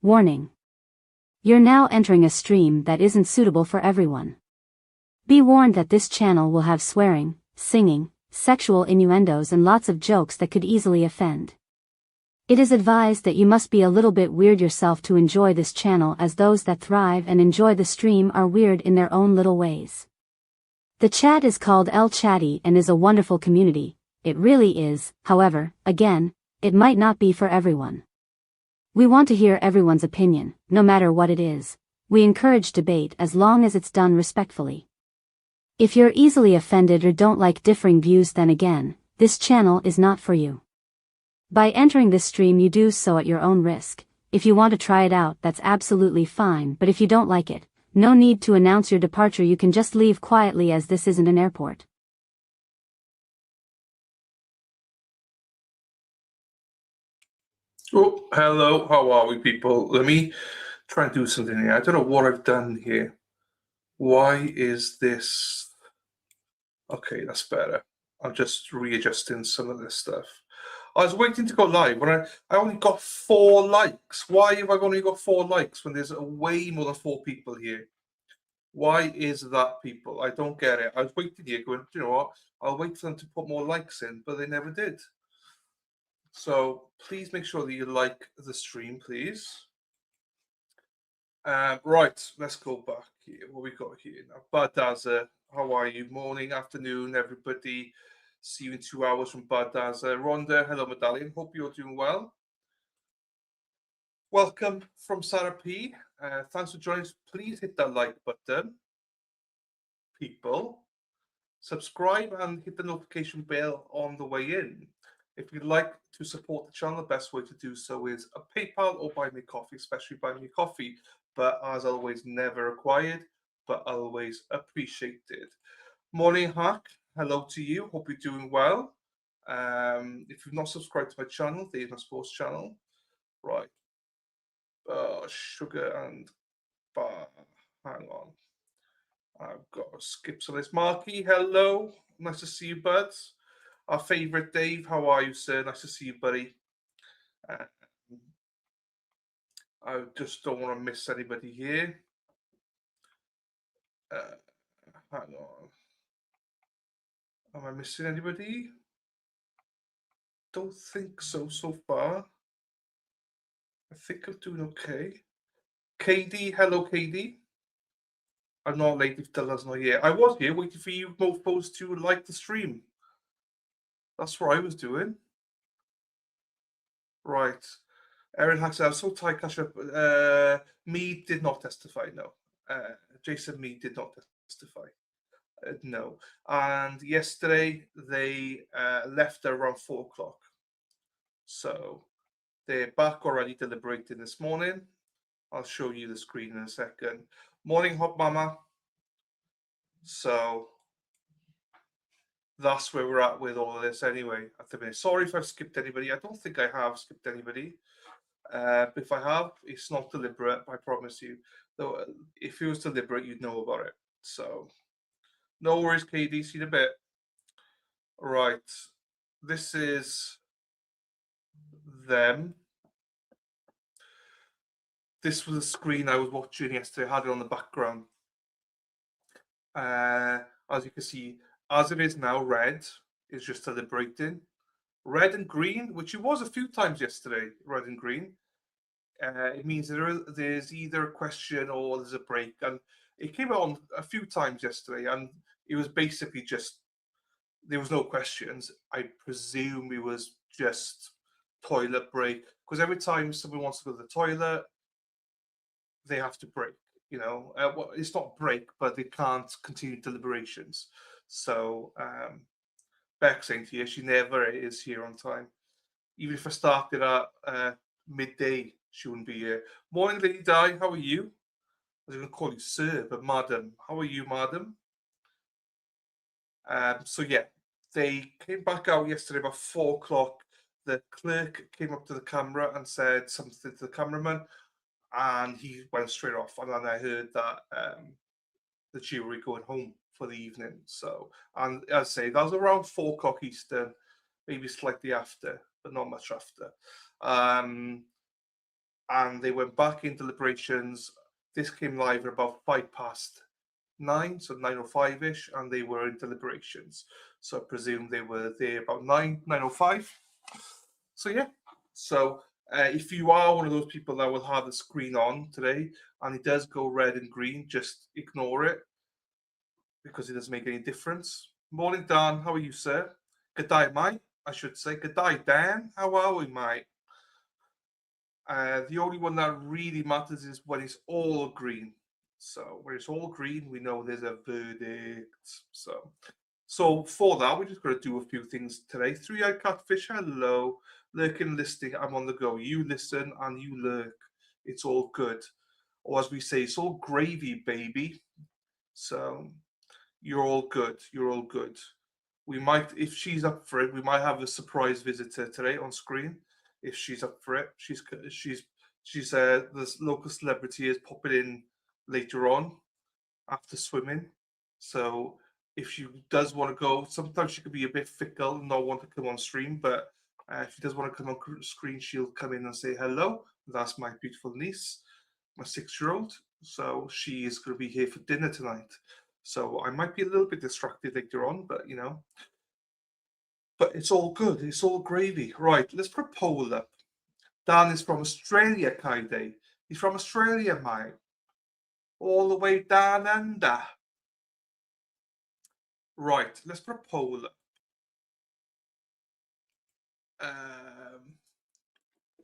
Warning. You're now entering a stream that isn't suitable for everyone. Be warned that this channel will have swearing, singing, sexual innuendos and lots of jokes that could easily offend. It is advised that you must be a little bit weird yourself to enjoy this channel, as those that thrive and enjoy the stream are weird in their own little ways. The chat is called El Chatty and is a wonderful community. It really is. However, again, it might not be for everyone. We want to hear everyone's opinion, no matter what it is. We encourage debate as long as it's done respectfully. If you're easily offended or don't like differing views, then again, this channel is not for you. By entering this stream you do so at your own risk. If you want to try it out, that's absolutely fine, but if you don't like it, no need to announce your departure, you can just leave quietly, as this isn't an airport. Oh, hello, how are we, people? Let me try and do something here. I don't know what I've done here. Why is this? Okay, that's better. I'm just readjusting some of this stuff. I was waiting to go live when I only got 4 likes. Why have I only got 4 likes when there's way more than 4 people here? Why is that, people? I don't get it. I was waiting here going, you know what? I'll wait for them to put more likes in, but they never did. So please make sure that you like the stream, please. Right, let's go back here. What we got here now? Badaza, how are you? Morning, afternoon, everybody. See you in 2 hours from Badaza. Rhonda, hello, Medallion. Hope you're doing well. Welcome from Sarah P. Thanks for joining us. Please hit that like button, people. Subscribe and hit the notification bell on the way in. If you'd like to support the channel, the best way to do so is a PayPal or Buy Me Coffee, especially Buy Me Coffee. But as always, never required, but always appreciated. Morning, Hack. Hello to you. Hope you're doing well. If you've not subscribed to my channel, the My Sports channel, right. Sugar and bar. Hang on. I've got to skip some of this. Marky, hello. Nice to see you, buds. Our favourite Dave, how are you, sir? Nice to see you, buddy. I just don't want to miss anybody here. Hang on. Am I missing anybody? Don't think so far. I think I'm doing okay. KD, hello, KD. I'm not late if Dylan's not here. I was here waiting for you mofos to like the stream. That's what I was doing. Right. Erin Hack said, I'm so tired, catch up. Meade did not testify, no. Jason Meade did not testify. No. And yesterday they left around 4 o'clock. So they're back already deliberating this morning. I'll show you the screen in a second. Morning, Hot Mama. So that's where we're at with all of this anyway at the minute. Sorry if I've skipped anybody. I don't think I have skipped anybody. But if I have, it's not deliberate, I promise you. Though if it was deliberate, you'd know about it. So no worries, KD. See you in a bit. Right. This is them. This was a screen I was watching yesterday. I had it on the background. As you can see, as it is now, red is just deliberating. Red and green, which it was a few times yesterday, red and green. It means there's either a question or there's a break. And it came on a few times yesterday, and it was basically just, there was no questions. I presume it was just toilet break, because every time someone wants to go to the toilet, they have to break. You know, well, it's not break, but they can't continue deliberations. So Beck's saying to you, she never is here on time. Even if I started at midday, she wouldn't be here. Morning, Lady Di. How are you? I was going to call you sir, but madam. How are you, madam? So yeah, they came back out yesterday about 4 o'clock. The clerk came up to the camera and said something to the cameraman, and he went straight off. And then I heard that the jury going home for the evening. So, and as I say, that was around 4 o'clock Eastern, maybe slightly after, but not much after. and they went back in deliberations. This came live at about 9:05, so 9:05-ish, and they were in deliberations. So I presume they were there about 9:05. So yeah. So if you are one of those people that will have the screen on today and it does go red and green, just ignore it because it doesn't make any difference. Morning, Dan. How are you, sir? Good day, mate. I should say good day, Dan. How are we, mate? The only one that really matters is when it's all green. So when it's all green, we know there's a verdict. So for that, we're just going to do a few things today. Three-eyed catfish, hello. Lurking, listening, I'm on the go. You listen and you lurk. It's all good. Or as we say, it's all gravy, baby. So you're all good. You're all good. We might, if she's up for it, we might have a surprise visitor today on screen. If she's up for it, she's this local celebrity is popping in later on after swimming. So if she does want to go, sometimes she could be a bit fickle and not want to come on stream, but if she does want to come on screen, she'll come in and say hello. That's my beautiful niece, my 6-year-old. So she is going to be here for dinner tonight. So I might be a little bit distracted later on, but but it's all good. It's all gravy. Right, let's put a poll up. Dan is from Australia, Kaide. He's from Australia, mate. All the way down under. Right, let's put a poll up.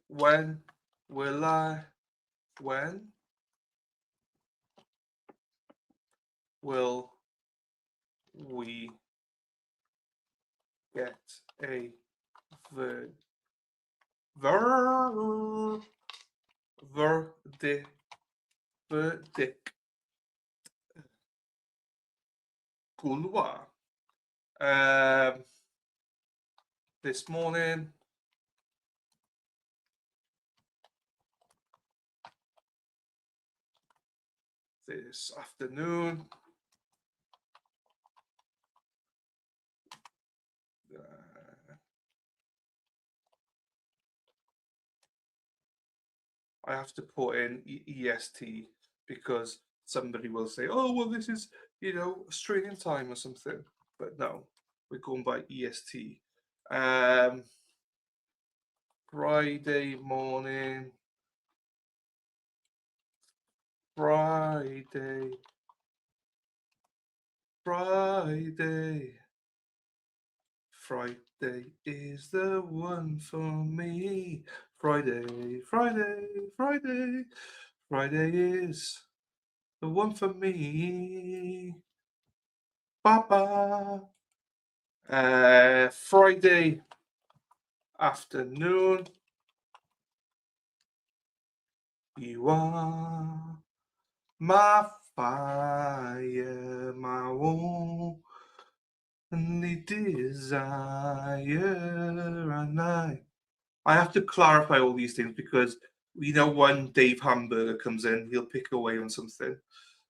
When will we get a verdict? Kulwa. This morning, this afternoon, I have to put in EST because somebody will say, oh, well, this is, Australian time or something. But no, we're going by EST. Friday morning. Friday is the one for me. Friday is the one for me. Papa. Friday afternoon. You are my fire, my only desire, and I have to clarify all these things because we know when Dave Hamburger comes in, he'll pick away on something.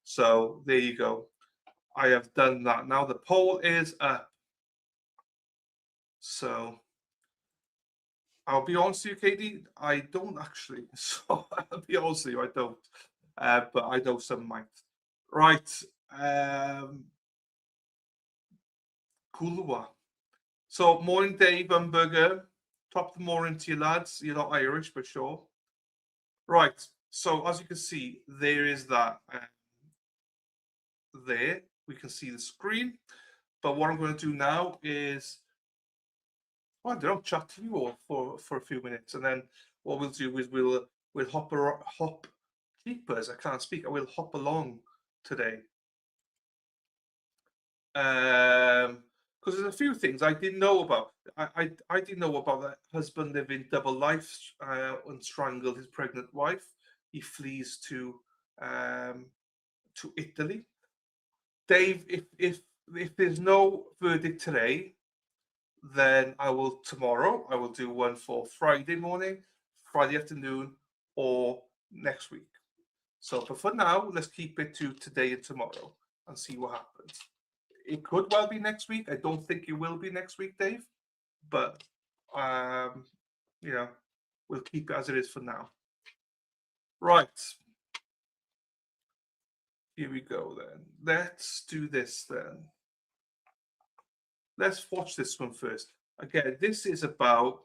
So there you go. I have done that. Now the poll is up. So I'll be honest with you, Katie, I don't actually. So I'll be honest with you, I don't. But I know some might. Right. Kulua. So morning, Dave Hamburger. Top of the morning to you, lads. You're not Irish, but sure. Right. So as you can see, there is that. There, we can see the screen. But what I'm going to do now is, I don't know, chat to you all for a few minutes, and then what we'll do is we'll hop. Keepers, I can't speak. I will hop along today. Because there's a few things I didn't know about. I didn't know about that husband living double life and strangled his pregnant wife. He flees to Italy. Dave, if there's no verdict today, then tomorrow I will do one for Friday morning, Friday afternoon, or next week. So, but for now, let's keep it to today and tomorrow and see what happens. It could well be next week. I don't think it will be next week, Dave. But we'll keep it as it is for now. Right. Here we go then. Let's do this then. Let's watch this one first. Again, this is about,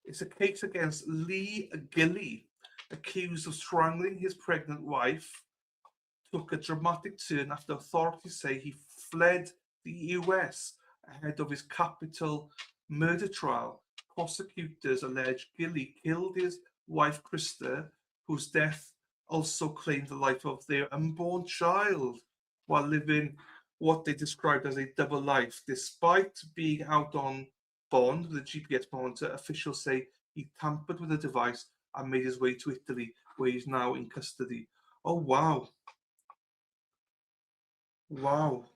it's a case against Lee Gilley, accused of strangling his pregnant wife. Took a dramatic turn after authorities say he fled the US ahead of his capital murder trial. Prosecutors allege Gilley killed his wife Krista, whose death also claimed the life of their unborn child, while living what they described as a double life. Despite being out on bond with a GPS monitor, officials say he tampered with the device and made his way to Italy, where he's now in custody. Oh, wow. Wow.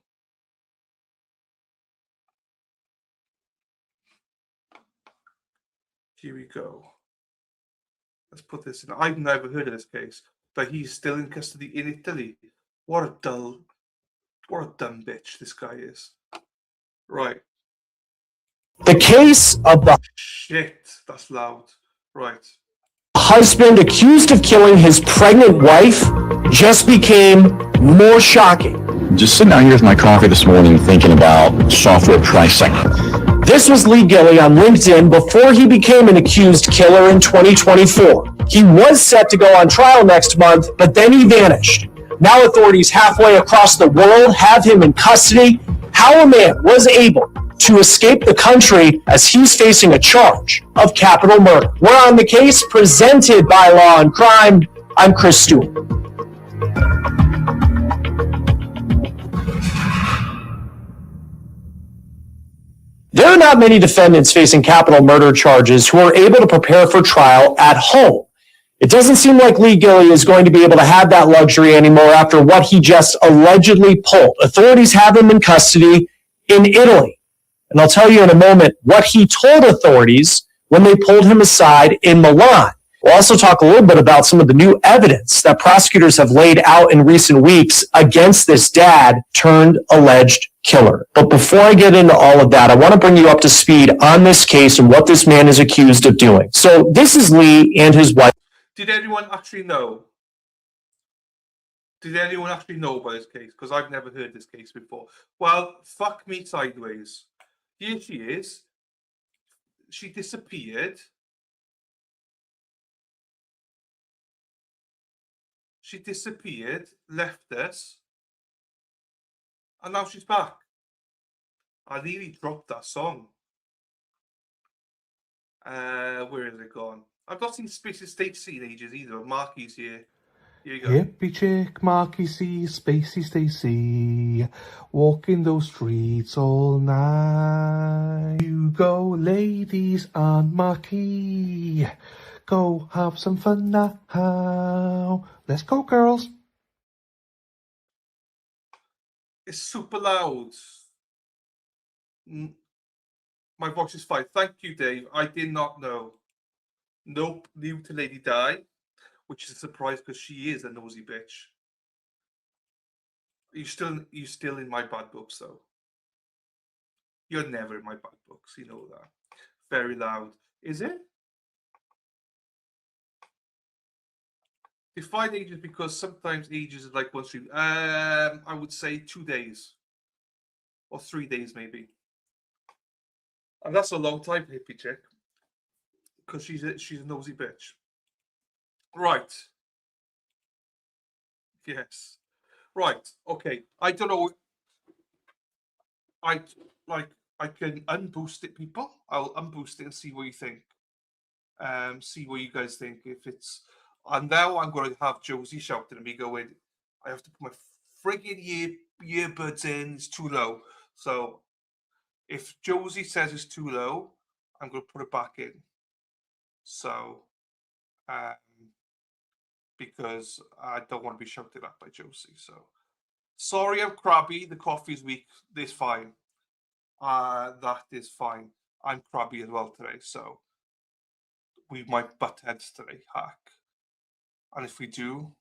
Here we go. Let's put this in. I've never heard of this case, but he's still in custody in Italy. What a dumb bitch this guy is. Right. The case of the Shit, that's loud. Right. husband accused of killing his pregnant wife just became more shocking. Just sitting out here with my coffee this morning thinking about software pricing. This was Lee Gilley on LinkedIn before he became an accused killer in 2024. He was set to go on trial next month, but then he vanished. Now authorities halfway across the world have him in custody. How a man was able to escape the country as he's facing a charge of capital murder. We're on the case presented by Law and Crime. I'm Chris Stewart. There are not many defendants facing capital murder charges who are able to prepare for trial at home. It doesn't seem like Lee Gilley is going to be able to have that luxury anymore after what he just allegedly pulled. Authorities have him in custody in Italy. And I'll tell you in a moment what he told authorities when they pulled him aside in Milan. We'll also talk a little bit about some of the new evidence that prosecutors have laid out in recent weeks against this dad turned alleged killer. But before I get into all of that, I want to bring you up to speed on this case and what this man is accused of doing. So this is Lee and his wife. Did anyone actually know? Did anyone actually know about this case? Because I've never heard this case before. Well, fuck me sideways. Here she is. She disappeared. She disappeared, left us, and now she's back. I nearly dropped that song. Where is it gone? I've not seen Spacey Stacey in ages either. Marky's here. Here you go. Hippie chick, Marky C, Spacey Stacy, walking those streets all night. You go, ladies and Marky, go have some fun now. Let's go, girls. It's super loud. My voice is fine. Thank you, Dave. I did not know. Nope, new to Lady Di, which is a surprise because she is a nosy bitch. You still in my bad books though. You're never in my bad books, you know that. Very loud. Is it? Define ages because sometimes ages is like one stream. I would say 2 days. Or 3 days maybe. And that's a long time for hippie chick. Because she's a nosy bitch. Right. Yes. Right. Okay. I don't know. I can unboost it, people. I'll unboost it and see what you think. See what you guys think. If it's, and now I'm going to have Josie shouting at me, going, "I have to put my friggin' earbuds in. It's too low." So if Josie says it's too low, I'm going to put it back in. So, because I don't want to be shouted at by Josie. So, sorry, I'm crabby. The coffee's weak. It's fine. That is fine. I'm crabby as well today. So, we might butt heads today, hack. And if we do,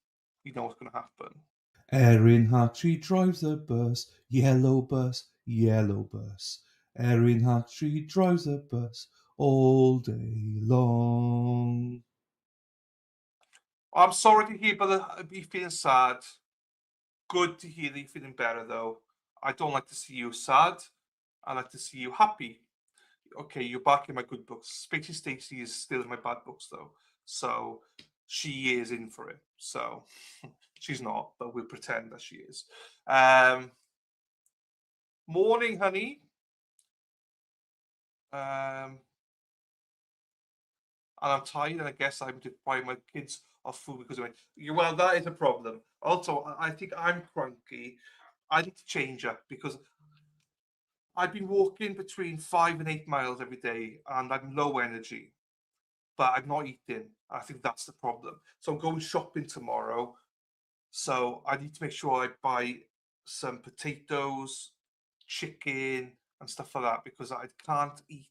you know what's going to happen. Erin Hatchie drives a bus, yellow bus, yellow bus. Erin Hatchie drives a bus all day long. I'm sorry to hear about you feeling sad. Good to hear that you're feeling better, though. I don't like to see you sad. I like to see you happy. Okay, you're back in my good books. Spacey Stacey is still in my bad books, though. So she is in for it. So she's not, but we'll pretend that she is. Morning, honey. And I'm tired, and I guess I'm depriving my kids of food because of it. Well, that is a problem. Also, I think I'm cranky. I need to change up because I've been walking between 5 and 8 miles every day, and I'm low energy, but I'm not eating. I think that's the problem. So I'm going shopping tomorrow. So I need to make sure I buy some potatoes, chicken, and stuff like that because I can't eat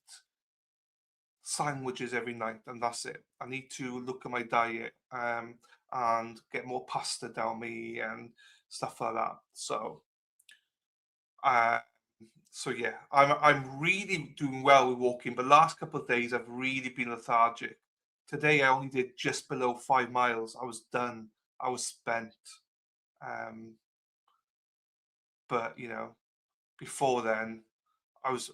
sandwiches every night, and that's it. I need to look at my diet and get more pasta down me and stuff like that. So yeah, I'm really doing well with walking, but last couple of days I've really been lethargic. Today I only did just below 5 miles. I was done. I was spent. But before then, I was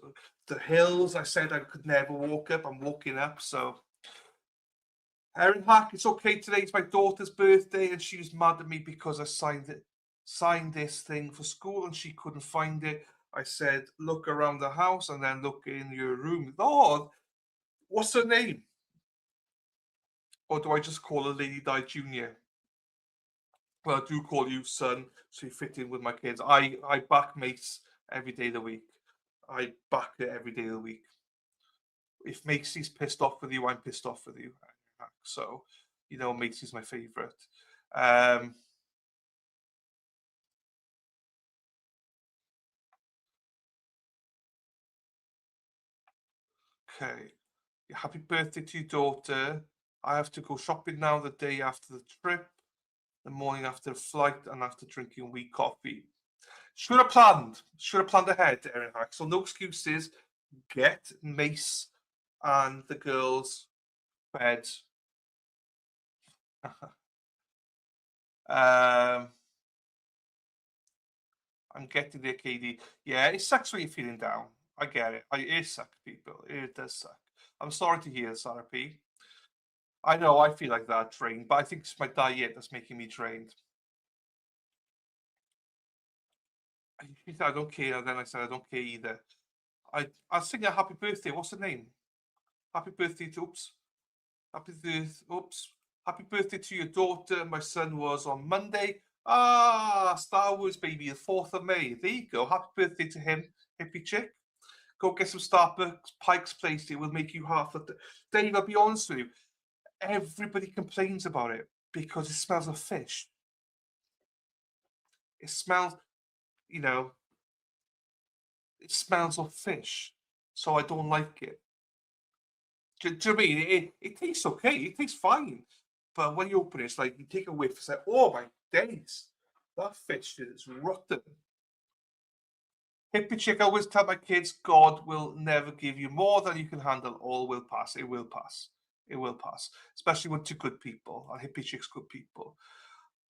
the hills I said I could never walk up. I'm walking up. So Erin Hack, it's okay. Today it's my daughter's birthday, and she was mad at me because I signed this thing for school, and she couldn't find it. I said, look around the house and then look in your room. Lord, what's her name? Or do I just call her Lady Di Jr.? Well, I do call you son, so you fit in with my kids. I back Mace every day of the week. I back it every day of the week. If Macy's pissed off with you, I'm pissed off with you. So, Macy's my favourite. Okay. Happy birthday to your daughter. I have to go shopping now the day after the trip, the morning after the flight, and after drinking weak coffee. Should have planned ahead, Erin Hack. So no excuses. Get Mace and the girls bed. I'm getting there, KD. Yeah, it sucks when you're feeling down. I get it. It sucks, people. It does suck. I'm sorry to hear this, RP. I know I feel like that, drained, but I think it's my diet that's making me drained. She said, I don't care, and then I said, I don't care either. I sing a happy birthday. What's the name? Happy birthday to, happy birthday to your daughter. My son was on Monday. Star Wars baby, the 4th of May. There you go. Happy birthday to him, hippie chick. Go get some Starbucks, Pike's Place. It will make you half a Dave, I'll be honest with you. Everybody complains about it because it smells of fish. It smells, it smells of fish. So I don't like it. Do you know what I mean? It tastes okay. It tastes fine. But when you open it, it's like you take a whiff. It's like, oh my days, that fish is rotten. Hippie chick, I always tell my kids, God will never give you more than you can handle. All will pass. It will pass. It will pass. Especially when two good people, and hippie chick's good people.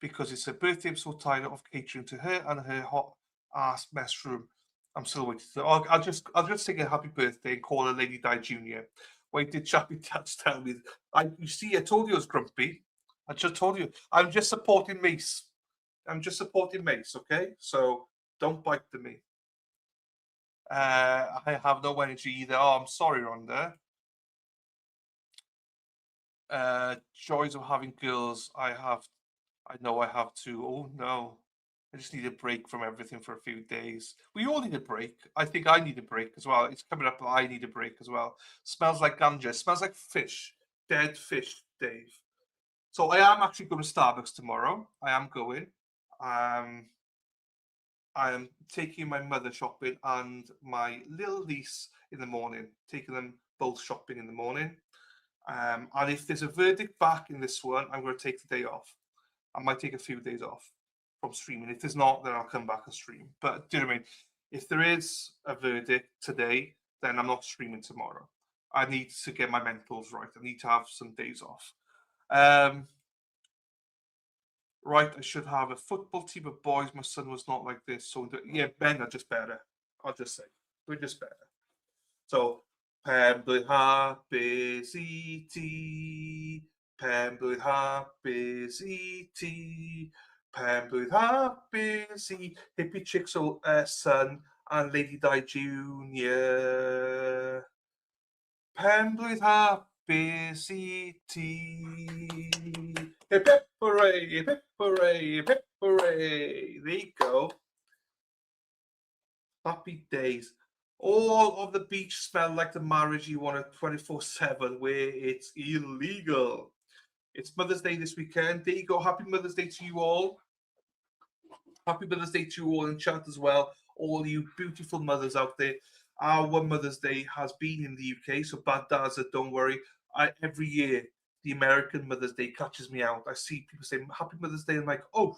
Because it's her birthday, I'm so tired of catering to her and her hot ass mess room. I'm still waiting. I'll just sing a happy birthday and call her Lady Di Jr. Wait, did Chappie Tats tell me? You see, I told you I was grumpy. I just told you. I'm just supporting Mace. Okay? So don't bite to me. I have no energy either. Oh, I'm sorry, Rhonda. Joys of having girls. I know I have to. Oh no. I just need a break from everything for a few days. We all need a break. I think I need a break as well. It's coming up. I need a break as well. Smells like ganja. Smells like fish. Dead fish, Dave. So I am actually going to Starbucks tomorrow. I am going. I am taking my mother shopping and my little niece in the morning. Taking them both shopping in the morning. And if there's a verdict back in this one, I'm going to take the day off. I might take a few days off from streaming. If there's not, then I'll come back and stream. But do you know what I mean? If there is a verdict today, then I'm not streaming tomorrow. I need to get my mentals right. I need to have some days off. Right, I should have a football team of boys. My son was not like this. So, yeah, men are just better. I'll just say. We're just better. So, Pembley hapus et, Pembley hapus et, Pembley hapus et, Hippie Chick's son and Lady Di Jr. Pembley hapus et. Hip hip hooray, hip hip hooray, hip hip hooray. There you go. Happy days. All of the beach smell like the marriage you want at 24/7 where it's illegal. It's Mother's Day this weekend. There you go. Happy Mother's Day to you all. Happy Mother's Day to you all in chat as well. All you beautiful mothers out there. Our Mother's Day has been in the UK, so bad dads, don't worry. Every year, the American Mother's Day catches me out. I see people saying Happy Mother's Day. I'm like, oh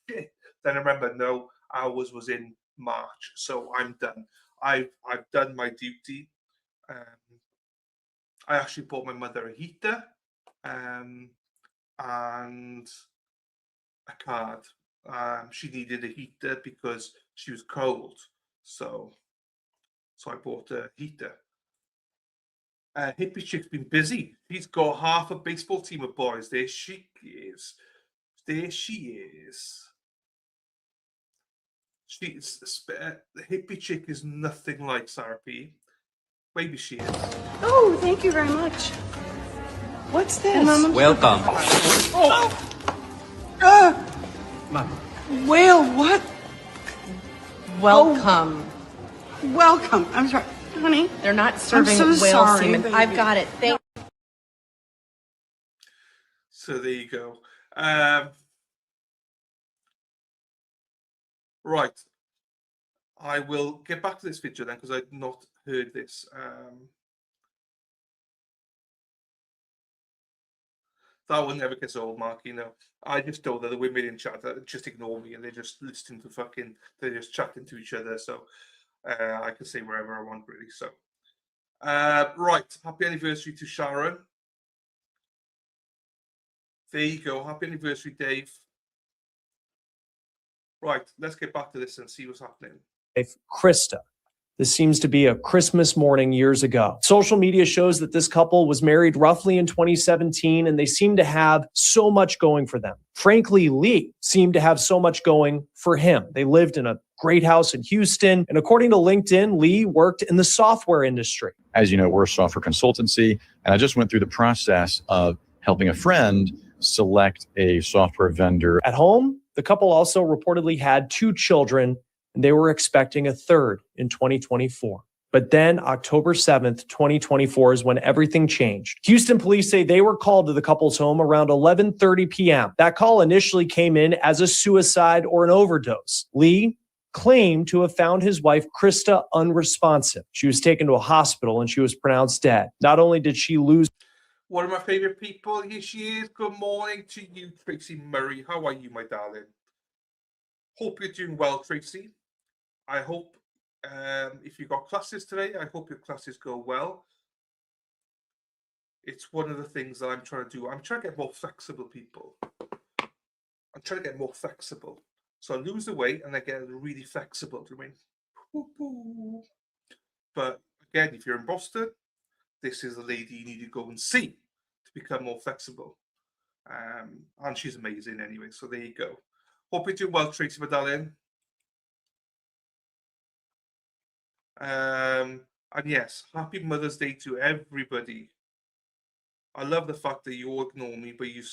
shit. Then I remember, no, ours was in March, so I'm done. I've done my duty. I actually bought my mother a heater and a card. She needed a heater because she was cold, so I bought a heater. Hippie Chick's been busy. She's got half a baseball team of boys. There she is. There she is. The Hippie Chick is nothing like Sarah P. Maybe she is. Oh, thank you very much. What's this? Welcome. Whale, what? Welcome. Welcome. I'm sorry, honey. They're not serving so whale sorry, semen. baby. I've got it. Thank So there you go. Right. I will get back to this video then because I've not heard this. That one never gets old, Mark. You know, I just know that the women in chat just ignore me and they're just listening to they're just chatting to each other. So I can say wherever I want, really. So, right. Happy anniversary to Sharon. There you go. Happy anniversary, Dave. Right. Let's get back to this and see what's happening. Krista. This seems to be a Christmas morning years ago. Social media shows that this couple was married roughly in 2017, and they seem to have so much going for them. Frankly, Lee seemed to have so much going for him. They lived in a great house in Houston, and according to LinkedIn, Lee worked in the software industry. As you know, we're a software consultancy, and I just went through the process of helping a friend select a software vendor. At home, the couple also reportedly had 2 children, and they were expecting a third in 2024. But then October 7th, 2024 is when everything changed. Houston police say they were called to the couple's home around 11:30 p.m. That call initially came in as a suicide or an overdose. Lee claimed to have found his wife, Krista, unresponsive. She was taken to a hospital and she was pronounced dead. Not only did she lose One of my favorite people. Here she is. Good morning to you, Tracy Murray. How are you, my darling? Hope you're doing well, Tracy. I hope if you've got classes today, I hope your classes go well. It's one of the things that I'm trying to do. I'm trying to get more flexible, people. I'm trying to get more flexible. So I lose the weight and I get really flexible. Do you mean? But again, if you're in Boston, this is the lady you need to go and see to become more flexible. And she's amazing anyway. So there you go. Hope you're doing well, Tracy, my darling. And yes, happy Mother's Day to everybody. I love the fact that you all ignore me, but you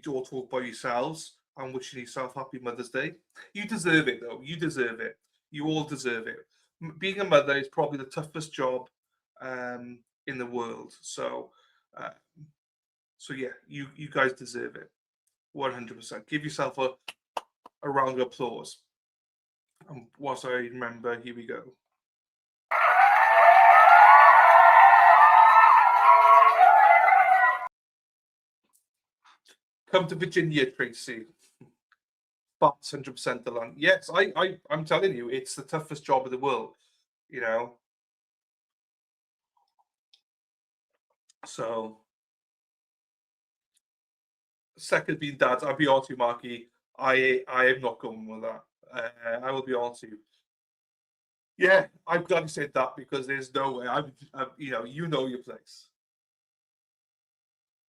all talk by yourselves. I'm wishing yourself happy Mother's Day. You deserve it, though. You deserve it. You all deserve it. Being a mother is probably the toughest job in the world. So yeah, you guys deserve it. 100%. Give yourself a round of applause. And whilst I remember, here we go. Come to Virginia, Tracy. But 100% the land. Yes, I'm telling you, it's the toughest job in the world. You know. So second being dad. I'll be honest with you, Marky. I am not going with that. I will be honest with you. Yeah, I'm glad you said that because there's no way. You know your place.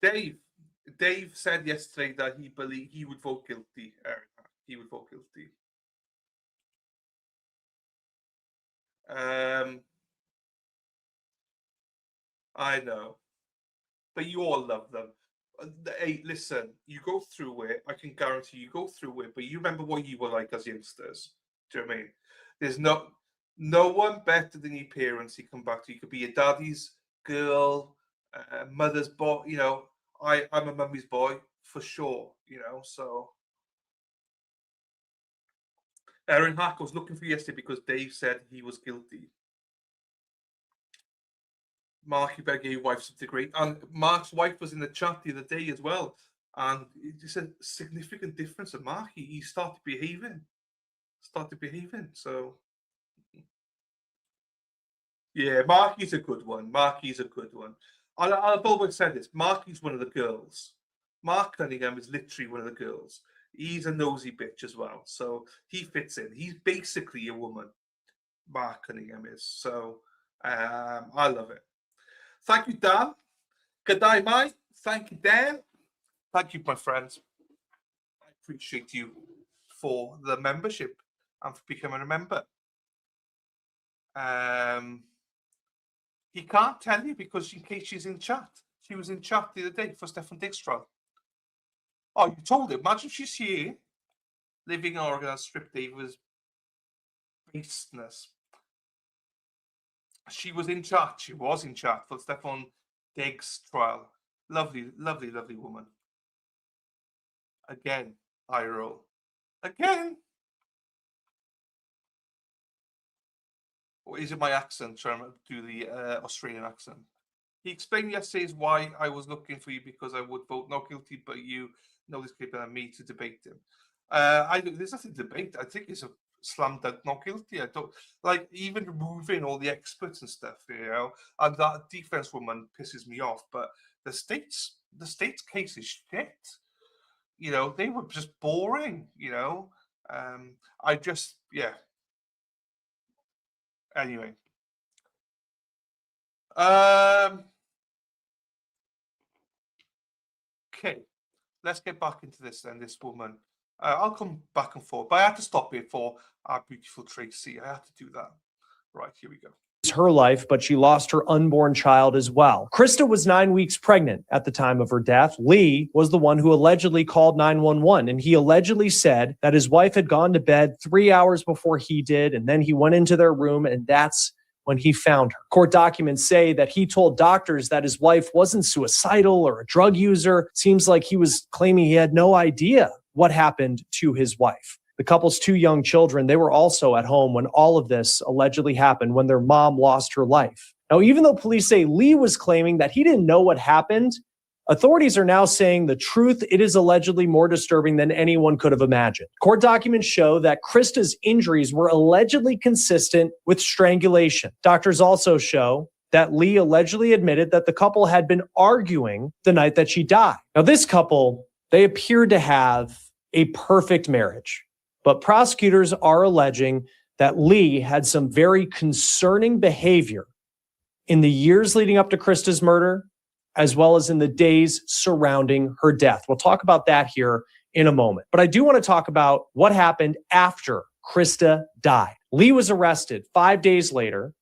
Dave said yesterday that he believed he would vote guilty. He would vote guilty. I know, but you all love them. Hey, listen, you go through it. I can guarantee you go through it. But you remember what you were like as youngsters. Do you know what I mean? There's no one better than your parents. You come back to. You could be your daddy's girl, mother's boy. You know, I'm a mummy's boy for sure. You know, so. Aaron Hack was looking for you yesterday because Dave said he was guilty. Mark, you better get your wife something great. And Mark's wife was in the chat the other day as well. And it's a significant difference in Mark. He started behaving. So, yeah, Marky's a good one. I've always said this. Marky's one of the girls. Mark Cunningham is literally one of the girls. He's a nosy bitch as well. So he fits in. He's basically a woman. Mark Cunningham is. So I love it. Thank you, Dan. Good day, mate. Thank you, Dan. Thank you, my friends. I appreciate you for the membership and for becoming a member. He can't tell you because in case she's in chat. She was in chat the other day for Stefan Diggs trial. Oh, you told him. Imagine she's here, living in Oregon and stripped Davis baseness. She was in chat. She was in chat for Stefan Diggs trial. Lovely, lovely, lovely woman. Again, eye roll. Again. Or is it my accent? Trying to do the Australian accent. He explained yesterday why I was looking for you because I would vote not guilty, but you know this clip and me to debate him. There's nothing to debate. I think it's a slam dunk not guilty. I don't like even removing all the experts and stuff, you know. And that defense woman pisses me off. But the state's case is shit. You know, they were just boring. You know, Anyway. Okay, let's get back into this then. This woman, I'll come back and forth, but I had to stop it for our beautiful Tracy. I had to do that. Right, here we go. Her life, but she lost her unborn child as well. Krista was 9 weeks pregnant at the time of her death. Lee was the one who allegedly called 911, and he allegedly said that his wife had gone to bed 3 hours before he did, and then he went into their room, and that's when he found her. Court documents say that he told doctors that his wife wasn't suicidal or a drug user. Seems like he was claiming he had no idea what happened to his wife. The couple's 2 young children, they were also at home when all of this allegedly happened, when their mom lost her life. Now, even though police say Lee was claiming that he didn't know what happened, authorities are now saying the truth, it is allegedly more disturbing than anyone could have imagined. Court documents show that Krista's injuries were allegedly consistent with strangulation. Doctors also show that Lee allegedly admitted that the couple had been arguing the night that she died. Now, this couple, they appeared to have a perfect marriage. But prosecutors are alleging that Lee had some very concerning behavior in the years leading up to Krista's murder, as well as in the days surrounding her death. We'll talk about that here in a moment. But I do want to talk about what happened after Krista died. Lee was arrested 5 days later,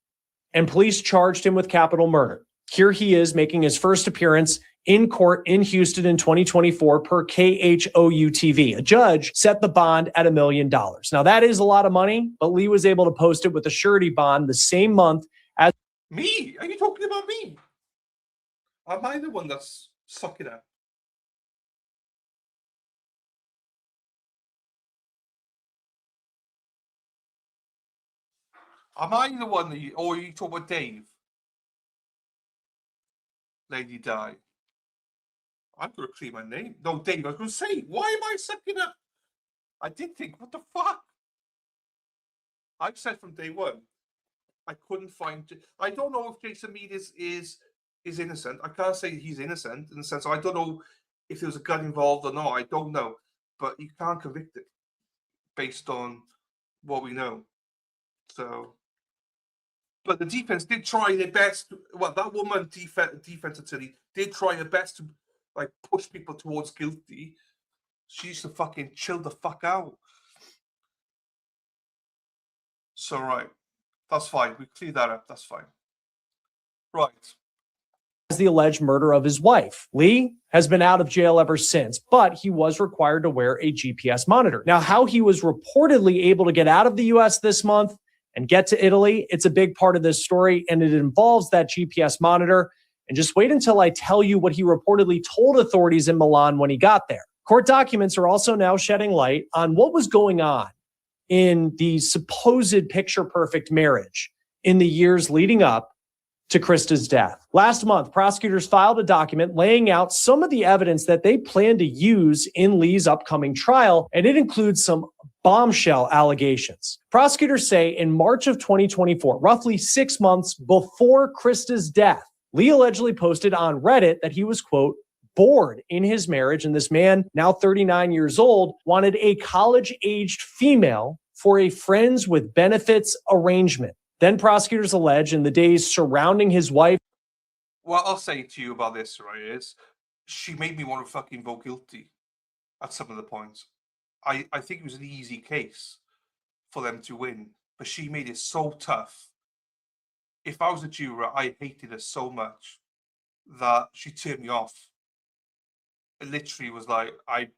and police charged him with capital murder. Here he is making his first appearance in court in Houston in 2024 per KHOU TV. A judge set the bond at $1 million. Now, that is a lot of money, but Lee was able to post it with a surety bond the same month as... Me? Are you talking about me? Am I the one that's sucking up? Am I the one that you... Or are you talking about Dave? Lady Di. I'm going to clear my name. No, Dave, I was going to say, why am I sucking up? I did think, what the fuck? I've said from day one, I couldn't find... I don't know if Jason Meade is innocent. I can't say he's innocent in the sense I don't know If there was a gun involved or not, I don't know. But you can't convict it based on what we know. So, but the defense did try their best. Well, that woman defense attorney did try her best to like push people towards guilty. She used to fucking chill the fuck out. So, right. That's fine. We clear that up. That's fine. Right. The alleged murder of his wife. Lee has been out of jail ever since, but he was required to wear a GPS monitor. Now, how he was reportedly able to get out of the U.S. this month and get to Italy, it's a big part of this story, and it involves that GPS monitor. And just wait until I tell you what he reportedly told authorities in Milan when he got there. Court documents are also now shedding light on what was going on in the supposed picture-perfect marriage in the years leading up to Krista's death. Last month, prosecutors filed a document laying out some of the evidence that they plan to use in Lee's upcoming trial, and it includes some bombshell allegations. Prosecutors say in March of 2024, roughly 6 months before Krista's death, Lee allegedly posted on Reddit that he was, quote, bored in his marriage, and this man, now 39 years old, wanted a college-aged female for a friends with benefits arrangement. Then prosecutors allege in the days surrounding his wife. What I'll say to you about this, right, is she made me want to fucking vote guilty at some of the points. I think it was an easy case for them to win, but she made it so tough. If I was a juror, I hated her so much that she turned me off. It literally was like, I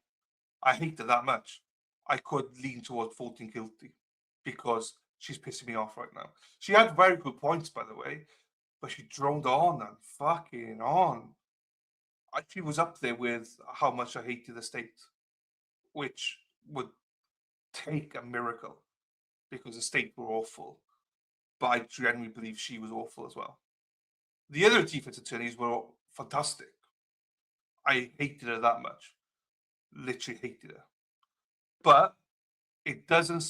hate her that much. I could lean towards voting guilty because she's pissing me off right now. She had very good points, by the way, but she droned on and fucking on. She was up there with how much I hated the state, which would take a miracle because the state were awful. But I genuinely believe she was awful as well. The other defense attorneys were fantastic. I hated her that much. Literally hated her. But it doesn't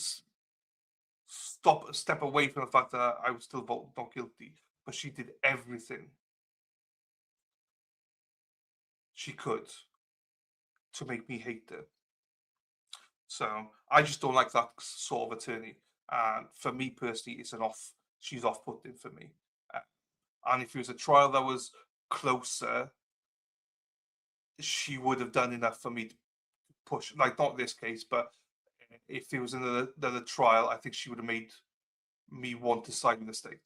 step away from the fact that I would still vote not guilty. But she did everything she could to make me hate her. So I just don't like that sort of attorney. And for me personally, she's off-putting for me. And if it was a trial that was closer, she would have done enough for me to push, like not this case, but if it was another trial, I think she would have made me want to side with the state.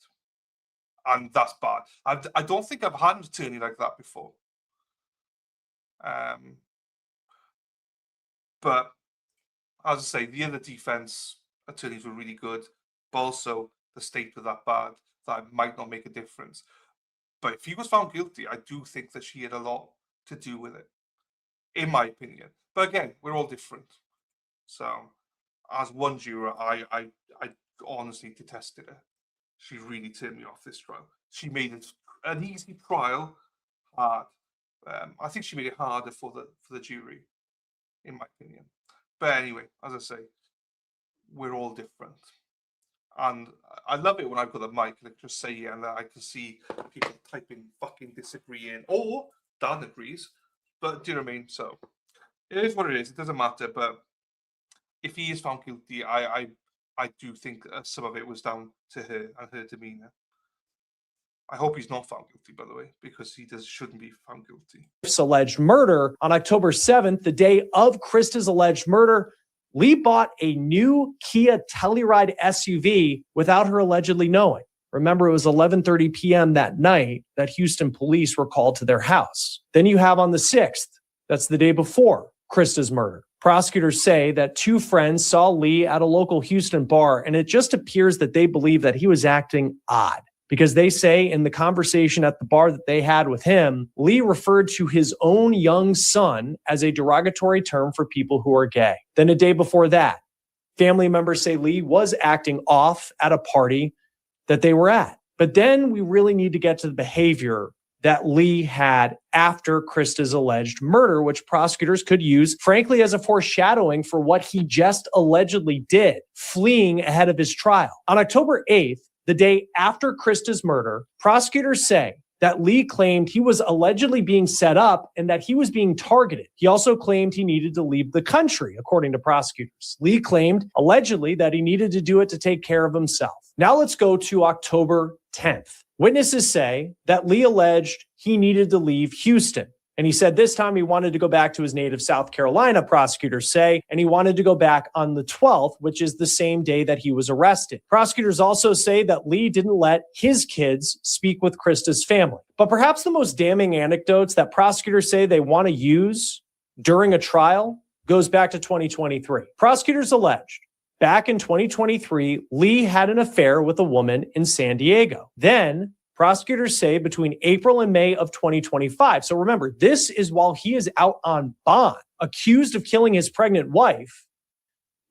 And that's bad. I don't think I've had an attorney like that before. But as I say, the other defense attorneys were really good, but also the state was that bad that it might not make a difference. But if he was found guilty, I do think that she had a lot to do with it, in my opinion. But again, we're all different. So, as one juror, I honestly detested her. She really turned me off this trial. She made it an easy trial hard. I think she made it harder for the jury, in my opinion. But anyway, as I say, we're all different. And I love it when I've got a mic and I just say it and I can see people typing fucking disagreeing or Dan agrees. But do you know what I mean? So it is what it is. It doesn't matter. But if he is found guilty, I do think some of it was down to her and her demeanor. I hope he's not found guilty, by the way, because he shouldn't be found guilty. Alleged murder on October 7th, the day of Krista's alleged murder, Lee bought a new Kia Telluride SUV without her allegedly knowing. Remember, it was 11:30 p.m. that night that Houston police were called to their house. Then you have on the 6th, that's the day before Krista's murder. Prosecutors say that two friends saw Lee at a local Houston bar, and it just appears that they believe that he was acting odd. Because they say in the conversation at the bar that they had with him, Lee referred to his own young son as a derogatory term for people who are gay. Then a day before that, family members say Lee was acting off at a party that they were at. But then we really need to get to the behavior that Lee had after Krista's alleged murder, which prosecutors could use, frankly, as a foreshadowing for what he just allegedly did, fleeing ahead of his trial. On October 8th, the day after Krista's murder, prosecutors say that Lee claimed he was allegedly being set up and that he was being targeted. He also claimed he needed to leave the country, according to prosecutors. Lee claimed, allegedly, that he needed to do it to take care of himself. Now let's go to October 10th. Witnesses say that Lee alleged he needed to leave Houston. And he said this time he wanted to go back to his native South Carolina, prosecutors say, and he wanted to go back on the 12th, which is the same day that he was arrested. Prosecutors also say that Lee didn't let his kids speak with Krista's family. But perhaps the most damning anecdotes that prosecutors say they want to use during a trial goes back to 2023. Prosecutors alleged back in 2023, Lee had an affair with a woman in San Diego. Then prosecutors say between April and May of 2025. So remember, this is while he is out on bond, accused of killing his pregnant wife.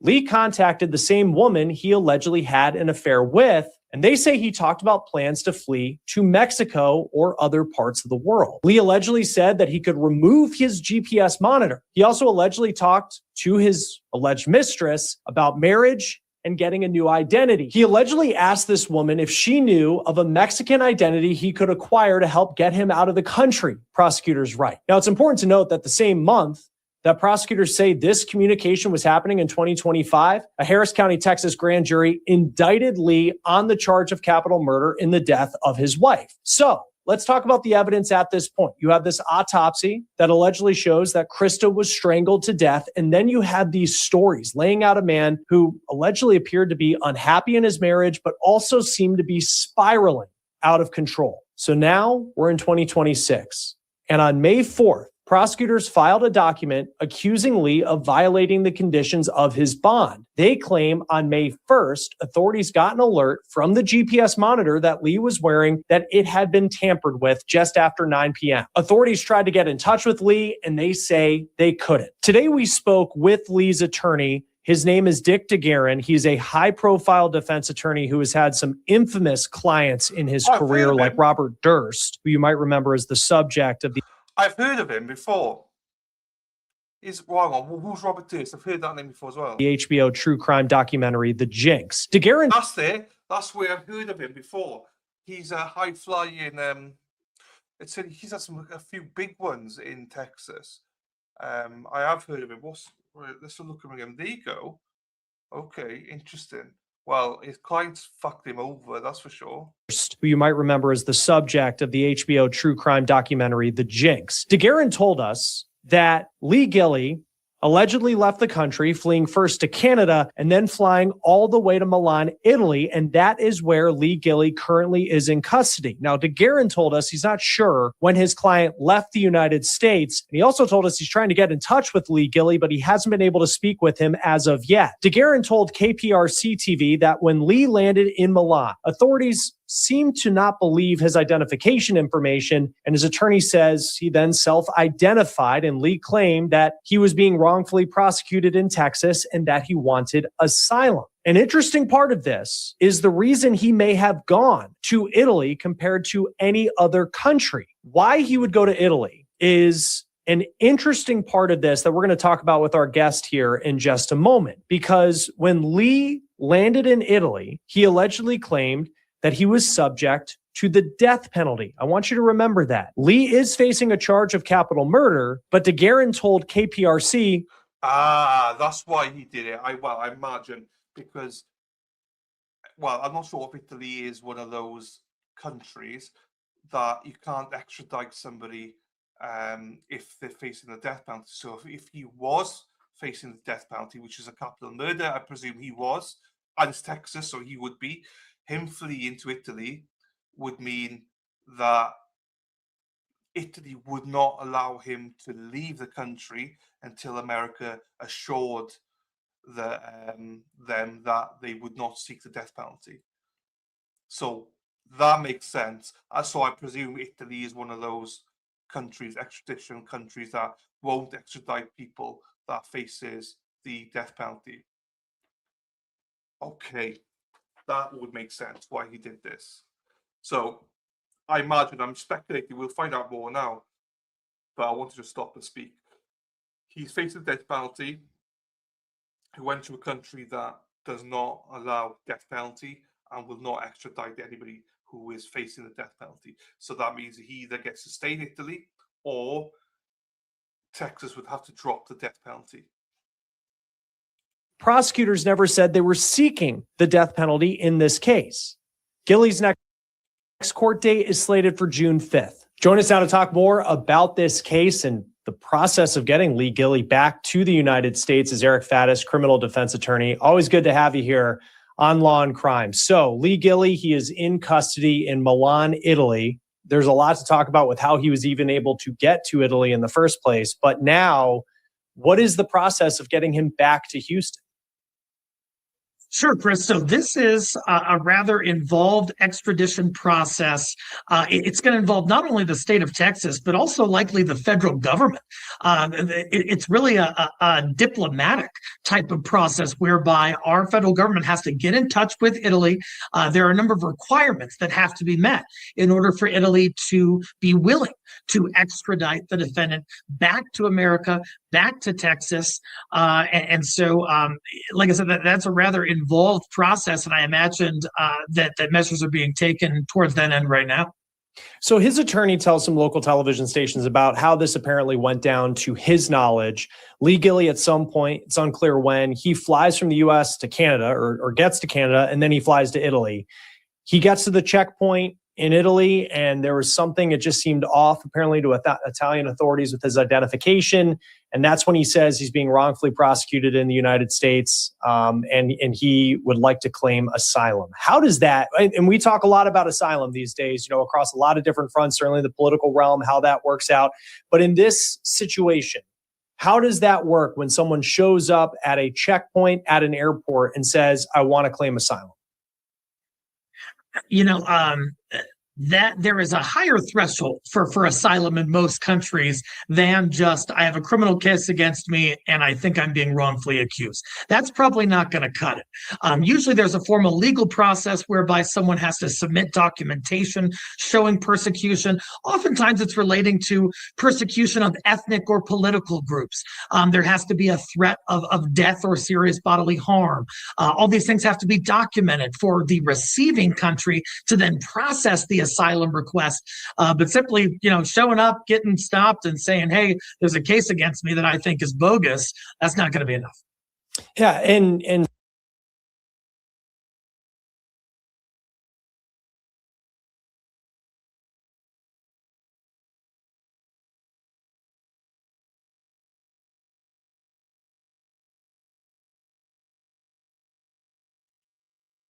Lee contacted the same woman he allegedly had an affair with, and they say he talked about plans to flee to Mexico or other parts of the world. Lee allegedly said that he could remove his GPS monitor. He also allegedly talked to his alleged mistress about marriage and getting a new identity. He allegedly asked this woman if she knew of a Mexican identity he could acquire to help get him out of the country, prosecutors write. Now, it's important to note that the same month that prosecutors say this communication was happening in 2025, a Harris County, Texas grand jury indicted Lee on the charge of capital murder in the death of his wife. So let's talk about the evidence at this point. You have this autopsy that allegedly shows that Krista was strangled to death. And then you have these stories laying out a man who allegedly appeared to be unhappy in his marriage, but also seemed to be spiraling out of control. So now we're in 2026. And on May 4th, prosecutors filed a document accusing Lee of violating the conditions of his bond. They claim on May 1st, authorities got an alert from the GPS monitor that Lee was wearing that it had been tampered with just after 9 p.m. Authorities tried to get in touch with Lee, and they say they couldn't. Today, we spoke with Lee's attorney. His name is Dick DeGuerin. He's a high-profile defense attorney who has had some infamous clients in his career, like Robert Durst, who you might remember as the subject of the... I've heard of him before. Who's Robert Durst? I've heard that name before as well. The HBO true crime documentary, The Jinx. DeGuerin. That's where I've heard of him before. He's a high-flying. He's had a few big ones in Texas. I have heard of him. Let's look at him. There you go. Okay, interesting. Well, his clients fucked him over, that's for sure. Who you might remember as the subject of the HBO true crime documentary, The Jinx. DeGuerin told us that Lee Gilley allegedly left the country, fleeing first to Canada and then flying all the way to Milan, Italy. And that is where Lee Gilley currently is in custody. Now, DeGuerin told us he's not sure when his client left the United States. And he also told us he's trying to get in touch with Lee Gilley, but he hasn't been able to speak with him as of yet. DeGuerin told KPRC TV that when Lee landed in Milan, authorities seemed to not believe his identification information, and his attorney says he then self-identified, and Lee claimed that he was being wrongfully prosecuted in Texas and that he wanted asylum. An interesting part of this is the reason he may have gone to Italy compared to any other country. Why he would go to Italy is an interesting part of this that we're going to talk about with our guest here in just a moment, because when Lee landed in Italy, he allegedly claimed that he was subject to the death penalty. I want you to remember that. Lee is facing a charge of capital murder, but DeGuerin told KPRC... that's why he did it. I imagine, because, I'm not sure if Italy is one of those countries that you can't extradite somebody if they're facing the death penalty. So if he was facing the death penalty, which is a capital murder, I presume he was, and it's Texas, so he would be, him fleeing to Italy would mean that Italy would not allow him to leave the country until America assured them that they would not seek the death penalty. So that makes sense. So I presume Italy is one of those countries, extradition countries, that won't extradite people that faces the death penalty. Okay. That would make sense why he did this. So I imagine, I'm speculating, we'll find out more now, but I wanted to stop and speak. He's facing the death penalty. He went to a country that does not allow death penalty and will not extradite anybody who is facing the death penalty. So that means he either gets to stay in Italy or Texas would have to drop the death penalty. Prosecutors never said they were seeking the death penalty in this case. Gilley's next court date is slated for June 5th. Join us now to talk more about this case and the process of getting Lee Gilley back to the United States is Eric Faddis, criminal defense attorney. Always good to have you here on Law and Crime. So Lee Gilley, he is in custody in Milan, Italy. There's a lot to talk about with how he was even able to get to Italy in the first place. But now, what is the process of getting him back to Houston? Sure, Chris. So this is a rather involved extradition process. It's going to involve not only the state of Texas, but also likely the federal government. It's really a diplomatic type of process whereby our federal government has to get in touch with Italy. There are a number of requirements that have to be met in order for Italy to be willing to extradite the defendant back to America, back to Texas. And so, like I said, that's a rather involved process, and I imagined that measures are being taken towards that end right now. So his attorney tells some local television stations about how this apparently went down to his knowledge. Lee Gilley, at some point, it's unclear when, he flies from the U.S. to Canada or gets to Canada, and then he flies to Italy. He gets to the checkpoint in Italy, and there was something, it just seemed off, apparently, to Italian authorities with his identification. And that's when he says he's being wrongfully prosecuted in the United States, and he would like to claim asylum. How does that, and we talk a lot about asylum these days, across a lot of different fronts, certainly the political realm, how that works out. But in this situation, how does that work when someone shows up at a checkpoint at an airport and says, I want to claim asylum? That there is a higher threshold for asylum in most countries than just, I have a criminal case against me and I think I'm being wrongfully accused. That's probably not going to cut it. Usually there's a formal legal process whereby someone has to submit documentation showing persecution. Oftentimes it's relating to persecution of ethnic or political groups. There has to be a threat of death or serious bodily harm. All these things have to be documented for the receiving country to then process the asylum request. But simply, showing up, getting stopped and saying, hey, there's a case against me that I think is bogus, that's not going to be enough. Yeah. And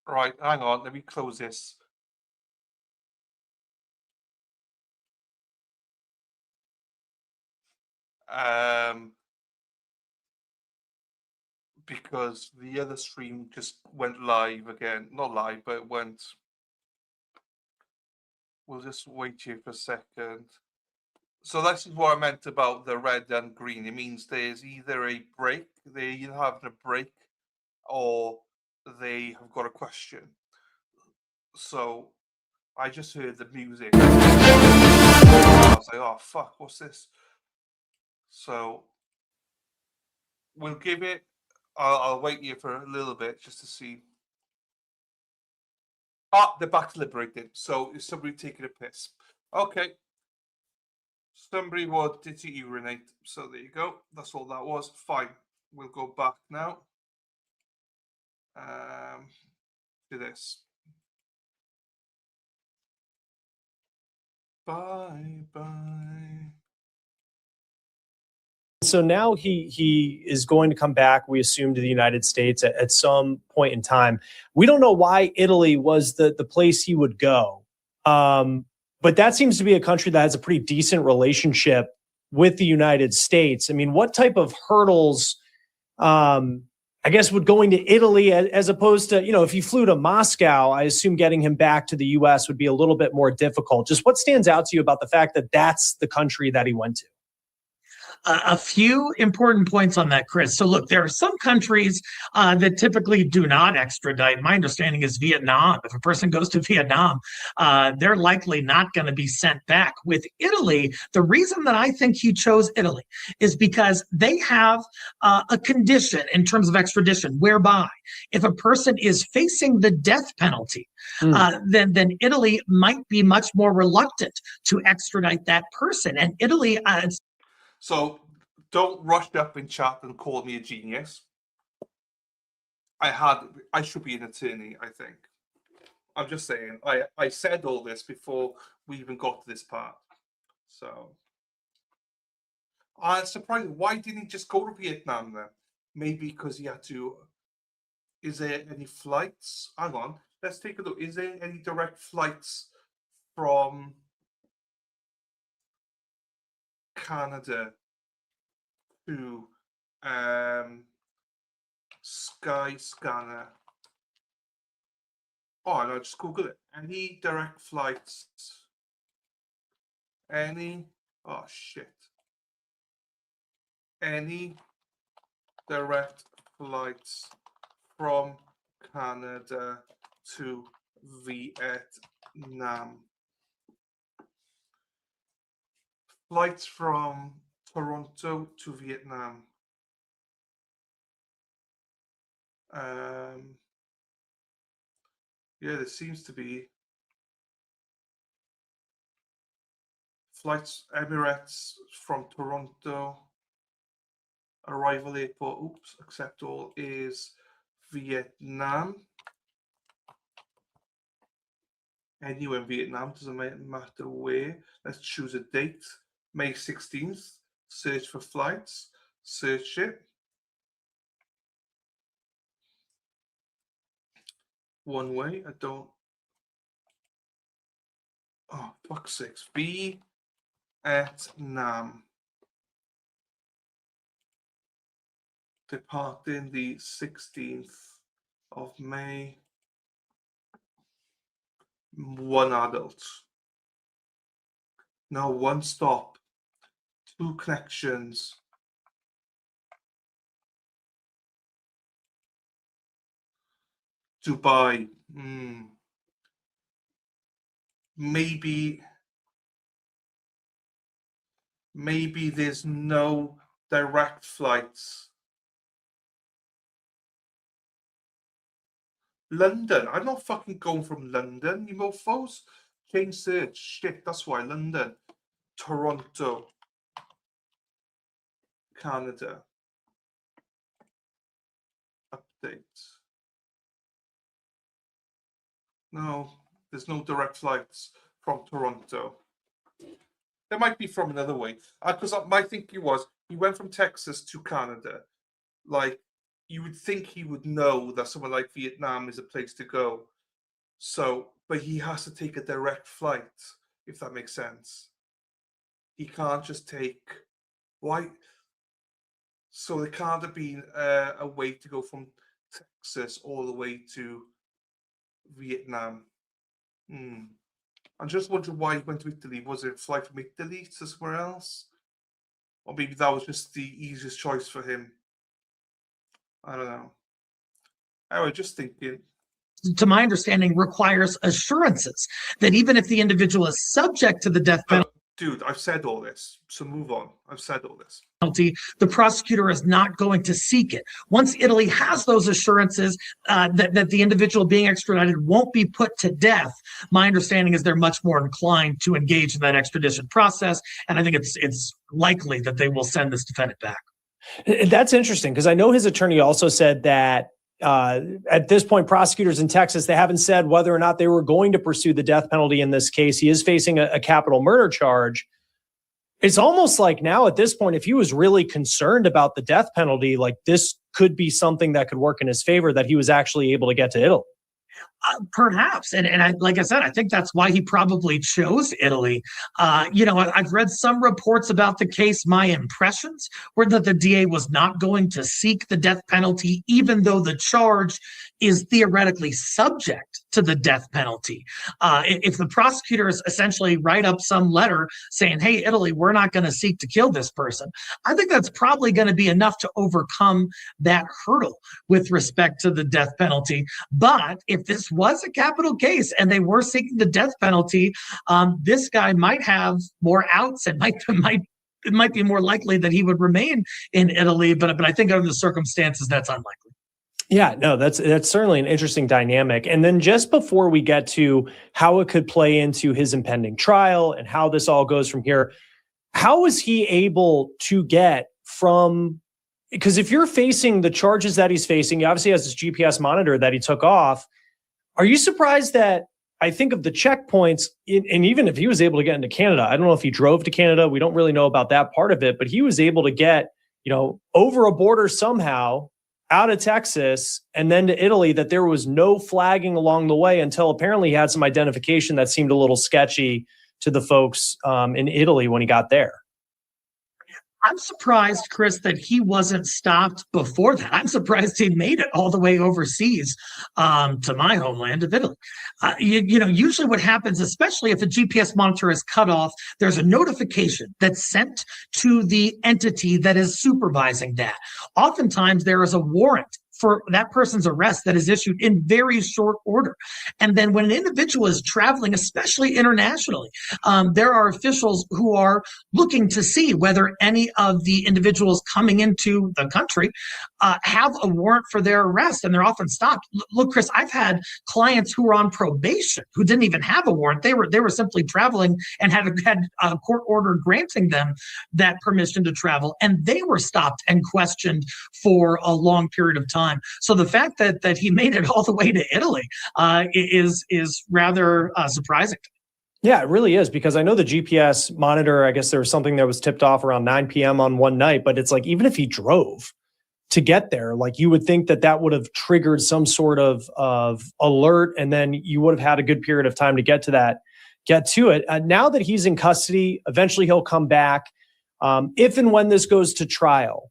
Right, hang on, let me close this. Because the other stream just went live again. Not live, but it went. We'll just wait here for a second. So this is what I meant about the red and green. It means there's either a break, they either have a break, or they have got a question. So I just heard the music. I was like, oh, fuck, what's this? So we'll give it, I'll wait here for a little bit just to see. They're back deliberating. So is somebody taking a piss? Okay. Somebody wanted to urinate. So there you go. That's all that was. Fine. We'll go back now. To this. Bye. so now he is going to come back, we assume, to the United States at some point in time. We don't know why Italy was the place he would go. But that seems to be a country that has a pretty decent relationship with the United States. I mean, what type of hurdles, I guess, would going to Italy as opposed to, if he flew to Moscow, I assume getting him back to the U.S. would be a little bit more difficult. Just what stands out to you about the fact that that's the country that he went to? A few important points on that, Chris. So look, there are some countries that typically do not extradite. My understanding is Vietnam. If a person goes to Vietnam, they're likely not going to be sent back. With Italy, the reason that I think he chose Italy is because they have a condition in terms of extradition whereby if a person is facing the death penalty, then Italy might be much more reluctant to extradite that person. And Italy... So don't rush up in chat and call me a genius. I should be an attorney, I think. I'm just saying, I said all this before we even got to this part. So I'm surprised. Why didn't he just go to Vietnam then? Maybe because he had to. Is there any flights? Hang on, let's take a look. Is there any direct flights from Canada to Skyscanner? Oh, no, just Google it. Any direct flights? Oh, shit. Any direct flights from Canada to Vietnam? Flights from Toronto to Vietnam. Yeah, there seems to be flights, Emirates from Toronto, arrival airport, accept all is Vietnam. Anywhere in Vietnam, doesn't matter where. Let's choose a date, May 16th, search for flights, search it. One way, I don't. Oh, fuck's sakes. Vietnam. Departing the 16th of May. One adult. No, one stop. 2 connections. Dubai. Maybe there's no direct flights. London. I'm not fucking going from London, you mofos. Change search. Shit, that's why. London. Toronto. Canada. Update. No, there's no direct flights from Toronto. There might be from another way. Because my thinking was, he went from Texas to Canada. Like, you would think he would know that somewhere like Vietnam is a place to go. So, but he has to take a direct flight, if that makes sense. He can't just take... Why? So there can't have been a way to go from Texas all the way to Vietnam. I'm just wondering why he went to Italy. Was it a flight from Italy to somewhere else? Or maybe that was just the easiest choice for him. I don't know. Anyway, just thinking. To my understanding, requires assurances that even if the individual is subject to the death penalty, dude, I've said all this, so move on. I've said all this. The prosecutor is not going to seek it. Once Italy has those assurances that the individual being extradited won't be put to death, my understanding is they're much more inclined to engage in that extradition process, and I think it's likely that they will send this defendant back. That's interesting, because I know his attorney also said that at this point, prosecutors in Texas, they haven't said whether or not they were going to pursue the death penalty in this case. He is facing a capital murder charge. It's almost like now at this point, if he was really concerned about the death penalty, like this could be something that could work in his favor, that he was actually able to get to Italy. Perhaps. And I, like I said, I think that's why he probably chose Italy. I've read some reports about the case. My impressions were that the DA was not going to seek the death penalty, even though the charge is theoretically subject to the death penalty. If the prosecutors essentially write up some letter saying, hey, Italy, we're not going to seek to kill this person, I think that's probably going to be enough to overcome that hurdle with respect to the death penalty. But if this was a capital case and they were seeking the death penalty, this guy might have more outs and it might be more likely that he would remain in Italy. But I think under the circumstances, that's unlikely. Yeah, no, that's certainly an interesting dynamic. And then just before we get to how it could play into his impending trial and how this all goes from here, how was he able to get from, because if you're facing the charges that he's facing, he obviously has this GPS monitor that he took off. Are you surprised that, I think of the checkpoints, and even if he was able to get into Canada, I don't know if he drove to Canada, we don't really know about that part of it, but he was able to get, over a border somehow, out of Texas and then to Italy, that there was no flagging along the way until apparently he had some identification that seemed a little sketchy to the folks in Italy when he got there. I'm surprised, Chris, that he wasn't stopped before that. I'm surprised he made it all the way overseas to my homeland of Italy. Usually what happens, especially if a GPS monitor is cut off, there's a notification that's sent to the entity that is supervising that. Oftentimes there is a warrant for that person's arrest that is issued in very short order. And then when an individual is traveling, especially internationally, there are officials who are looking to see whether any of the individuals coming into the country have a warrant for their arrest, and they're often stopped. Look, Chris, I've had clients who were on probation who didn't even have a warrant. They were simply traveling and had a court order granting them that permission to travel, and they were stopped and questioned for a long period of time. So the fact that he made it all the way to Italy is rather surprising. Yeah, it really is, because I know the GPS monitor, I guess there was something that was tipped off around 9 p.m. on one night, but it's like, even if he drove to get there, like you would think that would have triggered some sort of alert, and then you would have had a good period of time to get to it. Now that he's in custody, eventually he'll come back. If and when this goes to trial,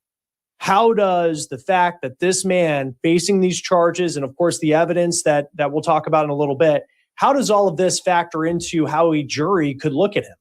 how does the fact that this man facing these charges, and of course the evidence that we'll talk about in a little bit, how does all of this factor into how a jury could look at him?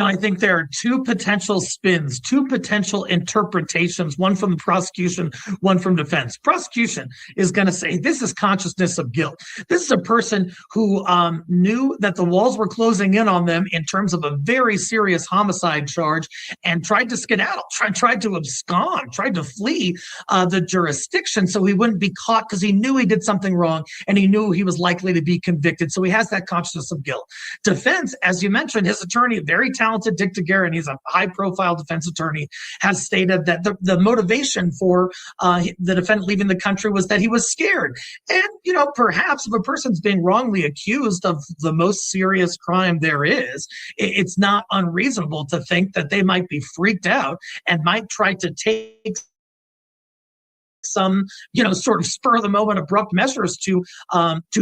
I think there are two potential spins, two potential interpretations, one from the prosecution, one from defense. Prosecution is going to say this is consciousness of guilt. This is a person who knew that the walls were closing in on them in terms of a very serious homicide charge and tried to skedaddle, tried to abscond, tried to flee the jurisdiction so he wouldn't be caught, because he knew he did something wrong and he knew he was likely to be convicted. So he has that consciousness of guilt. Defense, as you mentioned, his attorney, very talented Dick DeGuerin, he's a high-profile defense attorney, has stated that the motivation for the defendant leaving the country was that he was scared. And, perhaps if a person's being wrongly accused of the most serious crime there is, it's not unreasonable to think that they might be freaked out and might try to take some, sort of spur of the moment, abrupt measures to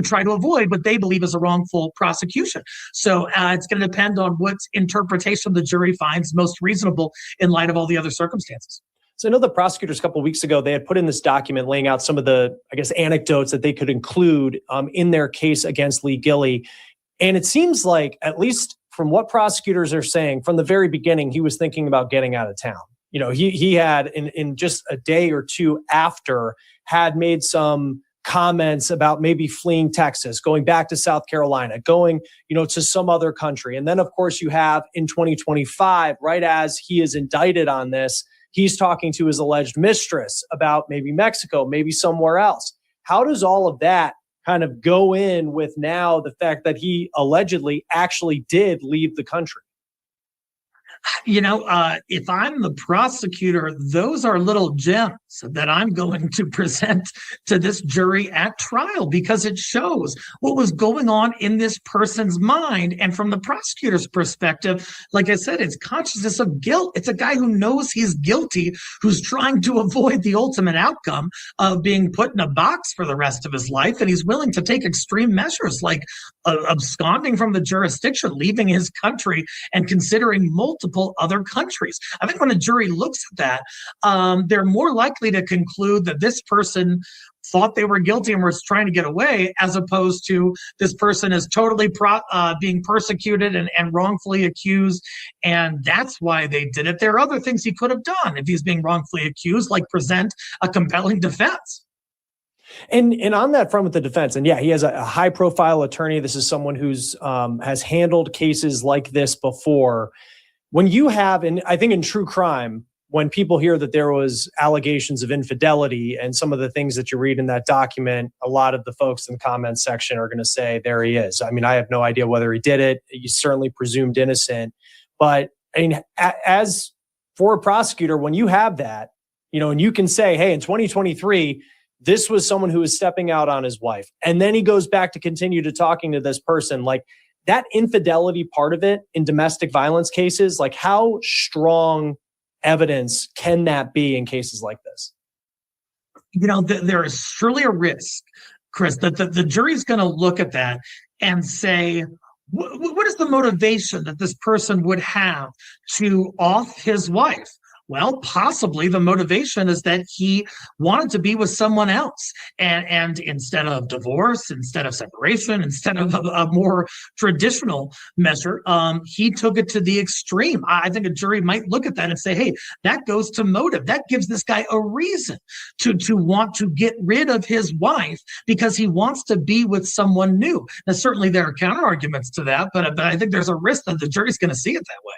try to avoid what they believe is a wrongful prosecution. So it's going to depend on what interpretation the jury finds most reasonable in light of all the other circumstances. So I know the prosecutors a couple of weeks ago, they had put in this document laying out some of the, anecdotes that they could include in their case against Lee Gilley. And it seems like, at least from what prosecutors are saying, from the very beginning, he was thinking about getting out of town. He had in just a day or two after had made some comments about maybe fleeing Texas, going back to South Carolina, going, to some other country. And then, of course, you have in 2025, right as he is indicted on this, he's talking to his alleged mistress about maybe Mexico, maybe somewhere else. How does all of that kind of go in with now the fact that he allegedly actually did leave the country? If I'm the prosecutor, those are little gems that I'm going to present to this jury at trial, because it shows what was going on in this person's mind. And from the prosecutor's perspective, like I said, it's consciousness of guilt. It's a guy who knows he's guilty, who's trying to avoid the ultimate outcome of being put in a box for the rest of his life. And he's willing to take extreme measures like absconding from the jurisdiction, leaving his country, and considering multiple other countries. I think when a jury looks at that, they're more likely to conclude that this person thought they were guilty and was trying to get away, as opposed to this person is totally being persecuted and wrongfully accused, and that's why they did it. There are other things he could have done if he's being wrongfully accused, like present a compelling defense. And on that front with the defense, and yeah, he has a high profile attorney. This is someone who's has handled cases like this before. When you have, and I think in true crime, when people hear that there was allegations of infidelity and some of the things that you read in that document, a lot of the folks in the comments section are going to say, there he is. I mean, I have no idea whether he did it. He's certainly presumed innocent. But I mean, as for a prosecutor, when you have that, and you can say, hey, in 2023, this was someone who was stepping out on his wife. And then he goes back to continue to talking to this person. Like, that infidelity part of it in domestic violence cases, like, how strong evidence can that be in cases like this? There is surely a risk, Chris, that the jury's going to look at that and say, what is the motivation that this person would have to off his wife? Well, possibly the motivation is that he wanted to be with someone else. And instead of divorce, instead of separation, instead of a more traditional measure, he took it to the extreme. I think a jury might look at that and say, hey, that goes to motive. That gives this guy a reason to want to get rid of his wife because he wants to be with someone new. Now, certainly there are counter arguments to that, but I think there's a risk that the jury's going to see it that way.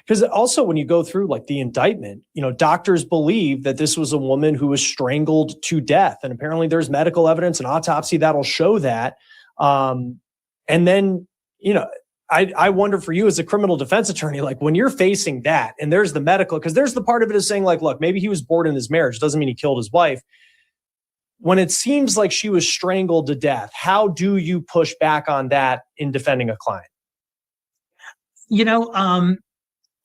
Because also when you go through like the indictment, doctors believe that this was a woman who was strangled to death. And apparently there's medical evidence and autopsy that'll show that. And then, I wonder for you as a criminal defense attorney, like when you're facing that and there's the medical, because there's the part of it is saying like, look, maybe he was bored in his marriage. Doesn't mean he killed his wife. When it seems like she was strangled to death, how do you push back on that in defending a client?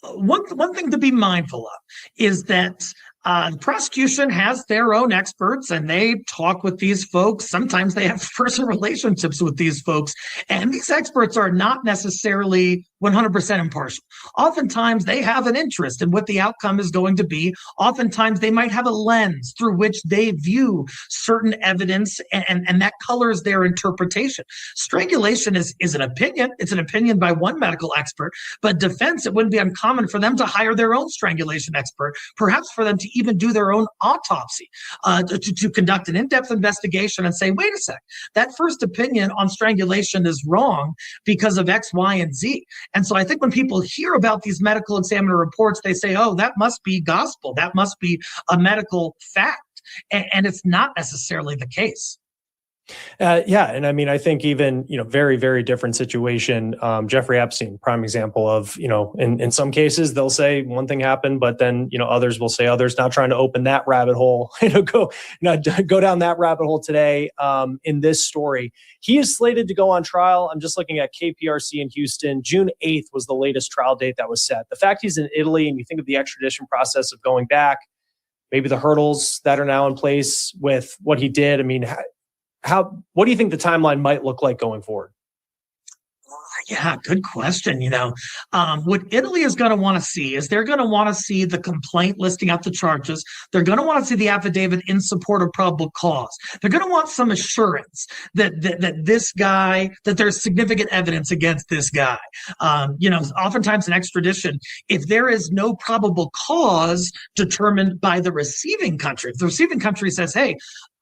One thing to be mindful of is that the prosecution has their own experts and they talk with these folks. Sometimes they have personal relationships with these folks, and these experts are not necessarily 100% impartial. Oftentimes they have an interest in what the outcome is going to be. Oftentimes they might have a lens through which they view certain evidence, and that colors their interpretation. Strangulation is an opinion. It's an opinion by one medical expert, but defense, it wouldn't be uncommon for them to hire their own strangulation expert, perhaps for them to even do their own autopsy, to conduct an in-depth investigation and say, wait a sec, that first opinion on strangulation is wrong because of X, Y, and Z. And so I think when people hear about these medical examiner reports, they say, oh, that must be gospel. That must be a medical fact. And it's not necessarily the case. Yeah. And I mean, I think even, very, very different situation. Jeffrey Epstein, prime example of, in some cases they'll say one thing happened, but then, others will say others. Not trying to open that rabbit hole, go down that rabbit hole today. In this story, he is slated to go on trial. I'm just looking at KPRC in Houston. June 8th was the latest trial date that was set. The fact he's in Italy, and you think of the extradition process of going back, maybe the hurdles that are now in place with what he did. I mean, what do you think the timeline might look like going forward? Yeah, good question. What Italy is going to want to see is they're going to want to see the complaint listing out the charges. They're going to want to see the affidavit in support of probable cause. They're going to want some assurance that this guy, that there's significant evidence against this guy. Oftentimes in extradition, if there is no probable cause determined by the receiving country, if the receiving country says, hey,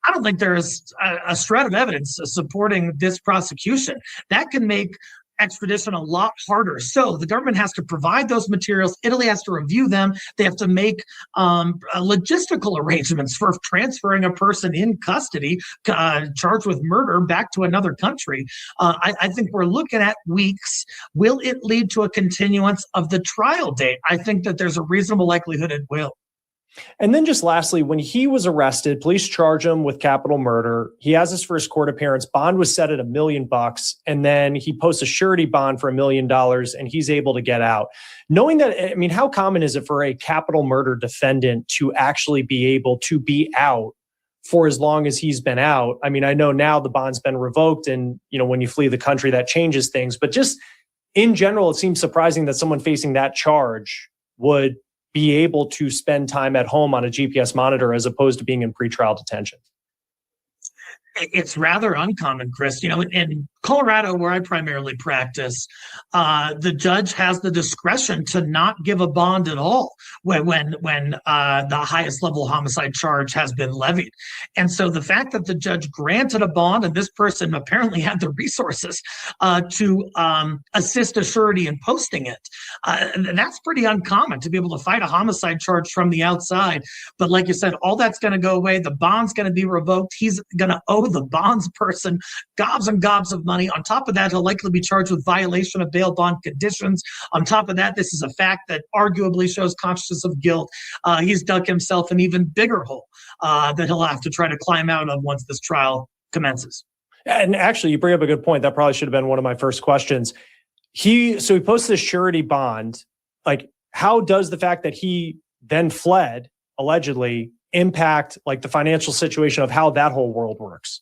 I don't think there's a shred of evidence supporting this prosecution, that can make extradition a lot harder. So the government has to provide those materials. Italy has to review them. They have to make logistical arrangements for transferring a person in custody charged with murder back to another country. I think we're looking at weeks. Will it lead to a continuance of the trial date? I think that there's a reasonable likelihood it will. And then just lastly, when he was arrested, police charge him with capital murder. He has his first court appearance. Bond was set at $1 million, and then he posts a surety bond for $1 million, and he's able to get out. Knowing that, I mean, how common is it for a capital murder defendant to actually be able to be out for as long as he's been out? I mean, I know now the bond's been revoked, and when you flee the country, that changes things. But just in general, it seems surprising that someone facing that charge would be able to spend time at home on a GPS monitor as opposed to being in pretrial detention. It's rather uncommon, Chris. In Colorado, where I primarily practice, the judge has the discretion to not give a bond at all when the highest level homicide charge has been levied. And so the fact that the judge granted a bond, and this person apparently had the resources to assist a surety in posting it, that's pretty uncommon to be able to fight a homicide charge from the outside. But like you said, all that's going to go away. The bond's going to be revoked. He's going to owe the bonds person gobs and gobs of money. On top of that, he'll likely be charged with violation of bail bond conditions. On top of that, this is a fact that arguably shows consciousness of guilt. He's dug himself an even bigger hole that he'll have to try to climb out of once this trial commences. And actually, you bring up a good point. That probably should have been one of my first questions. He posts this surety bond. Like, how does the fact that he then fled, allegedly, impact like the financial situation of how that whole world works?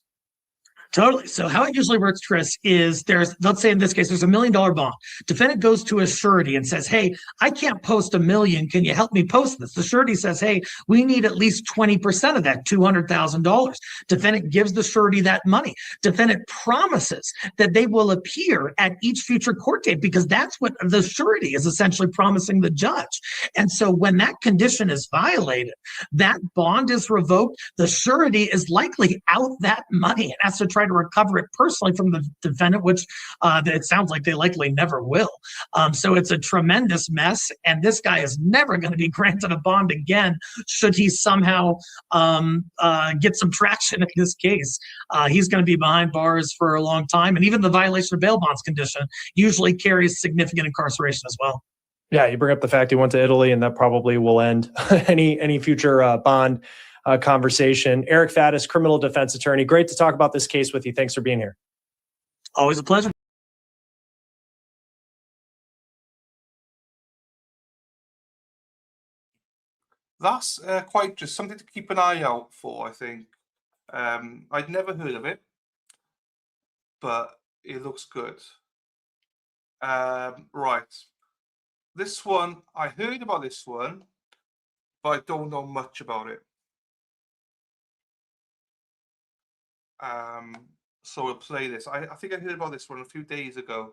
Totally. So how it usually works, Chris, is let's say in this case, there's $1 million bond. Defendant goes to a surety and says, hey, I can't post $1 million. Can you help me post this? The surety says, hey, we need at least 20% of that, $200,000. Defendant gives the surety that money. Defendant promises that they will appear at each future court date, because that's what the surety is essentially promising the judge. And so when that condition is violated, that bond is revoked. The surety is likely out that money and has to try to recover it personally from the defendant, which it sounds like they likely never will. So it's a tremendous mess, and this guy is never going to be granted a bond again should he somehow get some traction in this case. He's going to be behind bars for a long time, and even the violation of bail bonds condition usually carries significant incarceration as well. Yeah, you bring up the fact he went to Italy, and that probably will end any future bond conversation. Eric Faddis, criminal defense attorney. Great to talk about this case with you. Thanks for being here. Always a pleasure. That's quite just something to keep an eye out for, I think. I'd never heard of it, but it looks good. Right. This one, I heard about this one, but I don't know much about it. So we'll play this. I think I heard about this one a few days ago.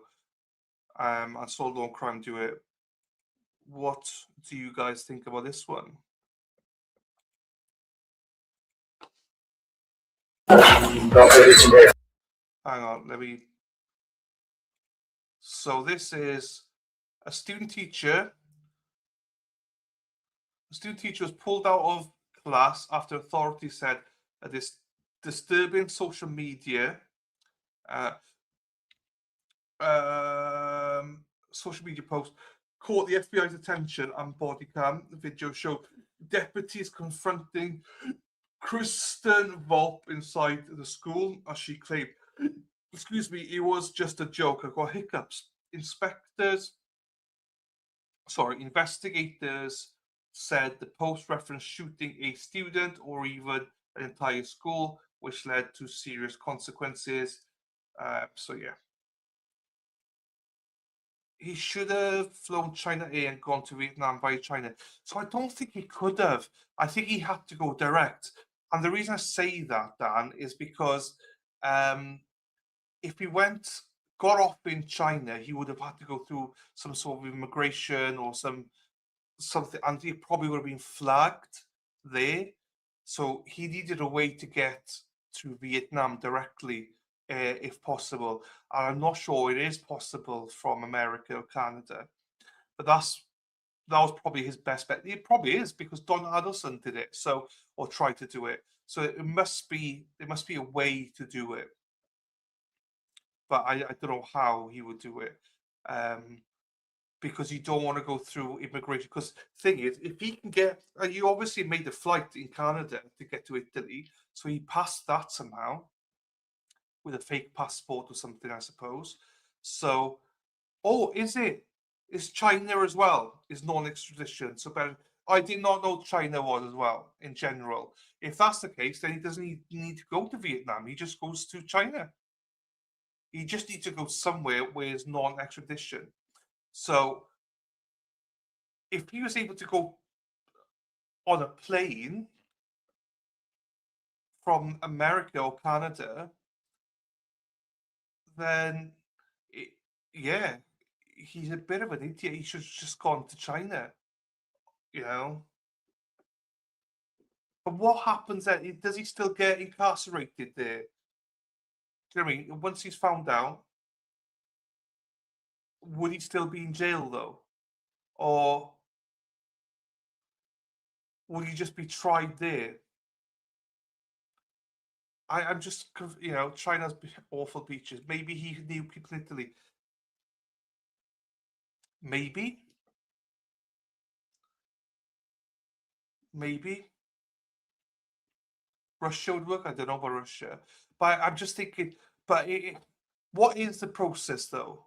I saw Law and Crime do it. What do you guys think about this one? Hang on, let me. So this is a student teacher. A student teacher was pulled out of class after authorities said that this disturbing social media post caught the FBI's attention, and body cam video showed deputies confronting Kristen Volpe inside the school, as she claimed, excuse me, it was just a joke. I got hiccups. Investigators said the post referenced shooting a student or even an entire school, which led to serious consequences. So yeah. He should have flown China Air and gone to Vietnam via China. So I don't think he could have. I think he had to go direct. And the reason I say that, Dan, is because if he got off in China, he would have had to go through some sort of immigration or something, and he probably would have been flagged there. So he needed a way to get to Vietnam directly, if possible. And I'm not sure it is possible from America or Canada, but that was probably his best bet. It probably is, because Don Adelson did it, or tried to do it. So there must be a way to do it, but I don't know how he would do it. because you don't want to go through immigration. Because thing is, if he can get, you obviously made a flight in Canada to get to Italy, so he passed that somehow with a fake passport or something, I suppose. So, is China as well? Is non-extradition? So, but I did not know China was as well in general. If that's the case, then he doesn't need to go to Vietnam. He just goes to China. He just needs to go somewhere where it's non-extradition. So, if he was able to go on a plane from America or Canada, then he's a bit of an idiot. He should have just gone to China, you know. But what happens then? Does he still get incarcerated there? Do you know what I mean? Once he's found out, would he still be in jail though? Or would he just be tried there? I'm just, you know, China's awful beaches. Maybe he knew people in Italy. Maybe. Russia would work. I don't know about Russia. But I'm just thinking, what is the process though?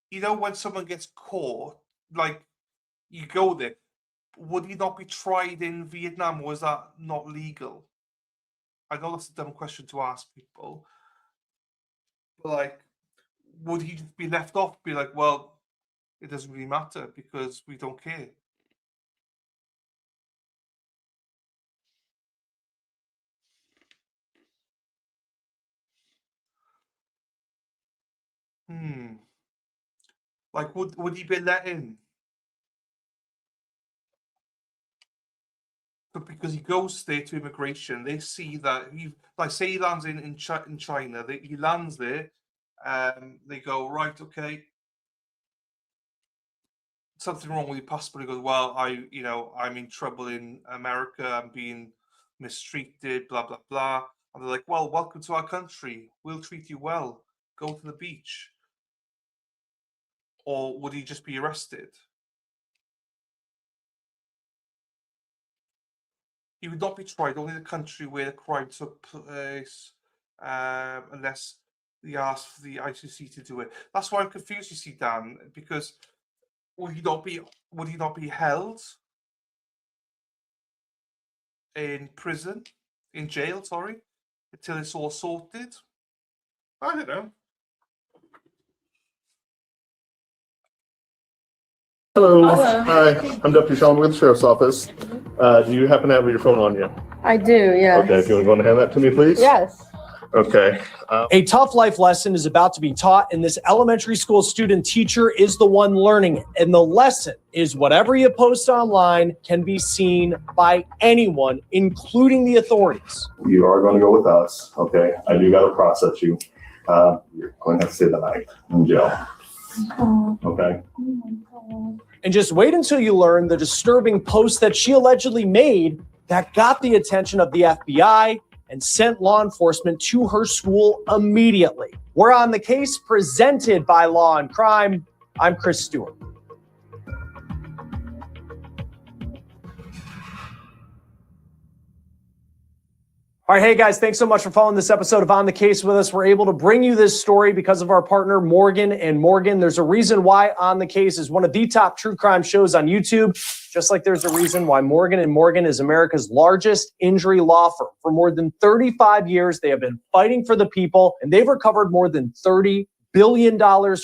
You know, when someone gets caught, like, you go there, would he not be tried in Vietnam, or is that not legal? I know that's a dumb question to ask people, but like, would he just be left off? Be like, well, it doesn't really matter because we don't care. Like, would he be let in? But because he goes there to immigration, they see that say he lands in China. He lands there, they go, right, okay, something wrong with your passport. He goes, well, I'm in trouble in America. I'm being mistreated, blah blah blah. And they're like, well, welcome to our country. We'll treat you well. Go to the beach. Or would he just be arrested? He would not be tried. Only the country where the crime took place, unless they ask for the ICC to do it. That's why I'm confused. You see, Dan, because would he not be held in prison, in jail? Sorry, until it's all sorted. I don't know. Hello. Hi, I'm Deputy Sean with the Sheriff's Office. Do you happen to have your phone on you? I do, yes. Okay, if you want to go and hand that to me, please? Yes. Okay. A tough life lesson is about to be taught, and this elementary school student teacher is the one learning it. And the lesson is whatever you post online can be seen by anyone, including the authorities. You are going to go with us, okay? I do got to process you. You're going to have to stay the night in jail. Okay. And just wait until you learn the disturbing post that she allegedly made that got the attention of the FBI and sent law enforcement to her school immediately. We're on the case presented by Law and Crime. I'm Chris Stewart. All right, hey guys, thanks so much for following this episode of On the Case with us. We're able to bring you this story because of our partner, Morgan & Morgan. There's a reason why On the Case is one of the top true crime shows on YouTube, just like there's a reason why Morgan & Morgan is America's largest injury law firm. For more than 35 years, they have been fighting for the people, and they've recovered more than $30 billion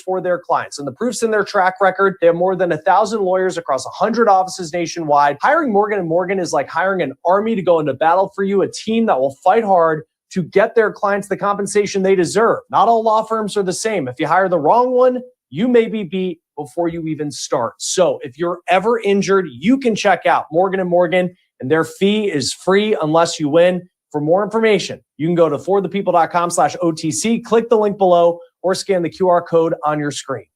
for their clients. And the proof's in their track record. They have more than 1,000 lawyers across 100 offices nationwide. Hiring Morgan & Morgan is like hiring an army to go into battle for you, a team that will fight hard to get their clients the compensation they deserve. Not all law firms are the same. If you hire the wrong one, you may be beat before you even start. So if you're ever injured, you can check out Morgan & Morgan, and their fee is free unless you win. For more information, you can go to forthepeople.com/OTC, click the link below, or scan the QR code on your screen.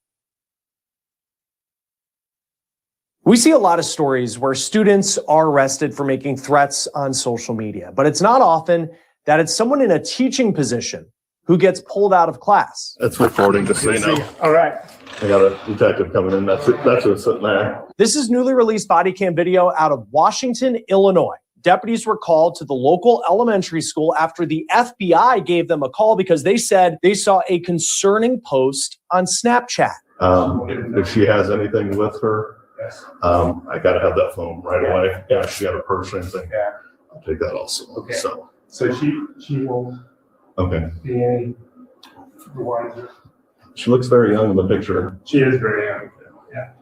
We see a lot of stories where students are arrested for making threats on social media, but it's not often that it's someone in a teaching position who gets pulled out of class. It's recording, just so you know. All right. I got a detective coming in. That's what's sitting there. This is newly released body cam video out of Washington, Illinois. Deputies were called to the local elementary school after the FBI gave them a call because they said they saw a concerning post on Snapchat. If she has anything with her, I gotta have that phone right away. Yeah, she got a purse or anything. I'll take that also. Okay. So she will okay. be any wiser. She looks very young in the picture. She is very young. Yeah.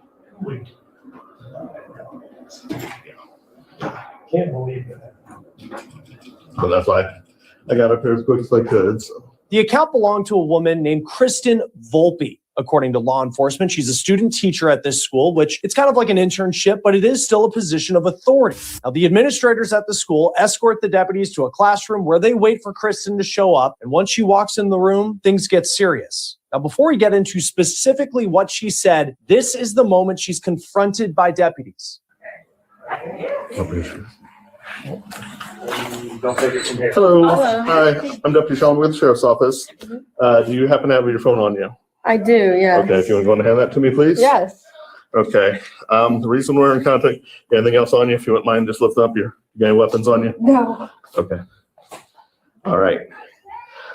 Can't believe that. So that's why I got up here as quick as I could. So. The account belonged to a woman named Kristen Volpe. According to law enforcement, she's a student teacher at this school, which it's kind of like an internship, but it is still a position of authority. Now, the administrators at the school escort the deputies to a classroom where they wait for Kristen to show up. And once she walks in the room, things get serious. Now, before we get into specifically what she said, this is the moment she's confronted by deputies. Hello. Hi, I'm Deputy Sean with the Sheriff's Office. Do you happen to have your phone on you? I do, yeah. Okay, if you want to go and hand that to me, please. Yes. Okay. The reason we're in contact, anything else on you, if you wouldn't mind, just lift up you got any weapons on you? No. Okay. All right.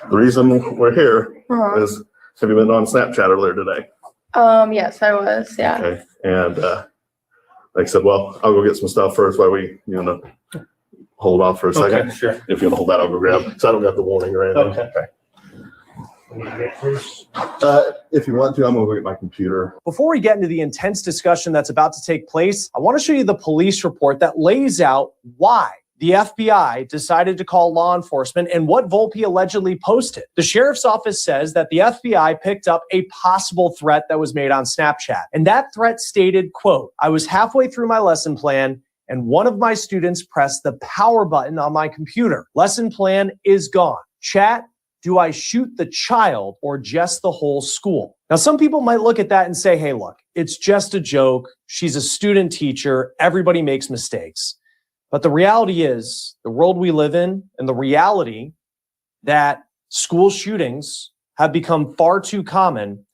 The reason we're here is, have you been on Snapchat earlier today? Yes, I was, yeah. Okay. And like I said, well, I'll go get some stuff first while we, hold off for a second. Okay, sure. If you want to hold that, I'll go grab, because I don't got the warning or anything. Okay. If you want to, I'm going to go get my computer. Before we get into the intense discussion that's about to take place, I want to show you the police report that lays out why the FBI decided to call law enforcement and what Volpe allegedly posted. The sheriff's office says that the FBI picked up a possible threat that was made on Snapchat. And that threat stated, quote, "I was halfway through my lesson plan and one of my students pressed the power button on my computer. Lesson plan is gone. Chat, do I shoot the child or just the whole school?" Now, some people might look at that and say, hey, look, it's just a joke. She's a student teacher. Everybody makes mistakes. But the reality is the world we live in and the reality that school shootings have become far too common.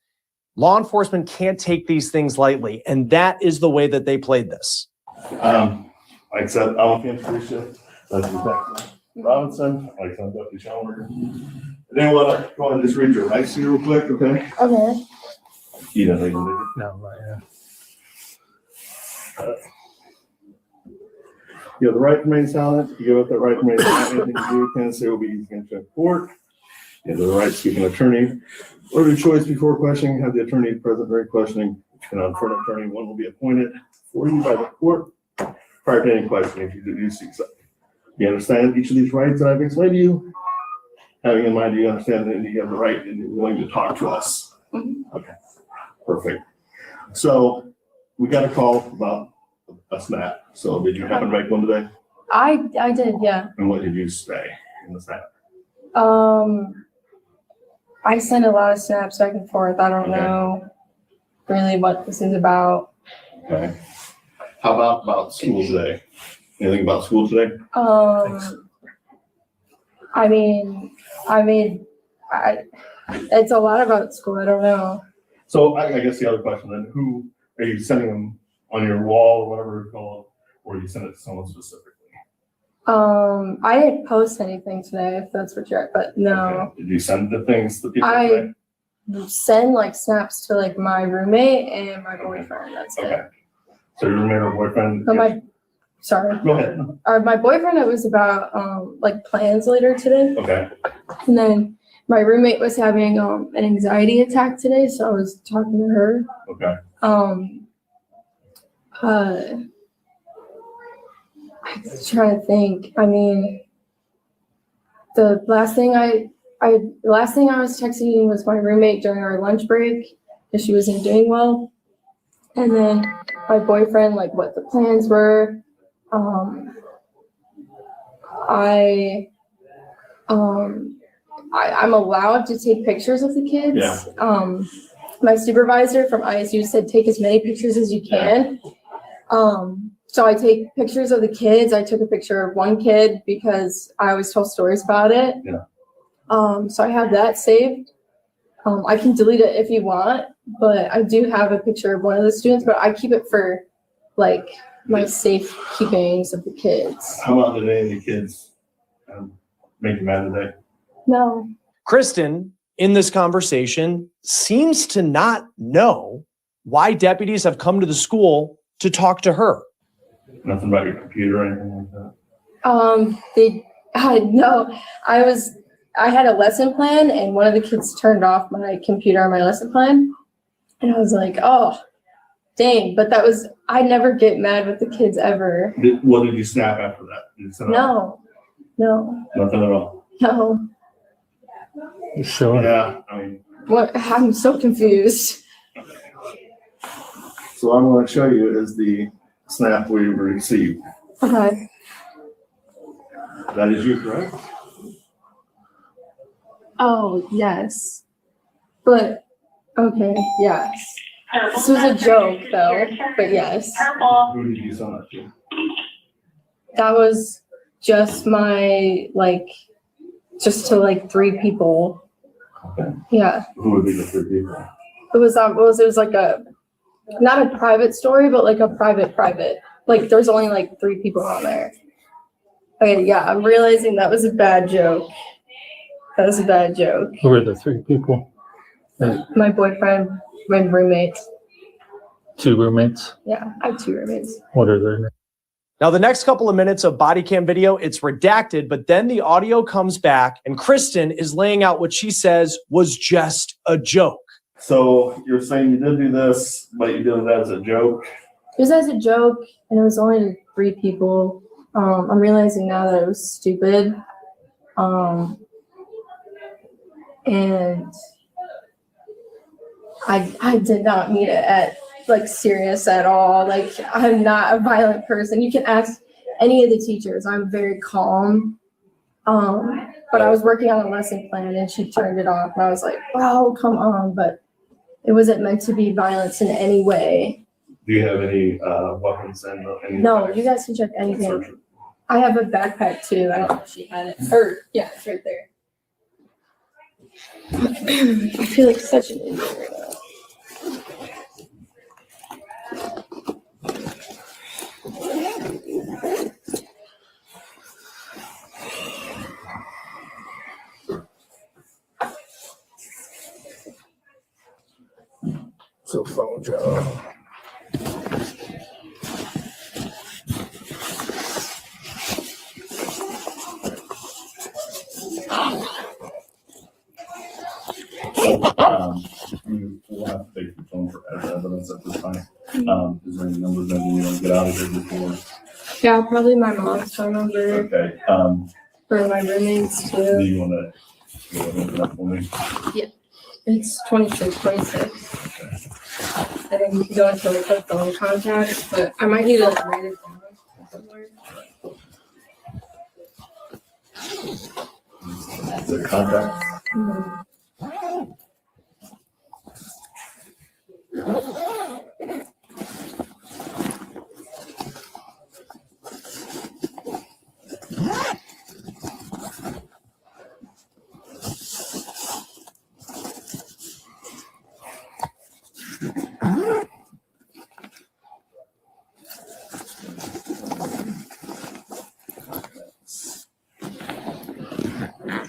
Law enforcement can't take these things lightly. And that is the way that they played this. Like I said, I want to introduce you. That's Detective Robinson. Like I said, Deputy Shelmer. And then want to go ahead and just read your rights here real quick, okay? Okay. You don't need to. No, not yet. You have the right to remain silent. You give up that right to remain silent. Anything you do can say will be used against you in court. You have the right to speak an attorney. Order of choice before questioning. Have the attorney present during questioning. And for an attorney, one will be appointed for you by the court prior to any questioning if you do seek so. You understand each of these rights that I've explained to you? Having in mind, you understand that you have the right and you're willing to talk to us. Okay, perfect. So we got a call about a snap. So did you happen to make one today? I did, yeah. And what did you say in the snap? I send a lot of snaps back and forth. I don't know really what this is about. Okay. How about school today? Anything about school today? It's a lot about school. I don't know. So I guess the other question then, who are you sending them on your wall or whatever you call it, or you send it to someone specifically? I didn't post anything today, if that's what you're at, but no. Okay. Did you send the things to people I today? send like snaps to like my roommate and my boyfriend. That's Okay. it. So your roommate or boyfriend? Sorry. Go ahead. My boyfriend, it was about like plans later today. Okay. And then my roommate was having an anxiety attack today, so I was talking to her. Okay. I'm trying to think. I mean, the last thing I was texting was my roommate during our lunch break because she wasn't doing well. And then my boyfriend, like what the plans were. I'm allowed to take pictures of the kids. Yeah. My supervisor from ISU said take as many pictures as you can. So I take pictures of the kids. I took a picture of one kid because I always tell stories about it. Yeah. So I have that saved. I can delete it if you want, but I do have a picture of one of the students, but I keep it for like my safe keepings of the kids. How about the day the kids make you mad today? No. Kristen, in this conversation, seems to not know why deputies have come to the school to talk to her. Nothing about your computer or anything like that? I had a lesson plan and one of the kids turned off my computer on my lesson plan. And I was like, oh, dang. But I never get mad with the kids ever. What did you snap after that? No. Nothing at all? No. Sure. Yeah, I mean. What? I'm so confused. So what I'm going to show you is the snap we received. Okay. That is you, correct? Oh, yes. But, okay, yes. This was a joke, though, but yes. Who did you send that to? That was just just to 3 people. Okay. Yeah. Who would be the 3 people? It was like not a private story, but like a private. Like there's only 3 people on there. Okay, yeah, I'm realizing that was a bad joke. That was a bad joke. Who were the 3 people? My boyfriend, my roommate. 2 roommates? Yeah, I have 2 roommates. What are their names? Now, the next couple of minutes of body cam video, it's redacted, but then the audio comes back and Kristen is laying out what she says was just a joke. So you're saying you did do this, but you did it as a joke? It was as a joke, and it was only 3 people. I'm realizing now that it was stupid. And I did not mean it at serious at all. I'm not a violent person. You can ask any of the teachers. I'm very calm. But I was working on a lesson plan and she turned it off and I was like, wow, come on. But it wasn't meant to be violence in any way. Do you have any weapons and No, you guys can check anything. I have a backpack too. I don't know if she had it. Yeah, it's right there. I feel like such an idiot right now. So phone job. You will have to take your phone for evidence at this time. Is there any numbers that you want to get out of here before? Yeah, probably my mom's phone number. Okay. For my roommates Do too. you want to go ahead and that for me? It's 2626. I think you can go into the phone contacts, but I might need to write it down somewhere. Is there contact?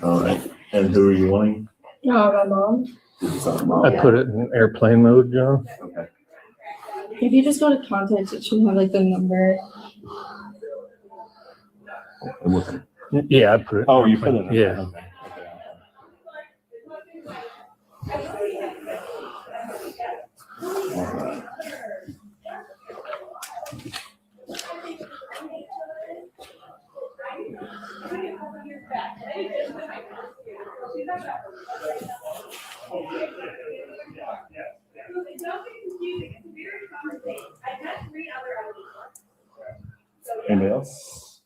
All right. And who are you wanting? My mom. I put it in airplane mode, John. Okay. If you just go to contacts, it should have the number. Yeah, I put it. Oh, you put it in. Yeah. Okay. All right. Anybody else?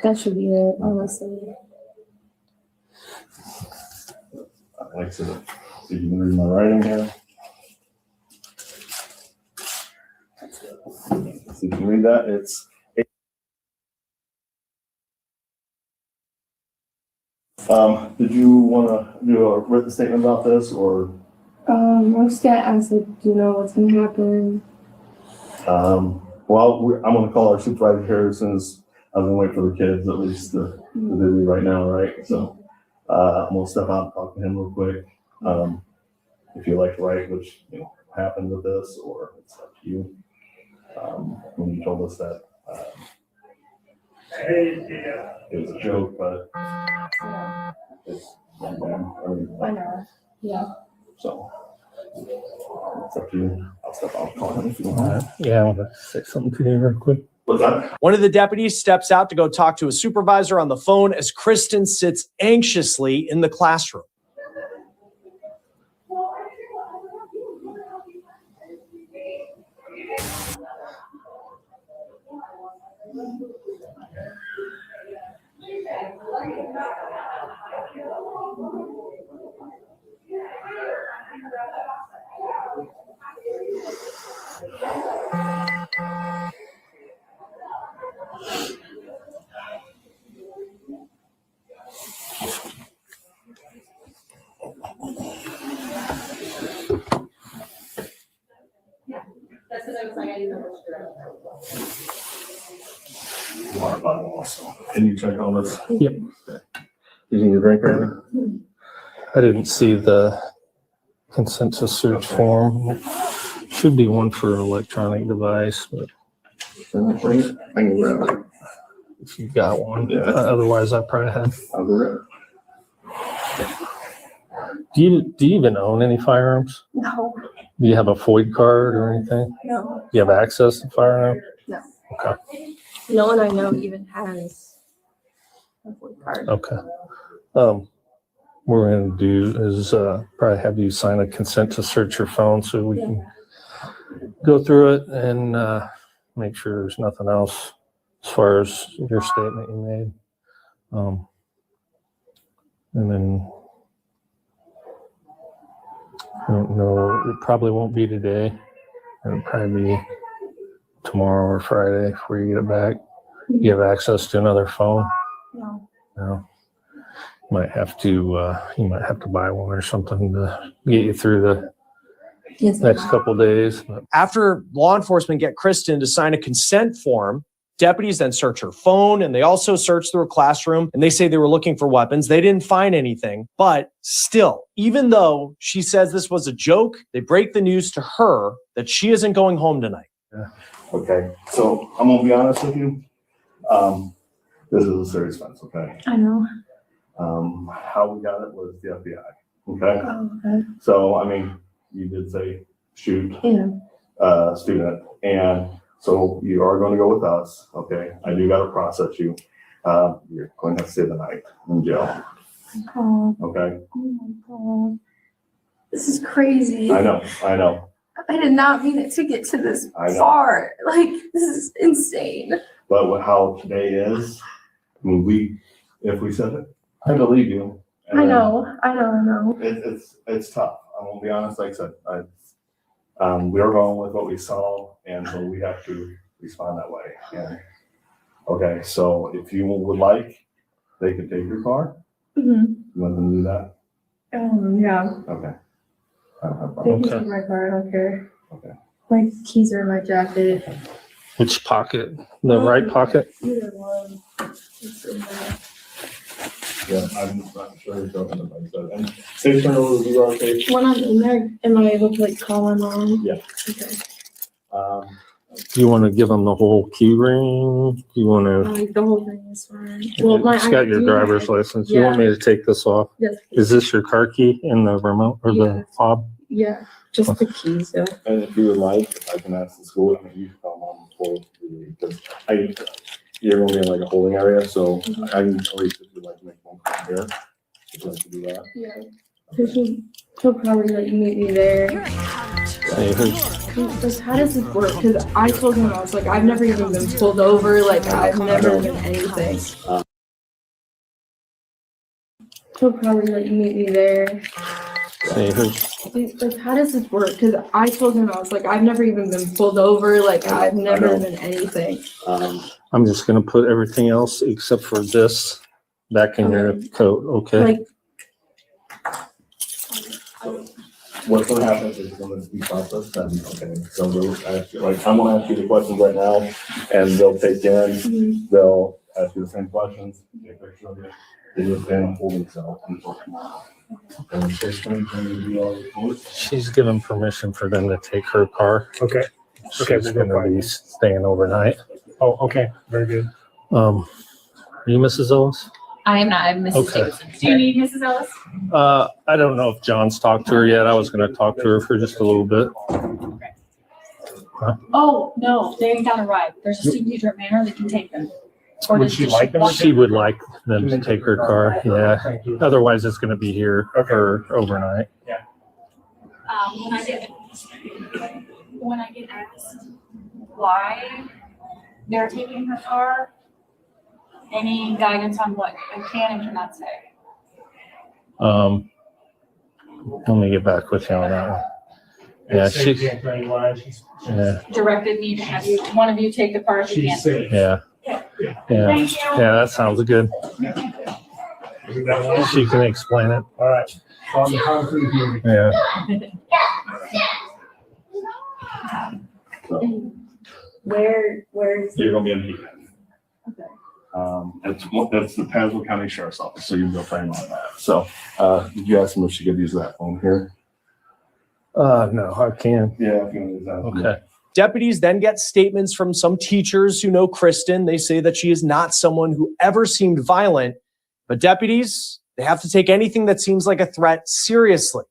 That should be it, honestly. I'd like to see if you can read my writing here. See if you can read that. It's Did you want to do a written statement about this, or? I'm just gonna ask, like, do you know what's gonna happen? Well, I'm gonna call our supervisor here as soon as I'm gonna wait for the kids, at least the busy right now, right? So, I'm gonna step out and talk to him real quick. If you like to write, which, you know, happened with this, or it's up to you. When you told us that, it was a joke, but it's, I know. Yeah. so it's up to you. I'll step out and call him if you want. Yeah, I want to say something to you real quick. What's that? One of the deputies steps out to go talk to a supervisor on the phone as Kristen sits anxiously in the classroom. Can you check on this? Yep. You need a drink right now? I didn't see the consensus search form. Should be one for electronic device, but I can grab it. if you got one. Yeah. Otherwise, I probably have. I'll grab it. Do you even own any firearms? No. Do you have a FOID card or anything? No. Do you have access to firearms? No. Okay. No one I know even has a FOID card. Okay. What we're gonna do is probably have you sign a consent to search your phone so we can go through it and make sure there's nothing else as far as your statement you made. And then I don't know, it probably won't be today. It'll probably be tomorrow or Friday before you get it back. You have access to another phone? No. No. You might have to buy one or something to get you through the next couple of days. But After law enforcement get Kristen to sign a consent form, deputies then search her phone, and they also search through her classroom, and they say they were looking for weapons. They didn't find anything, but still, even though she says this was a joke, they break the news to her that she isn't going home tonight. Yeah. Okay, so I'm gonna be honest with you. This is a serious offense, okay? I know. How we got it was the FBI, okay? Oh, okay. So, I mean, you did say shoot Yeah. student, and so you are going to go with us, okay? I do got to process you. You're going to have to stay the night in jail, Oh, okay? oh my God. This is crazy. I know. I did not mean it to get to this I know. far. Like, this is insane. But with how today is, I mean, if we said it, I believe you. And I know. It's tough. I'm gonna be honest. Like I said, we are going with what we saw, and so we have to respond that way. And okay, so if you would like, they could take your car. Mm-hmm. You want them to do that? Yeah. Okay. I don't have a They problem. can take my car. I don't care. Okay. My keys are in my jacket. which pocket? The right pocket? Either one. It's in there. Yeah, I'm not sure you're talking about that. And safe turnover, you are okay. When I'm in there, am I able to like call my mom? Yeah. Okay. Do you want to give them the whole key ring? Do you want to? Like the whole thing is fine. Well, my It's got your ID, driver's license. You want me to take this off? Yes. Is this your car key in the remote or Yeah. the fob? Yeah, just the keys, yeah. And if you would like, I can ask the school, and you can call mom before we, because you're gonna be in like a holding area, so I can always, if you'd like to make one call here, if you'd like to do that. Yeah. She'll probably like meet me there. Hey, Because how does this work? Because I told him, I was like, I've never even been pulled over, like I've never been anything. She'll probably like meet me there. hey, Like, how does this work? Because I told him, I was like, I've never even been pulled over, like I've never been anything. I'm just gonna put everything else except for this back in your coat, okay? Like, What's gonna happen is it's gonna be processed and, okay, so they'll ask you, like, I'm gonna ask you the questions right now and they'll take in, they'll ask you the same questions, take a picture of it, they just then hold themselves until tomorrow. And this time, when you do all the reports, She's given permission for them to take her car. Okay. Okay, She's we'll go gonna be find staying overnight. Oh, okay, very good. Are you Mrs. Ellis? I am not. I'm Mrs. Okay. Davidson. Do you need Mrs. Ellis? I don't know if John's talked to her yet. I was gonna talk to her for just a little bit. Oh, no, they ain't got a ride. There's a student teacher at Manor that can take them. Or Would does she like them? want She would like them to take her car, yeah. Thank you. Otherwise, it's gonna be here Okay. for overnight. When I get asked why they're taking her car, any guidance on what I can and cannot say? Let me get back with you on that one. Yeah, She she, can't tell you why. yeah, Directed me to have you, one of you take the car if you She's can't. sick. yeah. Yeah, Thank you. yeah, that sounds good. She can explain it. All right. On the concrete here. Yeah. where's? you're gonna be in Meade. Okay. That's the Tazewell County Sheriff's Office, so you can go find them on that. So, did you ask them if she could use that phone here? No, I can. Yeah, if you want to use that. Okay. Deputies then get statements from some teachers who know Kristen. They say that she is not someone who ever seemed violent, but deputies, they have to take anything that seems like a threat seriously.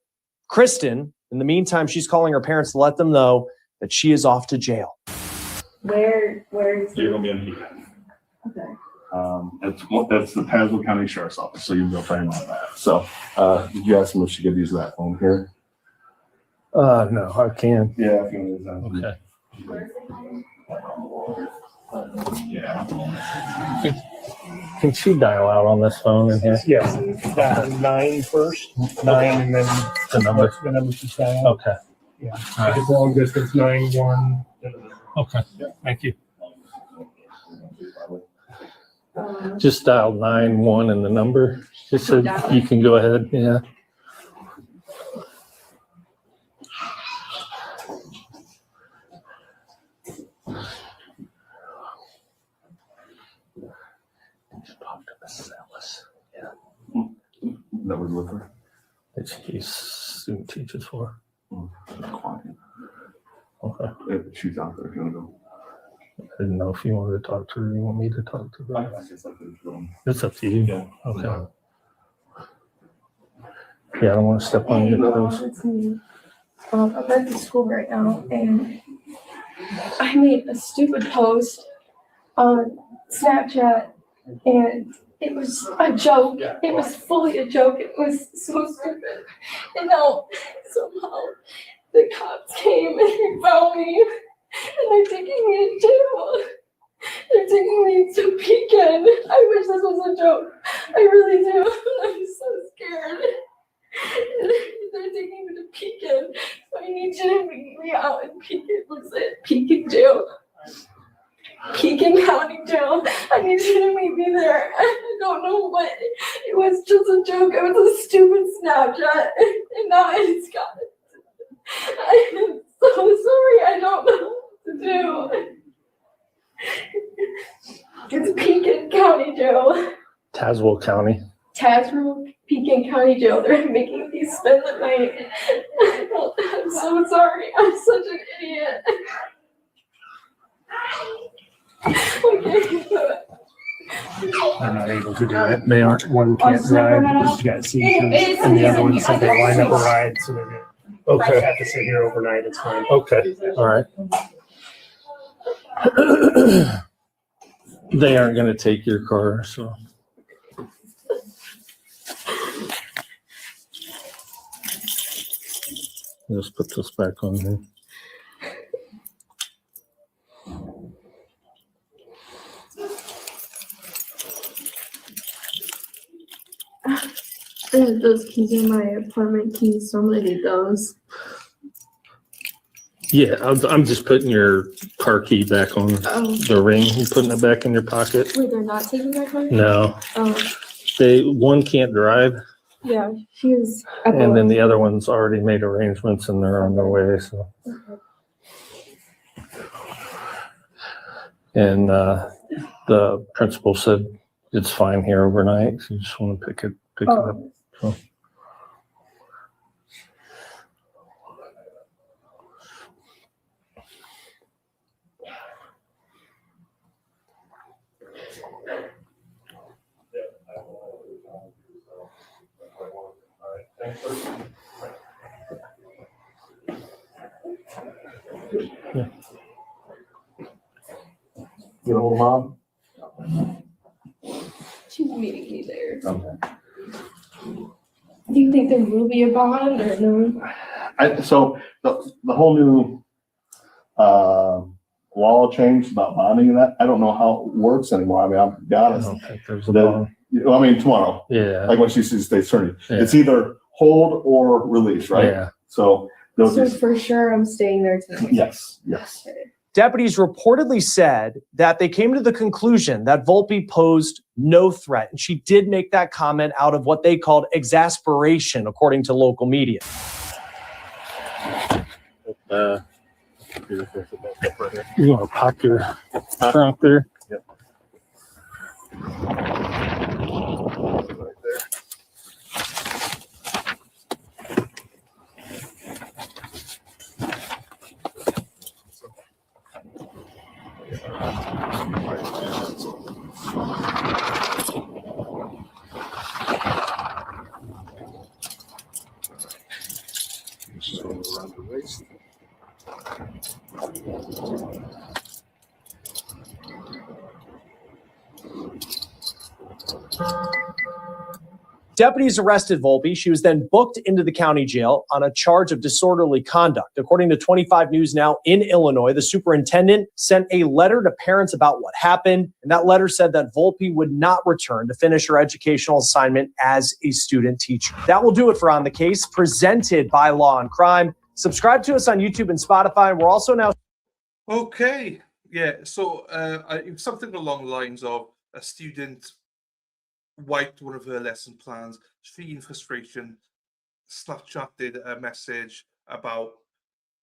Kristen, in the meantime, she's calling her parents to let them know that she is off to jail. Where's? You're gonna be in Meade. Okay. That's the Tazewell County Sheriff's Office, so you can go find them on that. So, did you ask them if she could use that phone here? No, I can. Yeah, if you want to use that. Okay. Yeah. Can she dial out on this phone in here? Yes, 9 first, 9 and then The number? the number she's dialing. Okay. Yeah, if it's long distance, 9-1. Okay. Thank you. Just dial 9-1 and the number. Just so you can go ahead. Yeah. Talk to Mrs. Ellis. Yeah. That would look her. That she's student teaches for. Quiet. Okay. She's out there, gonna go. I didn't know if you wanted to talk to her. You want me to talk to I her? guess I could go. It's up to you. Yeah. Okay. Yeah, I don't want to step on your toes. It's me. I'm at the school right now, and I made a stupid post on Snapchat, and it was a joke. It was fully a joke. It was so stupid. And now somehow the cops came and they found me, and they're taking me to jail. They're taking me to Pekin. I wish this was a joke. I really do. I'm so scared. They're taking me to Pekin. So I need you to meet me out in Pekin. What's it? Pekin jail. Pekin County Jail. I need you to meet me there. I don't know what. It was just a joke. It was a stupid Snapchat. And now it's got it. I am so sorry. I don't know what to do. It's Pekin County Jail. Tazewell County. Tazewell, Pekin County Jail. They're making me spend the night. I'm so sorry. I'm such an idiot. Okay. They're not able to do it. They aren't. One can't drive because she's got seizures, and the other one said they lined up a ride, so they're gonna Okay. have to sit here overnight. It's fine. Okay. All right. They aren't going to take your car, so. Just put this back on here. Those keys are my apartment keys, so I'm gonna need those. Yeah, I'm just putting your car key back on Oh, the ring and putting it back in your pocket. wait, they're not taking my car? No, Oh, one can't drive, Yeah, she was. and then the other one's already made arrangements and they're on their way, so. And, the principal said it's fine here overnight, so you just want to pick it up, so. Yeah. Get hold of mom? She's meeting me there. Okay. Do you think there will be a bond or no? So the whole new law changed about bonding and that, I don't know how it works anymore. I mean, I'll be I honest. don't think there's a bond. I mean, tomorrow, Yeah, like when she sees the state's attorney, Yeah. it's either hold or release, right? yeah. So they'll So just, for sure I'm staying there tonight. yes. Okay. Deputies reportedly said that they came to the conclusion that Volpe posed no threat. And she did make that comment out of what they called exasperation, according to local media. You want to park your trunk there? Yep. Around the waist. Deputies arrested Volpe. She was then booked into the county jail on a charge of disorderly conduct. According to 25 News Now in Illinois, the superintendent sent a letter to parents about what happened. And that letter said that Volpe would not return to finish her educational assignment as a student teacher. That will do it for On the Case, presented by Law and Crime. Subscribe to us on YouTube and Spotify. And we're also now. Okay. Yeah. So it was something along the lines of a student wiped one of her lesson plans. She, in frustration, Snapchatted a message about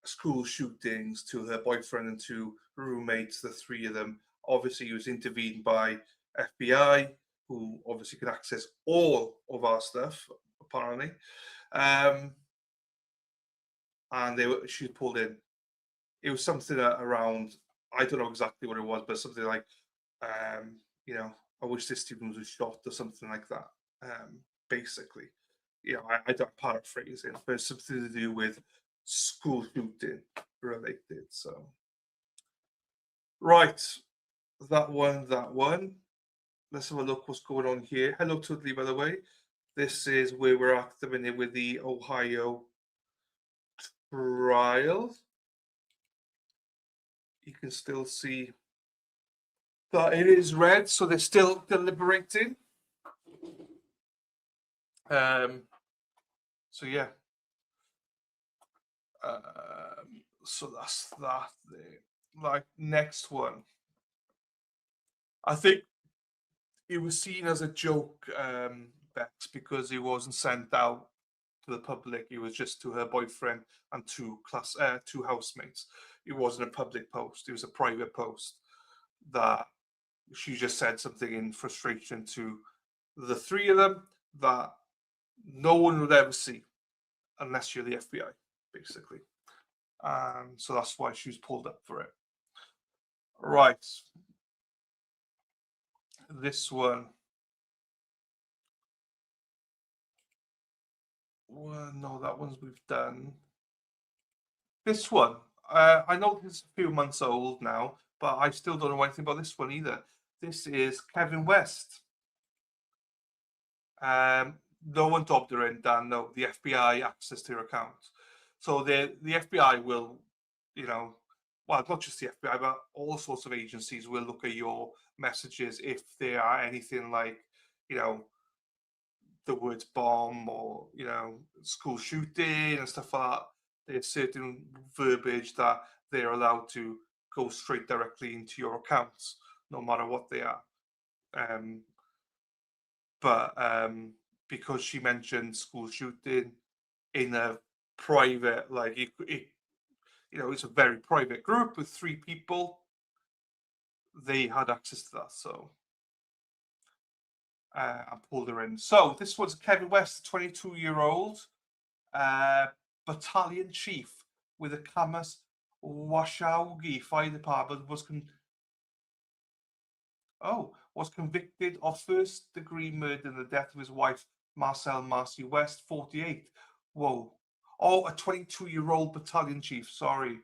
school shootings to her boyfriend and two roommates, the three of them. Obviously, he was intervened by FBI, who obviously can access all of our stuff, apparently. And she pulled in. It was something around, I don't know exactly what it was, but something like, I wish this student was shot or something like that. Basically, I don't paraphrase it, but it's something to do with school shooting related. So, right, that one. Let's have a look what's going on here. Hello, Tudley, by the way. This is where we're at the minute with the Ohio trial. You can still see that it is red, so they're still deliberating. So yeah. So that's that there. Like, next one. I think it was seen as a joke, Bex, because it wasn't sent out to the public. It was just to her boyfriend and two housemates. It wasn't a public post. It was a private post that she just said something in frustration to the three of them that no one would ever see unless you're the FBI, basically. So that's why she was pulled up for it. Right. This one. Well, no, that one's we've done. This one. I know this is a few months old now, but I still don't know anything about this one either. This is Kevin West. No one dobbed her in, Dan. No, the FBI access to her account. So the FBI will, well, not just the FBI, but all sorts of agencies will look at your messages if there are anything like, the words bomb or, school shooting and stuff like that. There's certain verbiage that they're allowed to go straight directly into your accounts, no matter what they are. but because she mentioned school shooting in a private, like it's a very private group with 3 people, they had access to that. So I pulled her in. So this was Kevin West, 22-year-old battalion chief with the Kamas Washaugi Fire Department, was convicted of first-degree murder in the death of his wife, Marcy West, 48. Whoa. Oh, a 22-year-old battalion chief, sorry,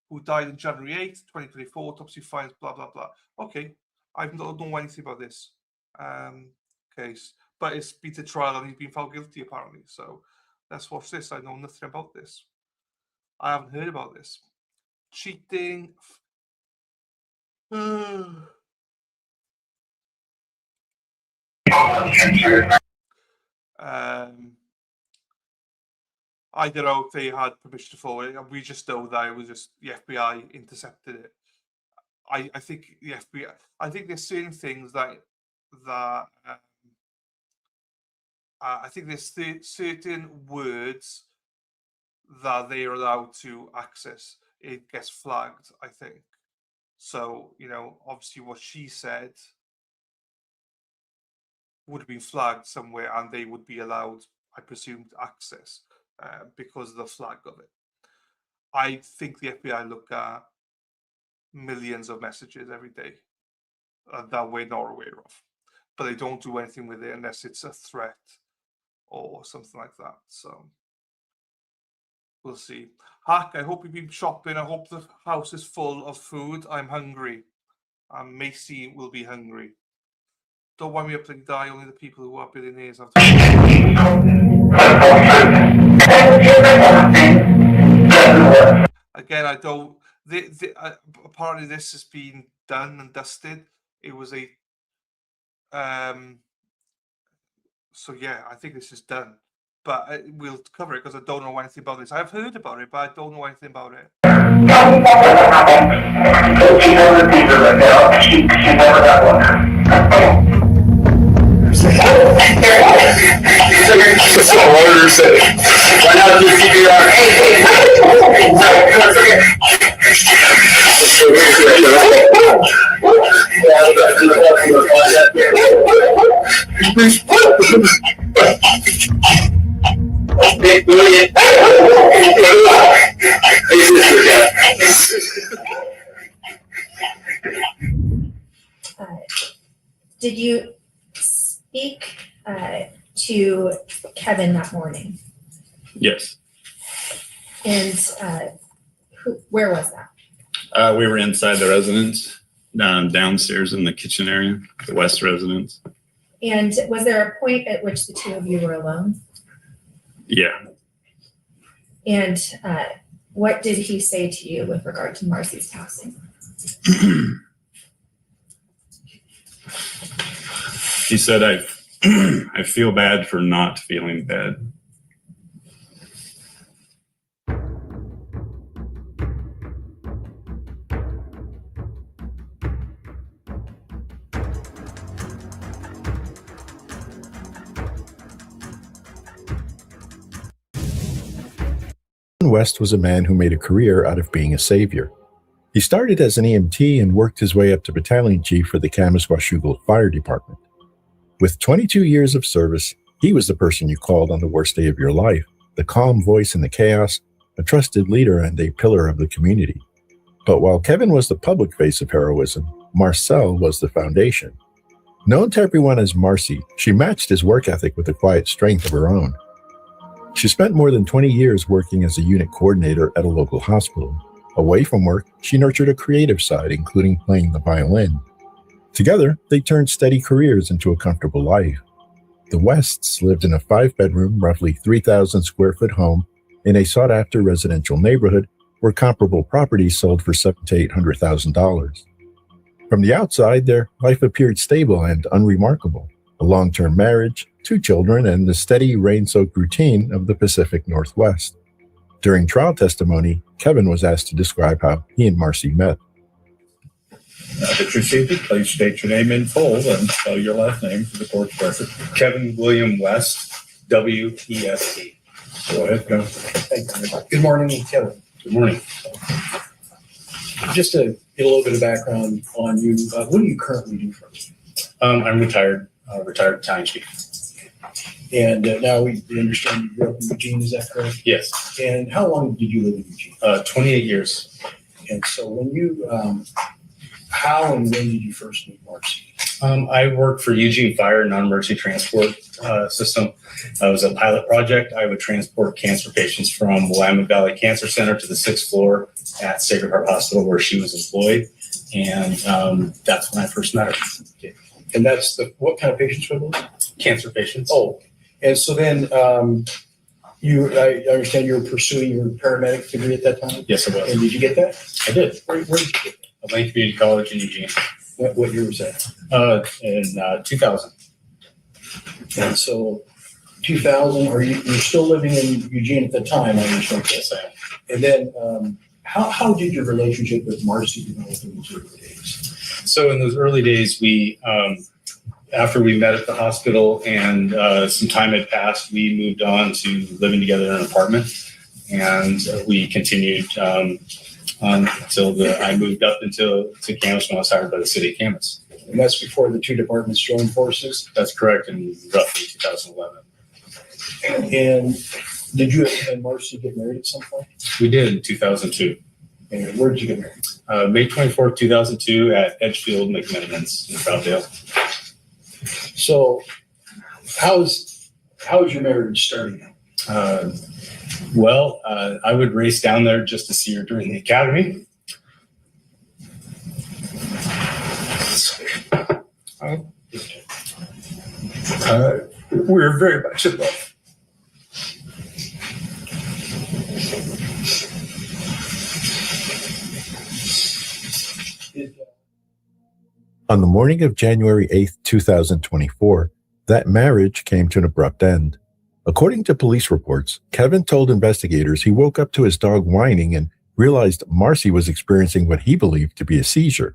who died on January 8th, 2024. Autopsy finds blah, blah, blah. Okay, I don't know anything about this case, but it's been to trial and he's been found guilty, apparently. So let's watch this. I know nothing about this. I haven't heard about this. Cheating. I don't know if they had permission to forward it, and we just know that it was just the FBI intercepted it. I think the FBI. I think there's certain things that I think there's certain words that they are allowed to access. It gets flagged, I think. So, obviously what she said would have been flagged somewhere, and they would be allowed, I presume, access because of the flag of it. I think the FBI look at millions of messages every day that we're not aware of, but they don't do anything with it unless it's a threat or something like that. So we'll see. Hack, I hope you've been shopping. I hope the house is full of food. I'm hungry. And Macy will be hungry. Don't wind me up and die. Only the people who are billionaires have to. Again, I don't. Apparently, this has been done and dusted. It was a. So yeah, I think this is done. But we'll cover it because I don't know anything about this. I've heard about it, but I don't know anything about it. Did you speak to Kevin that morning? Yes. And where was that? We were inside the residence, downstairs in the kitchen area, the West residence. And was there a point at which the two of you were alone? Yeah. And what did he say to you with regard to Marcy's passing? He said, I feel bad for not feeling bad. West was a man who made a career out of being a savior. He started as an EMT and worked his way up to battalion chief for the Kamaswashugal Fire Department. With 22 years of service, he was the person you called on the worst day of your life, the calm voice in the chaos, a trusted leader and a pillar of the community. But while Kevin was the public face of heroism, Marcel was the foundation. Known to everyone as Marcy, she matched his work ethic with a quiet strength of her own. She spent more than 20 years working as a unit coordinator at a local hospital. Away from work, she nurtured a creative side, including playing the violin. Together, they turned steady careers into a comfortable life. The Wests lived in a 5-bedroom, roughly 3,000 square foot home in a sought-after residential neighborhood where comparable properties sold for $700,000 to $800,000. From the outside, their life appeared stable and unremarkable. A long-term marriage, 2 children, and the steady, rain-soaked routine of the Pacific Northwest. During trial testimony, Kevin was asked to describe how he and Marcy met. Now that you're seated, please state your name in full and spell your last name for the court's record. Kevin William West, W-E-S-T. Go ahead, go. Thank you. Good morning, Kevin. Good morning. Just to get a little bit of background on you, what do you currently do for me? I'm retired battalion chief. And now we understand you grew up in Eugene, is that correct? Yes. And how long did you live in Eugene? 28 years. And so when you, how and when did you first meet Marcy? I worked for Eugene Fire Non-Emergency Transport System. It was a pilot project. I would transport cancer patients from Willamette Valley Cancer Center to the 6th floor at Sacred Heart Hospital where she was employed. And that's when I first met her. Okay. And that's what kind of patients were those? Cancer patients. Oh, and so then I understand you were pursuing your paramedic degree at that time? Yes, I was. And did you get that? I did. Where did you get that? Lane Community College in Eugene. What year was that? In 2000. And so 2000, you're still living in Eugene at the time, I understand. Yes, I am. And then how did your relationship with Marcy develop in those early days? So in those early days, we, after we met at the hospital and some time had passed, we moved on to living together in an apartment. And we continued until I moved up to Camas when I was hired by the city of Camas. And that's before the two departments joined forces? That's correct, in roughly 2011. And did you and Marcy get married at some point? We did in 2002. And where did you get married? May 24th, 2002 at Edgefield McMenamins in Troutdale. So how's your marriage starting? Well, I would race down there just to see her during the academy. We're very much in love. On the morning of January 8th, 2024, that marriage came to an abrupt end. According to police reports, Kevin told investigators he woke up to his dog whining and realized Marcy was experiencing what he believed to be a seizure.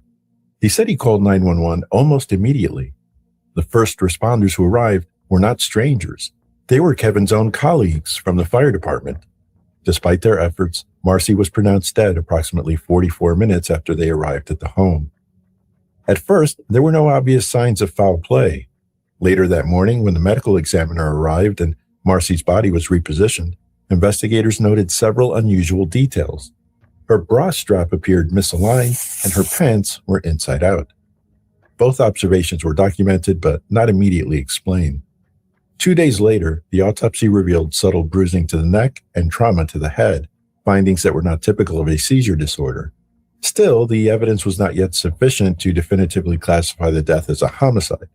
He said he called 911 almost immediately. The first responders who arrived were not strangers. They were Kevin's own colleagues from the fire department. Despite their efforts, Marcy was pronounced dead approximately 44 minutes after they arrived at the home. At first, there were no obvious signs of foul play. Later that morning, when the medical examiner arrived and Marcy's body was repositioned, investigators noted several unusual details. Her bra strap appeared misaligned and her pants were inside out. Both observations were documented but not immediately explained. 2 days later, the autopsy revealed subtle bruising to the neck and trauma to the head, findings that were not typical of a seizure disorder. Still, the evidence was not yet sufficient to definitively classify the death as a homicide.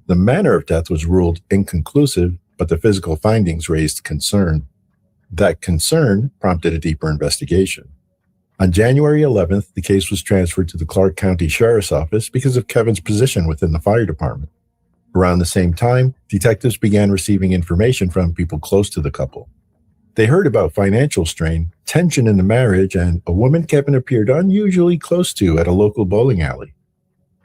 The manner of death was ruled inconclusive, but the physical findings raised concern. That concern prompted a deeper investigation. On January 11th, the case was transferred to the Clark County Sheriff's Office because of Kevin's position within the fire department. Around the same time, detectives began receiving information from people close to the couple. They heard about financial strain, tension in the marriage, and a woman Kevin appeared unusually close to at a local bowling alley.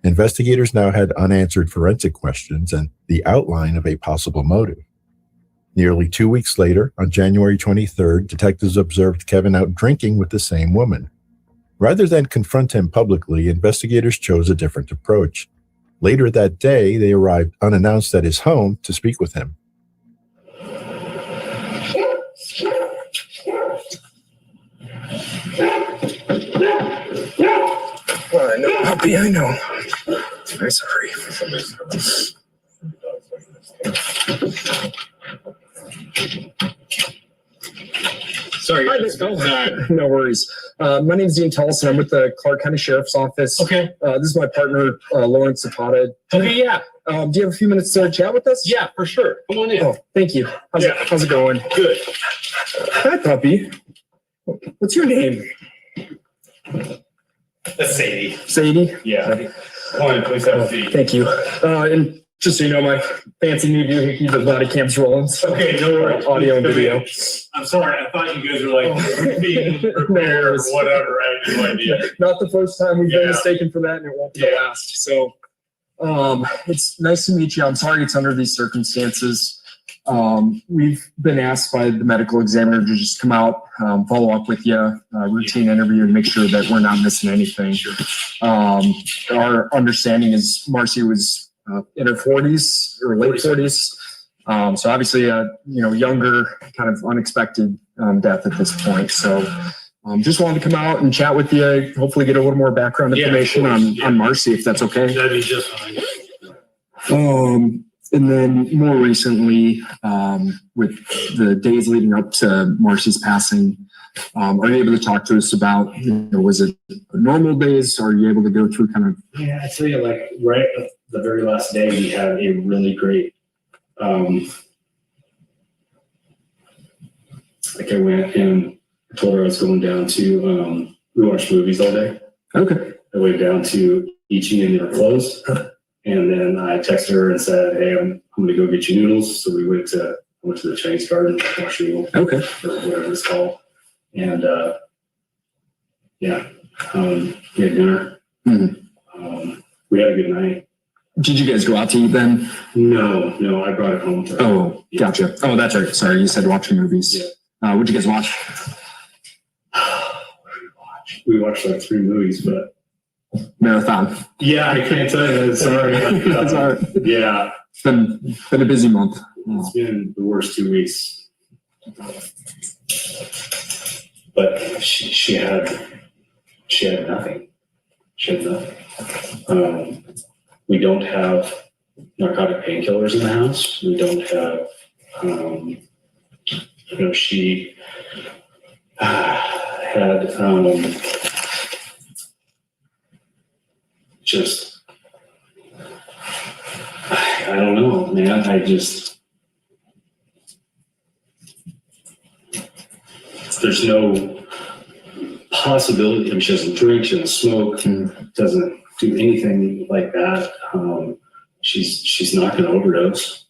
Investigators now had unanswered forensic questions and the outline of a possible motive. Nearly 2 weeks later, on January 23rd, detectives observed Kevin out drinking with the same woman. Rather than confront him publicly, investigators chose a different approach. Later that day, they arrived unannounced at his home to speak with him. Well, I know, puppy, I know. I'm sorry. Sorry. No worries. My name is Dean Tolson. I'm with the Clark County Sheriff's Office. Okay. This is my partner, Lawrence Zapata. Okay, yeah. Do you have a few minutes to chat with us? Yeah, for sure. Come on in. Oh, thank you. How's it going? Good. Hi, puppy. What's your name? That's Sadie. Sadie? Yeah. Come on, please have a seat. Thank you. And Just so you know, my fancy new doohickey, the body cam's rolling. So Okay, no worries. audio and video. I'm sorry, I thought you guys were like being recorded or whatever. I had no idea. Not the first time we've been Yeah. mistaken for that, and it won't be the last. So, it's nice to meet you. I'm sorry it's under these circumstances. We've been asked by the medical examiner to just come out, follow up with you, routine interview, and make sure that we're not missing anything. Our understanding is Marcy was in her 40s or late 40s. So obviously, younger, kind of unexpected death at this point. So just wanted to come out and chat with you, hopefully get a little more background information on Marcy, if that's okay. That'd be just fine. And then more recently, with the days leading up to Marcy's passing, are you able to talk to us about, was it normal days? Or are you able to go through kind of? Yeah, I tell you, like right at the very last day, we had a really great, like I went and told her I was going down to, we watched movies all day. Okay. I went down to Ichi and they were closed. And then I texted her and said, hey, I'm going to go get you noodles. So we went to the Chinese garden, Washington, okay, or whatever it's called. And we had dinner. We had a good night. Did you guys go out to eat then? No, I brought it home to her. Oh, gotcha. Oh, that's right. Sorry, you said watching movies. Yeah. What'd you guys watch? We watched like 3 movies, but marathon. Yeah, I can't tell you. Sorry. That's all right. Yeah. It's been a busy month. It's been the worst 2 weeks. But she had nothing. She had nothing. We don't have narcotic painkillers in the house. We don't have, she had just, I don't know, man. There's no possibility. I mean, she doesn't drink, she doesn't smoke, doesn't do anything like that. She's not going to overdose.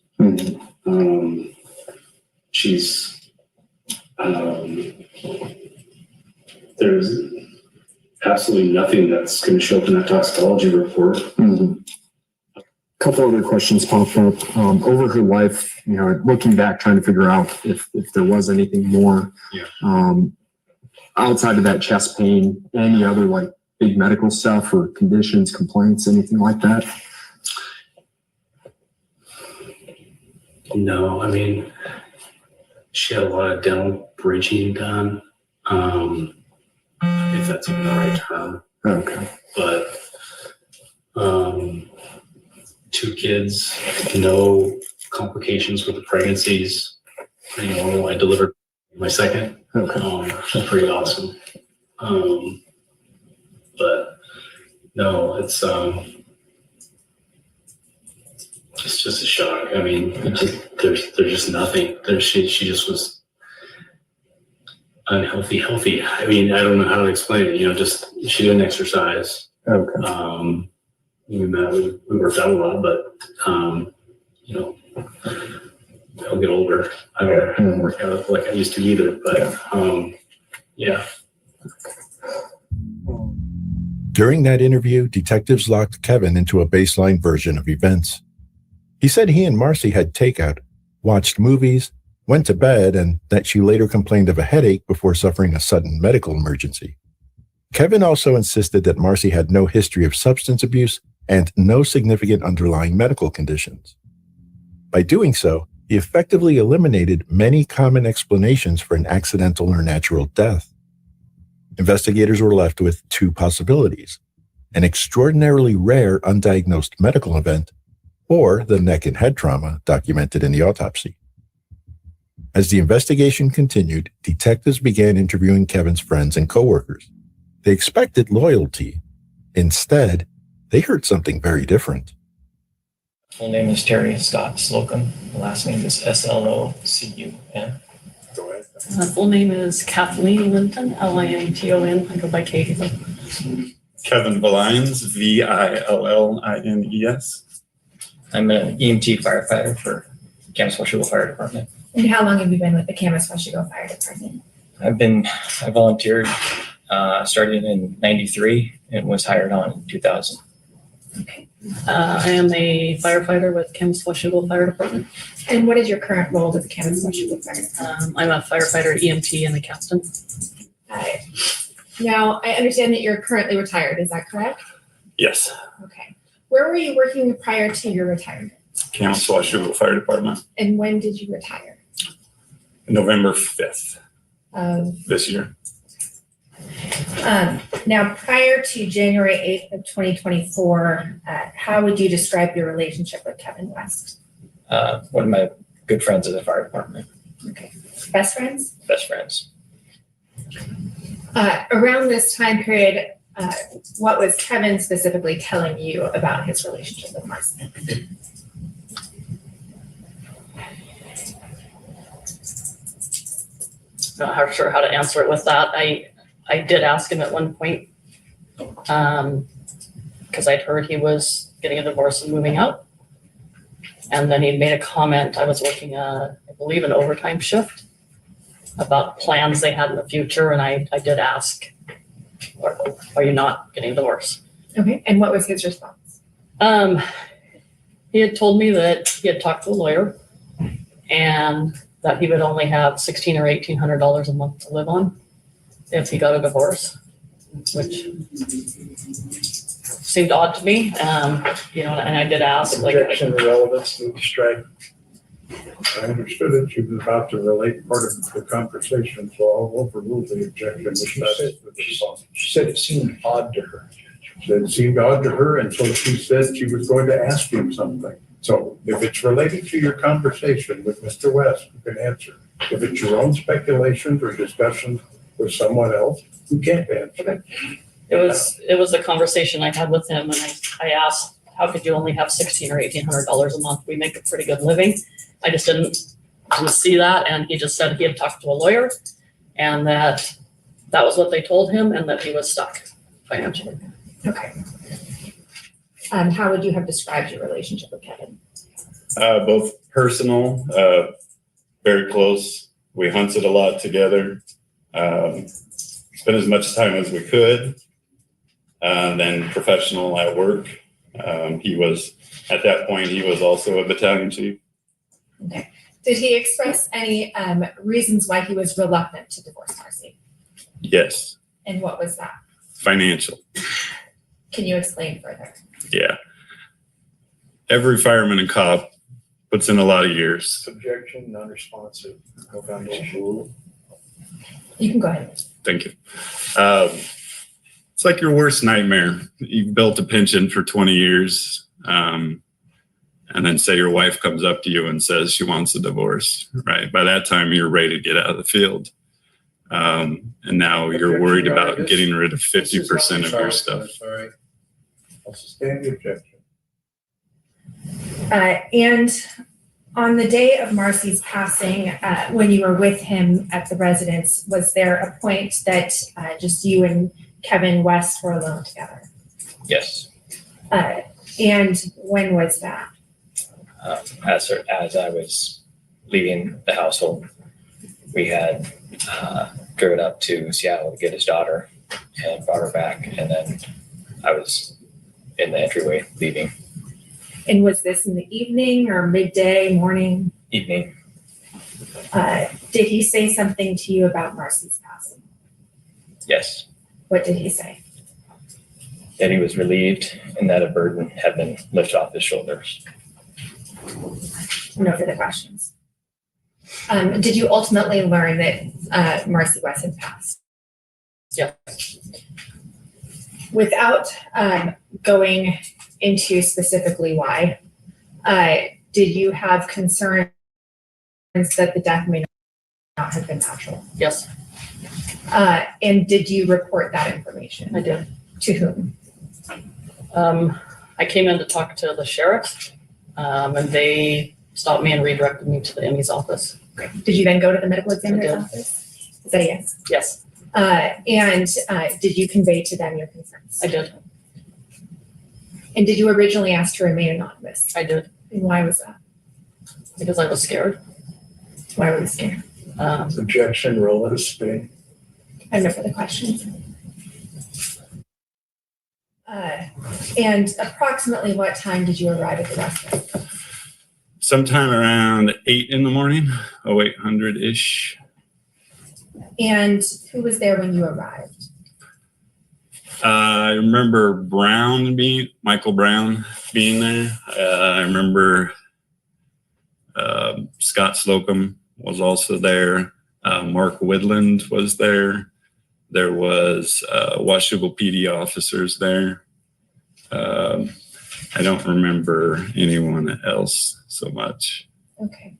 There's absolutely nothing that's going to show up in that toxicology report. A couple other questions popped up over her life. Looking back, trying to figure out if there was anything more outside of that chest pain, any other like big medical stuff or conditions, complaints, anything like that. No, I mean, she had a lot of dental bridging done. If that's even the right term. Okay. But 2 kids, no complications with the pregnancies. Pretty normal. I delivered my second. Okay. That's pretty awesome. But no, it's just a shock. I mean, there's just nothing. She just was unhealthy, healthy. I mean, I don't know how to explain it. Just she didn't exercise. Okay. We worked out a lot, but I'll get older. I don't work out like I used to either. But yeah. During that interview, detectives locked Kevin into a baseline version of events. He said he and Marcy had takeout, watched movies, went to bed, and that she later complained of a headache before suffering a sudden medical emergency. Kevin also insisted that Marcy had no history of substance abuse and no significant underlying medical conditions. By doing so, he effectively eliminated many common explanations for an accidental or natural death. Investigators were left with 2 possibilities: an extraordinarily rare undiagnosed medical event, or the neck and head trauma documented in the autopsy. As the investigation continued, detectives began interviewing Kevin's friends and coworkers. They expected loyalty. Instead, they heard something very different. Full name is Terry Scott Slocum. The last name is Slocun. Go ahead. Full name is Kathleen Linton, Linton. I go by Katie. Kevin Villines, Villines. I'm an EMT firefighter for Kaminista Fire Department. And how long have you been with the Kaminista Fire Department? I volunteered, started in '93 and was hired on in 2000. Okay. I am a firefighter with Kaminista Fire Department. And what is your current role with the Kaminista Fire Department? I'm a firefighter, EMT, and a captain. Now, I understand that you're currently retired. Is that correct? Yes. Okay. Where were you working prior to your retirement? Kaminista Fire Department. And when did you retire? November 5th Of this year. Now, prior to January 8th of 2024, how would you describe your relationship with Kevin West? One of my good friends in the fire department. Okay. Best friends? Best friends. Around this time period, what was Kevin specifically telling you about his relationship with Marcy? Not sure how to answer it with that. I did ask him at one point, because I'd heard he was getting a divorce and moving out. And then he made a comment. I was working, I believe, an overtime shift about plans they had in the future. And I did ask, are you not getting a divorce? Okay. And what was his response? He had told me that he had talked to a lawyer and that he would only have $1,600 or $1,800 a month to live on if he got a divorce, which seemed odd to me. And I did ask, Objection to relevance, move to strike. I understood it. She was about to relate part of the conversation, so I'll overrule the objection. She said it seemed odd to her. She said it seemed odd to her, and so she said she was going to ask him something. So if it's related to your conversation with Mr. West, you can answer. If it's your own speculations or discussions with someone else, you can't answer. it was a conversation I had with him, and I asked, how could you only have $1,600 or $1,800 a month? We make a pretty good living. I just didn't see that, and he just said he had talked to a lawyer, and that was what they told him, and that he was stuck financially. Okay. How would you have described your relationship with Kevin? Both personal, very close. We hunted a lot together. Spent as much time as we could. Then professional at work. At that point, he was also a battalion chief. Okay. Did he express any reasons why he was reluctant to divorce Marcy? Yes. And what was that? Financial. Can you explain further? Yeah. Every fireman and cop puts in a lot of years. Objection, non-responsive. No foundation rule. You can go ahead. Thank you. It's like your worst nightmare. You've built a pension for 20 years, and then say your wife comes up to you and says she wants a divorce, right? By that time, you're ready to get out of the field. And now you're worried about getting rid of 50% of your stuff. Sorry. I'll sustain the objection. And on the day of Marcy's passing, when you were with him at the residence, was there a point that just you and Kevin West were alone together? Yes. And when was that? As I was leaving the household, we had driven up to Seattle to get his daughter and brought her back. And then I was in the entryway leaving. And was this in the evening or midday, morning? Evening. Did he say something to you about Marcy's passing? Yes. What did he say? That he was relieved and that a burden had been lifted off his shoulders. No further questions. Did you ultimately learn that Marcy West had passed? Yeah. Without going into specifically why, did you have concerns that the death may not have been natural? Yes. And did you report that information? I did. To whom? I came in to talk to the sheriff, and they stopped me and redirected me to the ME's office. Okay. Did you then go to the medical examiner's office? Is that a yes? Yes. And did you convey to them your concerns? I did. And did you originally ask to remain anonymous? I did. And why was that? Because I was scared. Why were you scared? Objection, roll of spade. I have no further questions. And approximately what time did you arrive at the restaurant? Sometime around 8 in the morning, 0800-ish. And who was there when you arrived? I remember Michael Brown being there. I remember Scott Slocum was also there. Mark Woodland was there. There was Washougal PD officers there. I don't remember anyone else so much. Okay.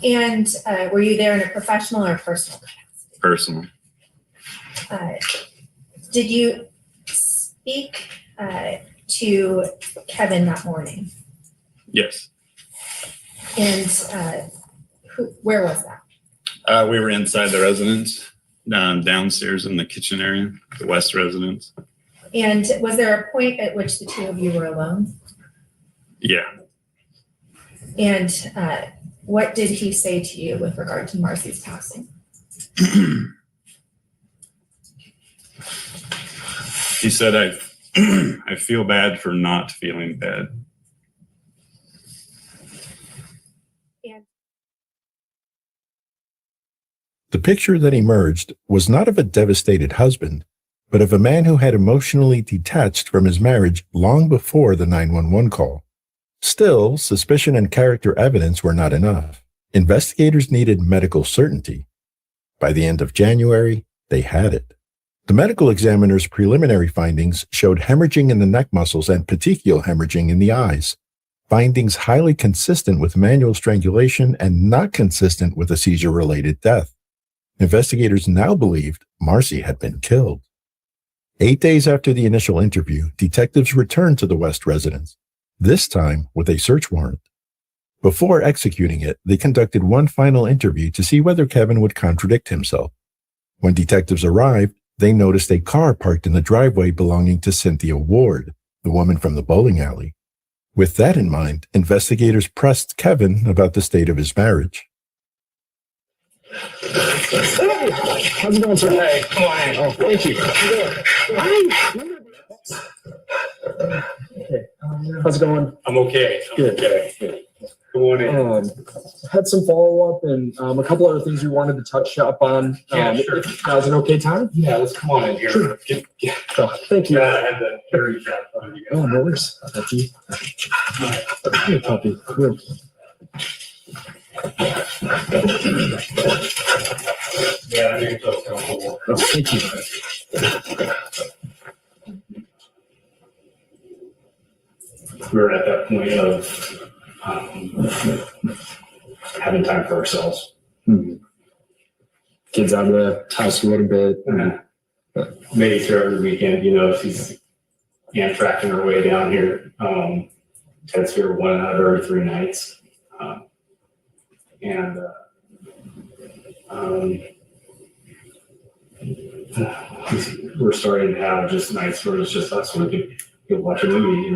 And were you there in a professional or personal capacity? Personal. Did you speak to Kevin that morning? Yes. And where was that? We were inside the residence, downstairs in the kitchen area, the West residence. And was there a point at which the two of you were alone? Yeah. And what did he say to you with regard to Marcy's passing? He said, I feel bad for not feeling bad. The picture that emerged was not of a devastated husband, but of a man who had emotionally detached from his marriage long before the 911 call. Still, suspicion and character evidence were not enough. Investigators needed medical certainty. By the end of January, they had it. The medical examiner's preliminary findings showed hemorrhaging in the neck muscles and petechial hemorrhaging in the eyes, findings highly consistent with manual strangulation and not consistent with a seizure-related death. Investigators now believed Marcy had been killed. 8 days after the initial interview, detectives returned to the West residence, this time with a search warrant. Before executing it, they conducted one final interview to see whether Kevin would contradict himself. When detectives arrived, they noticed a car parked in the driveway belonging to Cynthia Ward, the woman from the bowling alley. With that in mind, investigators pressed Kevin about the state of his marriage. Hey, how's it going, sir? Hey, come on in. Oh, thank you. Okay. How's it going? I'm okay. Good. Okay. Good. Come on in. Had some follow-up and a couple other things we wanted to touch up on. Yeah, sure. If now's an okay time? Yeah, let's come on in here. Sure. Oh, thank you. Yeah, I had the hearing trap on you guys. Oh, no worries. Thank you. Good puppy. Good. Yeah, I think so. Comfortable. Oh, thank you. We're at that point of having time for ourselves. Kids out of the house a little bit. Maybe through every weekend, she's tracking her way down here. Ted's here 1 out of every 3 nights. We're starting to have just nights where it's just us. We could watch a movie,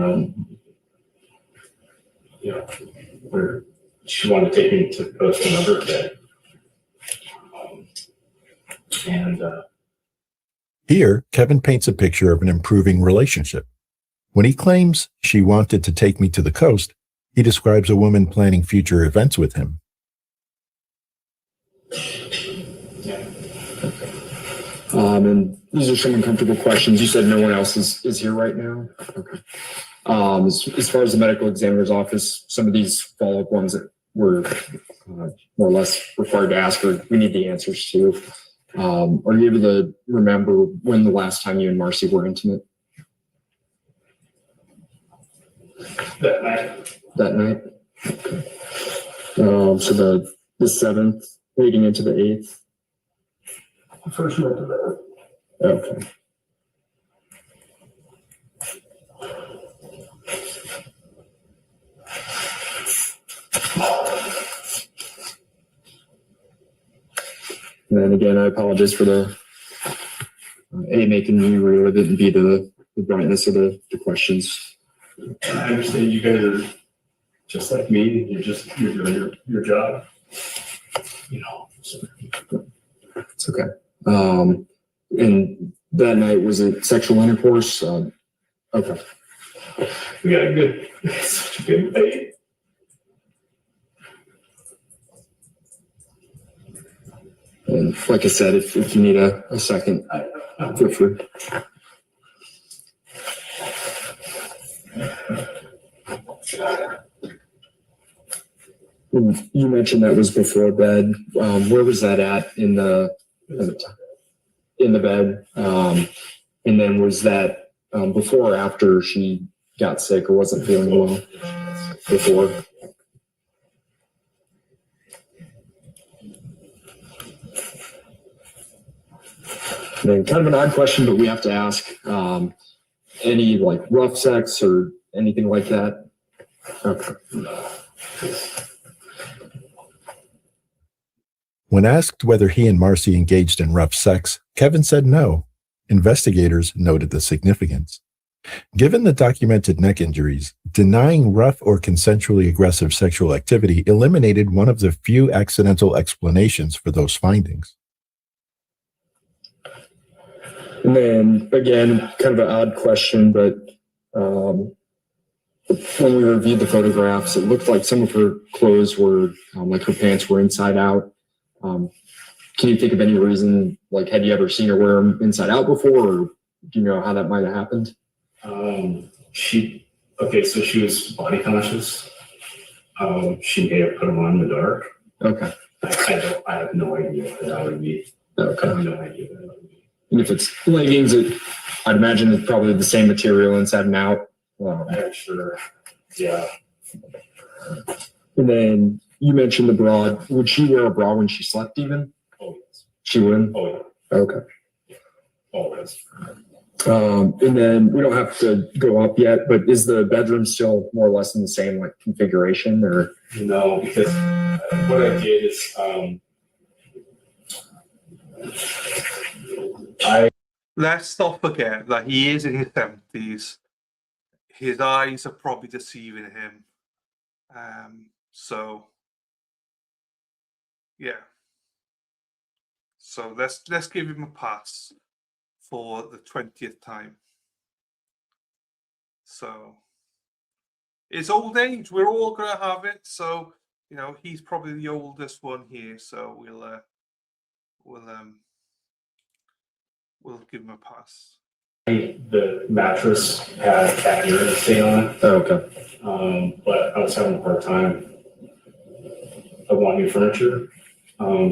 where she wanted to take me to post for my birthday. Here, Kevin paints a picture of an improving relationship. When he claims she wanted to take me to the coast, he describes a woman planning future events with him. And these are some uncomfortable questions. You said no one else is here right now? Okay. As far as the medical examiner's office, some of these follow-up ones that we're more or less required to ask, or we need the answers to. Are you able to remember when the last time you and Marcy were intimate? That night. That night? Okay. So the 7th, leading into the 8th? First night of that. Okay. And then again, I apologize for the making me relive it and be the brightness of the questions. I understand you guys are just like me, you're doing your job. You know. So. It's okay. And that night, was it sexual intercourse? Okay. We got such a good date. And like I said, if you need a second, feel free. You mentioned that was before bed. Where was that at in the bed? And then was that before or after she got sick or wasn't feeling well? Before. And then kind of an odd question, but we have to ask, any like rough sex or anything like that? Okay. When asked whether he and Marcy engaged in rough sex, Kevin said no. Investigators noted the significance. Given the documented neck injuries, denying rough or consensually aggressive sexual activity eliminated one of the few accidental explanations for those findings. And then again, kind of an odd question, but when we reviewed the photographs, it looked like some of her clothes were like her pants were inside out. Can you think of any reason, like had you ever seen her wear them inside out before, or do you know how that might have happened? So she was body conscious. She may have put them on in the dark. Okay. I have no idea what that would be. Okay. I have no idea what that would be. And if it's leggings, I'd imagine it's probably the same material inside and out. I'm sure. Yeah. And then you mentioned the bra. Would she wear a bra when she slept even? Oh, yes. She would? Oh, yeah. Okay. Always. And then we don't have to go up yet, but is the bedroom still more or less in the same like configuration or? No, because what I did is let's not forget that he is in his 70s. His eyes are probably deceiving him. So yeah. So let's give him a pass for the 20th time. So it's old age. We're all gonna have it. So you know he's probably the oldest one here. So we'll give him a pass. The mattress had cat urine stain on it. Oh, okay. But I was having a hard time. I want new furniture.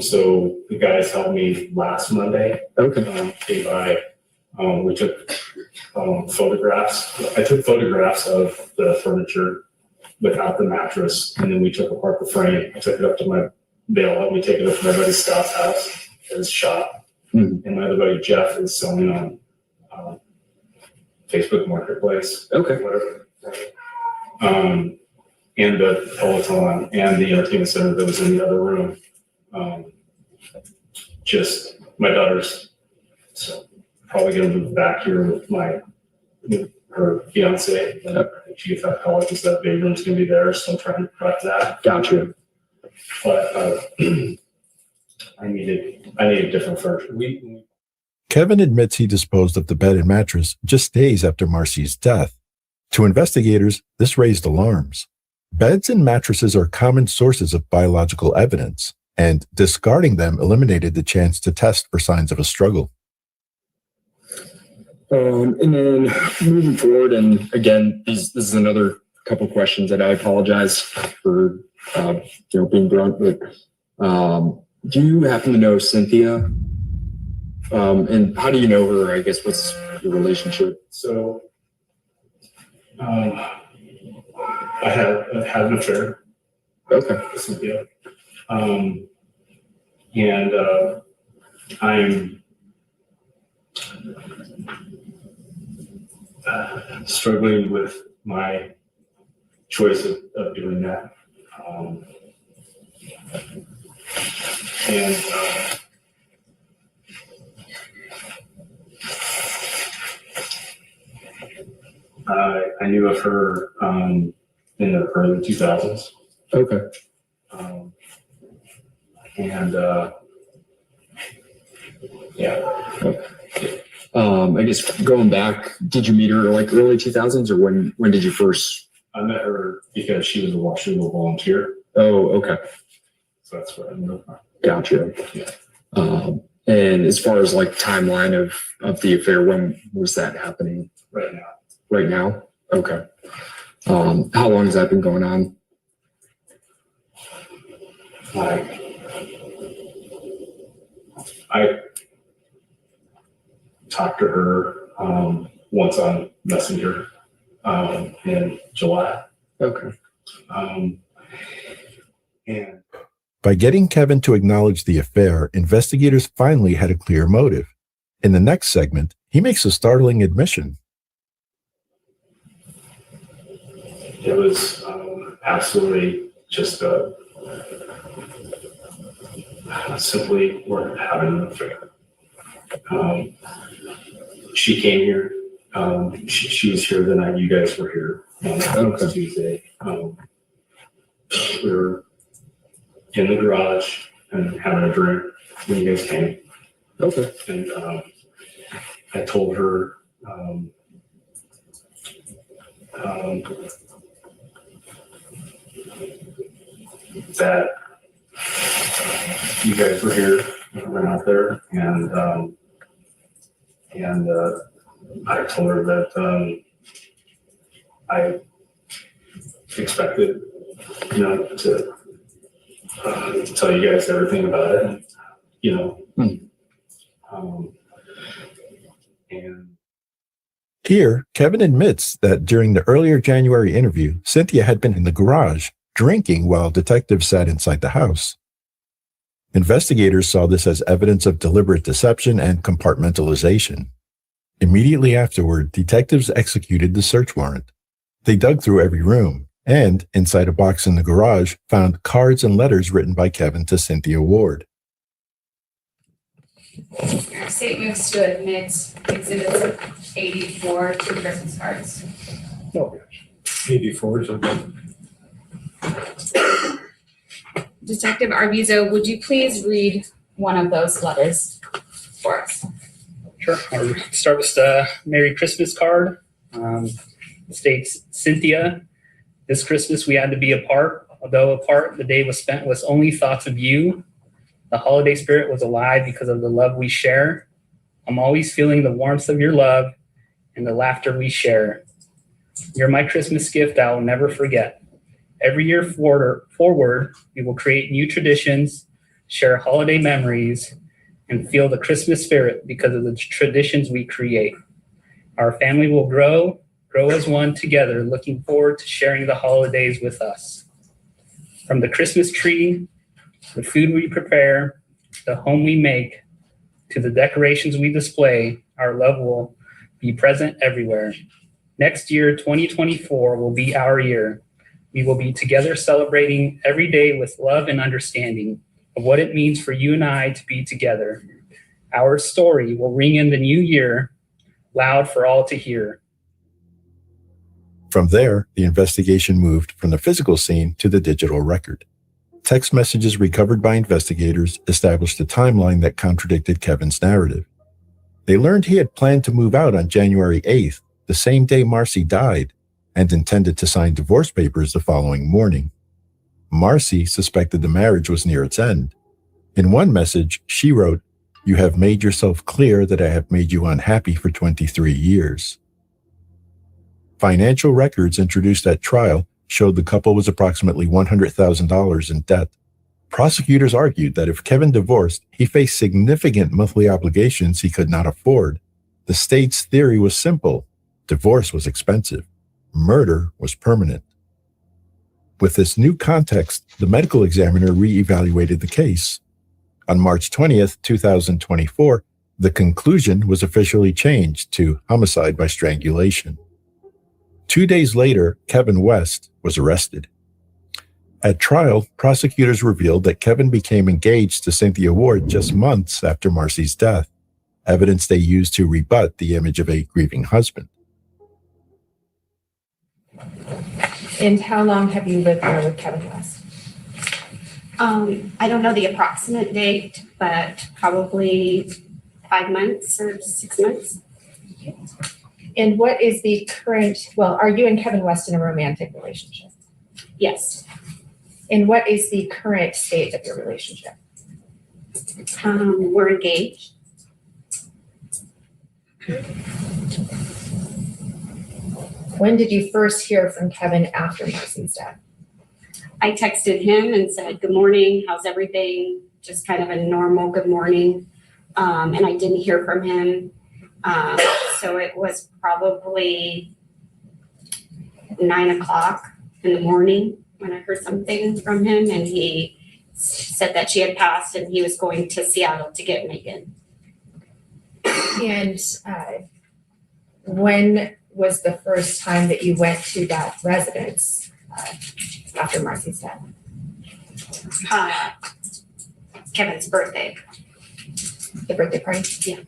So the guys helped me last Monday. Okay. Came by. We took photographs. I took photographs of the furniture without the mattress, and then we took apart the frame. I took it up to they'll help me take it up to my buddy Scott's house, his shop. And my other buddy Jeff is selling on Facebook Marketplace. Okay. Whatever. And the Peloton and the entertainment center that was in the other room. Just my daughter's so probably gonna move back here with her fiance. And she gets out of college and that big room's gonna be there, so I'm trying to prep that. Gotcha. But I needed different furniture. Kevin admits he disposed of the bed and mattress just days after Marcy's death. To investigators, this raised alarms. Beds and mattresses are common sources of biological evidence, and discarding them eliminated the chance to test for signs of a struggle. And then moving forward, and again, this is another couple questions that I apologize for, being blunt, but do you happen to know Cynthia? And how do you know her? I guess what's your relationship? So, I had an affair. Okay. With Cynthia. And I'm struggling with my choice of doing that. I knew of her in in the early 2000s. Okay. And yeah. I guess going back, did you meet her like early 2000s or when did you first? I met her because she was a Washington volunteer. Oh, okay. So that's what I know. Gotcha. Yeah. And as far as like timeline of the affair, when was that happening? Right now. Right now? Okay. How long has that been going on? I talked to her once on Messenger in July. Okay. And By getting Kevin to acknowledge the affair, investigators finally had a clear motive. In the next segment, he makes a startling admission. it was absolutely just simply we're having an affair. She came here. She was here the night you guys were here on Tuesday. We were in the garage and having a drink when you guys came. Okay. And I told her that you guys were here, went out there, and I told her that I expected, to tell you guys everything about it, and Here, Kevin admits that during the earlier January interview, Cynthia had been in the garage drinking while detectives sat inside the house. Investigators saw this as evidence of deliberate deception and compartmentalization. Immediately afterward, detectives executed the search warrant. They dug through every room and, inside a box in the garage, found cards and letters written by Kevin to Cynthia Ward. Our state moves to admit exhibits 84 to Christmas cards. Oh, 84 is okay. Detective Arvizo, would you please read one of those letters for us? Sure. I'll start with the Merry Christmas card. It states, Cynthia, this Christmas we had to be apart. Although apart, the day was spent with only thoughts of you. The holiday spirit was alive because of the love we share. I'm always feeling the warmth of your love and the laughter we share. You're my Christmas gift I will never forget. Every year forward, we will create new traditions, share holiday memories, and feel the Christmas spirit because of the traditions we create. Our family will grow as one together, looking forward to sharing the holidays with us. From the Christmas tree, the food we prepare, the home we make, to the decorations we display, our love will be present everywhere. Next year, 2024, will be our year. We will be together celebrating every day with love and understanding of what it means for you and I to be together. Our story will ring in the new year, loud for all to hear. From there, the investigation moved from the physical scene to the digital record. Text messages recovered by investigators established a timeline that contradicted Kevin's narrative. They learned he had planned to move out on January 8th, the same day Marcy died, and intended to sign divorce papers the following morning. Marcy suspected the marriage was near its end. In one message, she wrote, "You have made yourself clear that I have made you unhappy for 23 years. Financial records introduced at trial showed the couple was approximately $100,000 in debt. Prosecutors argued that if Kevin divorced, he faced significant monthly obligations he could not afford. The state's theory was simple. Divorce was expensive. Murder was permanent. With this new context, the medical examiner reevaluated the case. On March 20th, 2024, the conclusion was officially changed to homicide by strangulation. 2 days later, Kevin West was arrested. At trial, prosecutors revealed that Kevin became engaged to Cynthia Ward just months after Marcy's death, evidence they used to rebut the image of a grieving husband. And how long have you lived there with Kevin West? I don't know the approximate date, but probably 5 months or 6 months. And what is the current, well, are you and Kevin West in a romantic relationship? Yes. And what is the current state of your relationship? We're engaged. When did you first hear from Kevin after Marcy's death? I texted him and said, good morning, how's everything? Just kind of a normal good morning. And I didn't hear from him. So it was probably 9 o'clock in the morning when I heard something from him, and he said that she had passed and he was going to Seattle to get Megan. And when was the first time that you went to that residence after Marcy's death? Kevin's birthday. The birthday party? Yeah.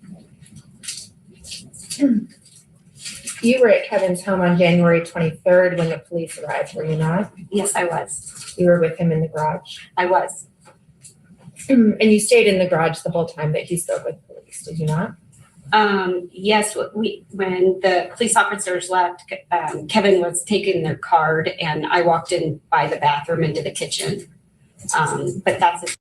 You were at Kevin's home on January 23rd when the police arrived, were you not? Yes, I was. You were with him in the garage? I was. And you stayed in the garage the whole time that he spoke with police, did you not? Yes, when the police officers left, Kevin was taking their card and I walked in by the bathroom into the kitchen. But that's it.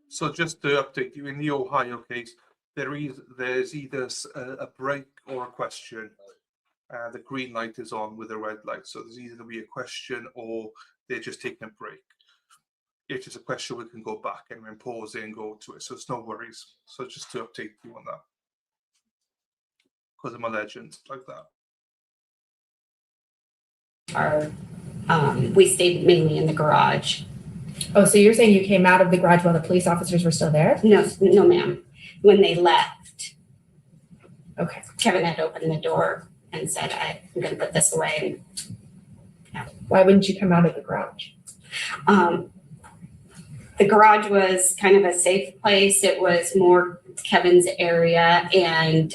So just to update you, in the Ohio case, there's either a break or a question. The green light is on with a red light. So there's either going to be a question or they're just taking a break. If it's a question, we can go back and then pause it and go to it. So it's no worries. So just to update you on that. Because I'm a legend like that. We stayed mainly in the garage. Oh, so you're saying you came out of the garage while the police officers were still there? No, ma'am. When they left, okay, Kevin had opened the door and said, I'm going to put this away. Yeah. Why wouldn't you come out of the garage? The garage was kind of a safe place. It was more Kevin's area. And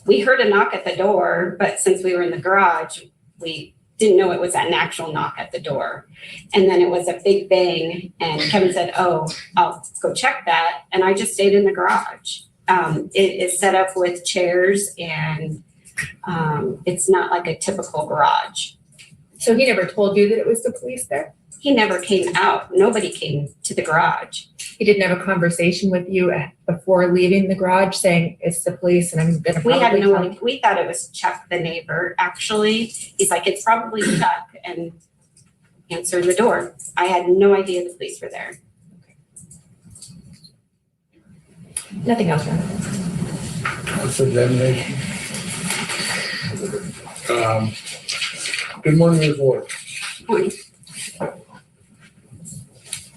we heard a knock at the door, but since we were in the garage, we didn't know it was an actual knock at the door. And then it was a big bang. And Kevin said, oh, I'll go check that. And I just stayed in the garage. It is set up with chairs and it's not like a typical garage. So he never told you that it was the police there? He never came out. Nobody came to the garage. He didn't have a conversation with you before leaving the garage saying it's the police and I'm gonna probably we thought it was Chuck, the neighbor, actually. He's like, it's probably Chuck, and answered the door. I had no idea the police were there. Nothing else, Ron. Cross-examination. Good morning, Ms. Ward. Morning.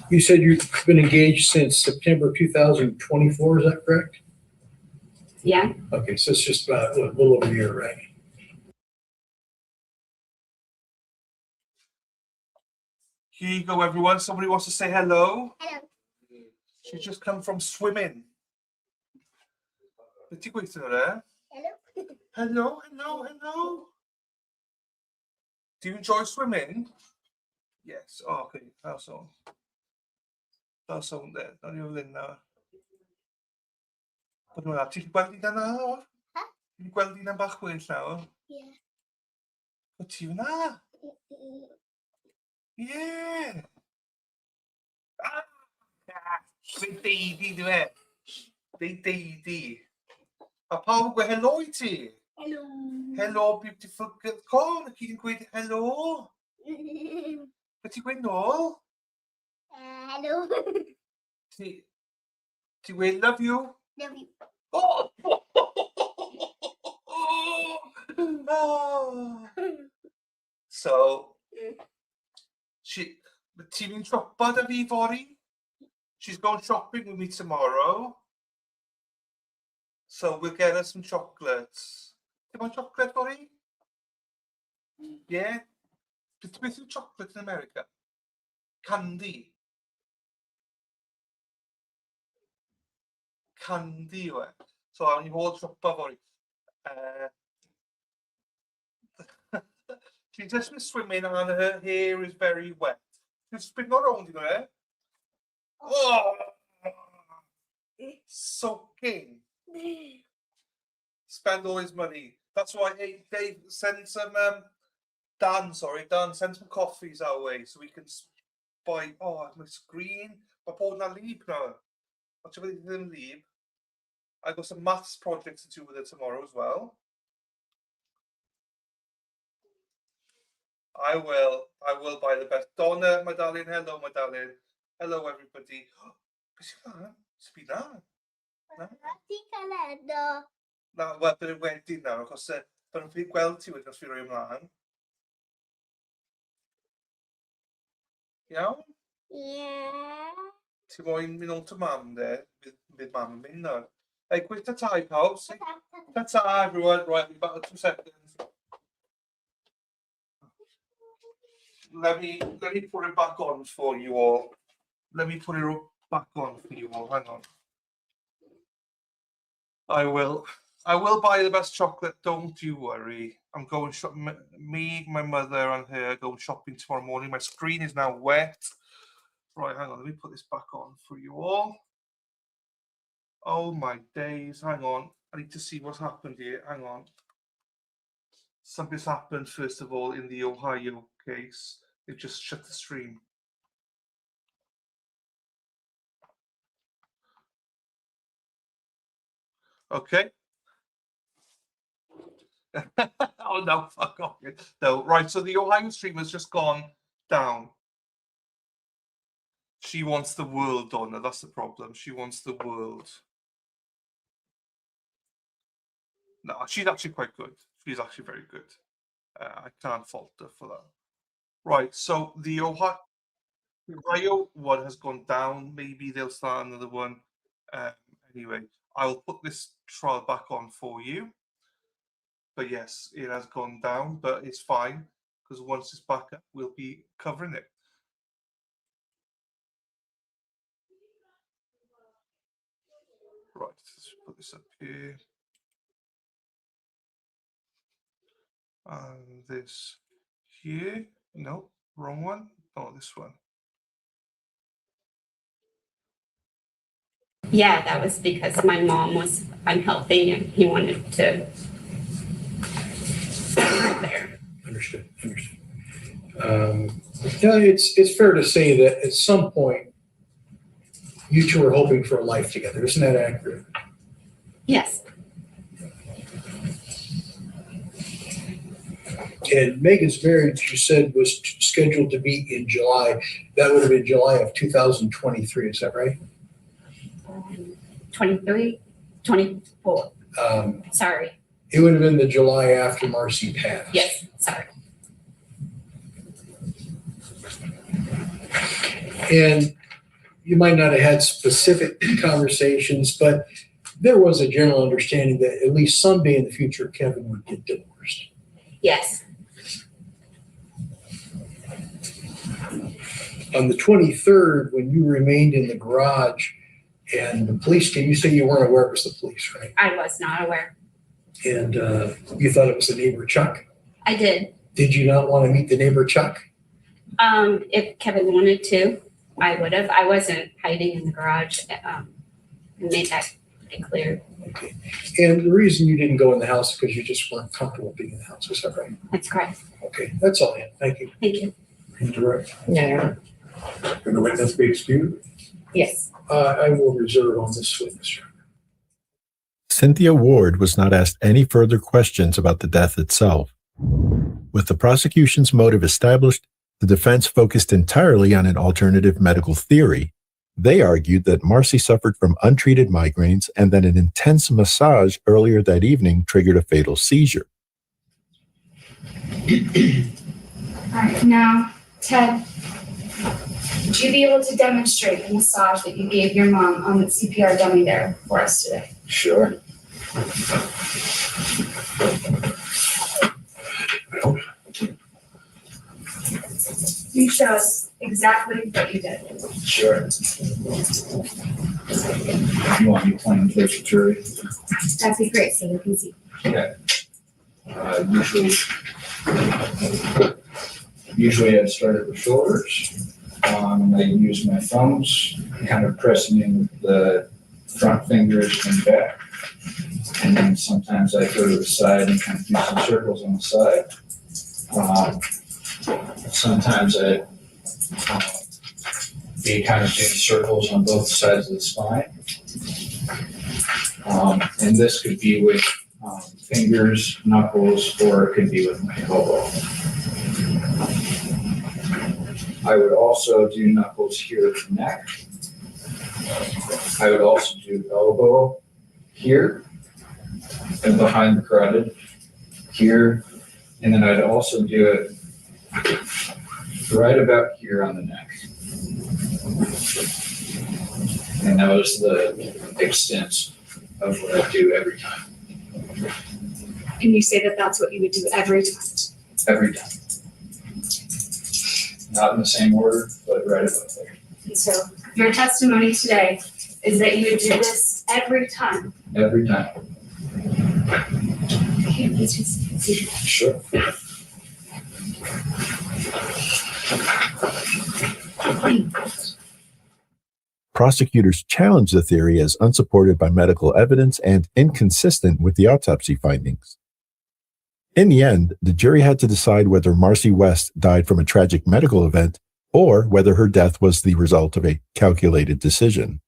You said you've been engaged since September 2024, is that correct? Yeah. Okay, so it's just about a little over a year, right? Here you go, everyone. Somebody wants to say hello. Hello. She's just come from swimming. Beth ti'n gweithio there? Hello. Hello. Do you enjoy swimming? Yes. Oh, okay. That's on there. Don't you in now? But no, ti'n gweld un nawr? Ti'n gweld un bach well nawr? Yeah. O ti yna? Yeah. Fe'n deidi, dwi e. Fe'n deidi. A pawb gwe hello I ti? Hello. Hello, beautiful girl. Come, ac i'n gweud hello. Be ti'n gweud nôl? Hello. Ti'n gweud love you? Love you. Oh! Oh! So, ti'n mynd siopa da fi fory? She's going shopping with me tomorrow. So we'll get her some chocolates. Do you want chocolate, fory? Yeah? Beth yw chocolate in America? Candy. Candy yw e. So awn ni fod siopa fory. She's just been swimming and her hair is very wet. She's been not holding her hair. Oh, soaking. Spend all his money. That's why, hey, Dave, send some, Dan, send some coffees our way so we can buy, my screen. I'm pouring that leave now. What's your didn't leave? I've got some maths projects to do with it tomorrow as well. I will buy the best. Donna, my darling, hello, my darling. Hello, everybody. Speak now. Na, wel, bydd wedi nawr, achos bydd nhw'n ffili gweld ti wedyn os fi roi ymlaen. Iawn? Yeah. Ti moyn mynd o'n to mam, de? Bydd mam yn mynd nawr. Hey, quick to tie, pal. Ta-ta, everyone. Right, we'll be back in 2 seconds. Let me put it back on for you all. Let me put it back on for you all. Hang on. I will buy the best chocolate. Don't you worry. I'm going shopping. Me, my mother, and her are going shopping tomorrow morning. My screen is now wet. Right, hang on. Let me put this back on for you all. Oh my days. Hang on. I need to see what's happened here. Hang on. Something's happened, first of all, in the Ohio case. It just shut the stream. Okay. Oh no, fuck off. No, right, so the Ohio stream has just gone down. She wants the world, Donna. That's the problem. She wants the world. No, she's actually quite good. She's actually very good. I can't fault her for that. Right, so the Ohio one has gone down. Maybe they'll start another one. Anyway, I'll put this trial back on for you. But yes, it has gone down, but it's fine because once it's back up, we'll be covering it. Right, let's put this up here. And this here. No, wrong one. Oh, this one. Yeah, that was because my mom was unhealthy and he wanted to there. Understood. It's fair to say that at some point, you two are hoping for a life together. Isn't that accurate? Yes. And Megan's marriage, you said, was scheduled to be in July. That would have been July of 2023. Is that right? 23, 24. Sorry. It would have been the July after Marcy passed. Yes, sorry. And you might not have had specific conversations, but there was a general understanding that at least someday in the future, Kevin would get divorced. Yes. On the 23rd, when you remained in the garage and the police came, you said you weren't aware it was the police, right? I was not aware. And you thought it was the neighbor Chuck? I did. Did you not want to meet the neighbor Chuck? If Kevin wanted to, I would have. I wasn't hiding in the garage. I made that pretty clear. Okay. And the reason you didn't go in the house is because you just weren't comfortable being in the house. Is that right? That's correct. Okay, that's all I have. Thank you. Thank you. Indirect. Yeah. Can the witness be excused? Yes. I will reserve on this witness. Cynthia Ward was not asked any further questions about the death itself. With the prosecution's motive established, the defense focused entirely on an alternative medical theory. They argued that Marcy suffered from untreated migraines and that an intense massage earlier that evening triggered a fatal seizure. All right, now, Ted, would you be able to demonstrate the massage that you gave your mom on the CPR dummy there for us today? Sure. You show us exactly what you did. Sure. You want me to plan to face the jury? That'd be great, so we can see. Okay. Usually Usually I'd start at the shoulders. I use my thumbs, kind of pressing in the front fingers and back. And then sometimes I go to the side and kind of do some circles on the side. Sometimes I be kind of doing circles on both sides of the spine. And this could be with fingers, knuckles, or it could be with my elbow. I would also do knuckles here at the neck. I would also do elbow here and behind the carotid here. And then I'd also do it right about here on the neck. And that was the extent of what I do every time. And you say that that's what you would do every time? Every time. Not in the same order, but right about there. And so your testimony today is that you would do this every time? Every time. Okay, let's just see. Sure. Prosecutors challenged the theory as unsupported by medical evidence and inconsistent with the autopsy findings. In the end, the jury had to decide whether Marcy West died from a tragic medical event or whether her death was the result of a calculated decision.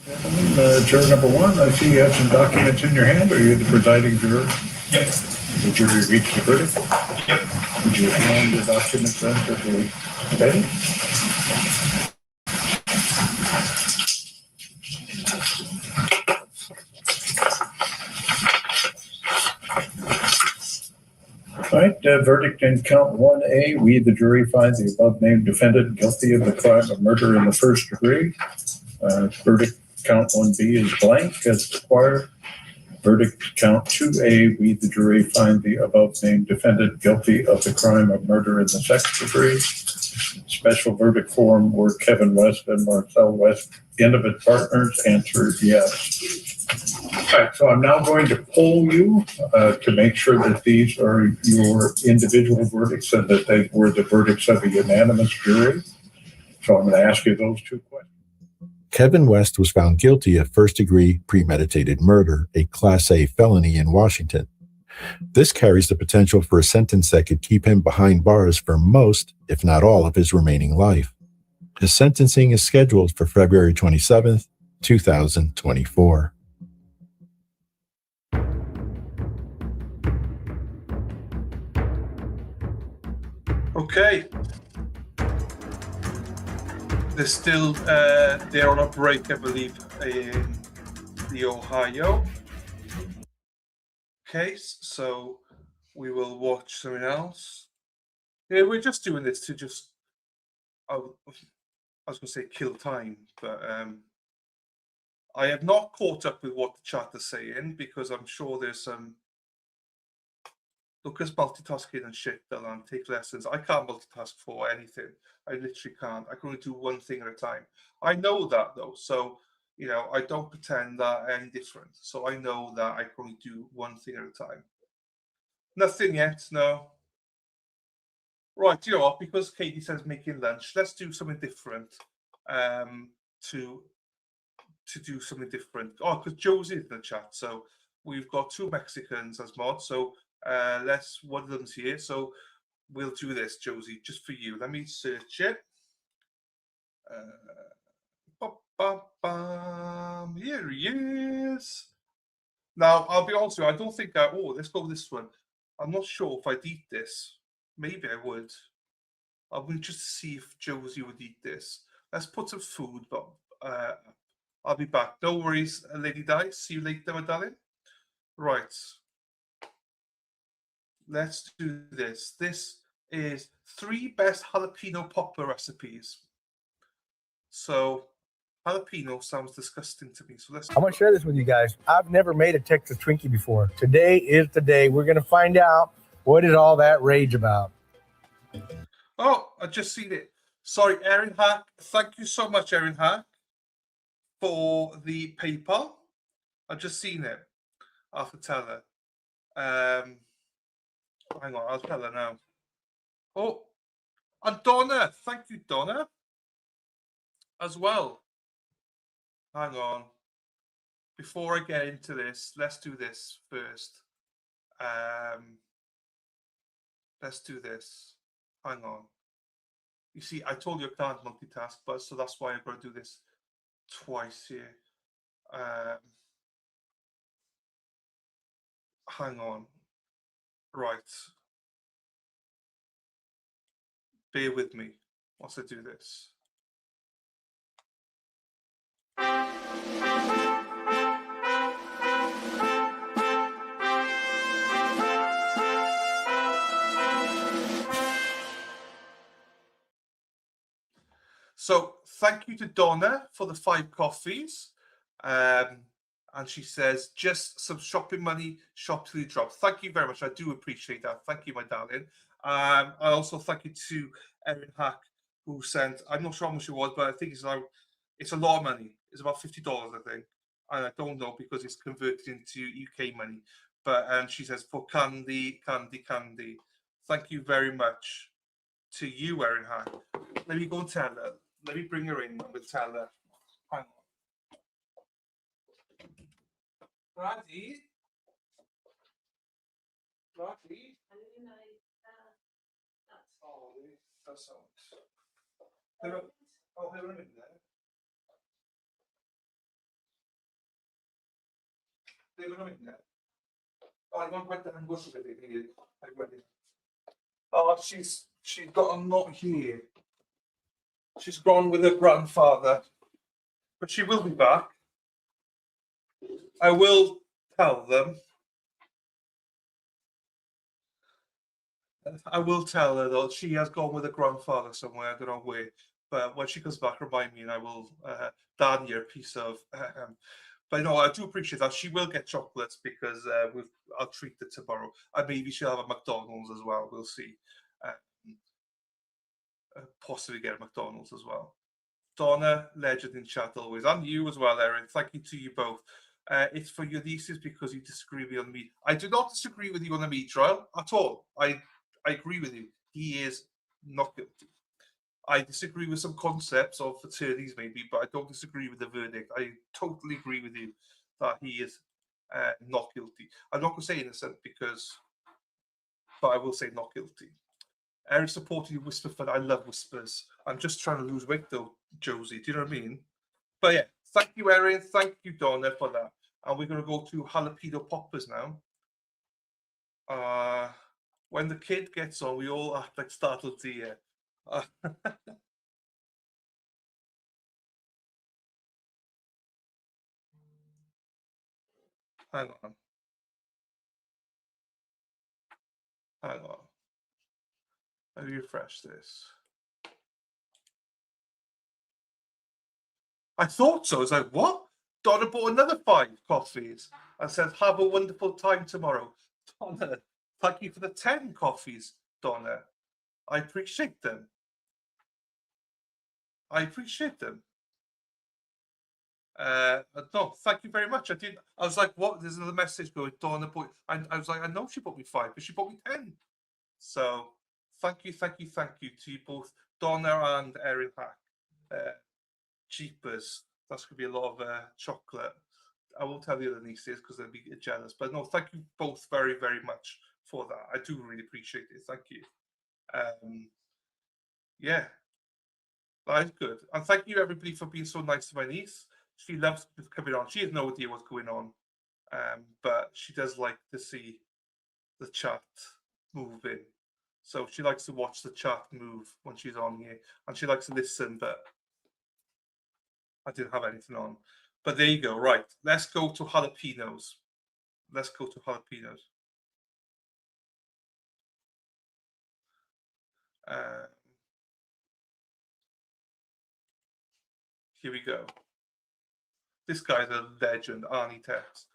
Juror number one, I see you have some documents in your hand. Are you the presiding juror? Yep. The jury reached the verdict? Yep. Would you hand the documents then to the committee? All right, verdict in count 1A. We, the jury, find the above-named defendant guilty of the crime of murder in the first degree. Verdict count 1B is blank as required. Verdict count 2A. We, the jury, find the above-named defendant guilty of the crime of murder in the second degree. Special verdict form were Kevin West and Marcel West, intimate partners. Answer yes. All right, so I'm now going to poll you to make sure that these are your individual verdicts and that they were the verdicts of a unanimous jury. So I'm going to ask you those two questions. Kevin West was found guilty of first-degree premeditated murder, a Class A felony in Washington. This carries the potential for a sentence that could keep him behind bars for most, if not all, of his remaining life. His sentencing is scheduled for February 27th, 2024. Okay. They're still they're on a break, I believe, in the Ohio case. So we will watch something else. Yeah, we're just doing this to just, I was going to say kill time, but I have not caught up with what the chat is saying because I'm sure there's some Lucas multitasking and shit, Dylan, take lessons. I can't multitask for anything. I literally can't. I can only do one thing at a time. I know that though. So, you know, I don't pretend that any different. So I know that I can only do one thing at a time. Nothing yet, no. Right, you know what? Because Katie says making lunch, let's do something different. To do something different. Oh, because Josie's in the chat. So we've got two Mexicans as mods. So one of them's here. So we'll do this, Josie, just for you. Let me search it. Here he is. Now, I'll be honest with you, I don't think let's go with this one. I'm not sure if I'd eat this. Maybe I would. I will just see if Josie would eat this. Let's put some food, but I'll be back. No worries, Lady Dice. See you later, my darling. Right. Let's do this. This is 3 best jalapeno popper recipes. So, jalapeno sounds disgusting to me. So let's. I'm going to share this with you guys. I've never made a Texas Twinkie before. Today is the day. We're going to find out what is all that rage about. Oh, I just seen it. Sorry, Erin Hack. Thank you so much, Erin Hack, for the PayPal. I've just seen it. I have to tell her. Hang on, I'll tell her now. Oh, and Donna. Thank you, Donna, as well. Hang on. Before I get into this, let's do this first. Let's do this. Hang on. You see, I told you I can't multitask, but so that's why I've got to do this twice here. Hang on. Right. Bear with me whilst I do this. So thank you to Donna for the 5 coffees. And she says, just some shopping money, shop till you drop. Thank you very much. I do appreciate that. Thank you, my darling. I also thank you to Erin Hack, who sent, I'm not sure how much it was, but I think it's a lot of money. It's about $50, I think. And I don't know because it's converted into UK money. But she says, for candy. Thank you very much to you, Erin Hack. Let me go and tell her. Let me bring her in and we'll tell her. Hang on. Brady? Oh, that's all. They were in there. They were in there. Oh, I went down and bush with it. Oh, she's got a knot here. She's gone with her grandfather, but she will be back. I will tell them. I will tell her that she has gone with her grandfather somewhere. I don't know where. But when she comes back, remind me, and I will dan you a piece of. But no, I do appreciate that. She will get chocolates because I'll treat her tomorrow. And maybe she'll have a McDonald's as well. We'll see. Possibly get a McDonald's as well. Donna, legend in chat always. And you as well, Erin. Thank you to you both. It's for your nieces because you disagree with me on the Meade. I do not disagree with you on the Meade trial at all. I agree with you. He is not guilty. I disagree with some concepts of fraternities maybe, but I don't disagree with the verdict. I totally agree with you that he is not guilty. I'm not going to say innocent but I will say not guilty. Erin supported you, Whisper Fun. I love whispers. I'm just trying to lose weight though, Josie. Do you know what I mean? But yeah, thank you, Erin. Thank you, Donna, for that. And we're going to go to jalapeno poppers now. When the kid gets on, we all act like startled deer. Hang on. Let me refresh this. I thought so. I was like, what? Donna bought another 5 coffees and said, have a wonderful time tomorrow. Donna, thank you for the 10 coffees, Donna. I appreciate them. No, thank you very much. I was like, what? There's another message going, Donna bought. I was like, I know she bought me 5, but she bought me 10. So thank you to you both, Donna and Erin Hack. Jeepers, that's going to be a lot of chocolate. I won't tell the other nieces because they'll be jealous. But no, thank you both very, very much for that. I do really appreciate it. Thank you. Yeah, that is good. And thank you, everybody, for being so nice to my niece. She loves coming on. She has no idea what's going on. But she does like to see the chat moving. So she likes to watch the chat move when she's on here. And she likes to listen, but I didn't have anything on. But there you go. Right. Let's go to jalapenos. Here we go. This guy's a legend, Arnie Tex.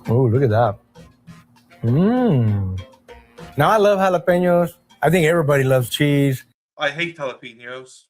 Oh, look at that. Now I love jalapenos. I think everybody loves cheese. I hate jalapenos.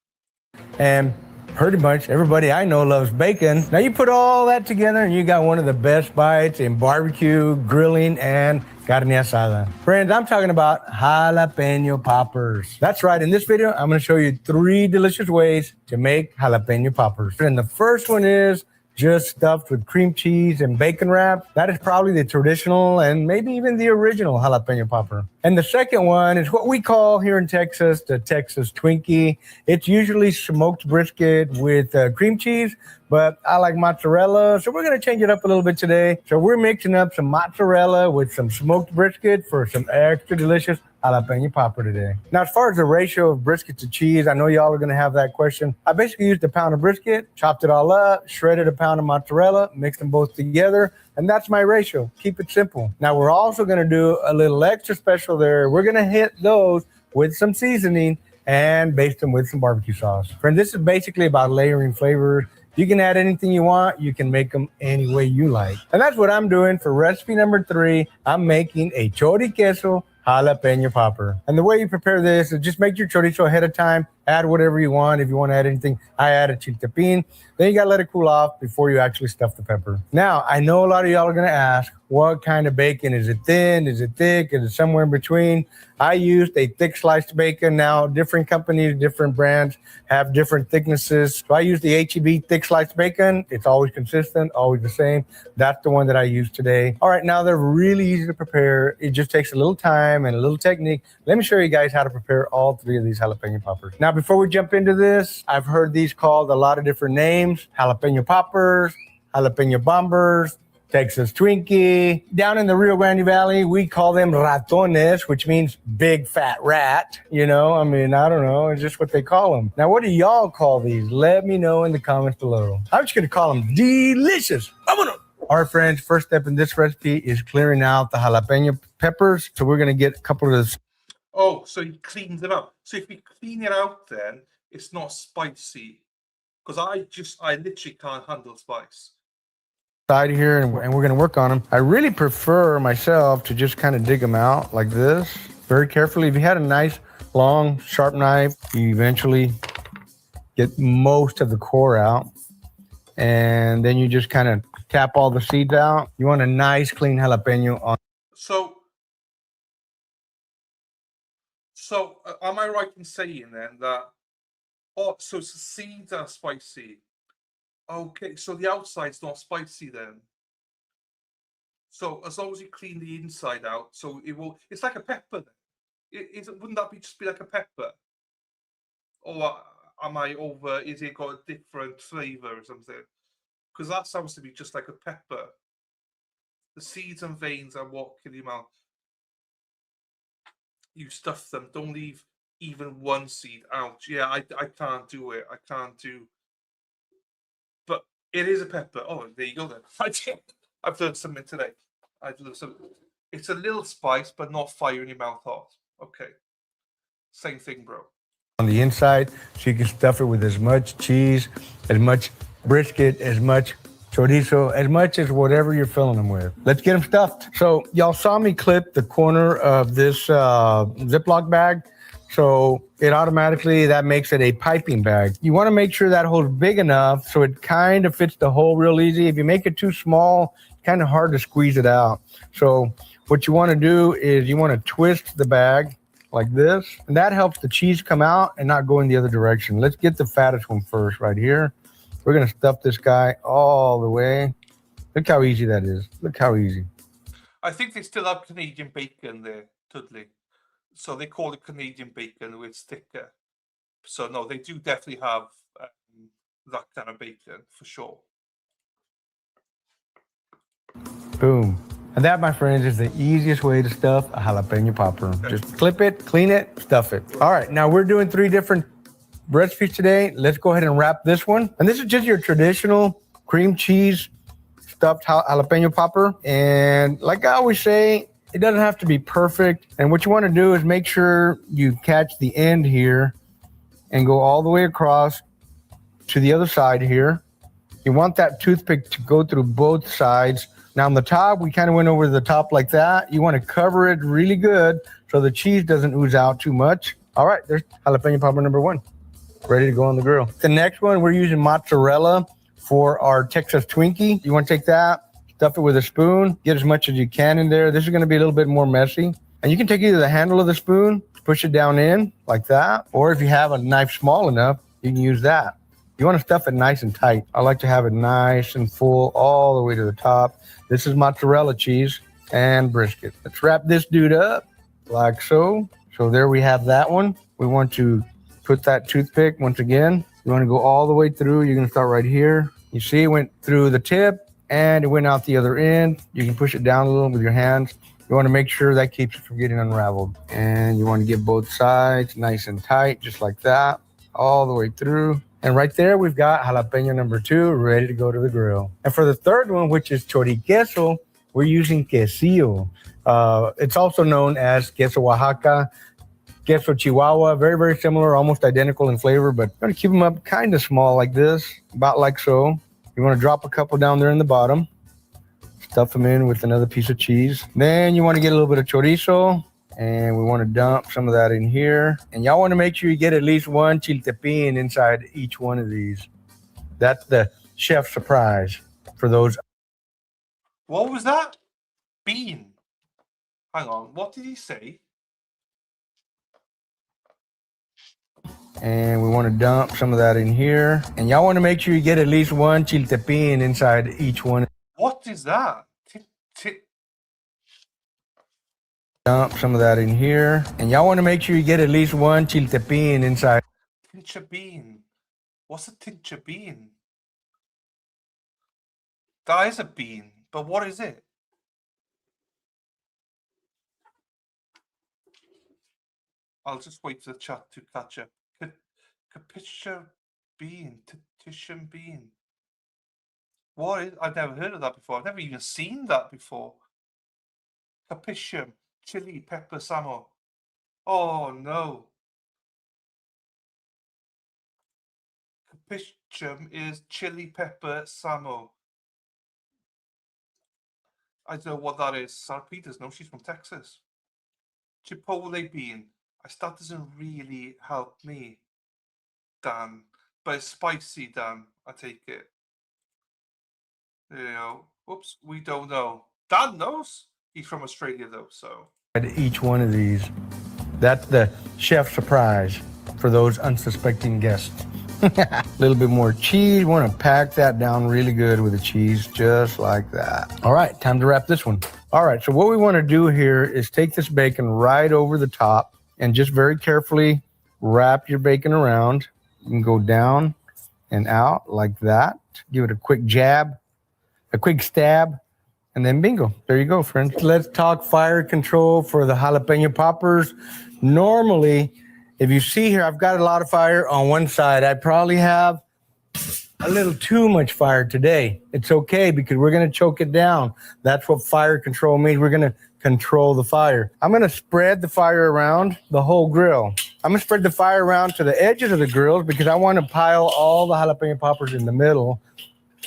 And Pretty much everybody I know loves bacon. Now you put all that together and you got one of the best bites in barbecue, grilling, and carne asada. Friends, I'm talking about jalapeno poppers. That's right. In this video, I'm going to show you 3 delicious ways to make jalapeno poppers. And the first one is just stuffed with cream cheese and bacon wrap. That is probably the traditional and maybe even the original jalapeno popper. And the second one is what we call here in Texas, the Texas Twinkie. It's usually smoked brisket with cream cheese, but I like mozzarella, so we're gonna change it up a little bit today. So we're mixing up some mozzarella with some smoked brisket for some extra delicious jalapeno popper today. Now, as far as the ratio of brisket to cheese, I know y'all are gonna have that question. I basically used a pound of brisket, chopped it all up, shredded a pound of mozzarella, mixed them both together, and that's my ratio. Keep it simple. Now, we're also gonna do a little extra special there. We're gonna hit those with some seasoning and baste them with some barbecue sauce. Friend, this is basically about layering flavors. You can add anything you want. You can make them any way you like. And that's what I'm doing for recipe number 3. I'm making a chori queso jalapeno popper. And the way you prepare this is just make your chorizo ahead of time. Add whatever you want. If you want to add anything, I added chiltepin. Then you got to let it cool off before you actually stuff the pepper. Now, I know a lot of y'all are going to ask, what kind of bacon? Is it thin? Is it thick? Is it somewhere in between? I used a thick sliced bacon. Now, different companies, different brands have different thicknesses. So I use the H-E-B thick sliced bacon. It's always consistent, always the same. That's the one that I use today. All right, now they're really easy to prepare. It just takes a little time and a little technique. Let me show you guys how to prepare all 3 of these jalapeno poppers. Now, before we jump into this, I've heard these called a lot of different names. Jalapeno poppers, jalapeno bombers, Texas Twinkie. Down in the Rio Grande Valley, we call them ratones, which means big fat rat. You know, I mean, I don't know. It's just what they call them. Now, what do y'all call these? Let me know in the comments below. I'm just going to call them delicious. Vámonos. All right, friends, first step in this recipe is clearing out the jalapeno peppers. So we're going to get a couple of this. Oh, so he cleans it out. So if we clean it out, then it's not spicy. Because I literally can't handle spice. Side here, and we're going to work on them. I really prefer myself to just kind of dig them out like this, very carefully. If you had a nice, long, sharp knife, you eventually get most of the core out, and then you just kind of tap all the seeds out. You want a nice, clean jalapeno on. So am I right in saying then that? Oh, so the seeds are spicy. Okay, so the outside's not spicy then. So as long as you clean the inside out, so it will. It's like a pepper. Wouldn't that just be like a pepper? Or am I over? Is it got a different flavor or something? Because that sounds to be just like a pepper. The seeds and veins are what kill your mouth. You stuff them. Don't leave even one seed out. Yeah, I can't do it. I can't do. But it is a pepper. Oh, there you go then. I've learned something today. I've learned something. It's a little spice, but not fire in your mouth hot. Okay. Same thing, bro. On the inside, so you can stuff it with as much cheese, as much brisket, as much chorizo, as much as whatever you're filling them with. Let's get them stuffed. So y'all saw me clip the corner of this Ziploc bag. So it automatically, that makes it a piping bag. You want to make sure that hole's big enough so it kind of fits the hole real easy. If you make it too small, it's kind of hard to squeeze it out. So what you want to do is you want to twist the bag like this, and that helps the cheese come out and not go in the other direction. Let's get the fattest one first right here. We're going to stuff this guy all the way. Look how easy that is. Look how easy. I think they still have Canadian bacon there, Tudley. So they call it Canadian bacon with sticker. So no, they do definitely have that kind of bacon for sure. Boom. And that, my friends, is the easiest way to stuff a jalapeno popper. Just clip it, clean it, stuff it. All right, now we're doing 3 different recipes today. Let's go ahead and wrap this one. And this is just your traditional cream cheese stuffed jalapeno popper. And like I always say, it doesn't have to be perfect. And what you want to do is make sure you catch the end here and go all the way across to the other side here. You want that toothpick to go through both sides. Now on the top, we kind of went over the top like that. You want to cover it really good so the cheese doesn't ooze out too much. All right, there's jalapeno popper number 1. ready to go on the grill. The next one, we're using mozzarella for our Texas Twinkie. You want to take that, stuff it with a spoon, get as much as you can in there. This is going to be a little bit more messy. And you can take either the handle of the spoon, push it down in like that, or if you have a knife small enough, you can use that. You want to stuff it nice and tight. I like to have it nice and full all the way to the top. This is mozzarella cheese and brisket. Let's wrap this dude up like so. So there we have that one. We want to put that toothpick once again. You want to go all the way through. You're going to start right here. You see it went through the tip and it went out the other end. You can push it down a little with your hands. You want to make sure that keeps it from getting unraveled. And you want to get both sides nice and tight, just like that, all the way through. And right there, we've got jalapeno number 2 ready to go to the grill. And for the third one, which is choriqueso, we're using quesillo. It's also known as queso Oaxaca, queso Chihuahua, very, very similar, almost identical in flavor, but I'm going to keep them up kind of small like this, about like so. You want to drop a couple down there in the bottom, stuff them in with another piece of cheese. Then you want to get a little bit of chorizo, and we want to dump some of that in here. And y'all want to make sure you get at least one chiltepin inside each one of these. That's the chef's surprise for those. What was that? Bean. Hang on, what did he say? And we want to dump some of that in here. And y'all want to make sure you get at least one chiltepin inside each one. What is that? Dump some of that in here. And y'all want to make sure you get at least one chiltepin inside. Tincture bean. What's a tincture bean? That is a bean, but what is it? I'll just wait for the chat to catch up. Capitia bean, Titian bean. What is? I've never heard of that before. I've never even seen that before. Capicium, chili, pepper, samo. Oh no. Capicium is chili, pepper, samo. I don't know what that is. Sarah Peters, no, she's from Texas. Chipotle bean. That doesn't really help me, Dan. But it's spicy, Dan. I take it. There you go. Oops, we don't know. Dan knows. He's from Australia, though, so. Each one of these. That's the chef's surprise for those unsuspecting guests. A little bit more cheese. Want to pack that down really good with the cheese, just like that. All right, time to wrap this one. All right, so what we want to do here is take this bacon right over the top and just very carefully wrap your bacon around. You can go down and out like that. Give it a quick jab, a quick stab, and then bingo. There you go, friends. Let's talk fire control for the jalapeno poppers. Normally, if you see here, I've got a lot of fire on one side. I probably have a little too much fire today. It's okay because we're going to choke it down. That's what fire control means. We're going to control the fire. I'm going to spread the fire around the whole grill. I'm going to spread the fire around to the edges of the grills because I want to pile all the jalapeno poppers in the middle.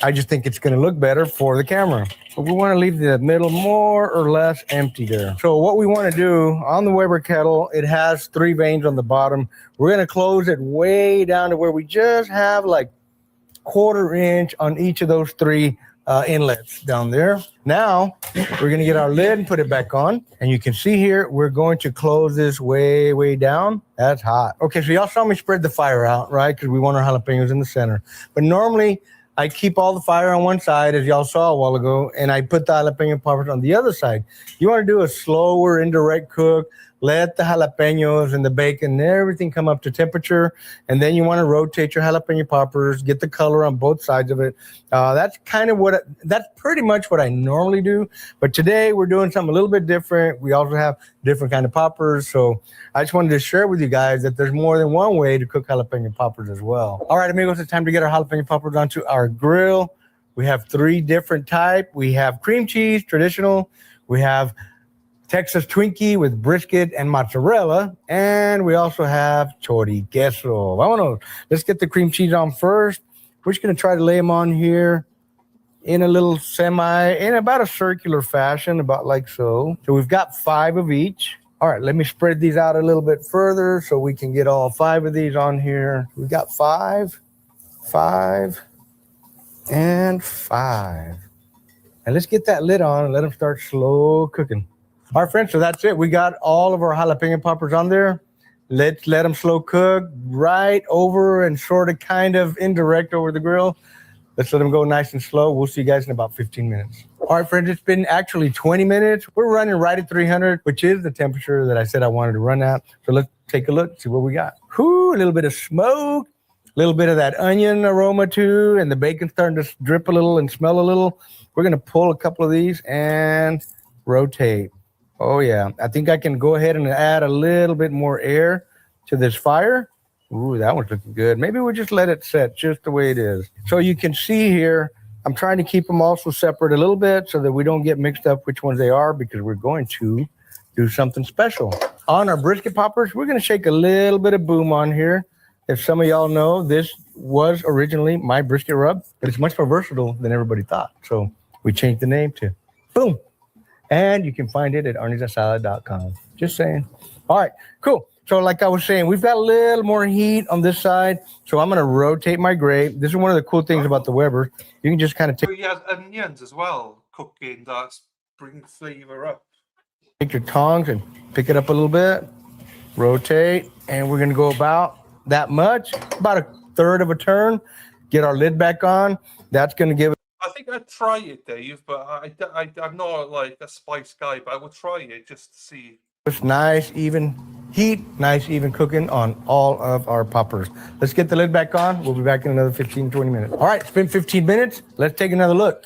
I just think it's going to look better for the camera. But we want to leave the middle more or less empty there. So what we want to do on the Weber kettle, it has 3 vanes on the bottom. We're going to close it way down to where we just have like 1/4 inch on each of those 3 inlets down there. Now we're going to get our lid and put it back on. And you can see here, we're going to close this way, way down. That's hot. Okay, so y'all saw me spread the fire out, right? Because we want our jalapenos in the center. But normally, I keep all the fire on one side, as y'all saw a while ago, and I put the jalapeno poppers on the other side. You want to do a slower, indirect cook. Let the jalapenos and the bacon and everything come up to temperature, and then you want to rotate your jalapeno poppers, get the color on both sides of it. That's pretty much what I normally do. But today we're doing something a little bit different. We also have different kind of poppers, so I just wanted to share with you guys that there's more than one way to cook jalapeno poppers as well. All right, amigos, it's time to get our jalapeno poppers onto our grill. We have 3 different types. We have cream cheese, traditional. We have Texas Twinkie with brisket and mozzarella. And we also have choriqueso. Vámonos. Let's get the cream cheese on first. We're just going to try to lay them on here in a little in about a circular fashion, about like so. So we've got 5 of each. All right, let me spread these out a little bit further so we can get all 5 of these on here. We got 5, 5, and 5. And let's get that lid on and let them start slow cooking. All right, friends, so that's it. We got all of our jalapeno poppers on there. Let's let them slow cook right over and sort of kind of indirect over the grill. Let's let them go nice and slow. We'll see you guys in about 15 minutes. All right, friends, it's been actually 20 minutes. We're running right at 300, which is the temperature that I said I wanted to run at. So let's take a look, see what we got. Whoo, a little bit of smoke, a little bit of that onion aroma too, and the bacon starting to drip a little and smell a little. We're going to pull a couple of these and rotate. Oh, yeah. I think I can go ahead and add a little bit more air to this fire. Ooh, that one's looking good. Maybe we'll just let it set just the way it is. So you can see here, I'm trying to keep them also separate a little bit so that we don't get mixed up which ones they are, because we're going to do something special. On our brisket poppers, we're going to shake a little bit of boom on here. If some of y'all know, this was originally my brisket rub, but it's much more versatile than everybody thought. So we changed the name to Boom. And you can find it at arniesalad.com. Just saying. All right, cool. So like I was saying, we've got a little more heat on this side. So I'm going to rotate my grape. This is one of the cool things about the Weber. You can just kind of So he has onions as well, cooking, that's bringing flavor up. take your tongs and pick it up a little bit. Rotate. And we're going to go about that much, about a third of a turn. Get our lid back on. That's going to give it. I think I'd try it, Dave, but I'm not like a spice guy, but I would try it just to see. It's nice, even heat, nice, even cooking on all of our poppers. Let's get the lid back on. We'll be back in another 15, 20 minutes. All right, it's been 15 minutes. Let's take another look.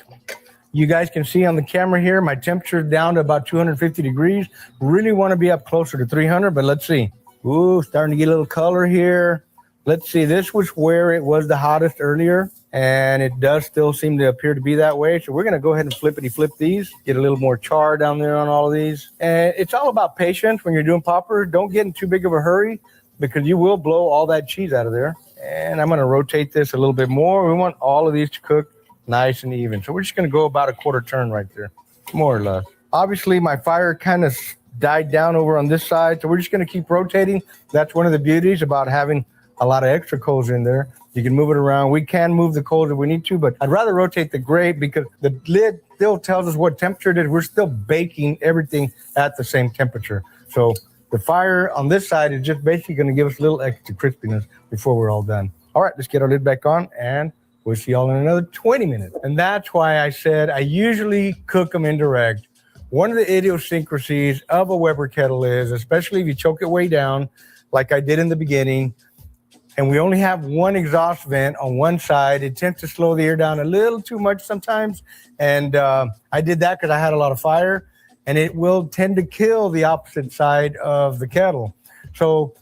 You guys can see on the camera here, my temperature is down to about 250 degrees. Really want to be up closer to 300, but let's see. Ooh, starting to get a little color here. Let's see, this was where it was the hottest earlier, and it does still seem to appear to be that way. So we're going to go ahead and flippity-flip these, get a little more char down there on all of these. And it's all about patience when you're doing poppers. Don't get in too big of a hurry, because you will blow all that cheese out of there. And I'm going to rotate this a little bit more. We want all of these to cook nice and even. So we're just going to go about a quarter turn right there, more or less. Obviously, my fire kind of died down over on this side, so we're just going to keep rotating. That's one of the beauties about having a lot of extra coals in there. You can move it around. We can move the coals if we need to, but I'd rather rotate the grape because the lid still tells us what temperature it is. We're still baking everything at the same temperature. So the fire on this side is just basically going to give us a little extra crispiness before we're all done. All right, let's get our lid back on, and we'll see y'all in another 20 minutes. And that's why I said I usually cook them indirect. One of the idiosyncrasies of a Weber kettle is, especially if you choke it way down, like I did in the beginning, and we only have one exhaust vent on one side, it tends to slow the air down a little too much sometimes. And I did that because I had a lot of fire, and it will tend to kill the opposite side of the kettle. So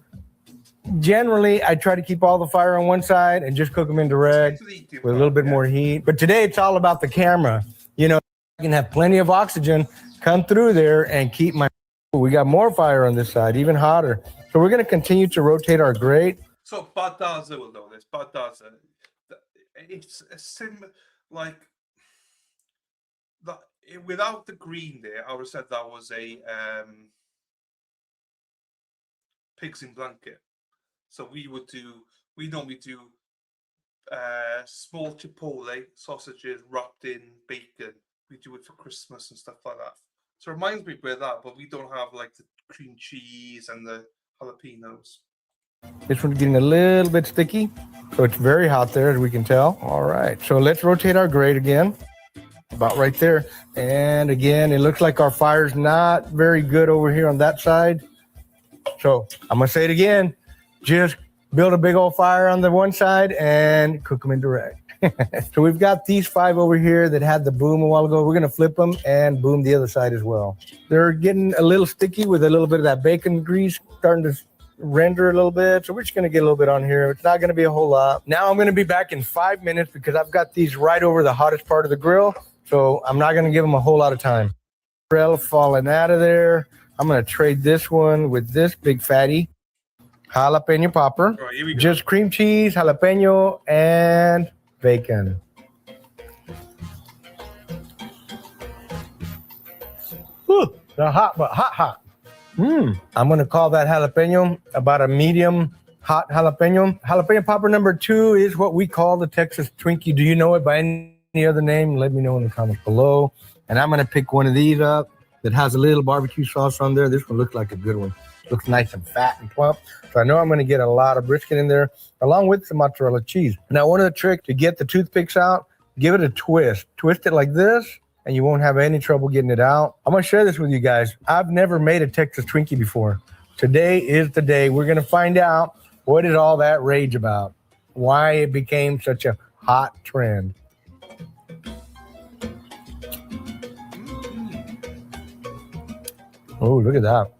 generally, I try to keep all the fire on one side and just cook them indirect with a little bit more heat. But today, it's all about the camera. You know, I can have plenty of oxygen come through there and keep my... We got more fire on this side, even hotter. So we're going to continue to rotate our grate. So Badaza will know this. Badaza, it's a like that. Without the green there, I would have said that was a pigs in blanket. So we normally do small chipotle sausages wrapped in bacon. We do it for Christmas and stuff like that. So it reminds me a bit of that, but we don't have like the cream cheese and the jalapenos. This one's getting a little bit sticky, so it's very hot there, as we can tell. All right, so let's rotate our grate again, about right there. And again, it looks like our fire's not very good over here on that side. So I'm gonna say it again, just build a big old fire on the one side and cook them indirect. So we've got these 5 over here that had the boom a while ago. We're gonna flip them and boom the other side as well. They're getting a little sticky with a little bit of that bacon grease starting to render a little bit. So we're just going to get a little bit on here. It's not going to be a whole lot. Now I'm going to be back in 5 minutes because I've got these right over the hottest part of the grill. So I'm not going to give them a whole lot of time. Grill falling out of there. I'm going to trade this one with this big fatty jalapeno popper. All right, here we go. Just cream cheese, jalapeno, and bacon. Whew, they're hot, but hot. I'm going to call that jalapeno about a medium hot jalapeno. Jalapeno popper number 2 is what we call the Texas Twinkie. Do you know it by any other name? Let me know in the comments below. And I'm going to pick one of these up that has a little barbecue sauce on there. This one looks like a good one. Looks nice and fat and plump. So I know I'm going to get a lot of brisket in there along with some mozzarella cheese. Now, one of the tricks to get the toothpicks out, give it a twist. Twist it like this, and you won't have any trouble getting it out. I'm going to share this with you guys. I've never made a Texas Twinkie before. Today is the day. We're going to find out what is all that rage about, why it became such a hot trend. Oh, look at that.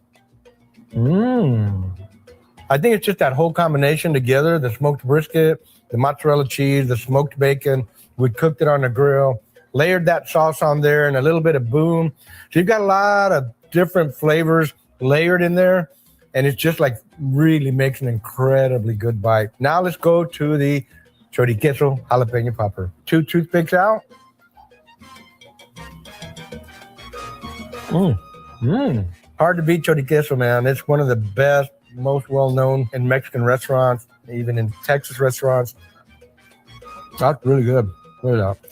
I think it's just that whole combination together, the smoked brisket, the mozzarella cheese, the smoked bacon. We cooked it on the grill, layered that sauce on there and a little bit of boom. So you've got a lot of different flavors layered in there, and it's just like really makes an incredibly good bite. Now let's go to the chorizo jalapeno popper. 2 toothpicks out. Hard to beat chorizo, man. It's one of the best, most well-known in Mexican restaurants, even in Texas restaurants. That's really good.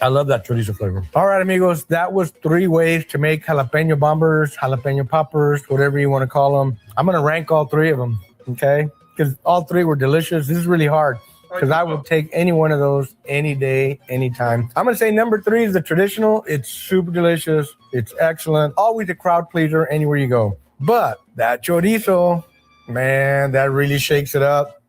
I love that chorizo flavor. All right, amigos, that was 3 ways to make jalapeno bombers, jalapeno poppers, whatever you want to call them. I'm going to rank all 3 of them, okay? Because all 3 were delicious. This is really hard because I would take any one of those any day, anytime. I'm going to say number 3 is the traditional. It's super delicious. It's excellent. Always a crowd pleaser anywhere you go. But that chorizo, man, that really shakes it up.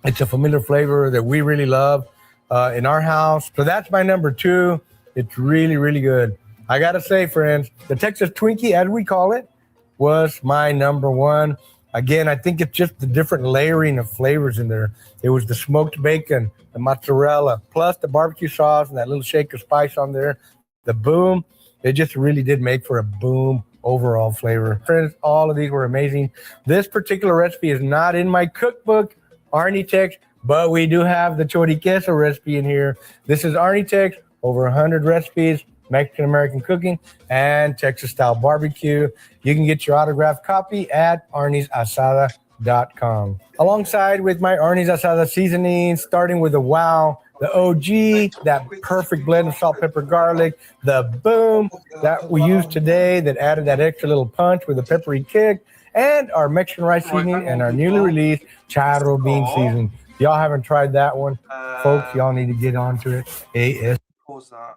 It's a familiar flavor that we really love in our house. So that's my number 2. It's really, really good. I got to say, friends, the Texas Twinkie, as we call it, was my number 1. Again, I think it's just the different layering of flavors in there. It was the smoked bacon, the mozzarella, plus the barbecue sauce and that little shake of spice on there. The boom, it just really did make for a boom overall flavor. Friends, all of these were amazing. This particular recipe is not in my cookbook, Arnie Tex, but we do have the chorizo recipe in here. This is Arnie Tex, over 100 recipes, Mexican-American cooking, and Texas-style barbecue. You can get your autographed copy at arnisasada.com. Alongside with my Arnie's Asada seasoning, starting with the wow, the OG, that perfect blend of salt, pepper, garlic, the boom that we used today that added that extra little punch with a peppery kick, and our Mexican rice seasoning and our newly released charro bean seasoning. If y'all haven't tried that one, folks, y'all need to get onto it. AS. Pause that.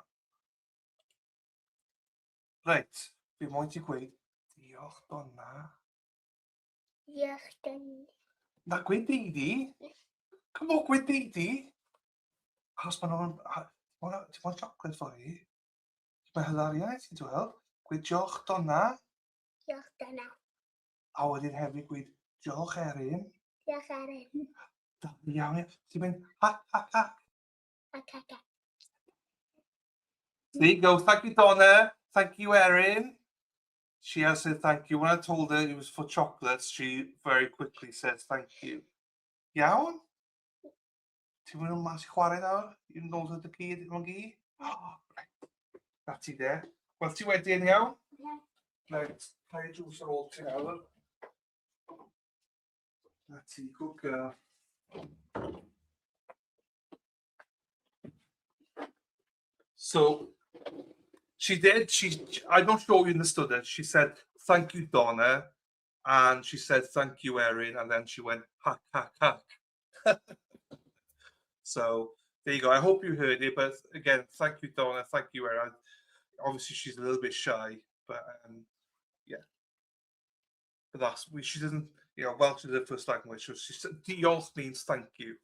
Right, fi moyn ti gweud, diolch donna. Diolch donna. Na, gweud deidi. Come on, gweud deidi. Achos ma nhw'n... Ti'n moyn chocolate for i? Mae hilariaeth, ti'n dweud? Gweud diolch donna. Diolch donna. A wedyn hefyd gweud diolch Erin. Diolch Erin. Iawn, ti'n mynd hac, hac, hac. Hac, hac, hac. There you go. Thank you, Donna. Thank you, Erin. She has said thank you. When I told her it was for chocolates, she very quickly said thank you. Iawn? Ti'n mynd yn mas i chwarae nawr? I'n nos o dy cyd yn gi? Na ti de. Wel, ti wedyn iawn? Right. Play a juice ar ôl ti nawr. Na ti, good girl. So she did. I'm not sure you understood it. She said, "Thank you, Donna," and she said, "Thank you, Erin," and then she went, "Hack, hack, hack." So there you go. I hope you heard it. But again, thank you, Donna. Thank you, Erin. Obviously, she's a little bit shy, but yeah. But she doesn't. Welsh is her first language. So she said, "Diolch" means thank you.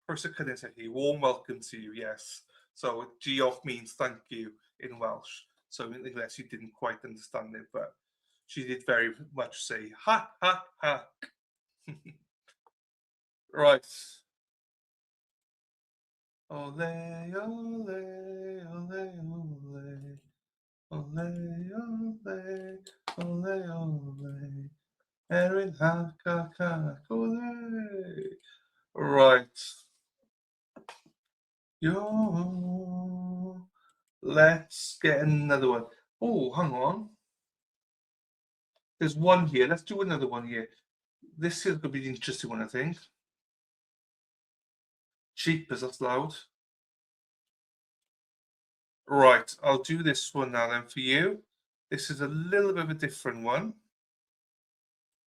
Person couldn't say, "Warm welcome to you." Yes. So diolch means thank you in Welsh. So unless you didn't quite understand it, but she did very much say ha ha ha. Right. Ole, ole, ole, ole, ole, ole, ole, ole. Erin hack, hack, hack, ole. Right. Yo, let's get another one. Oh, hang on. There's one here. Let's do another one here. This is going to be the interesting one, I think. Cheapers, that's loud. Right, I'll do this one now then for you. This is a little bit of a different one.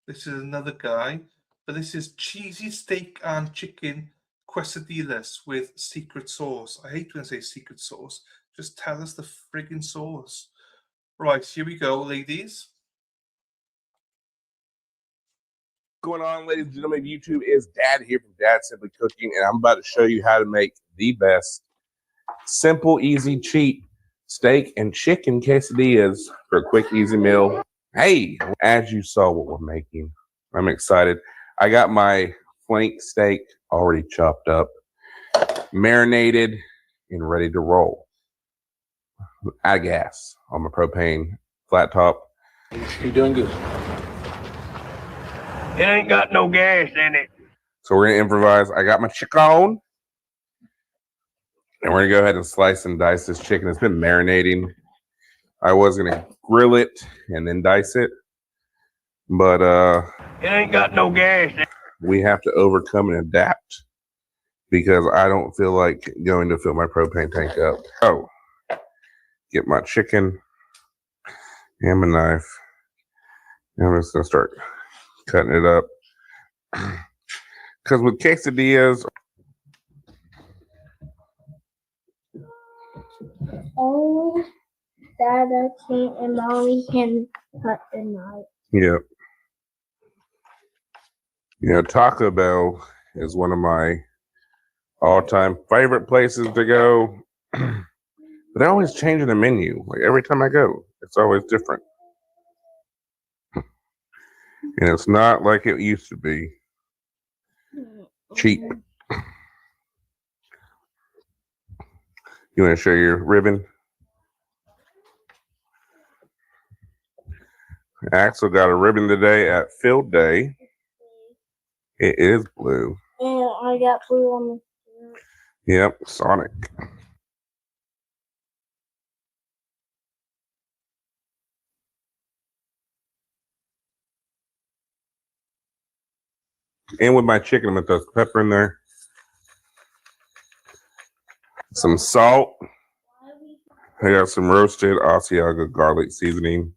This is another guy, but this is cheesy steak and chicken quesadillas with secret sauce. I hate when I say secret sauce. Just tell us the friggin' sauce. Right, here we go, ladies. What's going on, ladies and gentlemen? YouTube is Dad here from Dad Simply Cooking, and I'm about to show you how to make the best simple, easy, cheap steak and chicken quesadillas for a quick, easy meal. Hey, as you saw what we're making, I'm excited. I got my flank steak already chopped up, marinated, and ready to roll. Add gas on my propane flat top. You're doing good. It ain't got no gas in it. So we're gonna improvise. I got my chicken, and we're gonna go ahead and slice and dice this chicken. It's been marinating. I was gonna grill it and then dice it, but it ain't got no gas in it. We have to overcome and adapt because I don't feel like going to fill my propane tank up. Oh, get my chicken and my knife, and I'm just gonna start cutting it up. Because with quesadillas, Oh, Dada can and Mommy can cut the knife. yeah. You know, Taco Bell is one of my all-time favorite places to go. But they're always changing the menu. Like every time I go, it's always different. And it's not like it used to be. Cheap. You want to show your ribbon? Axel got a ribbon today at field day. It is blue. And I got blue on the shirt. Yep, Sonic. And with my chicken, I'm gonna throw some pepper in there, some salt. I got some roasted Asiago garlic seasoning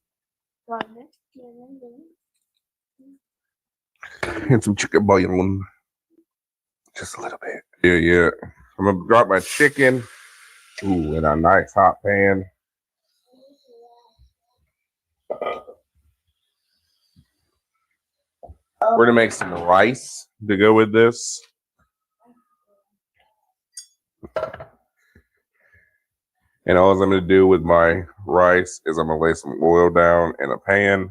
and some chicken bouillon, just a little bit. Yeah. I'm gonna drop my chicken, in a nice hot pan. We're gonna make some rice to go with this. And all I'm gonna do with my rice is I'm gonna lay some oil down in a pan.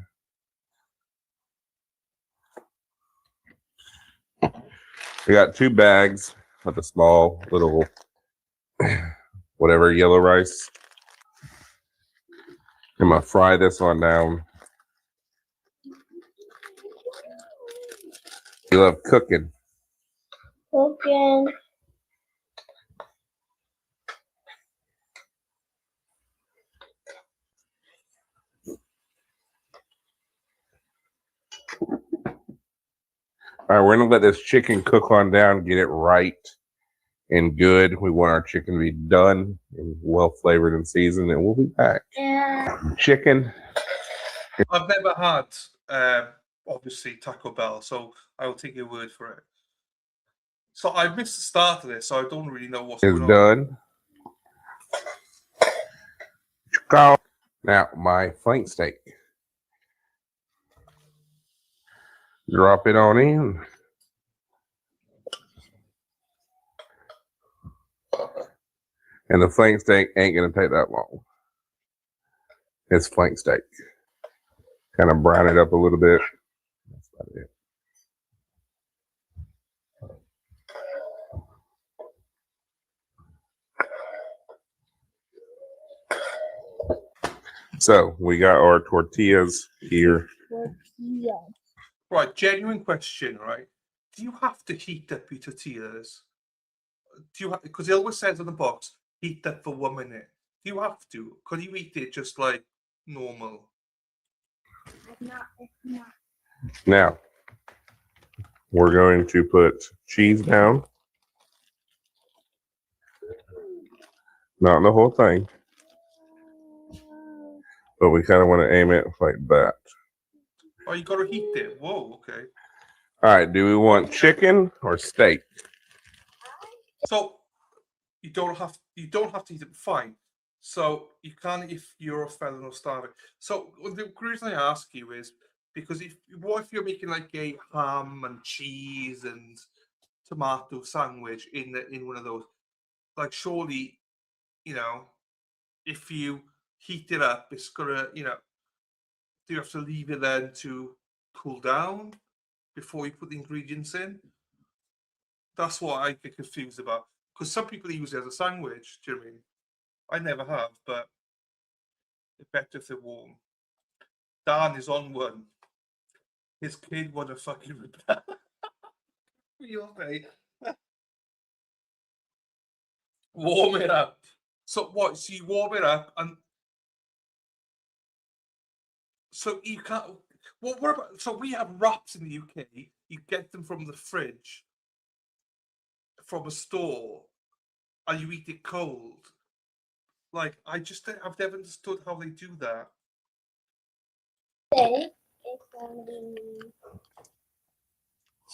We got 2 bags of the small little whatever yellow rice. I'm gonna fry this one down. You love cooking. Cooking. All right, we're gonna let this chicken cook on down, get it right and good. We want our chicken to be done and well flavored and seasoned, and we'll be back. Yeah. Chicken. I've never had, obviously, Taco Bell, so I will take your word for it. So I missed the start of this, so I don't really know what's Is going on. done. Now, my flank steak. Drop it on in. And the flank steak ain't gonna take that long. It's flank steak. Kind of brown it up a little bit. That's about it. So we got our tortillas here. Right, genuine question, right? Do you have to heat up your tortillas? Do you have, because it always says on the box, heat up for 1 minute. Do you have to? Could you eat it just like normal? Now, we're going to put cheese down. Not the whole thing. But we kind of want to aim it like that. Oh, you got to heat it. Whoa, okay. All right, do we want chicken or steak? So you don't have to eat it. Fine. So you can if you're a felon or starving. So the reason I ask you is because what if you're making like a ham and cheese and tomato sandwich in one of those? Like surely, if you heat it up, it's gonna, do you have to leave it then to cool down before you put the ingredients in? That's what I get confused about. Because some people use it as a sandwich, do you know what I mean? I never have, but it's better if they're warm. Dan is on one. His kid would have fucking rebel. You'll say. Warm it up. So what? So you warm it up and so you can't. What about? So we have wraps in the UK. You get them from the fridge, from a store, and you eat it cold. Like I've never understood how they do that.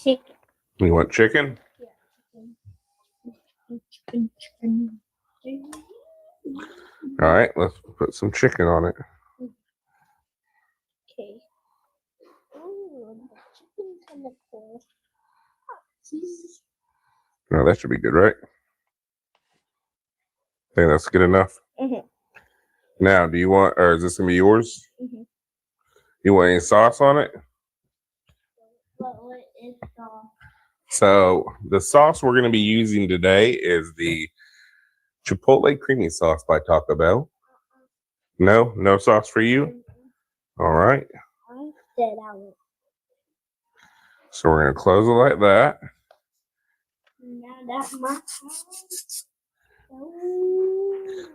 Chicken. You want chicken? Chicken. All right, let's put some chicken on it. Okay. Ooh, the chicken's kind of cool. No, that should be good, right? I think that's good enough. Mm-hmm. Now, do you want, or is this gonna be yours? Mm-hmm. You want any sauce on it? What is sauce? So the sauce we're gonna be using today is the Chipotle creamy sauce by Taco Bell. No sauce for you? All right. I said I would. So we're gonna close it like that. Now that's my house. Ooh.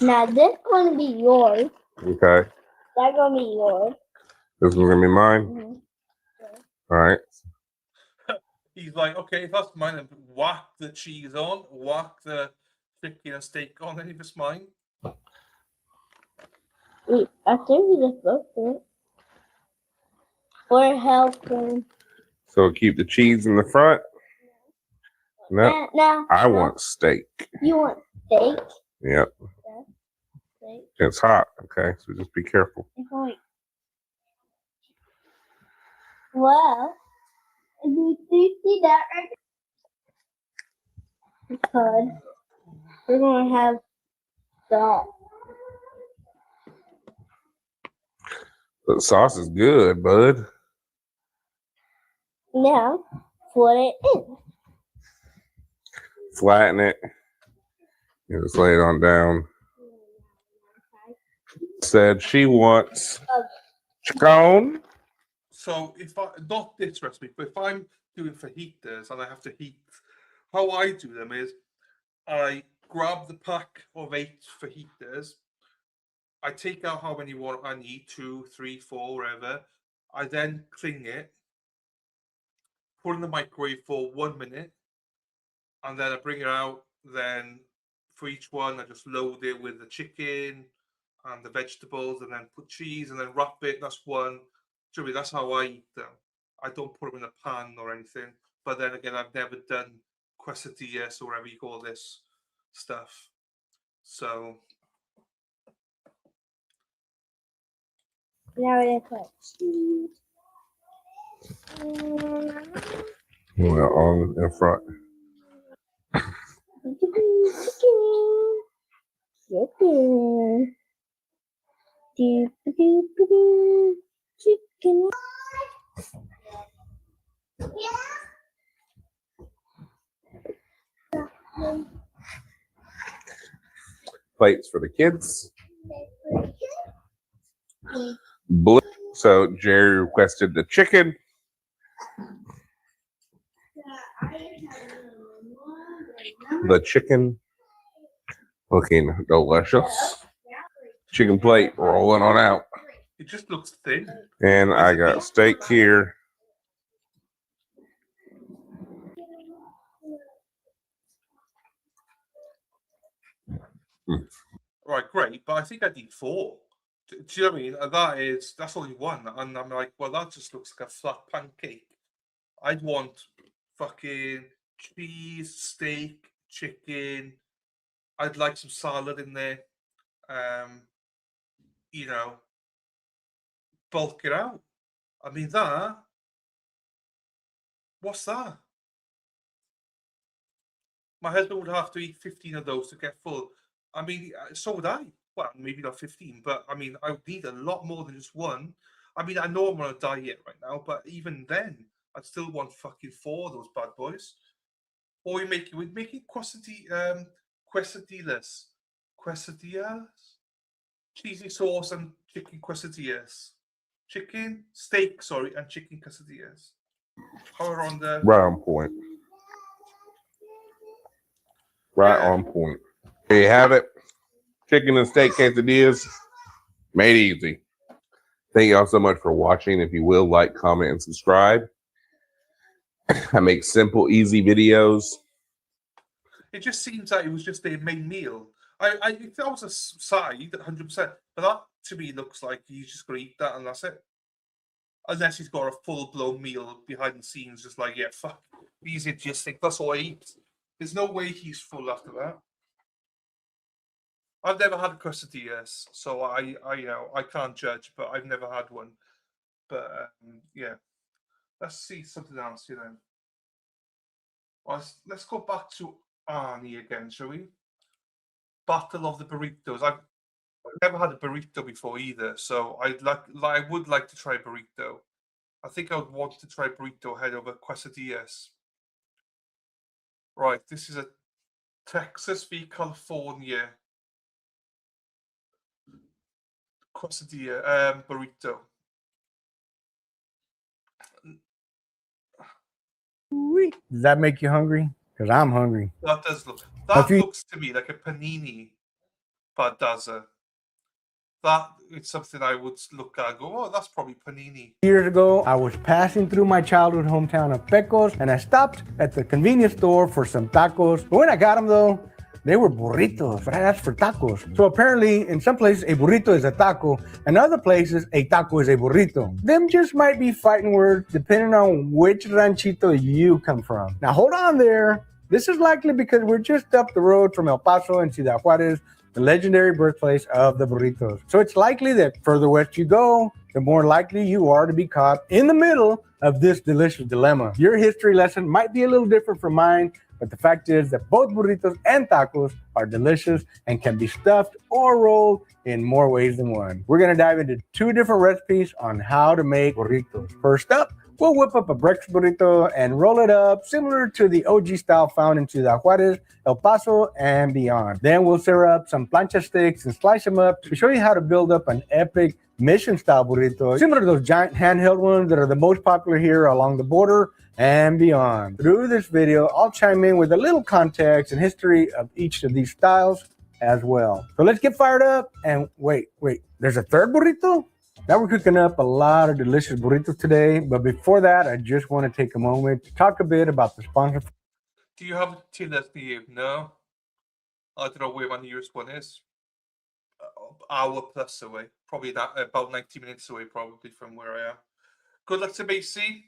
Now this gonna be yours. Okay. That's gonna be yours. This one's gonna be mine. Mm-hmm. All right. He's like, okay, if that's mine, then whack the cheese on, whack the chicken and steak on, then if it's mine. I think we just booked it. Or helping. So keep the cheese in the front. No, I want steak. You want steak? Yep. Steak. It's hot. Okay, so just be careful. Well, do you see that right? Because we're gonna have salt. The sauce is good, bud. Now, put it in. Flatten it. You just lay it on down. Said she wants chicken. So if not this recipe, but if I'm doing fajitas and I have to heat, how I do them is I grab the pack of 8 fajitas. I take out how many I need, 2, 3, 4, whatever. I then cling it, put it in the microwave for 1 minute, and then I bring it out. Then for each one, I just load it with the chicken and the vegetables, and then put cheese, and then wrap it. That's one. Jimmy, that's how I eat them. I don't put them in a pan or anything. But then again, I've never done quesadillas or whatever you call this stuff. So Now we're gonna put cheese. Well, on in front. Chicken. Chicken. Plates for the kids. Blue. So Jerry requested the chicken. The chicken. Looking delicious. Chicken plate rolling on out. It just looks thin. And I got steak here. Right, great, but I think I'd eat 4. Do you know what I mean? That's only 1, and I'm like, well, that just looks like a flat pancake. I'd want fucking cheese, steak, chicken. I'd like some salad in there. You know, bulk it out. I mean, what's that? My husband would have to eat 15 of those to get full. I mean, so would I. Well, maybe not 15, but I mean, I would need a lot more than just 1. I mean, I know I'm on a diet right now, but even then, I'd still want fucking 4 of those bad boys. Or we're making quesadillas. Quesadillas? Cheesy sauce and chicken quesadillas. Steak, and chicken quesadillas. How are on the... Right on point. Right on point. There you have it. Chicken and steak quesadillas. Made easy. Thank y'all so much for watching. If you will, like, comment, and subscribe. I make simple, easy videos. It just seems like it was just their main meal. If that was a side, 100%. But that, to me, looks like he's just going to eat that and that's it. Unless he's got a full-blown meal behind the scenes, just like, yeah, fuck. These idiots think that's all I eat. There's no way he's full after that. I've never had quesadillas, so I can't judge, but I've never had one. But yeah, let's see something else here then. Well, let's go back to Arnie again, shall we? Battle of the burritos. I've never had a burrito before either, so I would like to try a burrito. I think I would want to try burrito ahead of a quesadillas. Right, this is a Texas v. California quesadilla burrito. Does that make you hungry? Because I'm hungry. That does look. That looks to me like a panini baldaza. That it's something I would look at and go, oh, that's probably panini. Years ago, I was passing through my childhood hometown of Pecos, and I stopped at the convenience store for some tacos. But when I got them, though, they were burritos, but I asked for tacos. So apparently, in some places, a burrito is a taco, and other places, a taco is a burrito. Them just might be fighting words depending on which ranchito you come from. Now, hold on there. This is likely because we're just up the road from El Paso and Ciudad Juarez, the legendary birthplace of the burritos. So it's likely that further west you go, the more likely you are to be caught in the middle of this delicious dilemma. Your history lesson might be a little different from mine, but the fact is that both burritos and tacos are delicious and can be stuffed or rolled in more ways than one. We're gonna dive into 2 different recipes on how to make burritos. First up, we'll whip up a breakfast burrito and roll it up similar to the OG style found in Ciudad Juarez, El Paso, and beyond. Then we'll sear up some plancha sticks and slice them up to show you how to build up an epic mission-style burrito, similar to those giant handheld ones that are the most popular here along the border and beyond. Through this video, I'll chime in with a little context and history of each of these styles as well. So let's get fired up and wait, there's a third burrito? Now we're cooking up a lot of delicious burritos today, but before that, I just want to take a moment to talk a bit about the sponsor. Do you have Tinder near you? No. I don't know where my nearest one is. Hour plus away. Probably about 90 minutes away, probably from where I am. Good luck to Macy.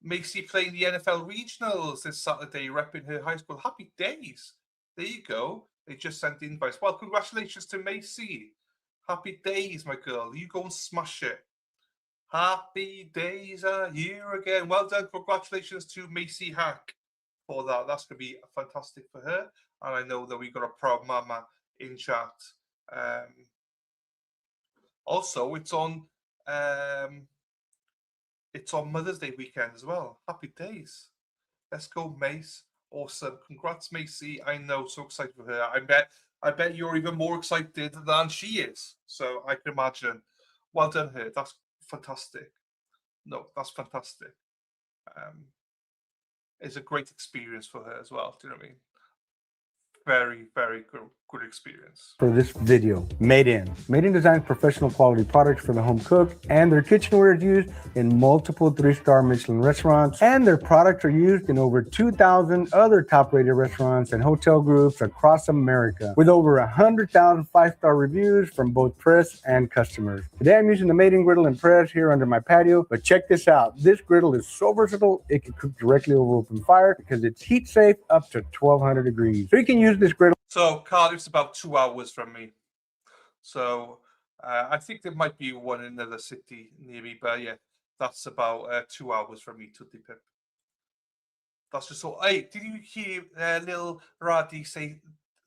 Macy playing the NFL Regionals this Saturday, repping her high school. Happy days. There you go. They just sent invites. Well, congratulations to Macy. Happy days, my girl. You go and smash it. Happy days are here again. Well done. Congratulations to Macy Hack for that. That's going to be fantastic for her. And I know that we've got a proud mama in chat. Also, it's on Mother's Day weekend as well. Happy days. Let's go, Mace. Awesome. Congrats, Macy. I know, so excited for her. I bet you're even more excited than she is. So I can imagine. Well done, her. That's fantastic. No, that's fantastic. It's a great experience for her as well. Do you know what I mean? very, very good experience. For this video, Meade. Meade designs professional quality products for the home cook, and their kitchenware is used in multiple 3-star Michelin restaurants, and their products are used in over 2,000 other top-rated restaurants and hotel groups across America, with over 100,000 5-star reviews from both press and customers. Today I'm using the Meade griddle and press here under my patio, but check this out. This griddle is so versatile, it can cook directly over open fire because it's heat safe up to 1,200 degrees. So you can use this griddle. So Cardiff's about 2 hours from me. So I think there might be one in another city near me, but yeah, that's about 2 hours from me to the pip. That's just all. Hey, did you hear little Radhi say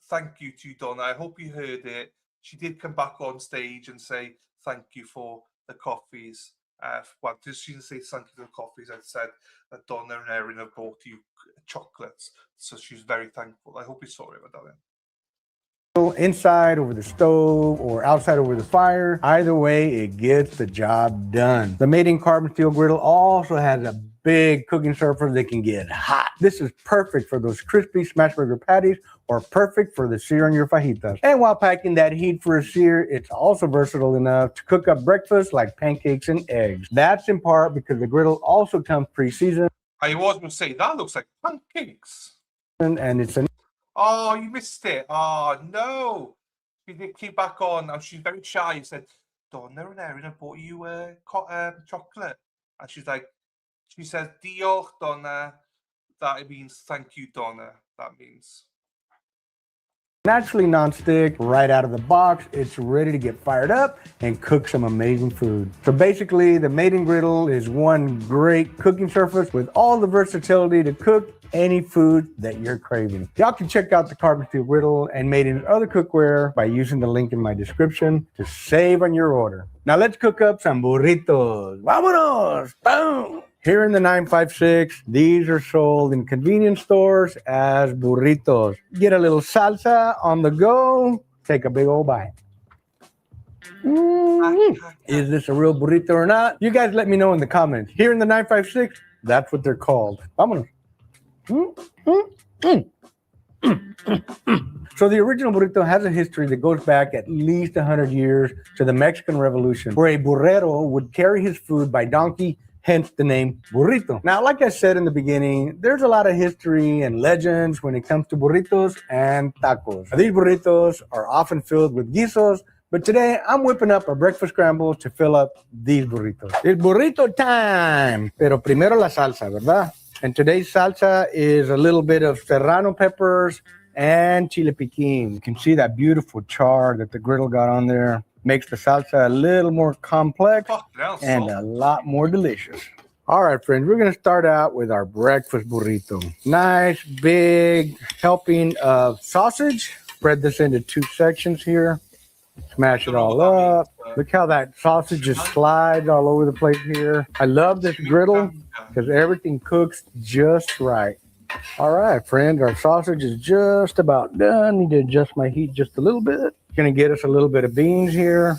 thank you to Donna? I hope you heard it. She did come back on stage and say thank you for the coffees. Well, she didn't say thank you for the coffees. I said that Donna and Erin have brought you chocolates. So she's very thankful. I hope you saw it, my darling. Inside over the stove or outside over the fire. Either way, it gets the job done. The Meade carbon steel griddle also has a big cooking surface that can get hot. This is perfect for those crispy smash burger patties or perfect for the sear on your fajitas. And while packing that heat for a sear, it's also versatile enough to cook up breakfast like pancakes and eggs. That's in part because the griddle also comes pre-seasoned. I was going to say, that looks like pancakes. And it's an Oh, you missed it. Oh, no. She did keep back on, and she's very shy. She said, Donna and Erin have bought you chocolate. And she's like, she says, Diolch, Donna. That means thank you, Donna. That means. naturally non-stick right out of the box. It's ready to get fired up and cook some amazing food. So basically, the Meade griddle is one great cooking surface with all the versatility to cook any food that you're craving. Y'all can check out the carbon steel griddle and Maiden's other cookware by using the link in my description to save on your order. Now let's cook up some burritos. Vámonos! Boom! Here in the 956, these are sold in convenience stores as burritos. Get a little salsa on the go, take a big old bite. Is this a real burrito or not? You guys let me know in the comments. Here in the 956, that's what they're called. Vámonos. So the original burrito has a history that goes back at least 100 years to the Mexican Revolution, where a burrero would carry his food by donkey, hence the name burrito. Now, like I said in the beginning, there's a lot of history and legends when it comes to burritos and tacos. These burritos are often filled with guisos, but today I'm whipping up a breakfast scramble to fill up these burritos. It's burrito time! Pero primero la salsa, ¿verdad? And today's salsa is a little bit of serrano peppers and chile piquin. You can see that beautiful char that the griddle got on there. Makes the salsa a little more complex and a lot more delicious. All right, friends, we're going to start out with our breakfast burrito. Nice, big helping of sausage. Spread this into 2 sections here. Smash it all up. Look how that sausage just slides all over the place here. I love this griddle because everything cooks just right. All right, friends, our sausage is just about done. Need to adjust my heat just a little bit. Gonna get us a little bit of beans here.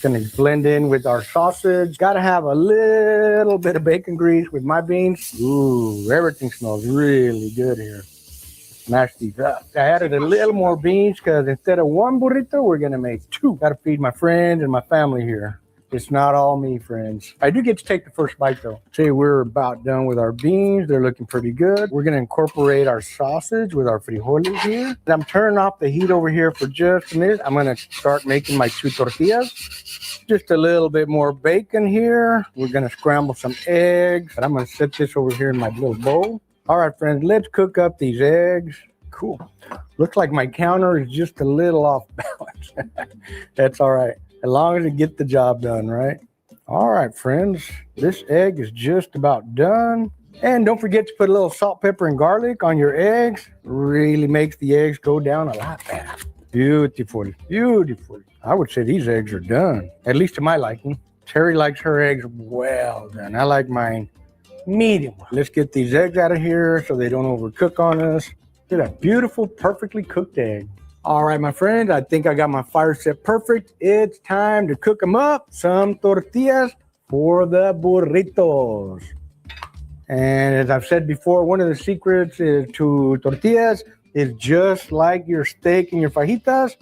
Gonna blend in with our sausage. Gotta have a little bit of bacon grease with my beans. Ooh, everything smells really good here. Smash these up. I added a little more beans because instead of 1 burrito, we're gonna make 2. Gotta feed my friends and my family here. It's not all me, friends. I do get to take the first bite though. See, we're about done with our beans. They're looking pretty good. We're gonna incorporate our sausage with our frijoles here. I'm turning off the heat over here for just a minute. I'm gonna start making my 2 tortillas. Just a little bit more bacon here. We're gonna scramble some eggs. And I'm gonna set this over here in my little bowl. All right, friends, let's cook up these eggs. Cool. Looks like my counter is just a little off balance. That's all right. As long as it gets the job done, right? All right, friends, this egg is just about done. And don't forget to put a little salt, pepper, and garlic on your eggs. Really makes the eggs go down a lot better. Beautiful, beautiful. I would say these eggs are done, at least to my liking. Terry likes her eggs well done. I like mine medium. Let's get these eggs out of here so they don't overcook on us. Look at that beautiful, perfectly cooked egg. All right, my friends, I think I got my fire set perfect. It's time to cook them up. Some tortillas for the burritos. And as I've said before, one of the secrets is to tortillas, is just like your steak and your fajitas.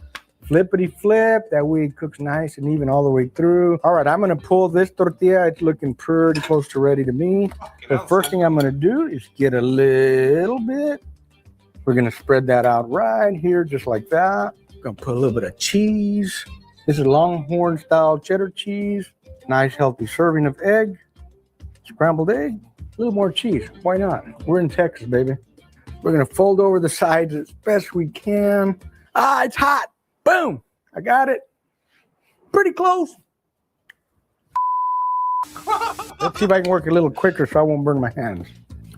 Flippity flip, that way it cooks nice and even all the way through. All right, I'm gonna pull this tortilla. It's looking pretty close to ready to me. The first thing I'm gonna do is get a little bit. We're gonna spread that out right here, just like that. Gonna put a little bit of cheese. This is Longhorn style cheddar cheese. Nice healthy serving of egg, scrambled egg, a little more cheese. Why not? We're in Texas, baby. We're gonna fold over the sides as best we can. Ah, it's hot. Boom! I got it. Pretty close. Let's see if I can work a little quicker so I won't burn my hands.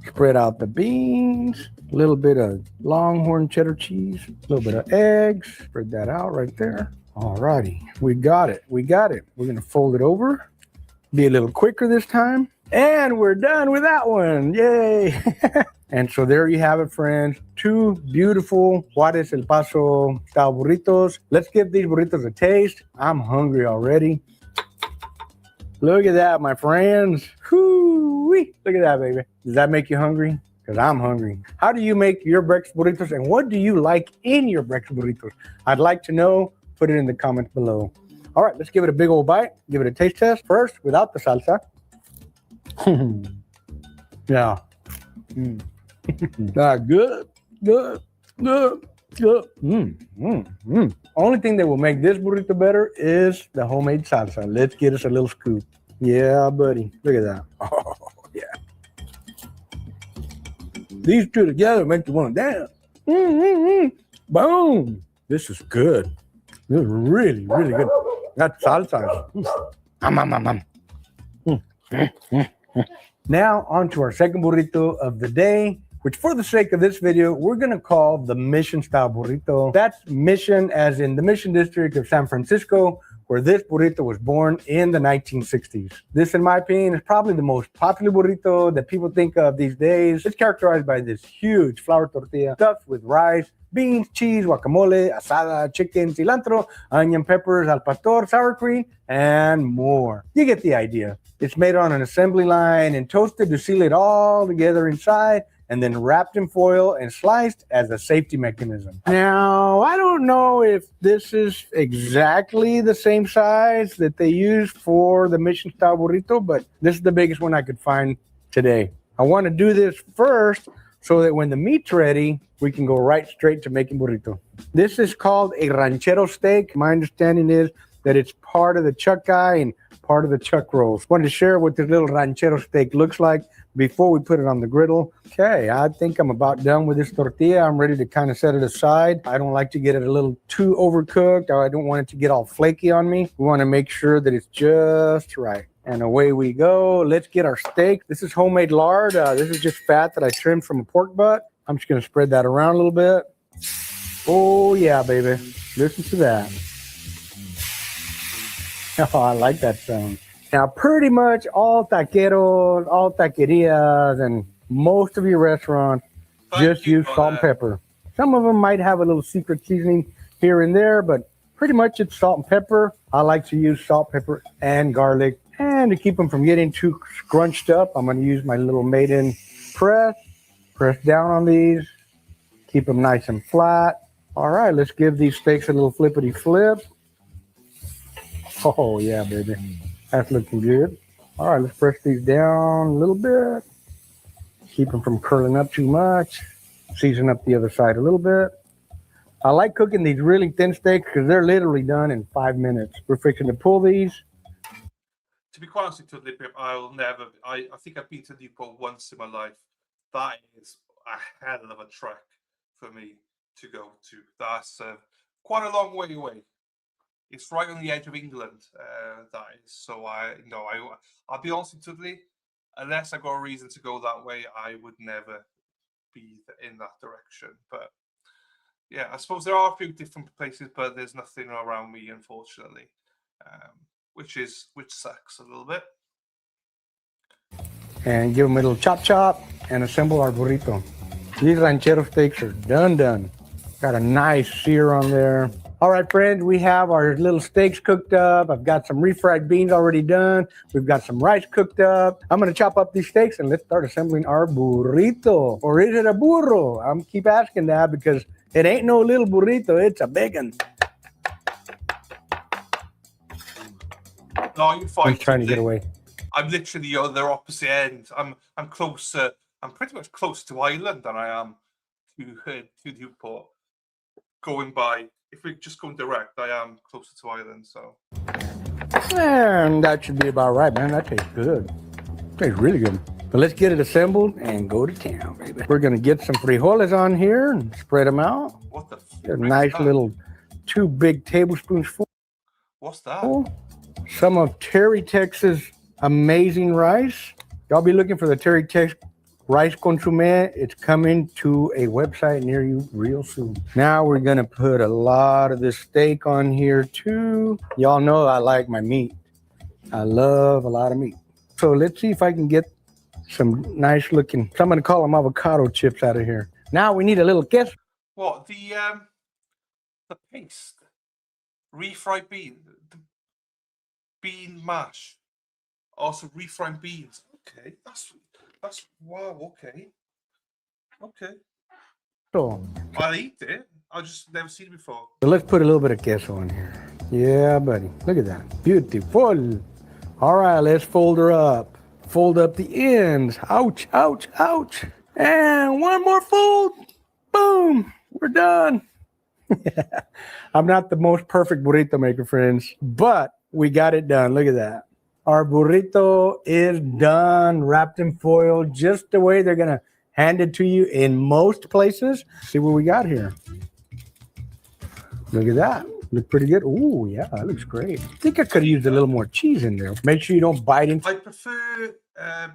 Spread out the beans, a little bit of Longhorn cheddar cheese, a little bit of eggs. Spread that out right there. All righty, we got it. We got it. We're gonna fold it over. Be a little quicker this time. And we're done with that one. Yay! And so there you have it, friends. 2 beautiful Juarez El Paso style burritos. Let's give these burritos a taste. I'm hungry already. Look at that, my friends. Whoo-wee. Look at that, baby. Does that make you hungry? Because I'm hungry. How do you make your breakfast burritos, and what do you like in your breakfast burritos? I'd like to know. Put it in the comments below. All right, let's give it a big old bite. Give it a taste test. First, without the salsa. Yeah. Good. Only thing that will make this burrito better is the homemade salsa. Let's get us a little scoop. Yeah, buddy. Look at that. Oh, yeah. These two together make you want to dance. Boom. This is good. This is really, really good. That salsa. Now, on to our second burrito of the day, which for the sake of this video, we're going to call the Mission style burrito. That's Mission as in the Mission District of San Francisco, where this burrito was born in the 1960s. This, in my opinion, is probably the most popular burrito that people think of these days. It's characterized by this huge flour tortilla stuffed with rice, beans, cheese, guacamole, asada, chicken, cilantro, onion, peppers, al pastor, sour cream, and more. You get the idea. It's made on an assembly line and toasted to seal it all together inside, and then wrapped in foil and sliced as a safety mechanism. Now, I don't know if this is exactly the same size that they use for the Mission style burrito, but this is the biggest one I could find today. I want to do this first so that when the meat's ready, we can go right straight to making burrito. This is called a ranchero steak. My understanding is that it's part of the chuck eye and part of the chuck rolls. Wanted to share what this little ranchero steak looks like before we put it on the griddle. Okay, I think I'm about done with this tortilla. I'm ready to kind of set it aside. I don't like to get it a little too overcooked. I don't want it to get all flaky on me. We want to make sure that it's just right. And away we go. Let's get our steak. This is homemade lard. This is just fat that I trimmed from a pork butt. I'm just going to spread that around a little bit. Oh, yeah, baby. Listen to that. Oh, I like that sound. Now, pretty much all taqueros, all taquerias, and most of your restaurants just use salt and pepper. Some of them might have a little secret seasoning here and there, but pretty much it's salt and pepper. I like to use salt, pepper, and garlic. And to keep them from getting too scrunched up, I'm going to use my little Meade press. Press down on these. Keep them nice and flat. All right, let's give these steaks a little flippity flip. Oh, yeah, baby. That's looking good. All right, let's press these down a little bit. Keep them from curling up too much. Season up the other side a little bit. I like cooking these really thin steaks because they're literally done in 5 minutes. We're fixing to pull these. To be quite honest with you, I'll never. I think I've been to Newport once in my life. That is a hell of a trek for me to go to. That's quite a long way away. It's right on the edge of England. That is. So I'll be honest with you, unless I got a reason to go that way, I would never be in that direction. But yeah, I suppose there are a few different places, but there's nothing around me, unfortunately. Which sucks a little bit. And give them a little chop and assemble our burrito. These ranchero steaks are done. Got a nice sear on there. All right, friends, we have our little steaks cooked up. I've got some refried beans already done. We've got some rice cooked up. I'm going to chop up these steaks and let's start assembling our burrito. Or is it a burro? I'm keep asking that because it ain't no little burrito. It's a big one. No, you're fine. I'm trying to get away. I'm literally on the opposite end. I'm closer. I'm pretty much closer to Ireland than I am to Newport. Going by, if we're just going direct, I am closer to Ireland. So. And that should be about right, man. That tastes good. Tastes really good. But let's get it assembled and go to town, baby. We're gonna get some frijoles on here and spread them out. What the? A nice little 2 big tablespoons full. What's that? Some of Terry Tex's amazing rice. Y'all be looking for the Terry Tex rice consomme. It's coming to a website near you real soon. Now we're gonna put a lot of this steak on here too. Y'all know I like my meat. I love a lot of meat. So let's see if I can get some nice looking, so I'm gonna call them avocado chips out of here. Now we need a little queso. What the paste? Refried bean mash. Also refried beans. Okay, that's wow. Okay. So I'll eat it. I just never seen it before. let's put a little bit of queso on here. Yeah, buddy. Look at that. Beautiful. All right, let's fold her up. Fold up the ends. Ouch, ouch, ouch. And one more fold. Boom. We're done. I'm not the most perfect burrito maker, friends, but we got it done. Look at that. Our burrito is done, wrapped in foil, just the way they're going to hand it to you in most places. See what we got here. Look at that. Look pretty good. Ooh, yeah, that looks great. I think I could have used a little more cheese in there. Make sure you don't bite into. I prefer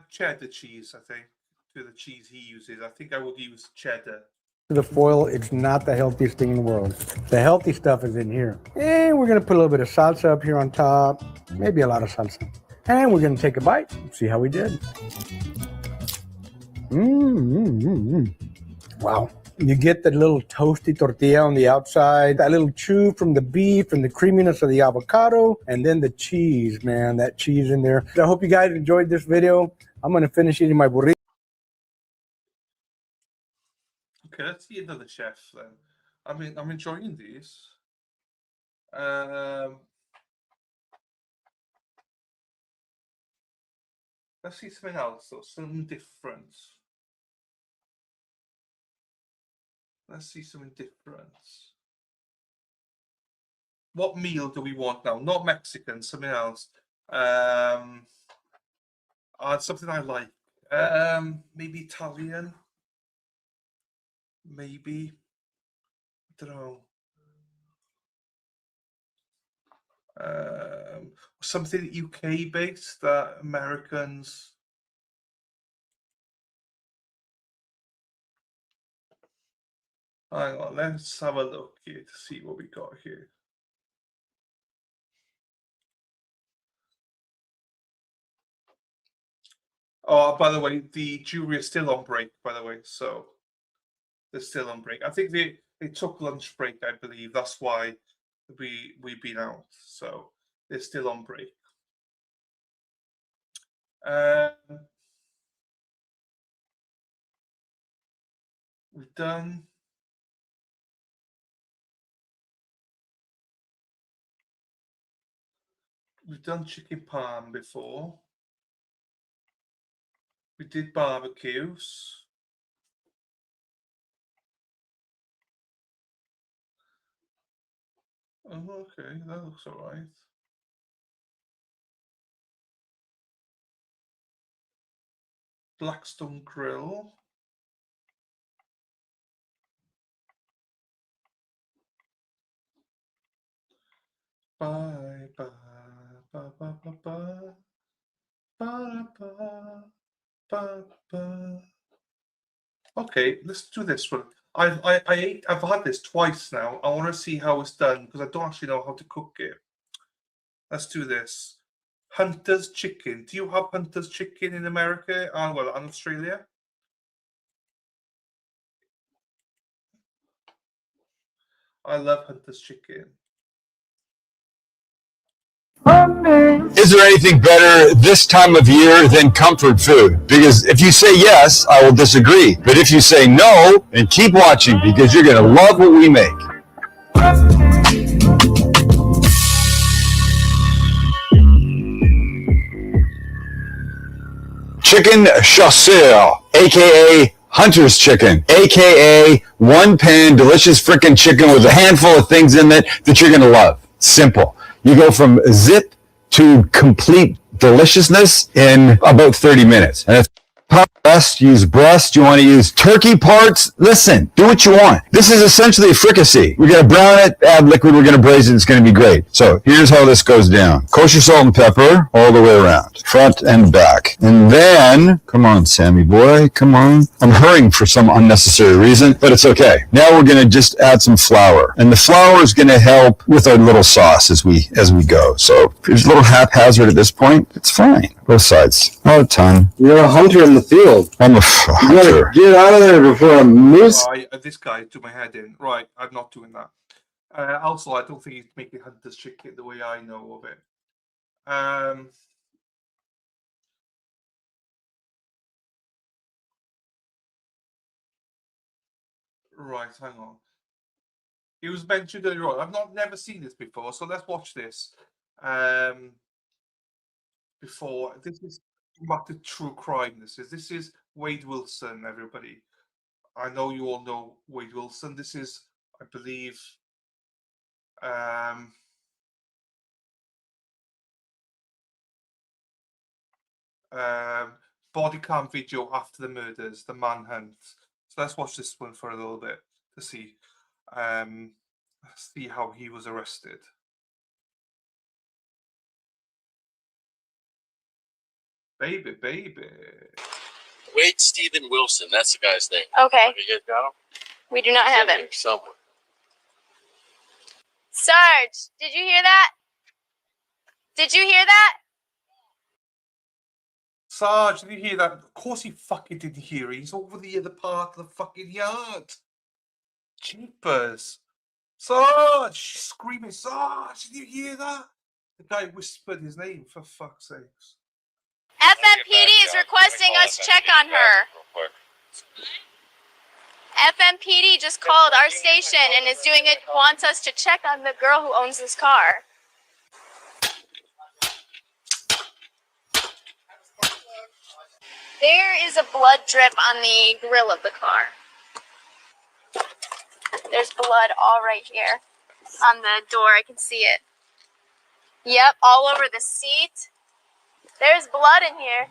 cheddar cheese, I think, to the cheese he uses. I think I would use cheddar. The foil, it's not the healthiest thing in the world. The healthy stuff is in here. And we're going to put a little bit of salsa up here on top. Maybe a lot of salsa. And we're going to take a bite and see how we did. Wow. You get the little toasty tortilla on the outside, that little chew from the beef and the creaminess of the avocado, and then the cheese, man, that cheese in there. I hope you guys enjoyed this video. I'm going to finish eating my burrito. Okay, let's see another chef then. I'm enjoying these. Let's see something else or something different. Let's see something different. What meal do we want now? Not Mexican, something else. Something I like. Maybe Italian. Maybe. I don't know. Something UK based that Americans. Hang on, let's have a look here to see what we got here. Oh, by the way, the jury is still on break, by the way, so they're still on break. I think they took lunch break, I believe. That's why we've been out. So they're still on break. We've done. We've done chicken parm before. We did barbecues. Oh, okay, that looks all right. Blackstone Grill. Bye, bye, bye, bye, bye, bye, bye, bye, bye, bye. Okay, let's do this one. I've had this twice now. I want to see how it's done because I don't actually know how to cook it. Let's do this. Hunter's chicken. Do you have Hunter's chicken in America? Well, in Australia? I love Hunter's chicken. Is there anything better this time of year than comfort food? Because if you say yes, I will disagree. But if you say no, then keep watching because you're going to love what we make. Chicken chasseur, aka Hunter's chicken, aka one pan delicious freaking chicken with a handful of things in it that you're going to love. Simple. You go from zip to complete deliciousness in about 30 minutes. And if breast, use breast. You want to use turkey parts? Listen, do what you want. This is essentially a fricassee. We're going to brown it, add liquid, we're going to braise it. It's going to be great. So here's how this goes down. Kosher salt and pepper all the way around, front and back. And then, come on, Sammy boy, come on. I'm hurrying for some unnecessary reason, but it's okay. Now we're going to just add some flour. And the flour is going to help with our little sauce as we go. So if it's a little haphazard at this point, it's fine. Both sides. Not a ton. You're a hunter in the field. I'm a hunter. Get out of there before a moose. Right, this guy took my head in. Right, I'm not doing that. Also, I don't think he's making Hunter's chicken the way I know of it. Right, hang on. He was mentioned earlier on. I've never seen this before, so let's watch this. Before this is back to true crime. This is Wade Wilson, everybody. I know you all know Wade Wilson. This is, I believe, body cam video after the murders, the manhunt. So let's watch this one for a little bit to see how he was arrested. Baby. Wade Stephen Wilson, that's the guy's name. Okay. You guys got him? We do not have him. Somewhere. Sarge, did you hear that? Did you hear that? Sarge, did you hear that? Of course he fucking didn't hear it. He's over the other part of the fucking yard. Jeepers. Sarge! She's screaming, Sarge, did you hear that? The guy whispered his name, for fuck's sakes. FMPD is requesting us check on her. FMPD just called our station and wants us to check on the girl who owns this car. There is a blood drip on the grill of the car. There's blood all right here on the door. I can see it. Yep, all over the seat. There's blood in here.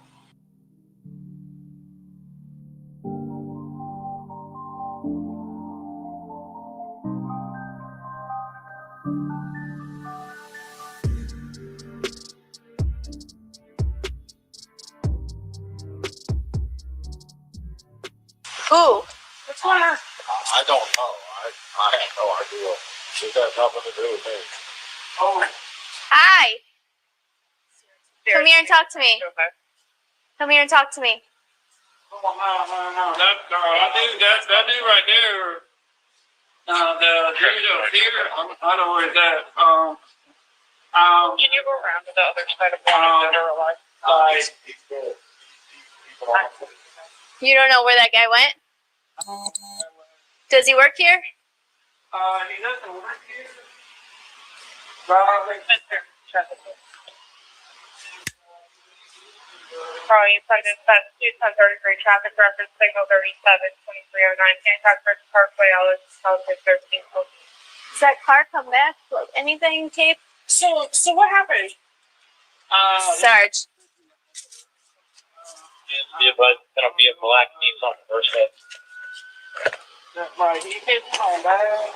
Who? Which one? I don't know. I have no idea. She got nothing to do with me. Oh. Hi. Come here and talk to me. Come here and talk to me. No. That dude right there. The dude up here. I know where he's at. Can you go around to the other side of the You don't know where that guy went? Does he work here? He doesn't work here. Carl, you plugged in 233 traffic reference signal 37-2309 Hancock Bridge Parkway, Alice, 13. Does that car come back? Like anything, tape? So what happened? Sarge. It'll be a black Nissan Versa. Right, he hit my bag.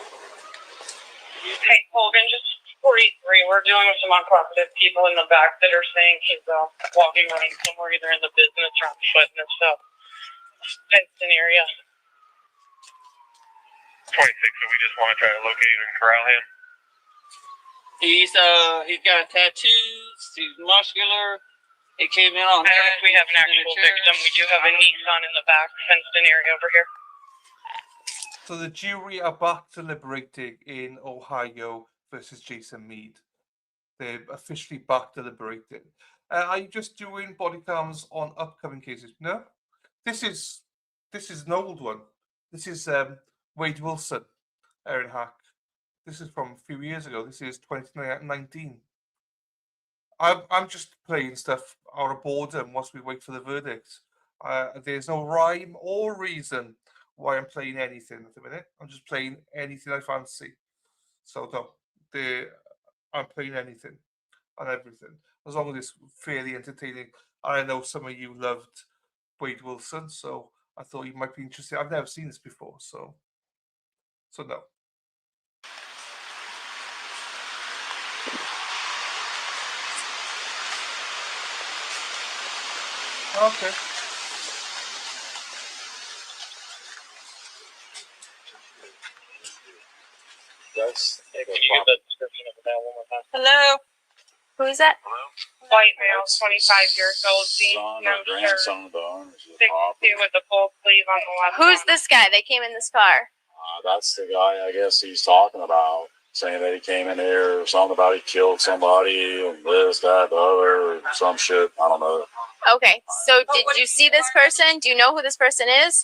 Hey, Colgan, just 43. We're dealing with some uncooperative people in the back that are saying he's walking around somewhere either in the business or on foot in this fenced in area. 26, so we just want to try to locate and corral him. He's got tattoos, he's muscular. He came in on We have an actual victim. We do have a Nissan in the back fenced in area over here. So the jury are back deliberating in Ohio versus Jason Meade. They're officially back deliberating. Are you just doing body cams on upcoming cases? No, this is an old one. This is Wade Wilson, Aaron Hack. This is from a few years ago. This is 2019. I'm just playing stuff out of boredom whilst we wait for the verdict. There's no rhyme or reason why I'm playing anything at the minute. I'm just playing anything I fancy. So no, I'm playing anything and everything as long as it's fairly entertaining. I know some of you loved Wade Wilson, so I thought you might be interested. I've never seen this before, so no. Okay. Can you give the description of the man one more time? Hello. Who's that? White male, 25 years old, seen Grandson of the owners of the 62 property. with a full sleeve on the left. Who's arm. this guy? They came in this car. That's the guy I guess he's talking about, saying that he came in here, something about he killed somebody, and this, that, the other, or some shit. I don't know. Okay. So did you see this person? Do you know who this person is?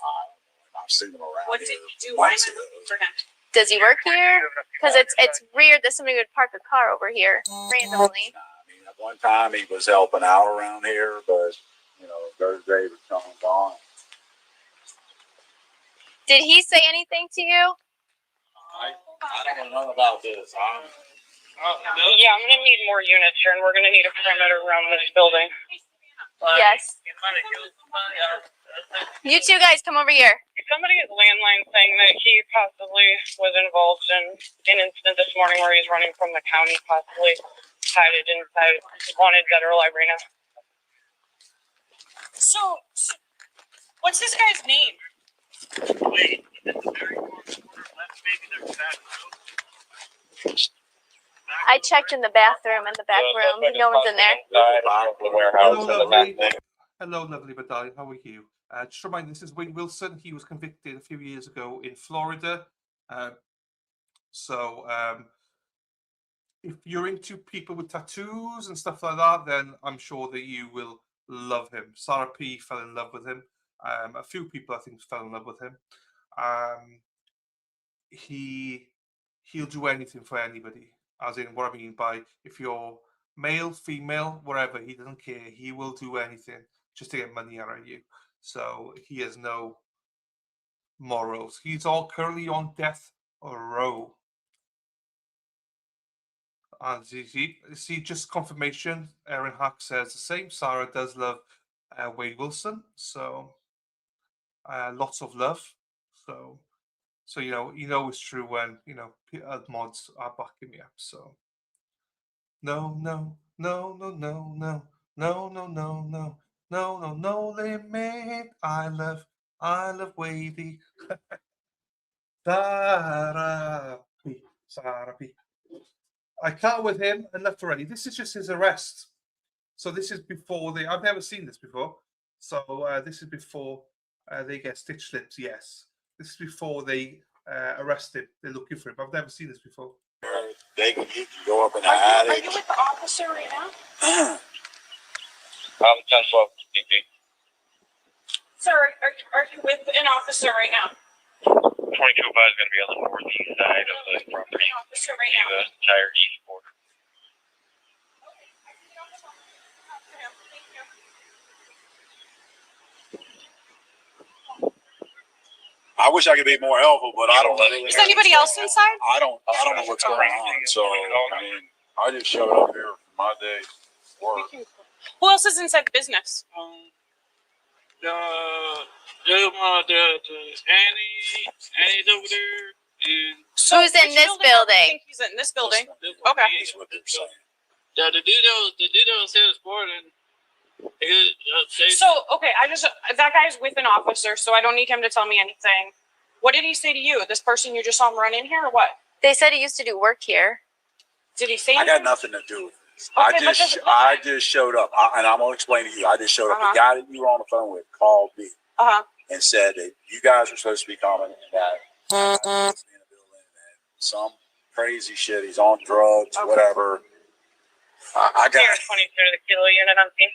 I've seen him around What here did you do months ago. for him? Does he work here? Because it's weird that somebody would park a car over here randomly. At one time he was helping out around here, but you know, Thursday was coming on. Did he say anything to you? I don't know nothing about this. Yeah, I'm going to need more units here, and we're going to need a perimeter around this building. Yes. You two guys come over here. Somebody's landline saying that he possibly was involved in an incident this morning where he's running from the county, possibly hided inside wanted federal arena. So, what's this guy's name? I checked in the bathroom in the back room. No one's in there. Hello, lovely Badai. How are you? Just a reminder, this is Wade Wilson. He was convicted a few years ago in Florida. If you're into people with tattoos and stuff like that, then I'm sure that you will love him. Sarah P fell in love with him. A few people, I think, fell in love with him. He'll do anything for anybody. As in, what I mean by, if you're male, female, whatever, he doesn't care. He will do anything just to get money out of you. So he has no morals. He's all currently on death row. And see, just confirmation. Aaron Hack says the same. Sarah does love Wade Wilson, so lots of love. So you know it's true when mods are backing me up. So no limit. I love Wadey. Sarah P. I can't with him and left already. This is just his arrest. So this is before I've never seen this before. So this is before they get stitch slips. Yes, this is before they arrest him. They're looking for him. I've never seen this before. You can go up in the attic. Are you with the officer right now? I'm 1012 DP. Sir, are you with an officer right now? 2205 is going to be on the northeast side of the property. Officer right now. The entire east border. I wish I could be more helpful, but I don't really. Is anybody else inside? I don't know what's going on. So I mean, I just showed up here for my day's work. Who else is inside the business? Annie's over there. And So Who's in which this I building? think he's in this building. Okay. That's what they're saying. the dude said this morning. So okay, that guy's with an officer, so I don't need him to tell me anything. What did he say to you? This person you just saw him run in here, or what? They said he used to do work here. Did he say I anything? got nothing to do with this. Okay, I just showed up, and I'm gonna explain to you. I just showed up. The guy that you were on the phone with called me Uh-huh. and said that you guys were supposed to be coming, and that Some crazy shit. He's on drugs, whatever. I got. Here, 22 the kilo unit on scene.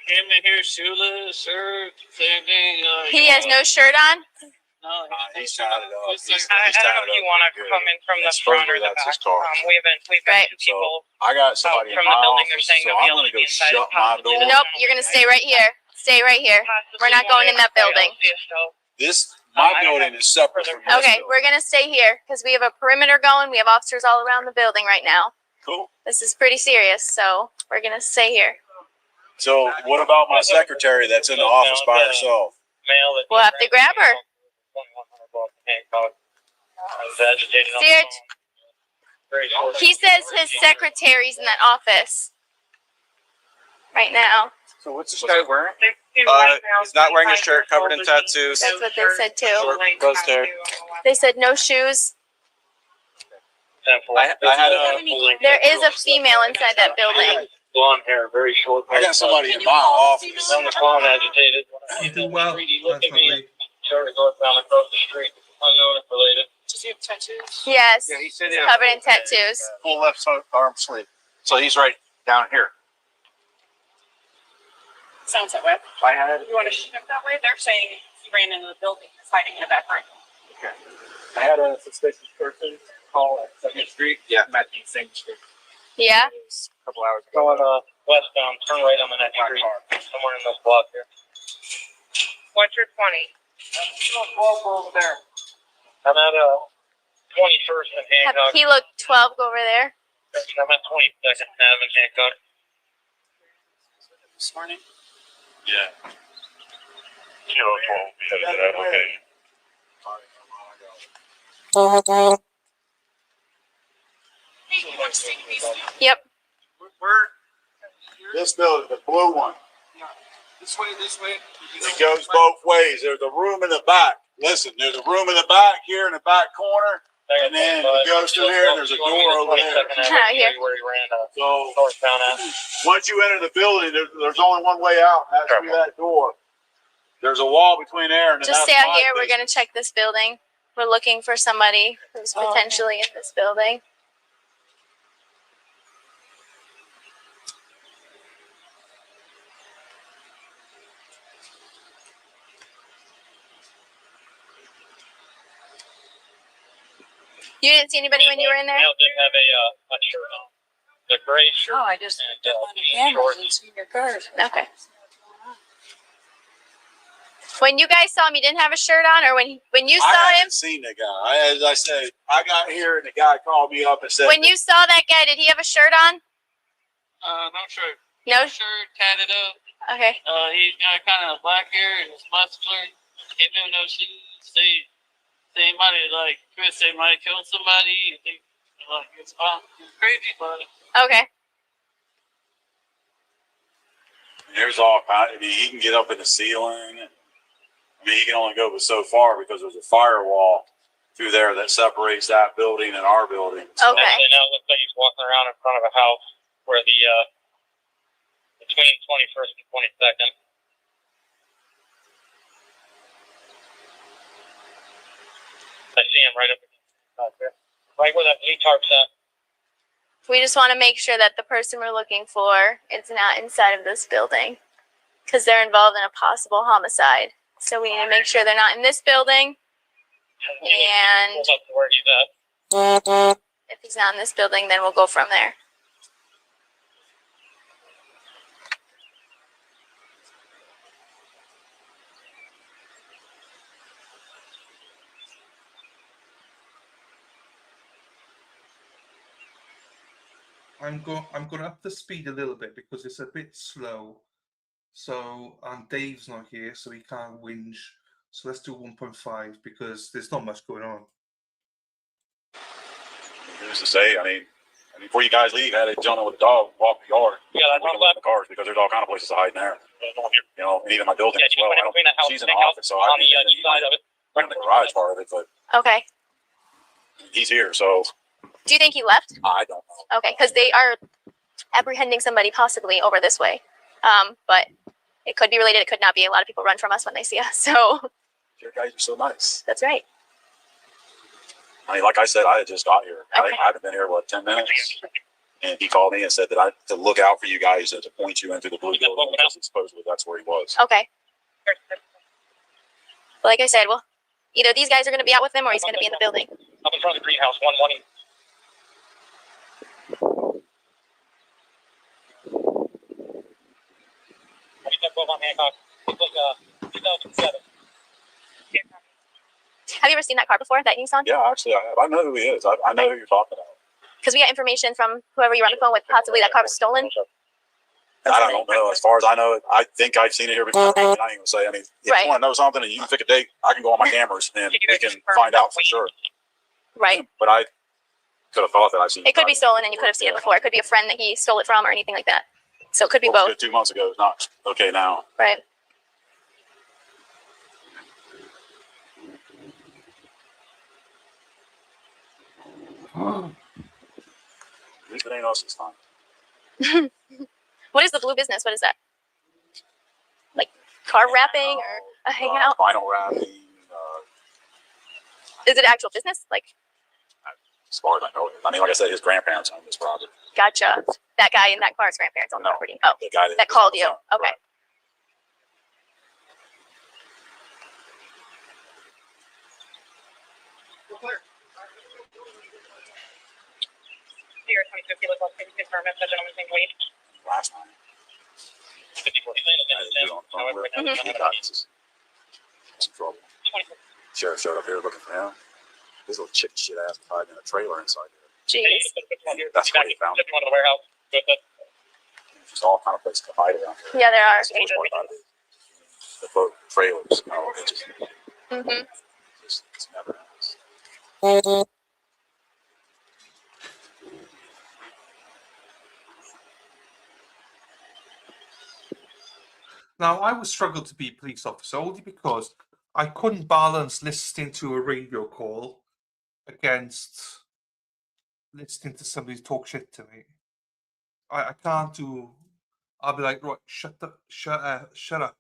Came in here shoeless, shirt, same thing. He has no shirt on? No, he's tied it up. I don't know if you want to come in from the front or the back. His car. We've got two people I got somebody from in the my building. office, They're saying so they'll be I'm able gonna to go be inside. shut my door. Nope, you're gonna stay right here. Stay right here. We're not going in that building. My building is separate from this Okay, building. we're gonna stay here because we have a perimeter going. We have officers all around the building right now. Cool. This is pretty serious, so we're gonna stay here. So what about my secretary that's in the office by herself? We'll have to grab her. See it? He says his secretary's in that office right now. So what's this guy wearing? He's not wearing a shirt, covered in tattoos. That's what they said too. Short, closed hair. They said no shoes. There is a female inside that building. Blonde hair, very short. I got somebody in my office. On the phone, agitated. You do well. He looked at me and started going down across the street. Unknown and related. Does he have tattoos? Yes. Yeah, he said He's covered in tattoos. Full left arm sleeve. So he's right down here. Sounds that way. I had. You want to shift that way? They're saying he ran into the building. He's hiding in the back room. Okay. I had a suspicious person call at 2nd Street. Yeah, matching same street. Yeah. A couple hours ago. Going westbound, turn right on the next street. Somewhere in this block here. What's your 20? Over there. I'm at 21st and Hancock. He looked 12 over there. I'm at 22nd Ave in Hancock. This morning? Yeah. Kilo 12 at that location. Hey, you want to take these? Yep. Where? This building, the blue one. This way, this way. It goes both ways. There's a room in the back. Listen, there's a room in the back here in the back corner, and then it goes through here, and there's a door over there. Here. So Northbound at. once you enter the building, there's only one way out, and that's through that door. There's a wall between there and then Just stay that's out my here. We're business. gonna check this building. We're looking for somebody who's potentially in this building. You didn't see anybody when you were in there? Male didn't have a shirt on. The gray shirt. Oh, I just and, don't want to camera and see your cars. Okay. When you guys saw him, he didn't have a shirt on, or when you I saw him? haven't seen the guy. As I said, I got here and the guy called me up and said, When you saw that guy, did he have a shirt on? No shirt. No shirt, tatted up. Okay. He's got kind of black hair and he's muscular. He don't know shoes. They might have, like Chris, they might have killed somebody. They, like, it's crazy, but. Okay. there's all kind. I mean, he can get up in the ceiling. I mean, he can only go but so far because there's a firewall through there that separates that building and our building. Okay. And now it looks like he's walking around in front of a house where the between 21st and 22nd. I see him right up there, right where that blue tarp's at. We just want to make sure that the person we're looking for is not inside of this building because they're involved in a possible homicide. So we need to make sure they're not in this building. And Up to where he's at. if he's not in this building, then we'll go from there. I'm going up the speed a little bit because it's a bit slow. So Dave's not here, so he can't whinge. So let's do 1.5 because there's not much going on. Who's to say? I mean, before you guys leave, I had a gentleman with a dog walk the yard. Yeah, that's we can look at the cars because there's all kind of places to hide in there. You know, and even my building as well. She's in the office, so I'm in the garage part of it, but Okay. he's here, so Do you think he left? I don't know. Okay, because they are apprehending somebody possibly over this way. But it could be related. It could not be. A lot of people run from us when they see us. So Your guys are so nice. that's right. I mean, like I said, I had just got here. Okay. I haven't been here, 10 minutes? And he called me and said that I to look out for you guys and to point you into the blue building because supposedly that's where he was. Okay. Well, like I said, well, either these guys are going to be out with him or he's going to be in the building. Up in front of the greenhouse, 118. On Hancock. It's like 2007. Have you ever seen that car before, that Nissan? Yeah, actually, I have. I know who he is. I know who you're talking about. Because we got information from whoever you were on the phone with, possibly that car was stolen. I don't know. As far as I know, I think I've seen it here before. I ain't going to say. I mean, if you want to know something and you can pick a date, I can go on my cameras and we can find out for sure. Right. But I could have thought that I've seen it. It could be stolen and you could have seen it before. It could be a friend that he stole it from or anything like that. So it could be both. 2 months ago is not okay now. Right. At least it ain't us this time. What is the blue business? What is that? Like car wrapping or a hangout? Vinyl wrapping. Is it actual business? Like, As far as I know. I mean, like I said, his grandparents own this property. gotcha. That guy in that car's grandparents own the property. Oh, The guy that called you. Okay. Here, 2050, look like confirm if the gentleman's name Wade. Last time. 54, he's laying against him. However, right now, He got some trouble. Sheriff showed up here looking for him. This little chicken shit ass hiding in a trailer inside there. Jeez. That's where he found it. One of the warehouse. There's all kind of places to hide around here. Yeah, there are. The boat trailers. Oh, it just, Mm-hmm. it's never ends. Now, I would struggle to be a police officer only because I couldn't balance listening to a radio call against listening to somebody talk shit to me. I can't do. I'll be like, right, shut up,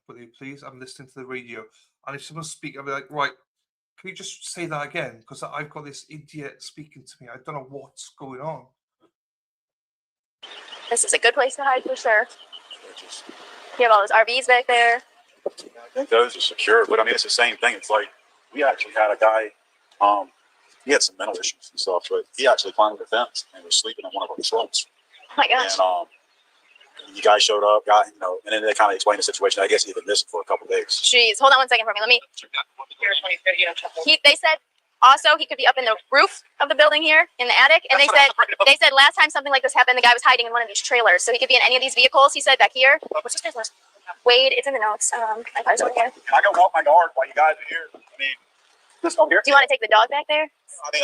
will you please? I'm listening to the radio. And if someone speaks, I'll be like, right, can you just say that again? Because I've got this idiot speaking to me. I don't know what's going on. This is a good place to hide for sure. You have all those RVs back there. I think those are secure, but I mean, it's the same thing. It's like, we actually had a guy, he had some mental issues and stuff, but he actually climbed the fence and was sleeping in one of our trucks. Oh my gosh. And you guys showed up, and then they kind of explained the situation. I guess he'd been missing for a couple days. Jeez, hold on 1 second for me. Let me. They said also he could be up in the roof of the building here in the attic, and they said last time something like this happened, the guy was hiding in one of these trailers, so he could be in any of these vehicles. He said back here. What's his name? Wade. It's in the notes. My car's over here. Can I go walk my yard while you guys are here? I mean, just over here. Do you want to take the dog back there? I mean,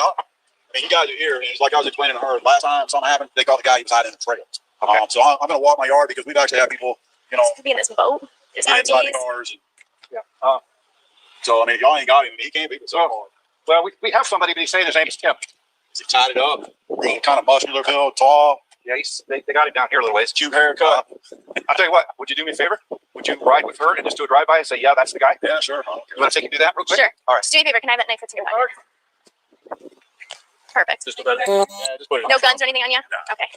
you guys are here, and it's like I was explaining to her last time something happened. They caught the guy he was hiding in the trails. Okay. So I'm going to walk my yard because we've actually had people, Could be in this boat. There's get inside the RVs. cars. And, so I mean, if y'all ain't got him, he can't be so hard. Well, we have somebody, but he's saying his name is Tim. Is he tied it up? Real kind of muscular build, tall. Yeah, they got him down here a little ways. Cute haircut. I'll tell you what, would you do me a favor? Would you ride with her and just do a drive-by and say, yeah, that's the guy? Yeah, sure. You want to take and do that real quick? Sure. All right. Just do me a favor. Can I have that knife that's in your pocket? Perfect. Just about just put it No guns or anything on you? No. Okay.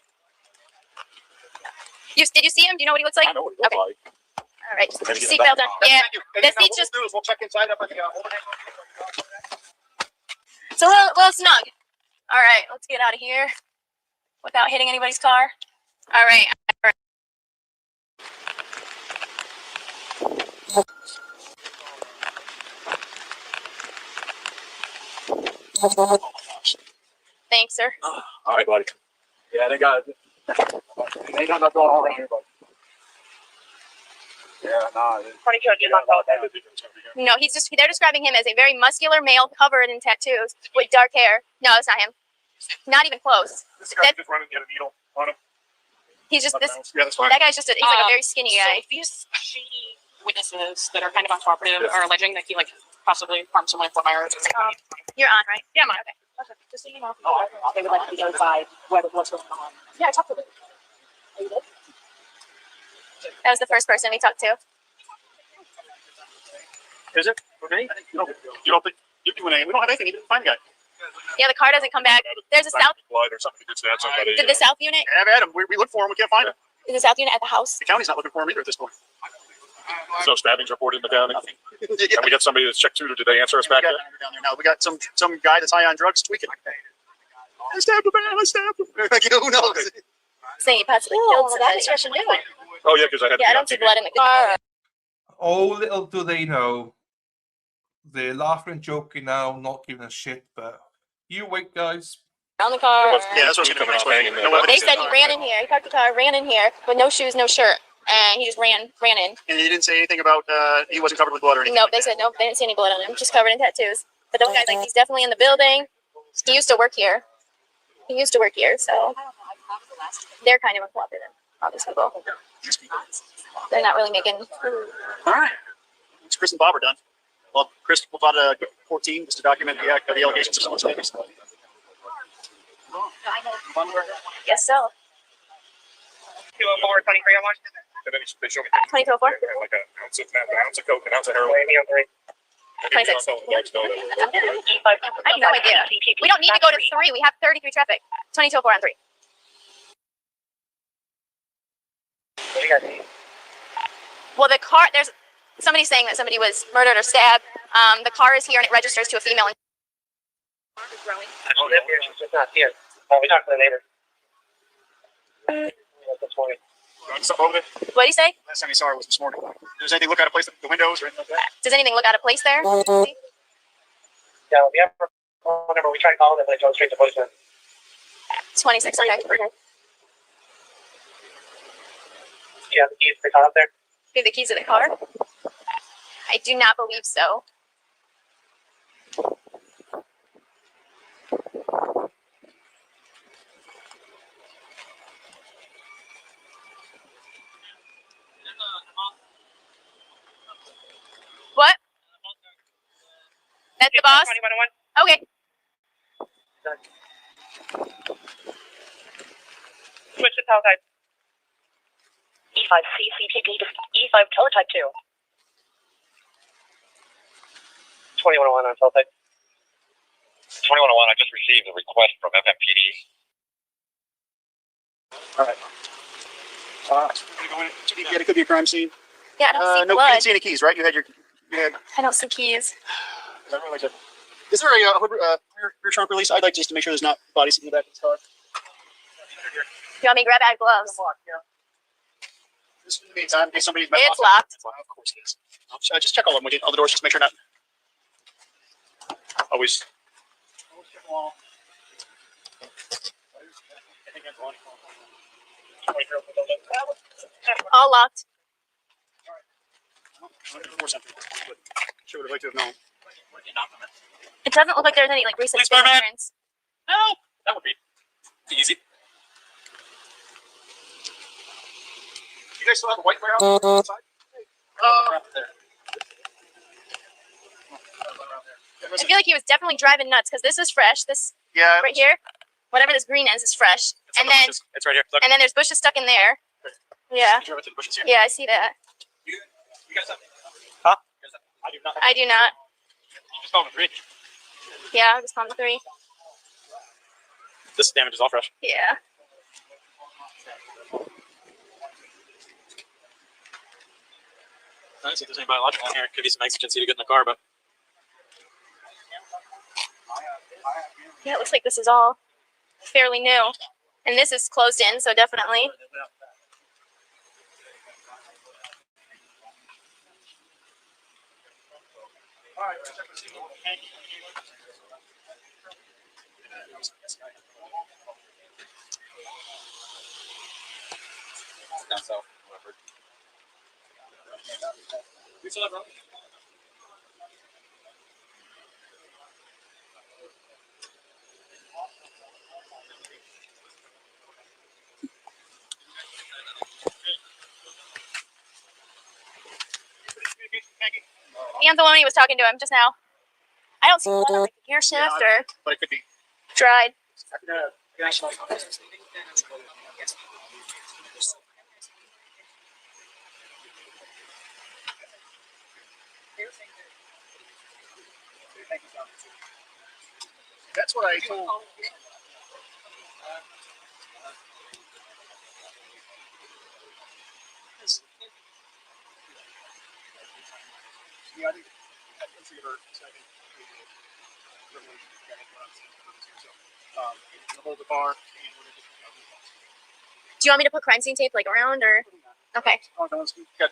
Did you see him? Do you know what he looks like? I know what he looks like. All right. Just Maybe get seatbelt back. on. Yeah. Thank you. And The now seat's what just. we'll do is we'll check inside up at the overhang. It's a little snug. All right. Let's get out of here without hitting anybody's car. All right. Thanks, sir. All right, buddy. Yeah, they got nothing going on around here, buddy. Yeah, nah. No, they're describing him as a very muscular male covered in tattoos with dark hair. No, it's not him. Not even close. This guy just running to get a needle on him. He's just this. Yeah, that's fine. That guy's he's like a very skinny guy. So these shady witnesses that are kind of uncooperative are alleging that he possibly harmed someone in Fort Myers. You're on, right? Yeah, I'm on. Okay. Just so you know, they would like to be notified what's going on. Yeah, I talked to them. Oh, you did? That was the first person we talked to. Is it? For me? You don't think you're doing anything? We don't have anything. You didn't find the guy. Yeah, the car doesn't come back. There's a south. Blood or something to stab somebody. Did the south unit? Yeah, Adam, we look for him. We can't find him. Is the south unit at the house? The county's not looking for him either at this point. There's no stabbings reported in the county. And we got somebody that's checked tutor. Did they answer us back yet? Down there now. We got some guy that's high on drugs tweaking. I stabbed him, man. I stabbed him. Who knows? Saying he possibly killed somebody. Oh yeah, because I had. Yeah, I don't see blood in the car. Oh, little do they know. They're laughing and joking now, not giving a shit, but you wait, guys. On the car. Yeah, that's what's going to come. They said he ran in here. He parked the car, ran in here with no shoes, no shirt, and he just ran in. And he didn't say anything about he wasn't covered with blood or anything. Nope, they said nope. They didn't see any blood on him. Just covered in tattoos. But those guys like he's definitely in the building. He used to work here. So they're kind of uncooperative. All these people. They're not really making. All right. It's Chris and Bob are done. Well, Chris will file a 14 just to document the allegations of someone's babies. Yes, so. 204, 23 on one. And then they show me 2204. like an ounce of coke, an ounce of heroin. 26. I have no idea. We don't need to go to 3. We have 33 traffic. 2204 on 3. What do you guys need? Well, the car, there's somebody saying that somebody was murdered or stabbed. The car is here and it registers to a female. Oh, yeah, she's just not here. We talked to the neighbor. This morning. What did he say? Last time he saw her was this morning. Does anything look out of place at the windows or anything like that? Does anything look out of place there? Yeah, we have her phone number. We tried calling them, but they go straight to voicemail. 26, okay. Do you have the keys to the car up there? Do you have the keys to the car? I do not believe so. What? That's the boss? 2101. Okay. Switch to teletype. E5 CCTV to E5 teletype 2. 2101 on teletype. 2101, I just received a request from FMPD. All right. It could be a crime scene. Yeah, I don't see no, blood. you didn't see any keys, right? You had. I don't see keys. Is there a rear trunk release? I'd like just to make sure there's not bodies in the back of the car. You want me to grab out gloves? Just in the meantime, in case somebody's It's locked. Of course it is. Just check all of them. All the doors, just make sure not. Always. All locked. Sure would have liked to have known. It doesn't look like there's any like recent Police department. fingerprints. No, that would be easy. You guys still have a white warehouse inside? I feel like he was definitely driving nuts because this is fresh. This right here, whatever this green is fresh. And then it's right here. Look. And then there's bushes stuck in there. Yeah. Drive it to the bushes here. Yeah, I see that. You guys have. Huh? I do not. I do not. Just call it 3. Yeah, I'll just call the 3. This damage is all fresh. Yeah. I don't see if there's any biological in here. Could be some exigency to get in the car, but. Yeah, it looks like this is all fairly new. And this is closed in, so definitely. Down south. We still have room? Anzalone was talking to him just now. I don't see blood on like the gear shift or But it could be. dried. That's what I told. Yeah, I think I figured her. Hold the bar. Do you want me to put crime scene tape like around or? Okay. Good.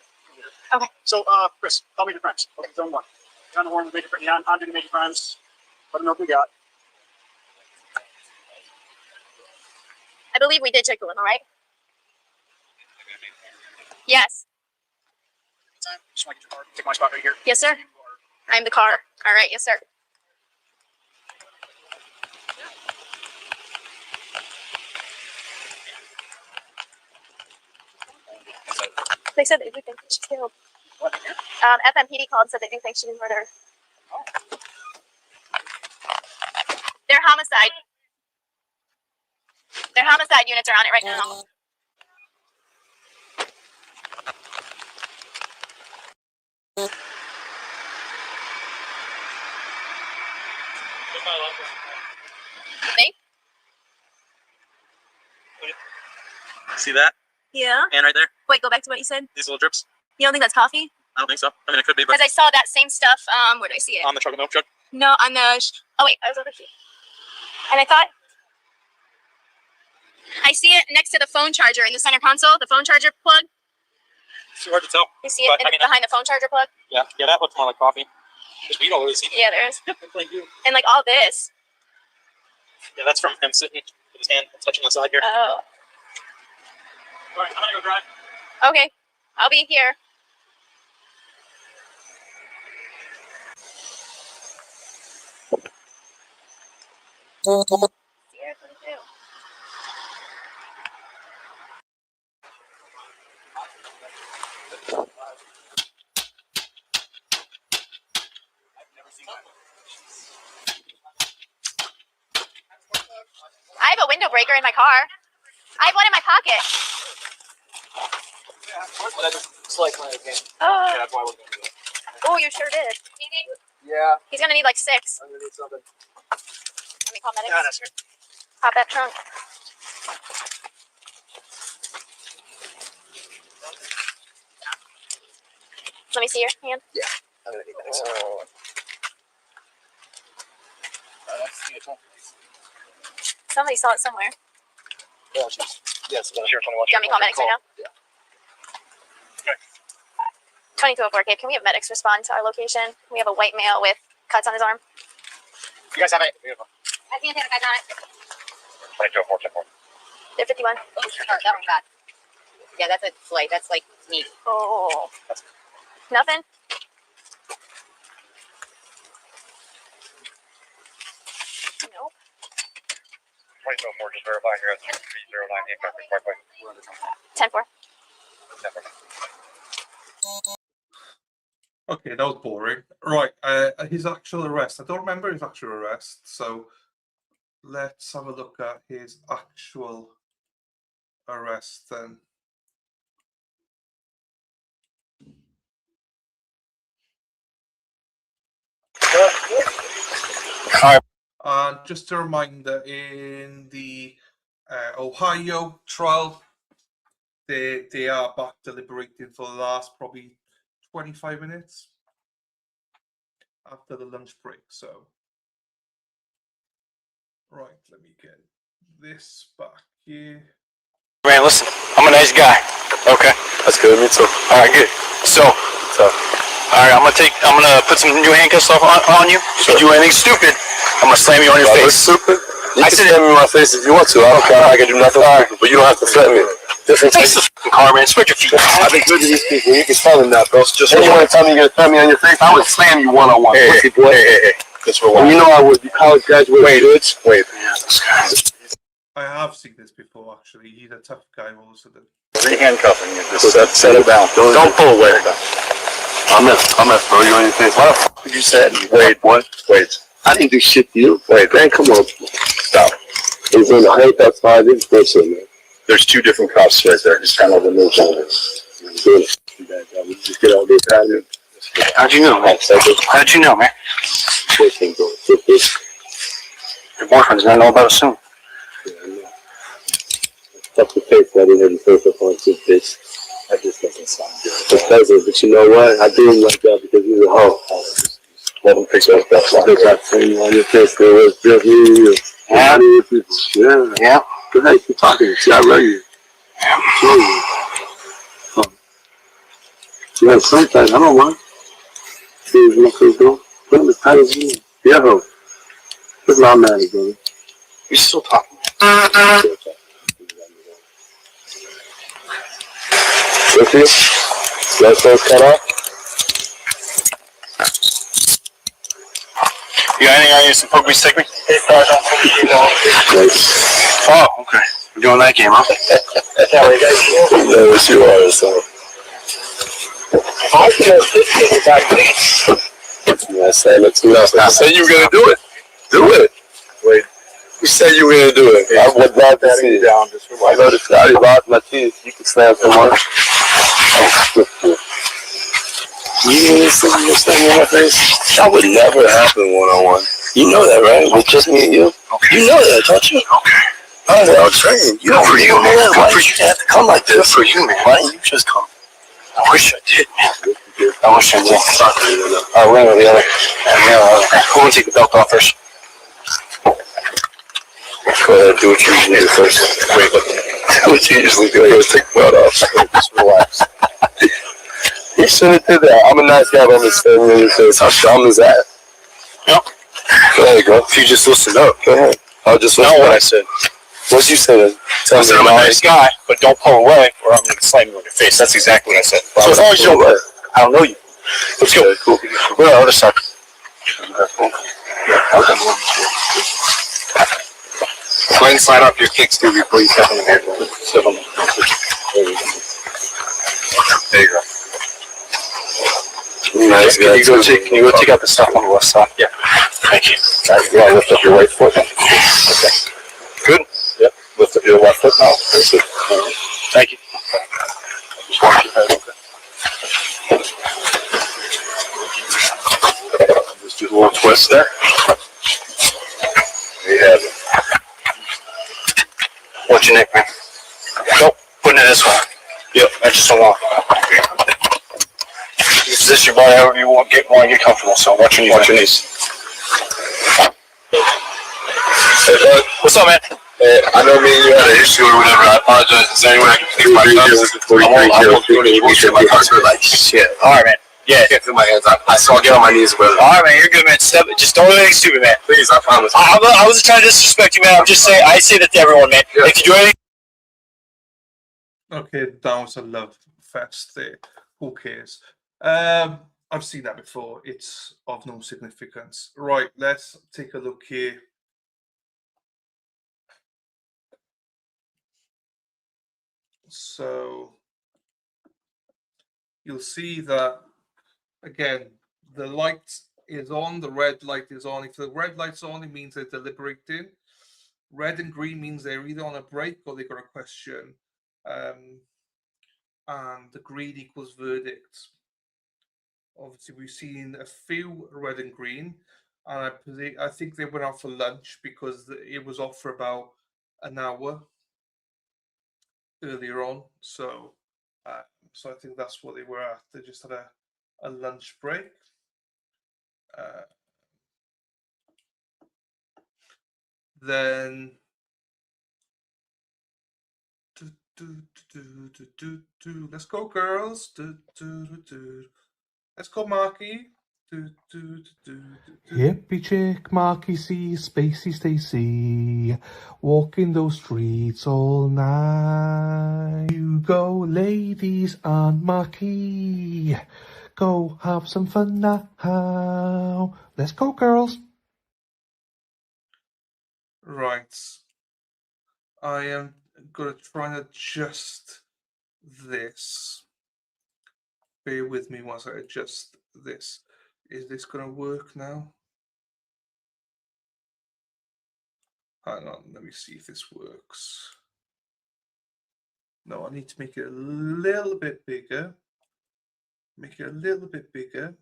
Okay. So, Chris, tell me the crimes. Okay, zone one. You're on the warrant with major, on duty major crimes. Let them know what we got. I believe we did check the limo, right? Yes. Just want to get your car. Take my spot right here. Yes, sir. I'm the car. All right. Yes, sir. They said they do think she's killed. FMPD called and said they do think she was murdered. Their homicide units are on it right now. Me? See that? Yeah. And right there, Wait, go back to what you said. these little drips. You don't think that's coffee? I don't think so. I mean, it could be, but Because I saw that same stuff. Where did I see it? on the truck, milk truck. No, on the. Oh wait, I was over here. And I thought I see it next to the phone charger in the center console. The phone charger plug. It's hard to tell. You see it But, I mean, behind the phone charger plug. Yeah, that looks more like coffee. There's weed all over the seat. Yeah, there is. Thank you. And like all this. Yeah, that's from him sitting with his hand touching the side here. Oh. All right, I'm gonna go drive. Okay, I'll be here. I have a window breaker in my car. I have one in my pocket. It's like my game. Oh. Yeah, that's why I was gonna do that. Oh, you sure did. Yeah. He's gonna need like 6. I'm gonna need something. Let me call medics. Yeah, that's good. Pop that trunk. Let me see your hand. Yeah, I'm gonna need that. Oh. Somebody saw it somewhere. Yeah, yes, I'm here 21. Do you want me to call medics right now? Yeah. 2204 Cape, can we have medics respond to our location? We have a white male with cuts on his arm. You guys have it. I can't have a cut on it. 2204. They're 51. Oh, that one's bad. Yeah, that's a slight. That's like meat. Oh. Nothing? Nope. 2204, just verifying you're at 309 Hancock Parkway. 10-4. Okay, that was boring. Right, his actual arrest. I don't remember his actual arrest, so let's have a look at his actual arrest then. And just a reminder, in the Ohio trial, they are back deliberating for the last probably 25 minutes after the lunch break. So, right, let me get this back here. Man, listen, I'm a nice guy. Okay. That's good, me too. All right, good. So, all right, I'm gonna put some new handcuffs on you. Sure. If you do anything stupid, I'm gonna slam you on your face. Stupid? You can slam me in my face if you want to. I don't care. I can do nothing. All right. But you don't have to threaten me. Different Face the car, man. Spread your feet. I've been good to these people. You can tell them that, bro. Just when you want to tell me you're gonna threaten me on your face, I would slam you one-on-one. Hey, boy. Hey. That's for what? You know I would. You college graduate. Wait. I have seen this before, actually. He's a tough guy also. Re-handcuffing you. Just settle down. Don't pull away. I'm at throw you on your face. What the fuck did you say? Wait, what? Wait. I didn't do shit to you. Wait, man, come on. Stop. He's in the height, that's fine. This is bullshit, man. There's 2 different cops right there. Just kind of the middle shoulder. Just get all this out of here. How'd you know, man? How'd you know, man? Your boyfriend's gonna know about it soon. Yeah, I know. Fuck the face that he had to up on two bitch. That just doesn't sound good. But you know what? I do him like that because he's a hoe. Let him pick up that. They got thing on your face. There was just you. Yeah. Yeah. Yeah. Good night. Keep talking. See, I love you. Yeah, sometimes I don't mind. See if you can go. Put him as tight as you. Yeah, ho. That's not mad, brother. You're still talking. With you? Let those cut off? You got anything on you? Some poke beef stick me? Oh, okay. We're doing that game, huh? Yeah, we got you. Yes, you are, so. I said, let's do it. I said you were going to do it. Do it. Wait. You said you were going to do it. I would love to see it. I know the Scotty lost my teeth. You can slam some more. You see this thing in my face? That would never happen one-on-one. You know that, right? With just me and you? Okay. You know that, don't you? Okay. I'm well trained. You know, for you, man. Why did you have to come like this? Good for you, man. Why didn't you just come? I wish I did, man. I wish I did. We're going to go together. Who wants to take the belt off first? Go ahead, do what you usually do first. Wait, what you usually do is take the belt off. Just relax. You shouldn't do that. I'm a nice guy, but I'm just saying in your face. How dumb is that? Yep. There you go. If you just listen up, go ahead. I'll just listen. What I said. What'd you say then? I said I'm a nice guy, but don't pull away or I'm going to slam you in your face. That's exactly what I said. So as long as you don't, I don't know you. Let's go. Cool. We're on the other side. Go ahead and slide off your kicks too before you step on the head. There you go. Nice. Can you go take out the stuff on the left side? Yeah. Thank you. You want to lift up your right foot? Okay. Good? Yep. Lift up your left foot now. That's it. Thank you. Just watch your head. Okay. Just do a little twist there. There you have it. Watch your neck, man. Nope. Putting it this way. Yep. That's just a long. You position your body however you want to get comfortable. So watch your knees. Watch your knees. Hey, bud. What's up, man? I know me and you had an issue or whatever. I apologize. Is there any way I can fix my cups? I won't do any bullshit. My cups hurt like shit. All right, man. Yeah. I can't feel my hands. I saw get on my knees, brother. All right, man. You're good, man. Step it. Just don't do anything stupid, man. Please, I promise. I wasn't trying to disrespect you, man. I'm just saying. I say that to everyone, man. Yeah. If you do anything. Okay, that was a love fest there. Who cares? I've seen that before. It's of no significance. Right, let's take a look here. So you'll see that again, the light is on, the red light is on. If the red light's on, it means they're deliberating. Red and green means they're either on a break or they got a question. And the green equals verdict. Obviously, we've seen a few red and green, and I think they went out for lunch because it was off for about an hour earlier on. So I think that's what they were at. They just had a lunch break. Then let's go, girls. Let's go, Marky. Hippie chick, Marky C, Spacey Stacy, walking those streets all night. You go, ladies and Marky, go have some fun now. Let's go, girls. Right. I am going to try and adjust this. Bear with me once I adjust this. Is this going to work now? Hang on, let me see if this works. No, I need to make it a little bit bigger. Make it a little bit bigger.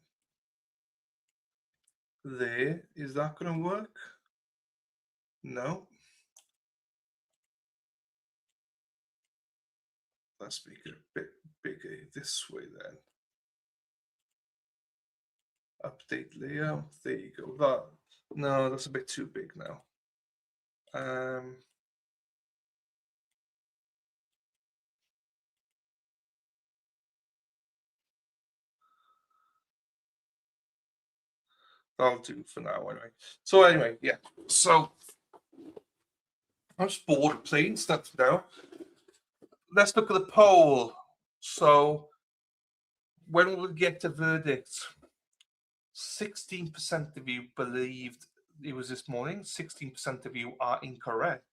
There. Is that going to work? No. Let's make it a bit bigger this way then. Update layout. There you go. No, that's a bit too big now. That'll do for now anyway. So anyway, yeah. So I'm just bored of playing stuff now. Let's look at the poll. So when will we get a verdict? 16% of you believed it was this morning. 16% of you are incorrect.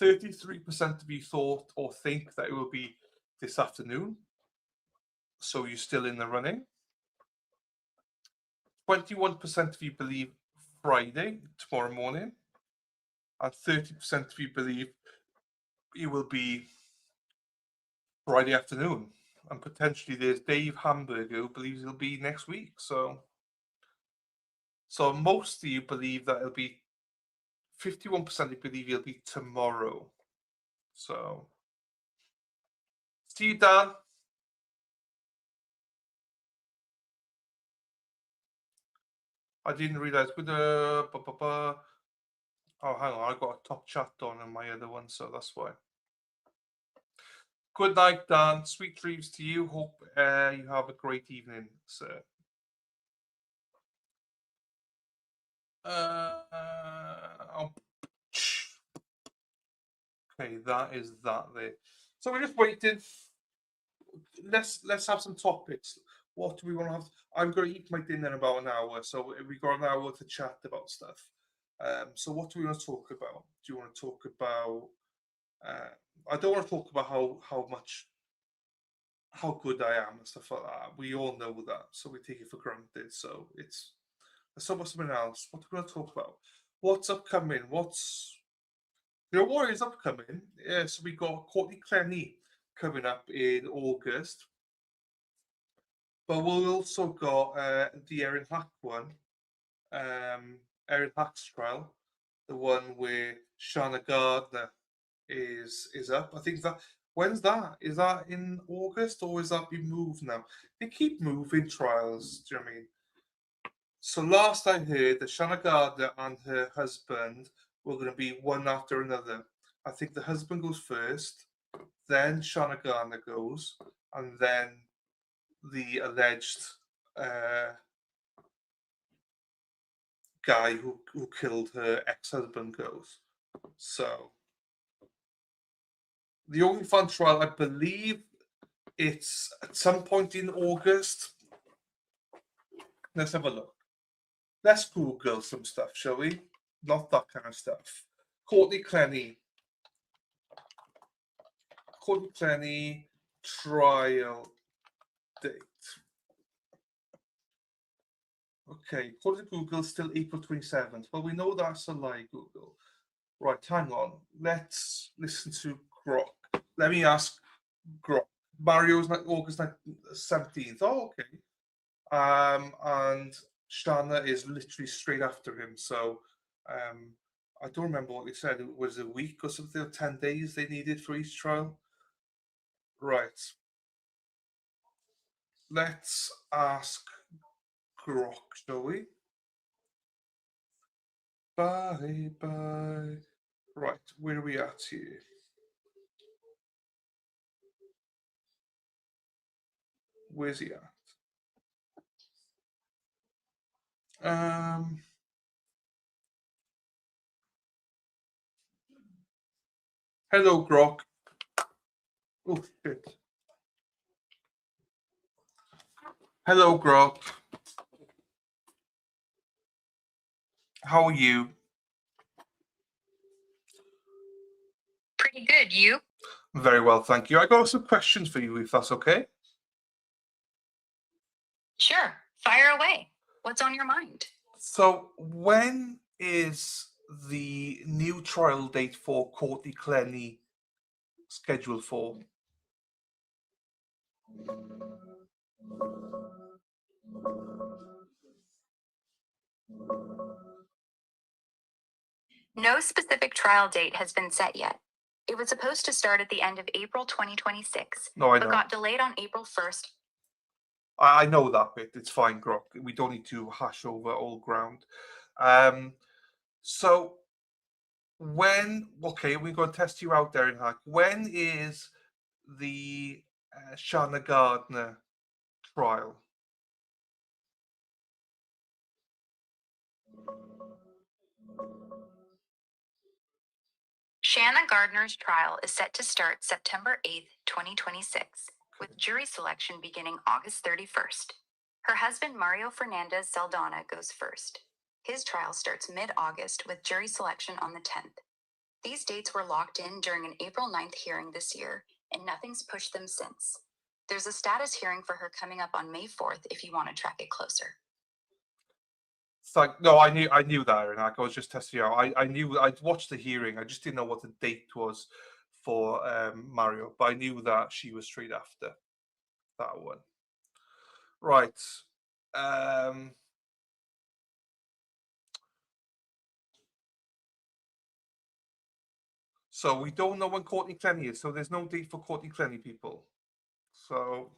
33% of you thought or think that it will be this afternoon. So you're still in the running. 21% of you believe Friday, tomorrow morning. And 30% of you believe it will be Friday afternoon. And potentially there's Dave Hamburger who believes it'll be next week. So most of you believe that it'll be 51% of you believe it'll be tomorrow. So see you, Dan. I didn't realize with the oh, hang on, I got a top chat on in my other one, so that's why. Good night, Dan. Sweet dreams to you. Hope you have a great evening, sir. Okay, that is that there. So we're just waiting. Let's have some topics. What do we want to have? I'm going to eat my dinner in about an hour, so we've got an hour to chat about stuff. So what do we want to talk about? Do you want to talk about? I don't want to talk about how good I am and stuff like that. We all know that, so we take it for granted. So let's talk about something else. What are we going to talk about? What's upcoming? What is upcoming? Yeah, so we got Courtney Clenny coming up in August. But we've also got the Erin Hack one, Erin Hack's trial, the one where Shanna Gardner is up. I think when's that? Is that in August or is that been moved now? They keep moving trials. Do you know what I mean? So last I heard, that Shanna Gardner and her husband were going to be one after another. I think the husband goes first, then Shanna Gardner goes, and then the alleged guy who killed her ex-husband goes. So the OnlyFans trial, I believe it's at some point in August. Let's have a look. Let's Google some stuff, shall we? Not that kind of stuff. Courtney Clenny trial date. Okay, according to Google, still April 27th. Well, we know that's a lie, Google. Right, hang on. Let's listen to Grok. Let me ask Grok. Mario's August 17th. Oh, okay. And Shanna is literally straight after him. So I don't remember what they said. It was a week or something, or 10 days they needed for each trial. Right. Let's ask Grok, shall we? Bye. Right, where are we at here? Where's he at? Hello, Grok. Oh, shit. Hello, Grok. How are you? Pretty good. You? Very well, thank you. I got some questions for you, if that's okay. Sure. Fire away. What's on your mind? So, when is the new trial date for Courtney Clenny scheduled for? No specific trial date has been set yet. It was supposed to start at the end of April 2026, No, I but know. got delayed on April 1st. I know that bit. It's fine, Grok. We don't need to hash over old ground. So when, okay, we're going to test you out there in Hack. When is the Shanna Gardner trial? Shanna Gardner's trial is set to start September 8th, 2026, with jury selection beginning August 31st. Her husband, Mario Fernandez Saldana, goes first. His trial starts mid-August with jury selection on the 10th. These dates were locked in during an April 9th hearing this year, and nothing's pushed them since. There's a status hearing for her coming up on May 4th if you want to track it closer. It's like, no, I knew that, Aaron. I was just testing you out. I knew, I'd watched the hearing. I just didn't know what the date was for Mario, but I knew that she was straight after that one. Right. So we don't know when Courtney Clenny is, so there's no date for Courtney Clenny, people. So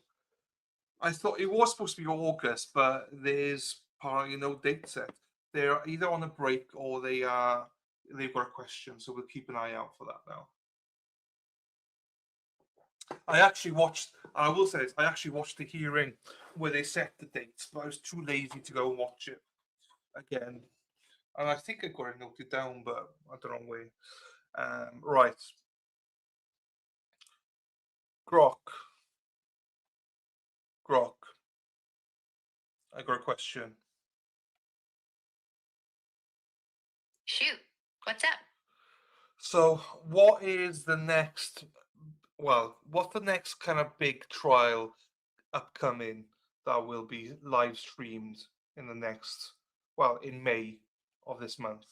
I thought it was supposed to be August, but there's apparently no date set. They're either on a break or they've got a question, so we'll keep an eye out for that now. I actually watched, I will say this, I actually watched the hearing where they set the dates, but I was too lazy to go and watch it again. And I think I got it noted down, but I don't know where. Right. Grok. I got a question. Shoot, what's up? So what is the next, well, what's the next kind of big trial upcoming that will be live streamed in the next, well, in May of this month?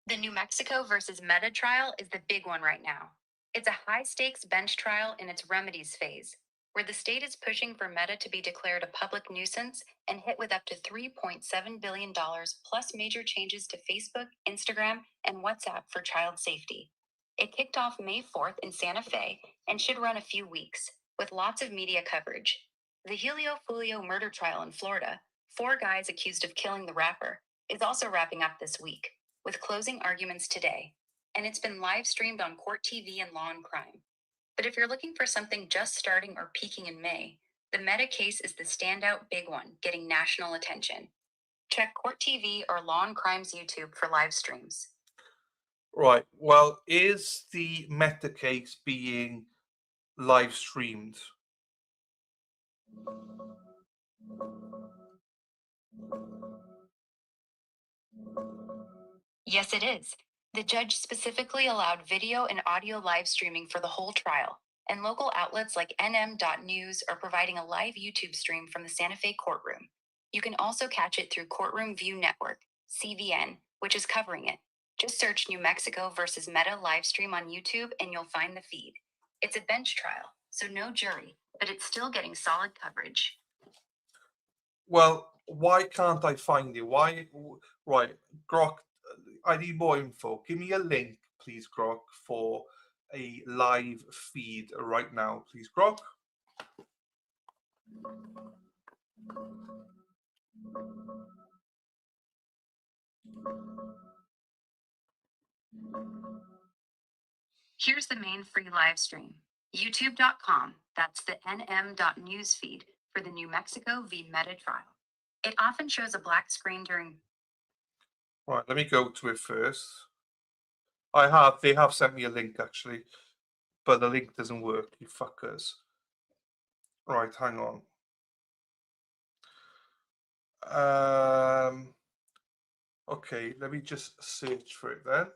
The New Mexico versus Meta trial is the big one right now. It's a high-stakes bench trial in its remedies phase, where the state is pushing for Meta to be declared a public nuisance and hit with up to $3.7 billion plus major changes to Facebook, Instagram, and WhatsApp for child safety. It kicked off May 4th in Santa Fe and should run a few weeks, with lots of media coverage. The Helio Fulio murder trial in Florida, 4 guys accused of killing the rapper, is also wrapping up this week, with closing arguments today, and it's been live streamed on Court TV and Law and Crime. But if you're looking for something just starting or peaking in May, the Meta case is the standout big one, getting national attention. Check Court TV or Law and Crime's YouTube for live streams. Right. Well, is the Meta case being live streamed? Yes, it is. The judge specifically allowed video and audio live streaming for the whole trial, and local outlets like nm.news are providing a live YouTube stream from the Santa Fe courtroom. You can also catch it through Courtroom View Network, CVN, which is covering it. Just search New Mexico versus Meta live stream on YouTube and you'll find the feed. It's a bench trial, so no jury, but it's still getting solid coverage. Well, why can't I find it? Why? Right, Grok, I need more info. Give me a link, please, Grok, for a live feed right now, please, Grok. Here's the main free live stream. YouTube.com, that's the nm.news feed for the New Mexico v. Meta trial. It often shows a black screen during... Right, let me go to it first. They have sent me a link, actually, but the link doesn't work, you fuckers. Right, hang on. Okay, let me just search for it then.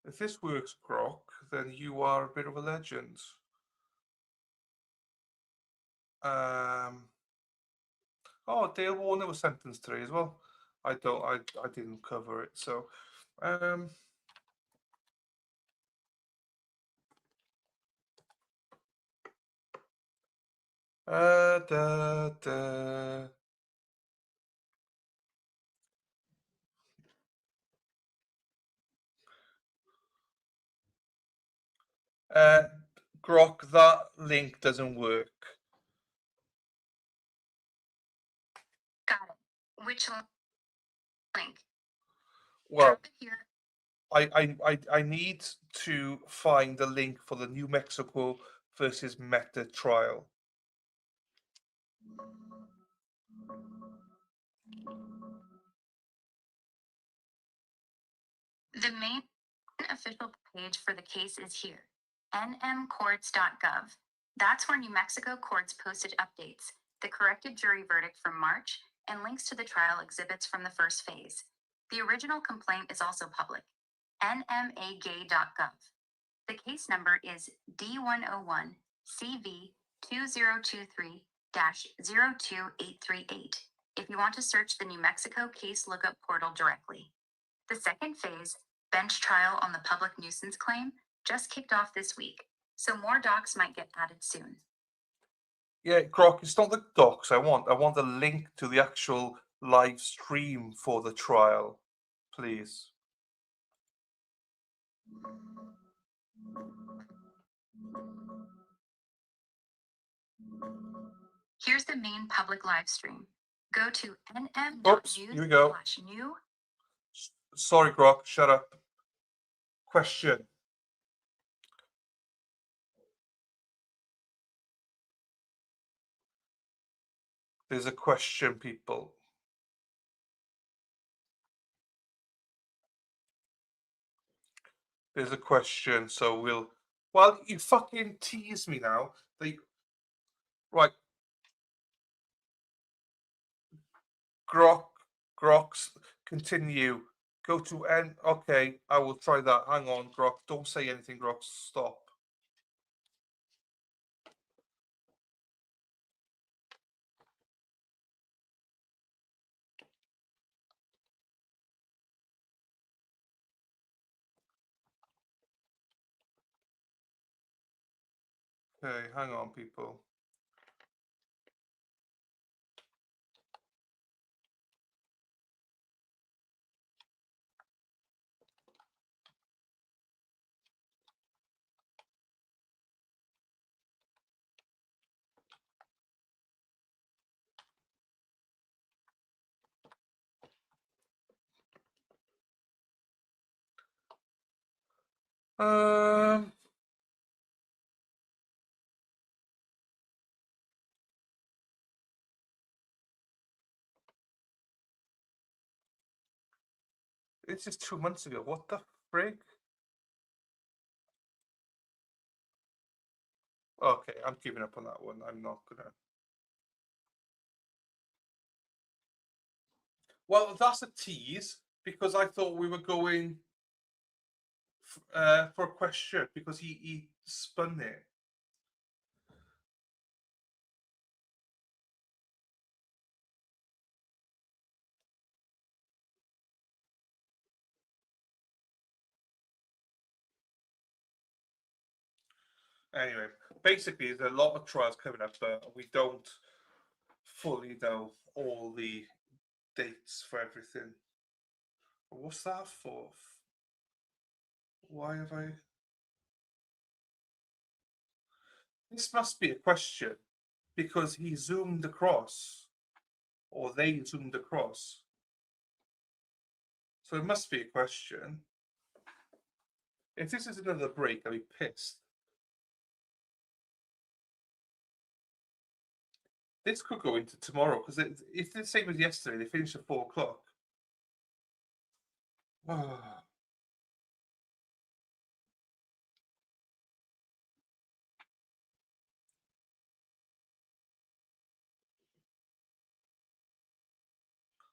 If this works, Grok, then you are a bit of a legend. Oh, Dale Warner was sentenced today as well. I didn't cover it, so Grok, that link doesn't work. Got it. Which link? Well, I need to find the link for the New Mexico versus Meta trial. The main official page for the case is here, nmcourts.gov. That's where New Mexico courts posted updates, the corrected jury verdict from March, and links to the trial exhibits from the first phase. The original complaint is also public, nmagay.gov. The case number is D101 CV 2023-02838 if you want to search the New Mexico case lookup portal directly. The second phase, bench trial on the public nuisance claim, just kicked off this week, so more docs might get added soon. Yeah, Grok, it's not the docs I want. I want a link to the actual live stream for the trial, please. Here's the main public live stream. Go to Here we go. nm.news/new. Sorry, Grok, shut up. Question. There's a question, people. There's a question, so we'll... Well, you fucking tease me now. Right. Groks, continue. Go to N. Okay, I will try that. Hang on, Grok. Don't say anything, Grok. Stop. Okay, hang on, people. This is 2 months ago. What the frig? Okay, I'm giving up on that one. I'm not gonna. Well, that's a tease because I thought we were going for a question because he spun it. Anyway, basically, there's a lot of trials coming up, but we don't fully know all the dates for everything. What's that for? Why have I... This must be a question because he zoomed across, or they zoomed across. So it must be a question. If this is another break, I'll be pissed. This could go into tomorrow because it's the same as yesterday. They finished at 4 o'clock.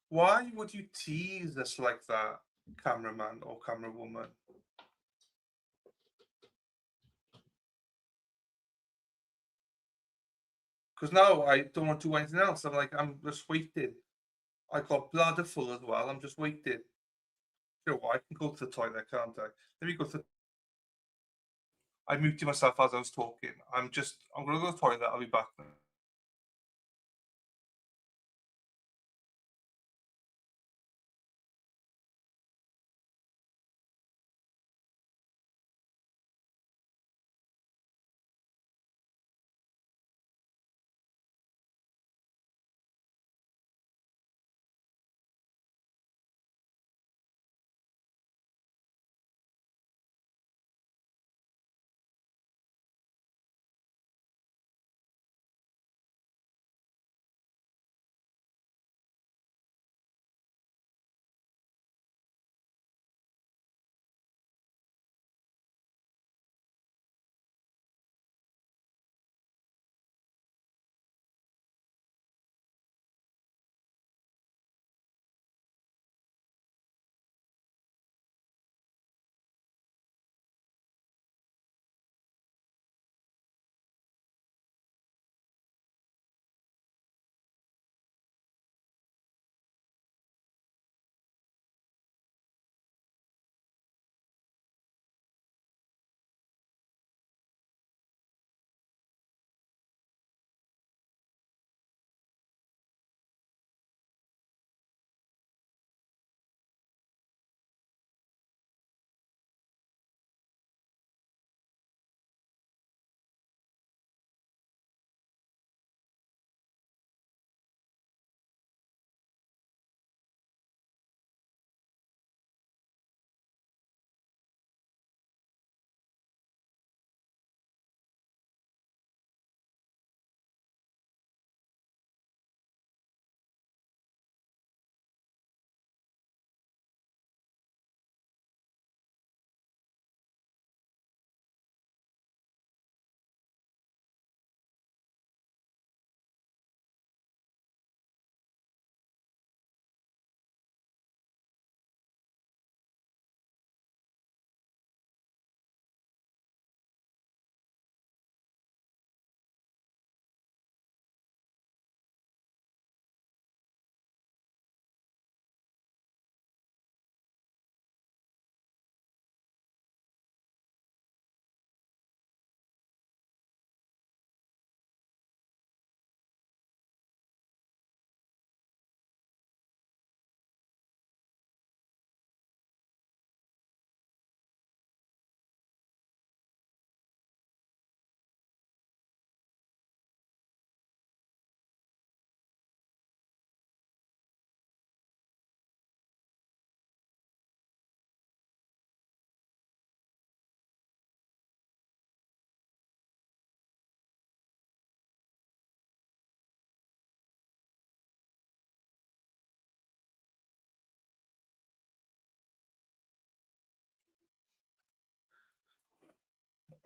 Why would you tease us like that, cameraman or camerawoman? Because now I don't want to do anything else. I'm just waiting. I got bladder full as well. I'm just waiting. You know what? I can go to the toilet, can't I? Let me go to... I muted myself as I was talking. I'm going to go to the toilet. I'll be back now.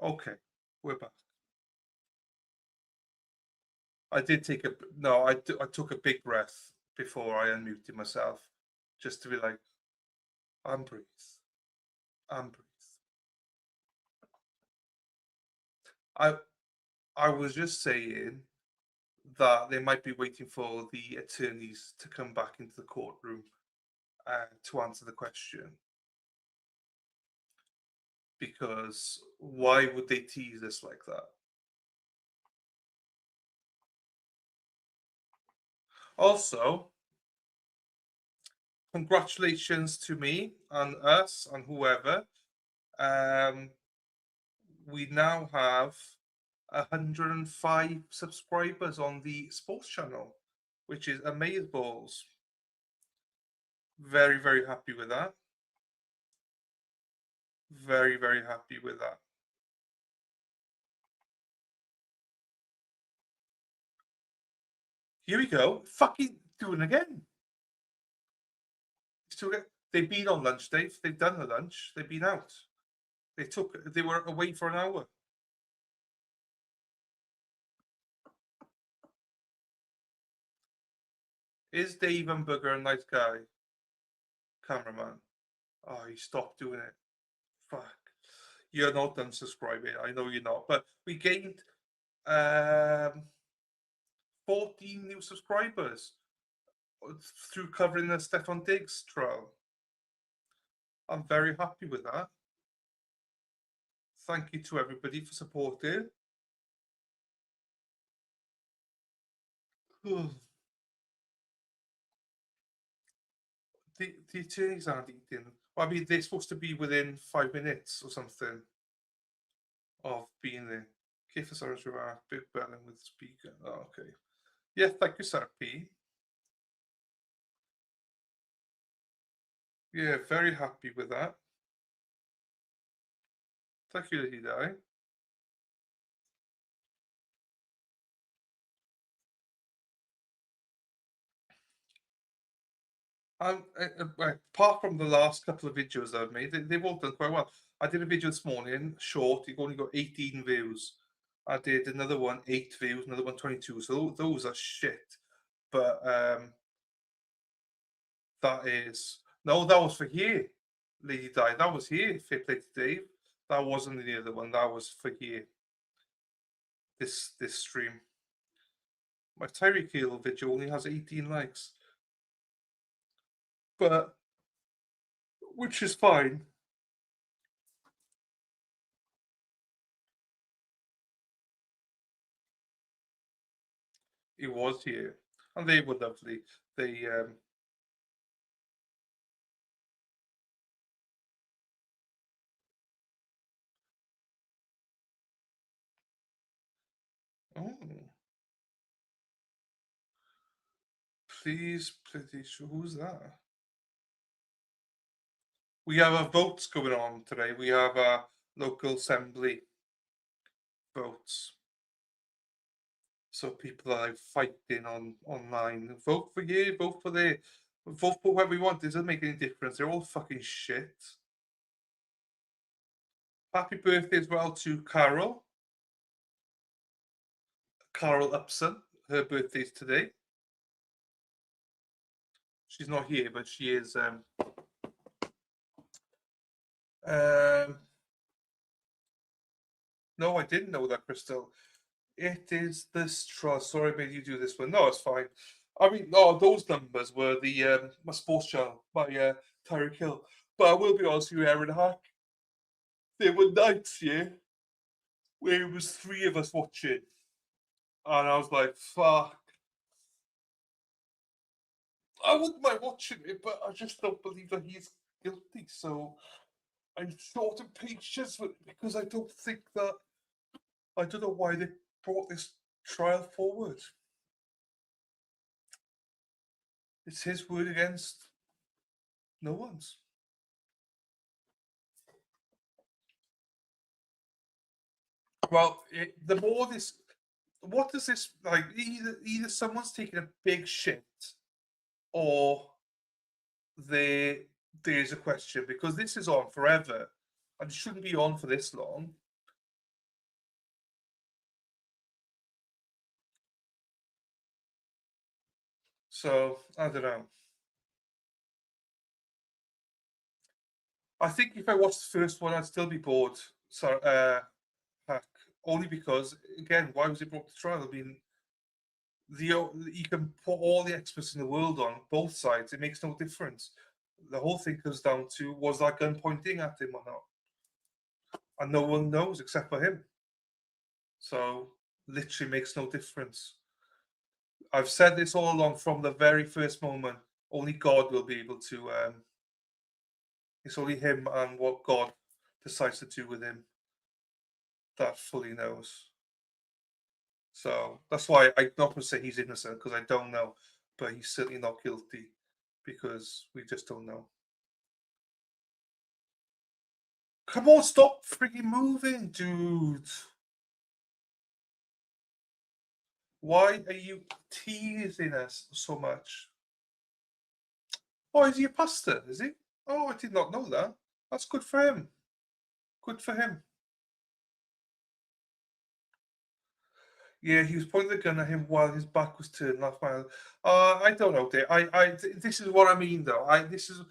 Okay, we're back. I did take a no. I took a big breath before I unmuted myself, just to be like, and breathe, and breathe. I was just saying that they might be waiting for the attorneys to come back into the courtroom to answer the question. Because why would they tease us like that? Also, congratulations to me and us and whoever. We now have 105 subscribers on the sports channel, which is amazeballs. Very, very happy with that. Very, very happy with that. Here we go. Fucking doing again. They've been on lunch, Dave. They've done the lunch. They've been out. They were away for an hour. Is Dave Umberger a nice guy? Cameraman. Oh, he stopped doing it. Fuck. You're not unsubscribing. I know you're not. But we gained 14 new subscribers through covering the Stefan Diggs trial. I'm very happy with that. Thank you to everybody for supporting. The attorneys aren't eating. Well, I mean, they're supposed to be within 5 minutes or something of being there. Okay, for Sarah's remark, big belling with speaker. Oh, okay. Yeah, thank you, Sarah P. Yeah, very happy with that. Thank you, Lady Di. Apart from the last couple of videos I've made, they've all done quite well. I did a video this morning, short, it only got 18 views. I did another one, 8 views, another one, 22. So those are shit. But that was for here, Lady Di. That was here, Fair Play to Dave. That wasn't the other one. That was for here. This stream. My Tyreek Hill video only has 18 likes. But which is fine. It was here. And they were lovely. They please, who's that? We have our votes going on today. We have our local assembly votes. So people are fighting online. Vote for you, vote for there, vote for whoever we want. It doesn't make any difference. They're all fucking shit. Happy birthday as well to Carol. Carol Upson. Her birthday's today. She's not here, but she is. No, I didn't know that, Crystal. It is this trust. Sorry, I made you do this one. No, it's fine. I mean, those numbers were the my sports channel by Tyreek Hill. But I will be honest with you, Aaron Hack. There were nights here where it was 3 of us watching, and I was like, "Fuck." I wouldn't mind watching it, but I just don't believe that he's guilty. So I'm short of patience because I don't think that. I don't know why they brought this trial forward. It's his word against no one's. Well, the more this, what does this like? Either someone's taking a big shit, or there's a question, because this is on forever, and it shouldn't be on for this long. So I don't know. I think if I watched the first one, I'd still be bored. So, Hack, only because, again, why was it brought to trial? I mean, you can put all the experts in the world on both sides. It makes no difference. The whole thing comes down to, was that gun pointing at him or not? And no one knows except for him. So literally makes no difference. I've said this all along from the very first moment. Only God will be able to. It's only him and what God decides to do with him that fully knows. So that's why I'm not going to say he's innocent, because I don't know, but he's certainly not guilty because we just don't know. Come on, stop freaking moving, dude. Why are you teasing us so much? Oh, is he a pastor? Is he? Oh, I did not know that. That's good for him. Good for him. Yeah, he was pointing the gun at him while his back was turned. I don't know, Dave. This is what I mean, though. This is.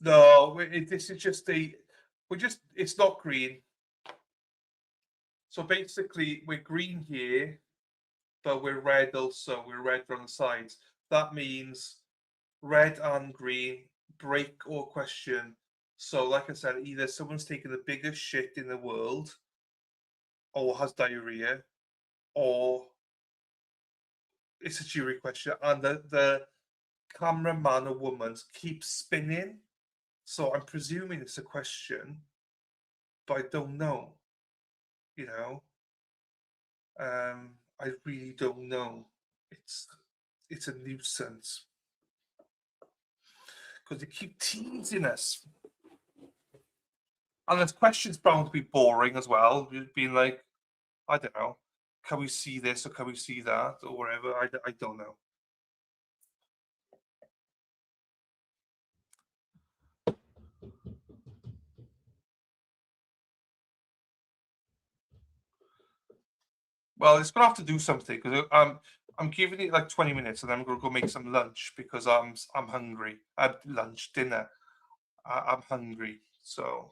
No, this is just it's not green. So basically, we're green here, but we're red also. We're red on the sides. That means red and green, break or question. So, like I said, either someone's taken the biggest shit in the world, or has diarrhea, or it's a jury question, and the cameraman or woman keeps spinning. So I'm presuming it's a question, but I don't know. You know, I really don't know. It's a nuisance because they keep teasing us. And there's questions bound to be boring as well. Being like, I don't know, can we see this or can we see that or whatever? I don't know. Well, it's gonna have to do something because I'm giving it like 20 minutes and then I'm gonna go make some lunch because I'm hungry. Dinner. I'm hungry. So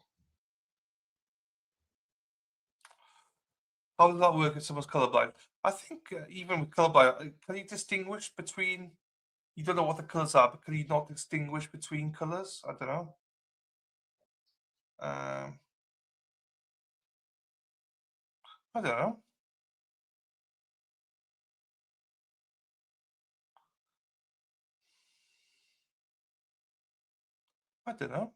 how does that work if someone's colorblind? I think even with colorblind, can you distinguish between? You don't know what the colors are, but can you not distinguish between colors? I don't know. I don't know. I don't know.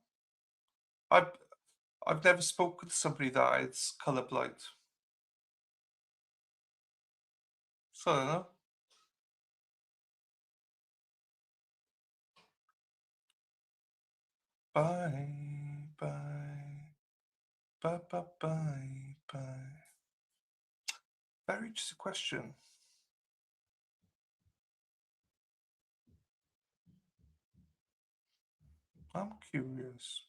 I've never spoken to somebody that is colorblind. So I don't know. Bye. Very just a question. I'm curious.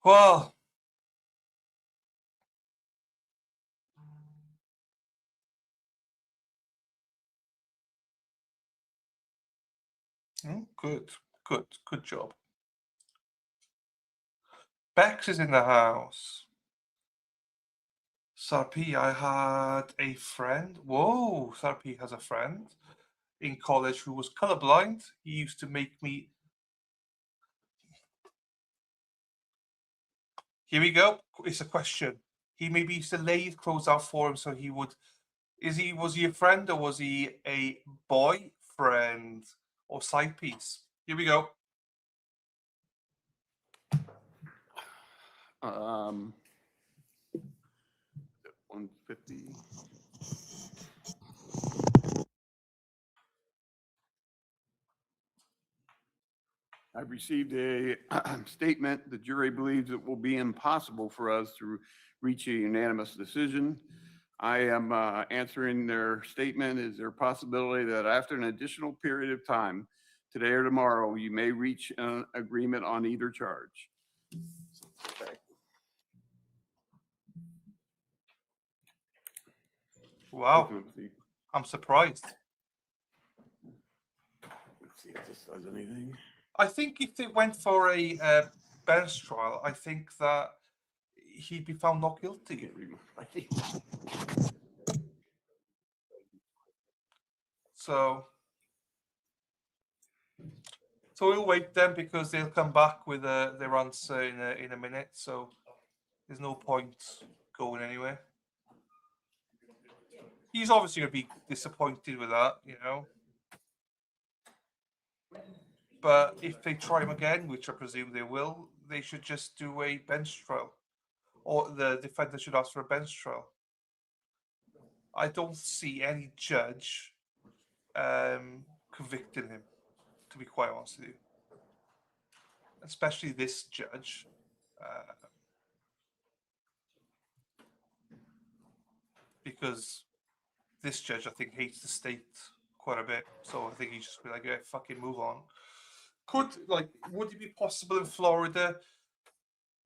Well, good job. Bex is in the house. Sarpi, I had a friend. Whoa, Sarpi has a friend in college who was colorblind. He used to make me. Here we go. It's a question. He maybe used to lay his clothes out for him so he would. Was he a friend or was he a boyfriend or side piece? Here we go. 150. I've received a statement. The jury believes it will be impossible for us to reach a unanimous decision. I am answering their statement. Is there a possibility that after an additional period of time, today or tomorrow, you may reach an agreement on either charge? Okay. Wow. I'm surprised. Let's see if this does anything. I think if they went for a bench trial, I think that he'd be found not guilty. So we'll wait then, because they'll come back with their answer in a minute. So there's no point going anywhere. He's obviously going to be disappointed with that, you know. But if they try him again, which I presume they will, they should just do a bench trial, or the defender should ask for a bench trial. I don't see any judge convicting him, to be quite honest with you. Especially this judge. Because this judge, I think, hates the state quite a bit. So I think he's just be like, yeah, fucking move on. Would it be possible in Florida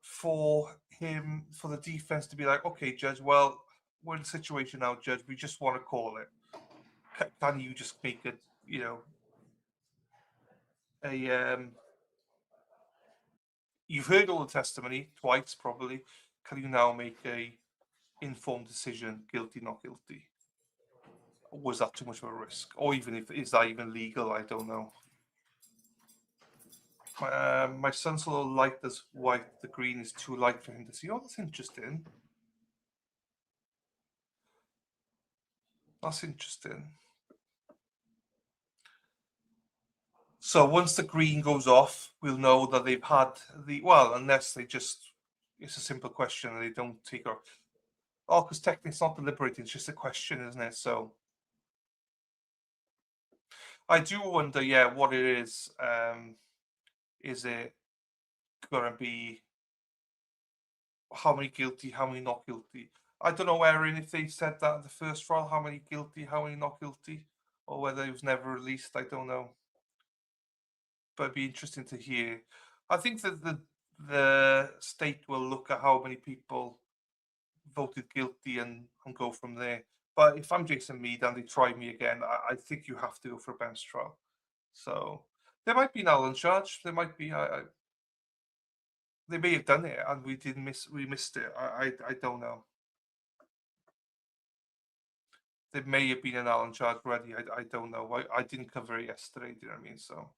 for the defense to be like, okay, judge, well, we're in a situation now, judge, we just want to call it. Can you just make it, you know, you've heard all the testimony twice, probably. Can you now make a informed decision, guilty, not guilty? Or was that too much of a risk? Or even is that even legal? I don't know. My son's a little light as white. The green is too light for him to see. Oh, that's interesting. That's interesting. So once the green goes off, we'll know that they've had unless they just, it's a simple question and they don't take off. Oh, because technically it's not deliberating, it's just a question, isn't it? So I do wonder, what it is. Is it going to be how many guilty, how many not guilty? I don't know, Erin, if they said that in the first trial, how many guilty, how many not guilty, or whether it was never released. I don't know. But it'd be interesting to hear. I think that the state will look at how many people voted guilty and go from there. But if I'm Jason Meade and they try me again, I think you have to go for a bench trial. So there might be an Allen charge. There might be. They may have done it and we missed it. I don't know. There may have been an Allen charge already. I don't know. I didn't cover it yesterday. Do you know what I mean? So.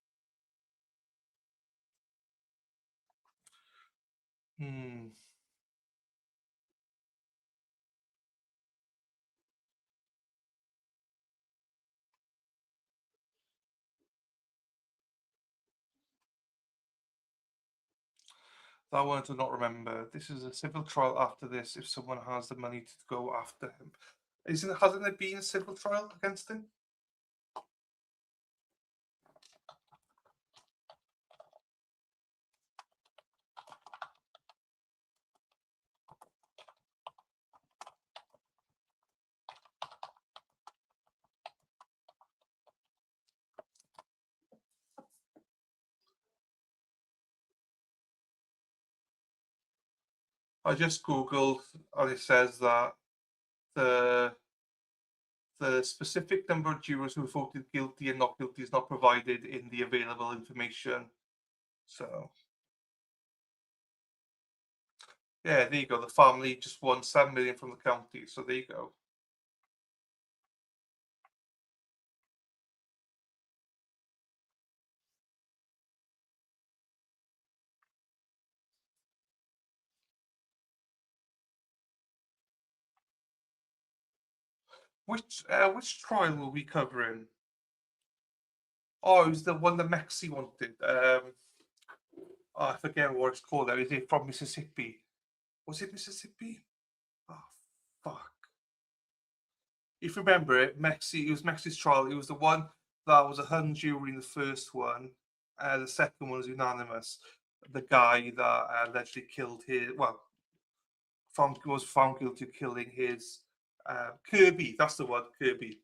I wanted to not remember. This is a civil trial after this. If someone has the money to go after him, hasn't there been a civil trial against him? I just Googled and it says that the specific number of jurors who voted guilty and not guilty is not provided in the available information. So, yeah, there you go. The family just won $7 million from the county. So there you go. Which trial were we covering? Oh, it was the one that Maxie wanted. I forget what it's called. Is it from Mississippi? Was it Mississippi? Oh, fuck. If you remember it, it was Maxie's trial. It was the one that was a hung jury in the first one, The second one was unanimous. The guy that allegedly killed was found guilty of killing his Kirby. That's the word, Kirby.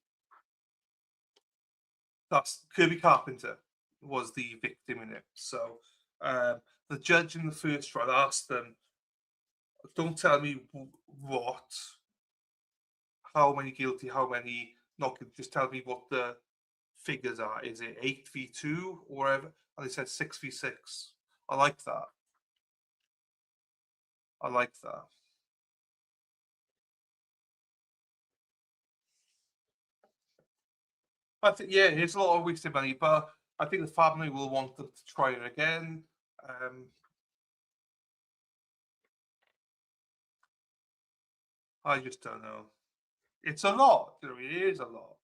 That's Kirby Carpenter was the victim in it. So the judge in the first trial asked them, "Don't tell me how many guilty, how many not guilty. Just tell me what the figures are. Is it 8v2 or whatever?" And they said 6v6. I like that. I like that. I think, yeah, it's a lot of wasted money, but I think the family will want them to try it again. I just don't know. It's a lot. You know, it is a lot.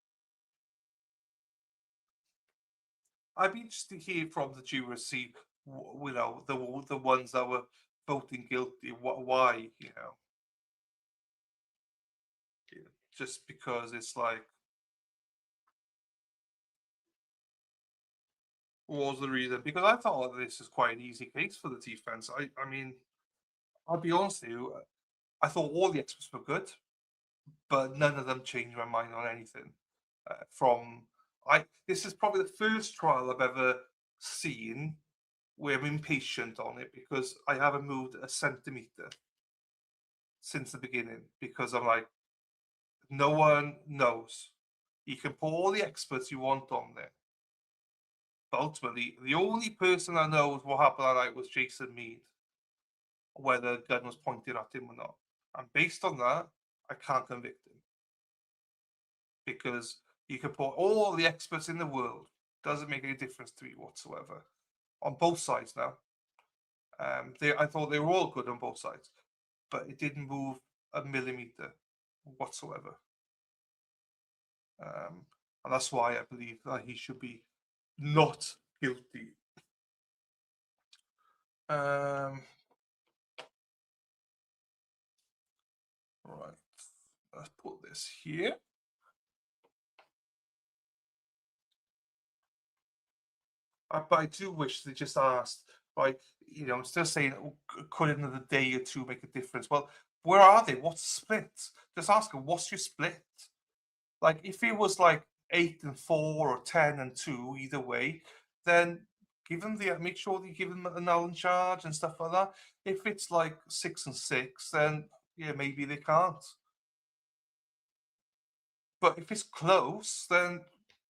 I'd be interested to hear from the jurors, see, you know, the ones that were voting guilty, why, you know. Just because it's like, what was the reason? Because I thought this is quite an easy case for the defense. I mean, I'll be honest with you, I thought all the experts were good, but none of them changed my mind on anything. This is probably the first trial I've ever seen where I'm impatient on it because I haven't moved a centimeter since the beginning because I'm like, no one knows. You can put all the experts you want on there. But ultimately, the only person that knows what happened that night was Jason Meade, whether a gun was pointed at him or not. And based on that, I can't convict him. Because you can put all the experts in the world, doesn't make any difference to me whatsoever. On both sides now. I thought they were all good on both sides, but it didn't move a millimeter whatsoever. And that's why I believe that he should be not guilty. Right, let's put this here. But I do wish they just asked, like, you know, instead of saying, could another day or two make a difference? Well, where are they? What's the split? Just ask them, what's your split? Like, if it was like 8 and 4 or 10 and 2, either way, then make sure that you give them an Allen charge and stuff like that. If it's like 6 and 6, then yeah, maybe they can't. But if it's close, then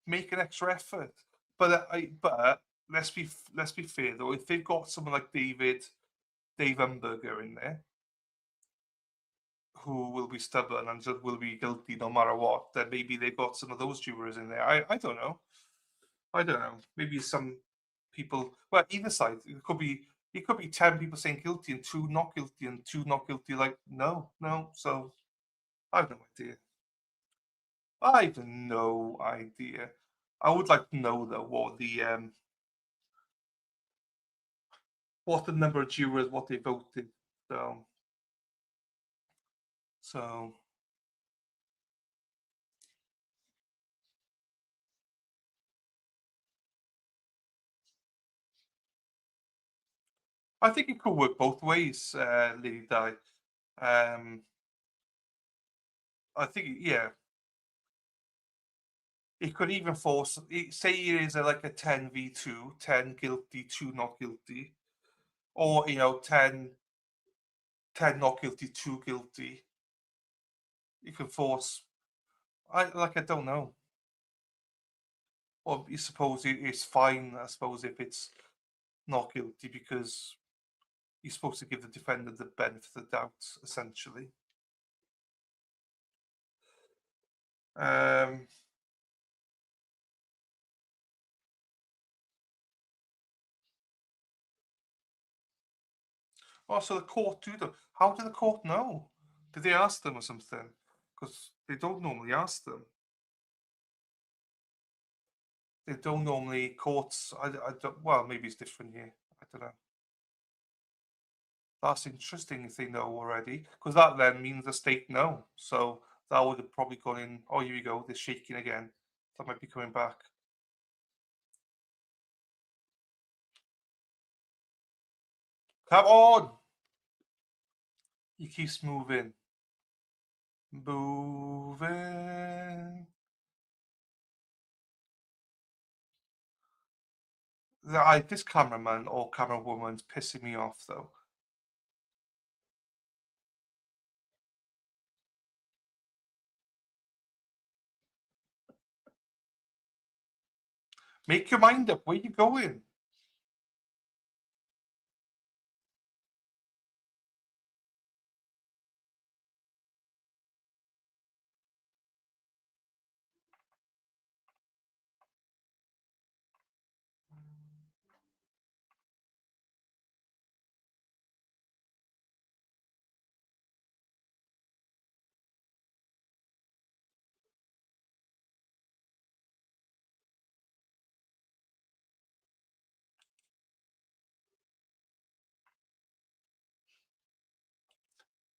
make an extra effort. But let's be fair though. If they've got someone like Dave Umberger in there, who will be stubborn and just will be guilty no matter what, then maybe they've got some of those jurors in there. I don't know. I don't know. Maybe some people. Well, either side. It could be 10 people saying guilty and 2 not guilty and 2 not guilty. Like no. So I have no idea. I have no idea. I would like to know though what the number of jurors, what they voted. So I think it could work both ways, Lily Di. I think, yeah. It could even force, say it is like a 10v2, 10 guilty, 2 not guilty, or, you know, 10 not guilty, 2 guilty. You can force, I don't know. Or you suppose it's fine, I suppose, if it's not guilty, because you're supposed to give the defendant the benefit of the doubt, essentially. Oh, so the court do them. How do the court know? Did they ask them or something? Because they don't normally ask them. They don't normally, courts, I don't, well, maybe it's different here. I don't know. That's interesting if they know already, because that then means the state know. So that would have probably gone in, oh, here we go, they're shaking again. That might be coming back. Come on. He keeps moving. Moving. This cameraman or camera woman's pissing me off, though. Make your mind up. Where you going?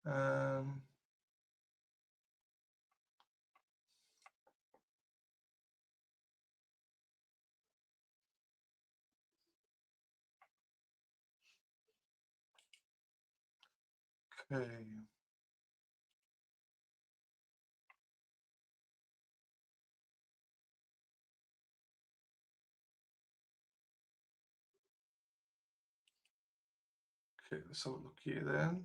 Okay. Okay, let's have a look here then.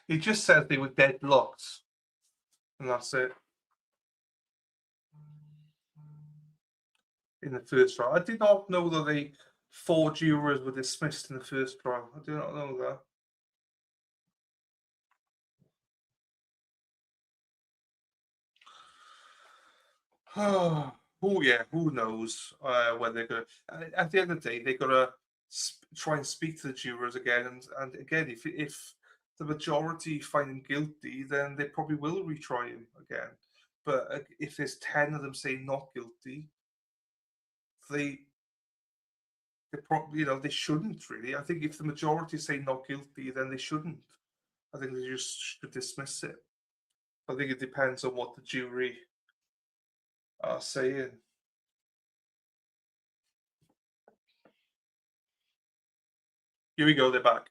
It just said they were deadlocked, and that's it. In the first trial, I did not know that 4 jurors were dismissed in the first trial. I did not know that. Oh yeah, who knows where they're going to... At the end of the day, they've got to try and speak to the jurors again. And again, if the majority find him guilty, then they probably will retry him again. But if there's 10 of them saying not guilty, they probably, they shouldn't really. I think if the majority say not guilty, then they shouldn't. I think they just should dismiss it. I think it depends on what the jury are saying. Here we go, they're back.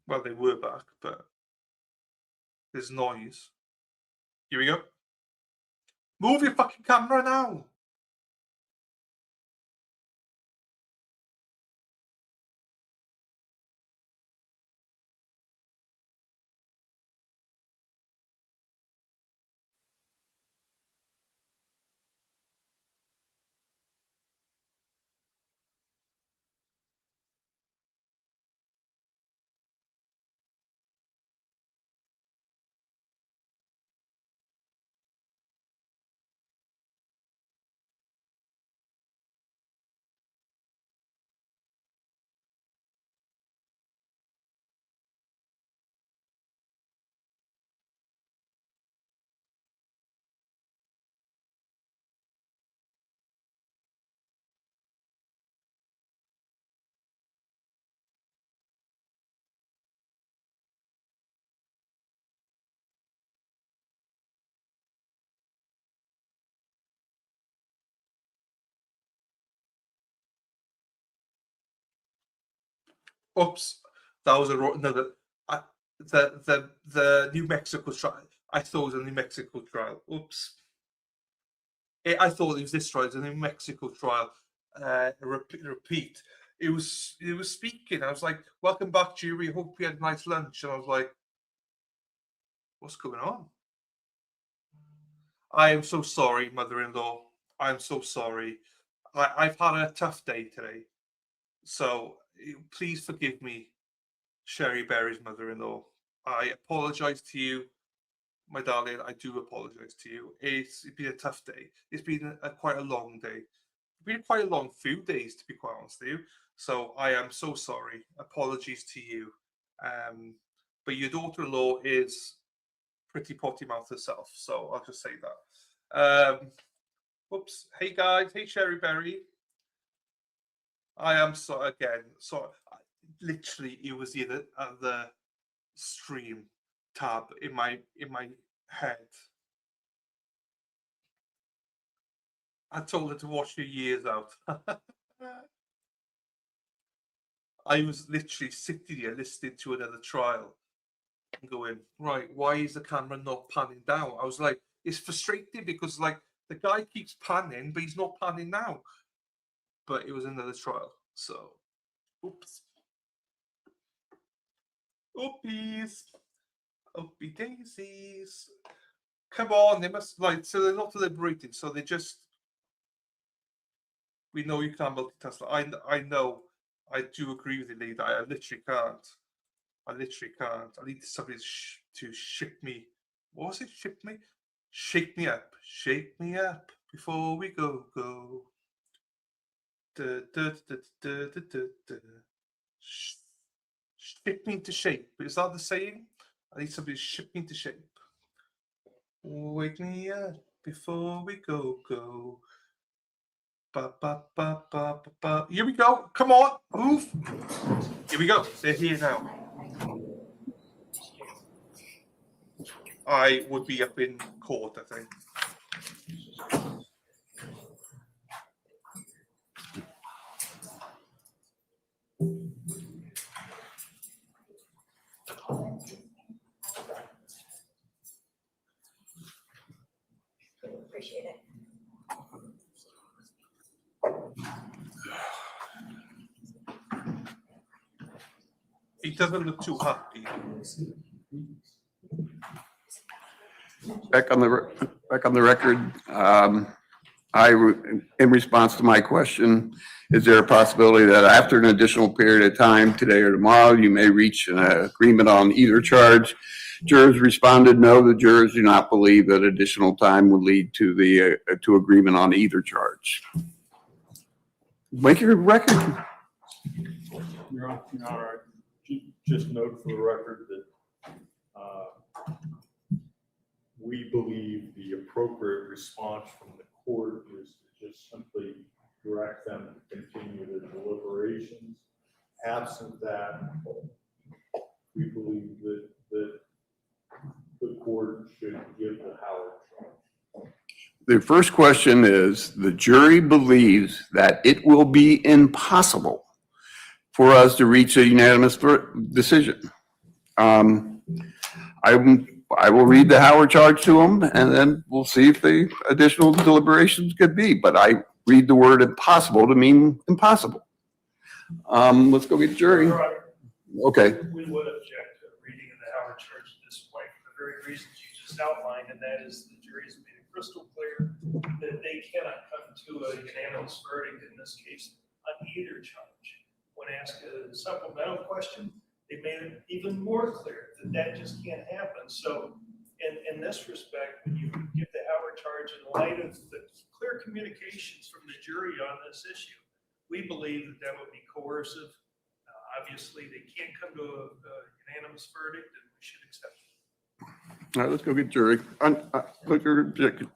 Well, they were back, but there's noise. Here we go. Move your fucking camera now. Oops, that was another. The New Mexico trial. I thought it was a New Mexico trial. Oops. I thought it was this trial. It's a New Mexico trial. repeat. It was speaking. I was like, "Welcome back, jury. Hope you had a nice lunch." And I was like, "What's going on?" I am so sorry, mother-in-law. I'm so sorry. I've had a tough day today, so please forgive me, Sherry Berry's mother-in-law. I apologize to you, my darling. I do apologize to you. It's been a tough day. It's been quite a long day. It's been quite a long few days, to be quite honest with you. So I am so sorry. Apologies to you. But your daughter-in-law is pretty potty mouth herself, so I'll just say that. Whoops. Hey guys. Hey Sherry Berry. I am sorry again. Sorry. Literally, it was the stream tab in my head. I told her to wash your ears out. I was literally sitting here listening to another trial and going, right, why is the camera not panning down? I was like, it's frustrating because like the guy keeps panning, but he's not panning now. But it was another trial. So, oops. Oopies. Oopie daisies. Come on, they must so they're not deliberating, so they just we know you can't multitask. I know. I do agree with you, Lee, that I literally can't. I need somebody to shake me. What was it? Shake me? Shake me up. Shake me up before we go. Shake me into shape. Is that the saying? I need somebody to shake me into shape. Wake me up before we go. Ba, ba, ba, ba, ba, ba. Here we go. Come on, move. Here we go. They're here now. I would be up in court, I think. Appreciate it. He doesn't look too happy. Back on the record, in response to my question, is there a possibility that after an additional period of time, today or tomorrow, you may reach an agreement on either charge? Jurors responded, no, the jurors do not believe that additional time would lead to agreement on either charge. Make your record. Your Honor, just note for the record that we believe the appropriate response from the court is to just simply direct them to continue the deliberations. Absent that, we believe that the court should give the Howard charge. The first question is, the jury believes that it will be impossible for us to reach a unanimous decision. I will read the Howard charge to them, and then we'll see if the additional deliberations could be. But I read the word impossible to mean impossible. Let's go get the jury. Okay. We would object to reading of the Howard charge at this point for the very reasons you just outlined, and that is the jury has made it crystal clear that they cannot come to a unanimous verdict in this case on either charge. When asked a supplemental question, they made it even more clear that that just can't happen. So in this respect, when you get the Howard charge in light of the clear communications from the jury on this issue, we believe that that would be coercive. Obviously, they can't come to a unanimous verdict, and we should accept it. All right, let's go get jury. Look your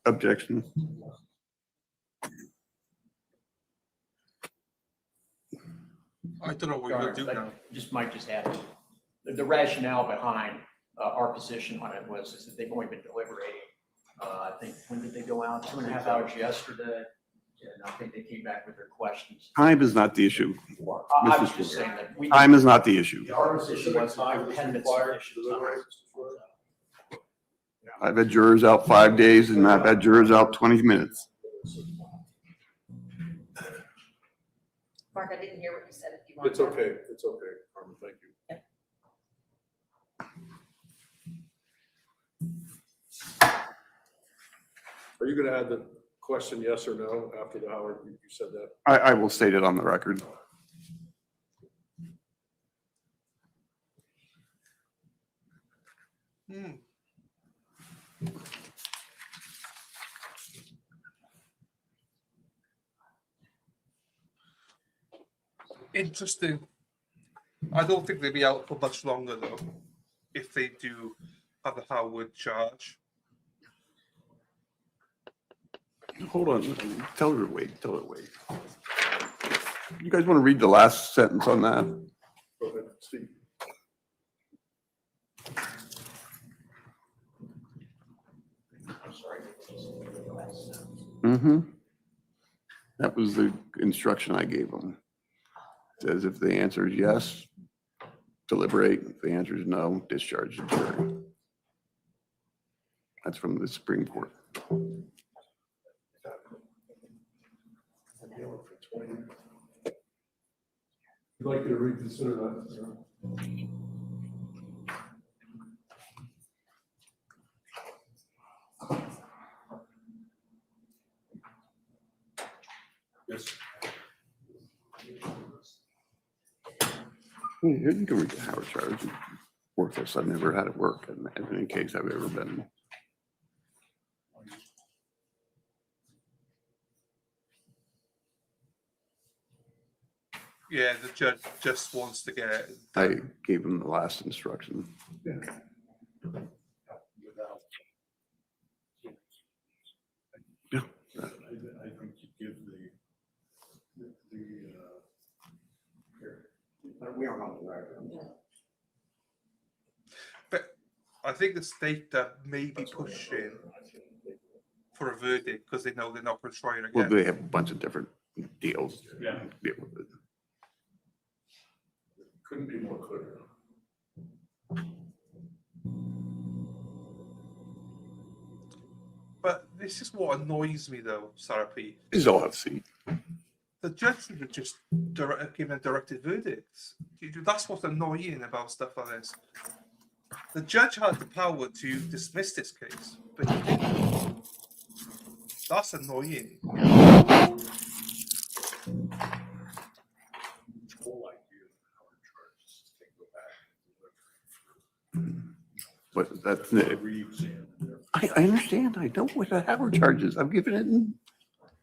objection. I don't know what you're going to do now. Might just add the rationale behind our position on it was is that they've only been deliberating. I think when did they go out? 2.5 hours yesterday, and I think they came back with their questions. Time is not the issue. I was just saying that time is not the issue. Our position was time 10 minutes sufficient time. I've had jurors out 5 days, and I've had jurors out 20 minutes. Mark, I didn't hear what you said. If you want. It's okay, Carmen, thank you. Are you gonna add the question yes or no after the Howard, you said that? I will state it on the record. Interesting. I don't think they'll be out for much longer though, if they do have a Howard charge. Hold on, tell her to wait. You guys want to read the last sentence on that? Go ahead, Steve. I'm sorry. Mm-hmm. That was the instruction I gave them. Says if the answer is yes, deliberate. If the answer is no, discharge the jury. That's from the Supreme Court. I'd like you to reconsider that. Yes. You can read the Howard charge. Worthless. I've never had it work in any case I've ever been in. Yeah, the judge just wants to get. I gave him the last instruction. Yeah. Yeah. I think you give We are on the record. But I think the state that may be pushing for a verdict because they know they're not going to try it again. Well, they have a bunch of different deals. Yeah. Deal with it. Couldn't be more clear. But this is what annoys me though, Sarah P. These all have seat. The judge should have just given a directed verdict. That's what's annoying about stuff like this. The judge had the power to dismiss this case, but he didn't. That's annoying. But that's it. I understand. I know what the Howard charges. I've given it in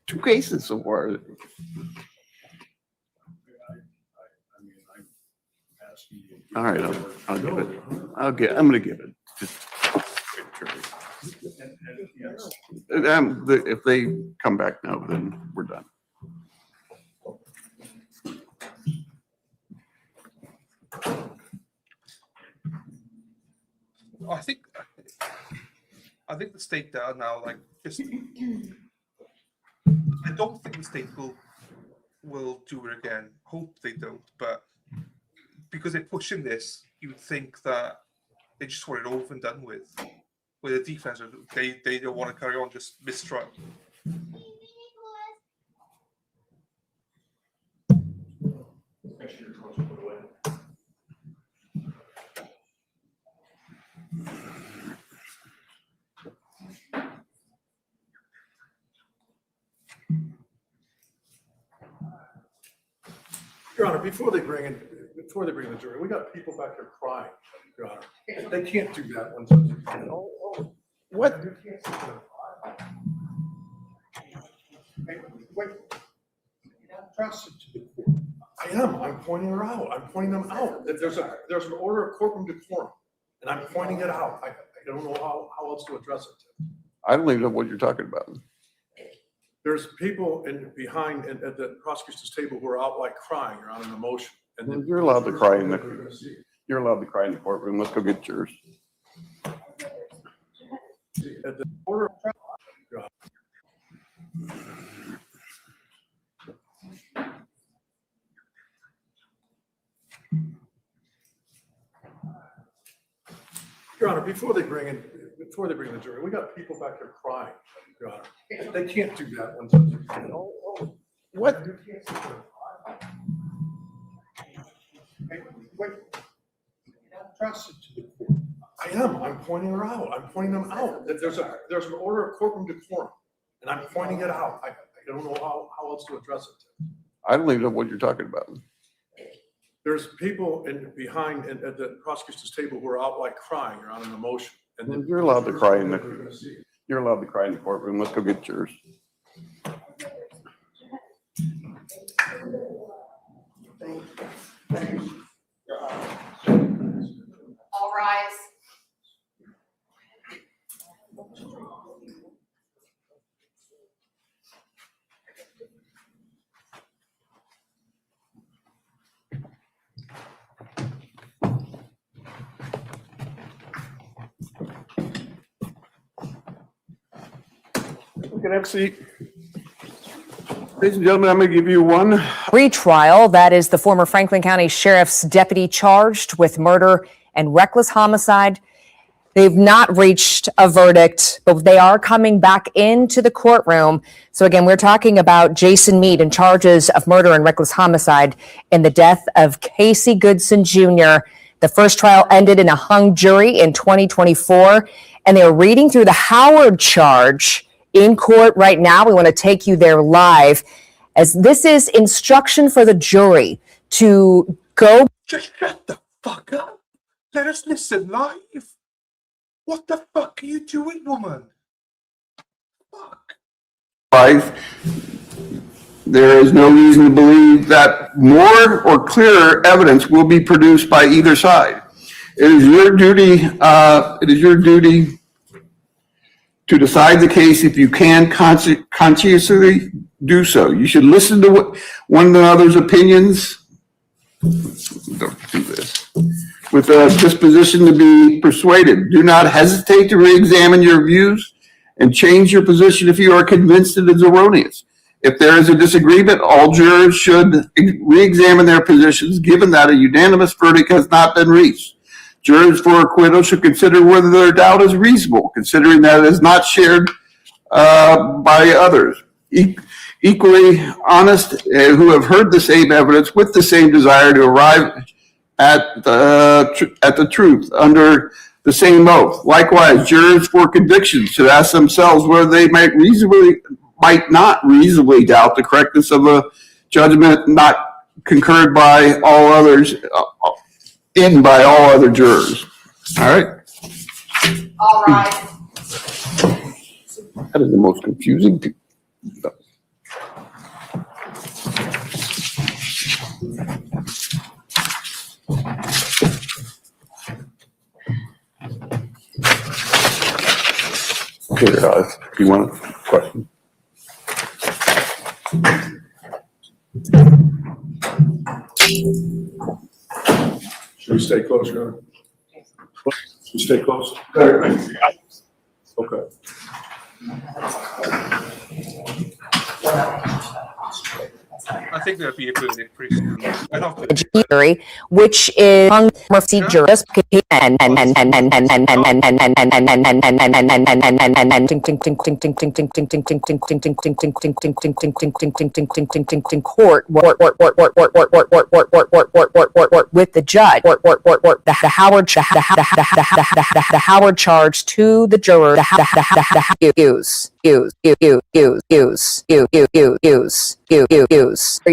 2 cases so far. All right, I'll give it. I'm gonna give it. If they come back now, then we're done. I think the state that are now like just. I don't think the state will do it again. Hope they don't, but because they're pushing this, you would think that they just want it over and done with. With the defense, they don't want to carry on just mistrial. Your Honor, before they bring in the jury, we got people back there crying, Your Honor. They can't do that when. What? Wait. Address it to the court. I am. I'm pointing her out. I'm pointing them out. That there's an order of courtroom decorum, and I'm pointing it out. I don't know how else to address it. I don't even know what you're talking about. There's people behind at the prosecutor's table who are out like crying or on an emotion. And then You're allowed to cry in the courtroom. Let's go get yours. at the order of Your Honor, before they bring in the jury, we got people back there crying, Your Honor. They can't do that when. What? Wait. Address it to the court. I am. I'm pointing her out. I'm pointing them out. That there's an order of courtroom decorum, and I'm pointing it out. I don't know how else to address it. I don't even know what you're talking about. There's people behind at the prosecutor's table who are out like crying or on an emotion. And you're allowed to cry in the. You're allowed to cry in the courtroom. Let's go get yours. All rise. You can have a seat. Ladies and gentlemen, I'm going to give you one retrial. That is the former Franklin County Sheriff's deputy charged with murder and reckless homicide. They've not reached a verdict, but they are coming back into the courtroom. So again, we're talking about Jason Meade and charges of murder and reckless homicide in the death of Casey Goodson Jr. The first trial ended in a hung jury in 2024, and they're reading through the Howard charge in court right now. We want to take you there live, as this is instruction for the jury to go. Just shut the fuck up. Let us listen live. What the fuck are you doing, woman? Fuck. There is no reason to believe that more or clearer evidence will be produced by either side. It is your duty. To decide the case if you can conscientiously do so. You should listen to one another's opinions. Don't do this. With a disposition to be persuaded. Do not hesitate to re-examine your views and change your position if you are convinced it is erroneous. If there is a disagreement, all jurors should re-examine their positions, given that a unanimous verdict has not been reached. Jurors for acquittal should consider whether their doubt is reasonable, considering that it is not shared by others. Equally honest, who have heard the same evidence with the same desire to arrive at the truth under the same oath. Likewise, jurors for convictions should ask themselves whether they might not reasonably doubt the correctness of a judgment not concurred by all others. By all other jurors. All right. All right. That is the most confusing thing. Okay, you want a question? Should we stay close, Your Honor? Should we stay close? Okay. I think that'd be a good pretty soon. Jury, which is hung jurist court with the judge. The Howard charge to the juror use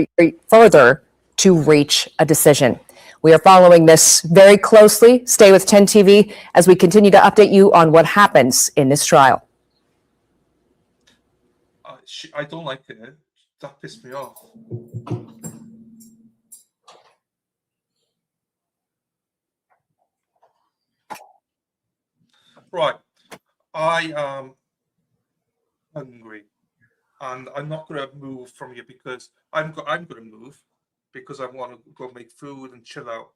further to reach a decision. We are following this very closely. Stay with 10 TV as we continue to update you on what happens in this trial. I don't like it. That pissed me off. Right. I am hungry. And I'm not going to move from here because I'm going to move because I want to go make food and chill out.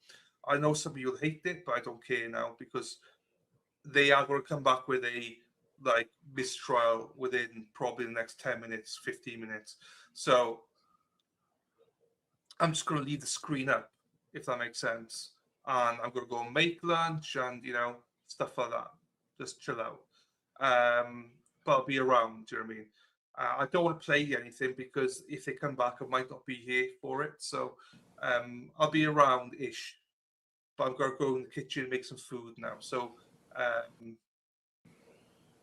I know some of you will hate it, but I don't care now because they are going to come back with a mistrial within probably the next 10 minutes, 15 minutes. So I'm just going to leave the screen up, if that makes sense. And I'm going to go and make lunch and, stuff like that. Just chill out. But I'll be around, do you know what I mean? I don't want to play anything because if they come back, I might not be here for it. So I'll be around-ish. But I'm going to go in the kitchen and make some food now. So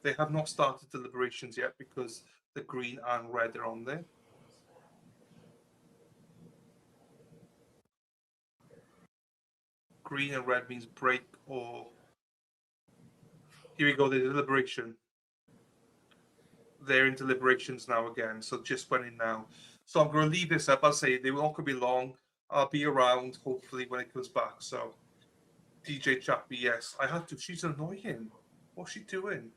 they have not started deliberations yet because the green and red are on there. Green and red means break or... Here we go, the deliberation. They're in deliberations now again, so just went in now. So I'm going to leave this up. I'll say they won't be long. I'll be around, hopefully, when it comes back. So, DJ Chappie, yes, I have to. She's annoying. What's she doing?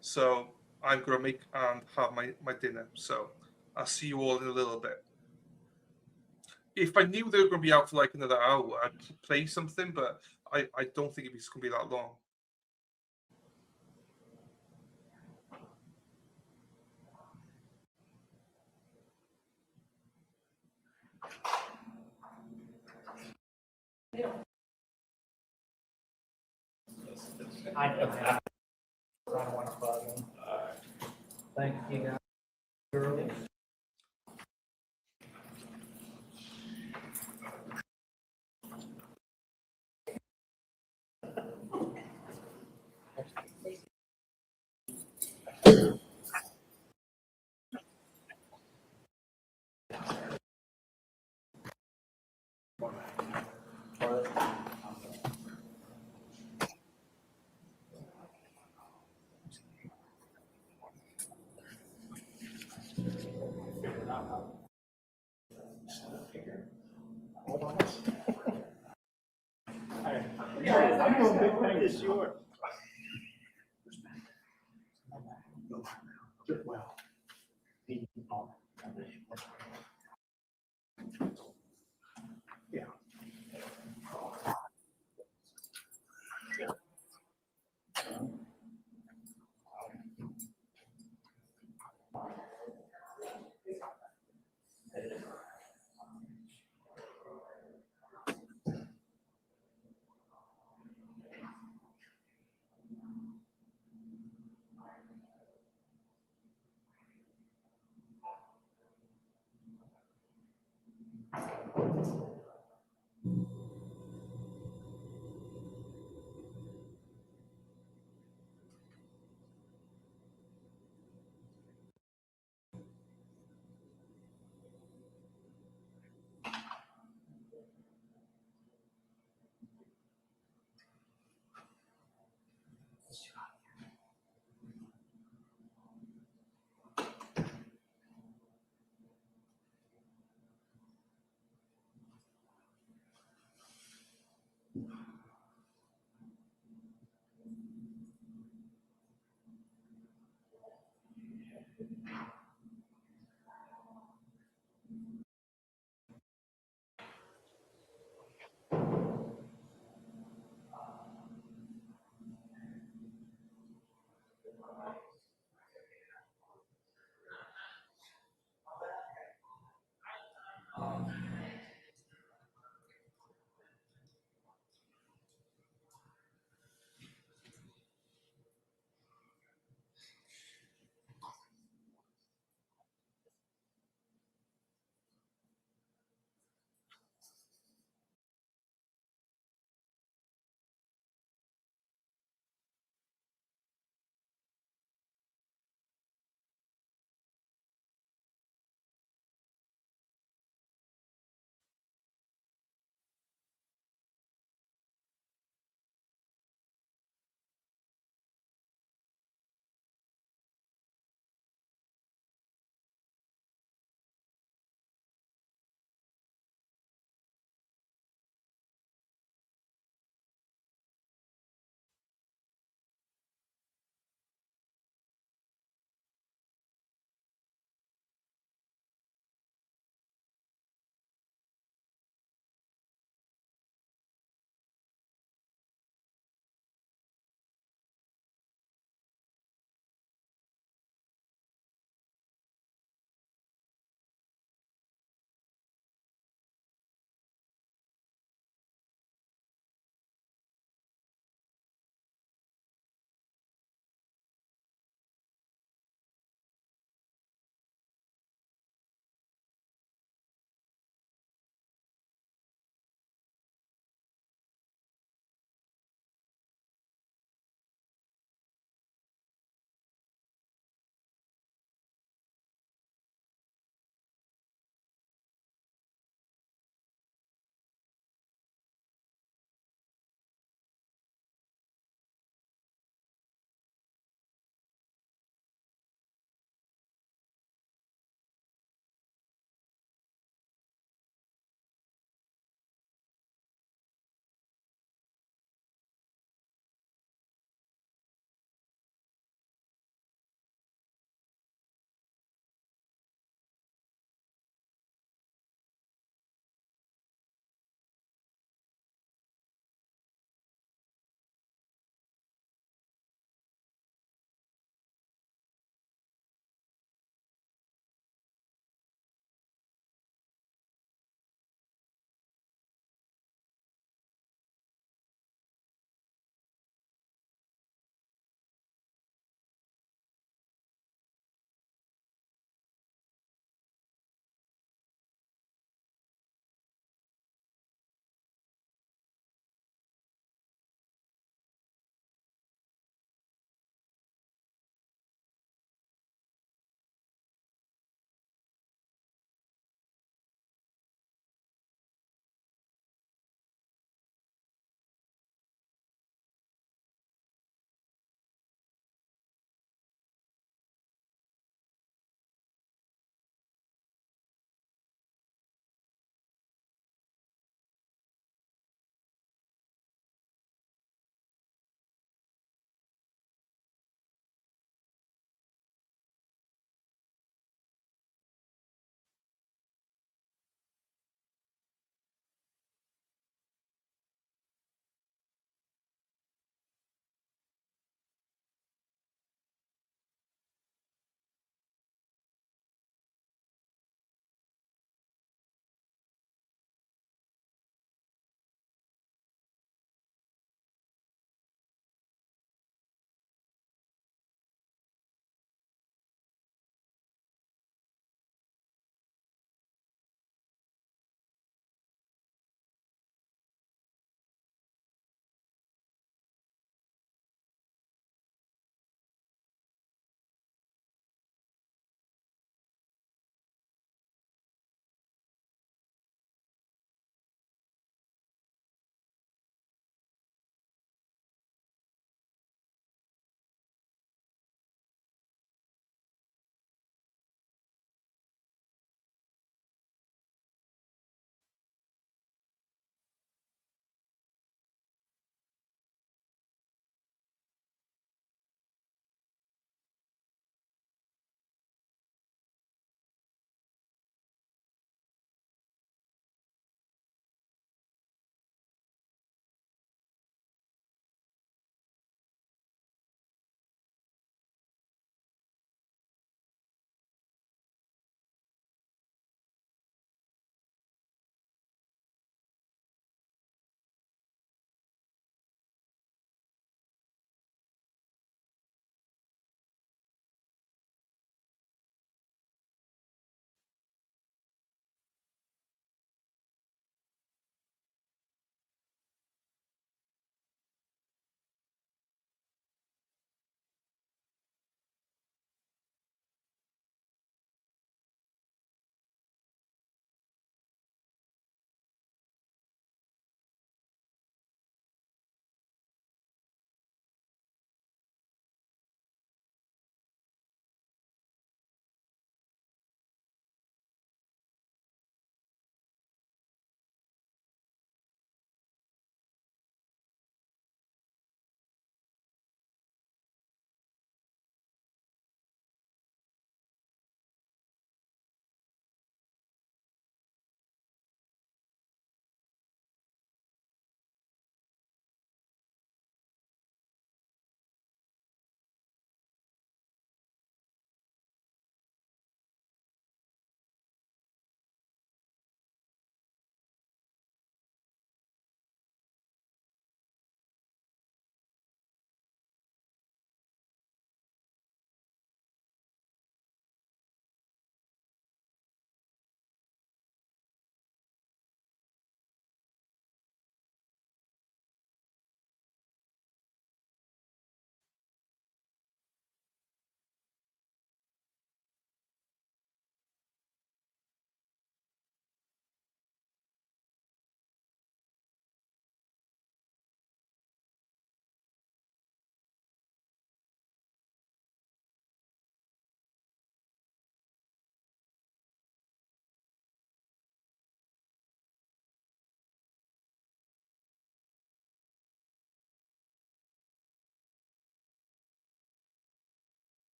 So, I'm going to make and have my dinner. So, I'll see you all in a little bit. If I knew they were going to be out for like another hour, I'd play something, but I don't think it's going to be that long. I don't want to bug them. Thank you. Early. I'm doing big things. It's yours. Well. Yeah.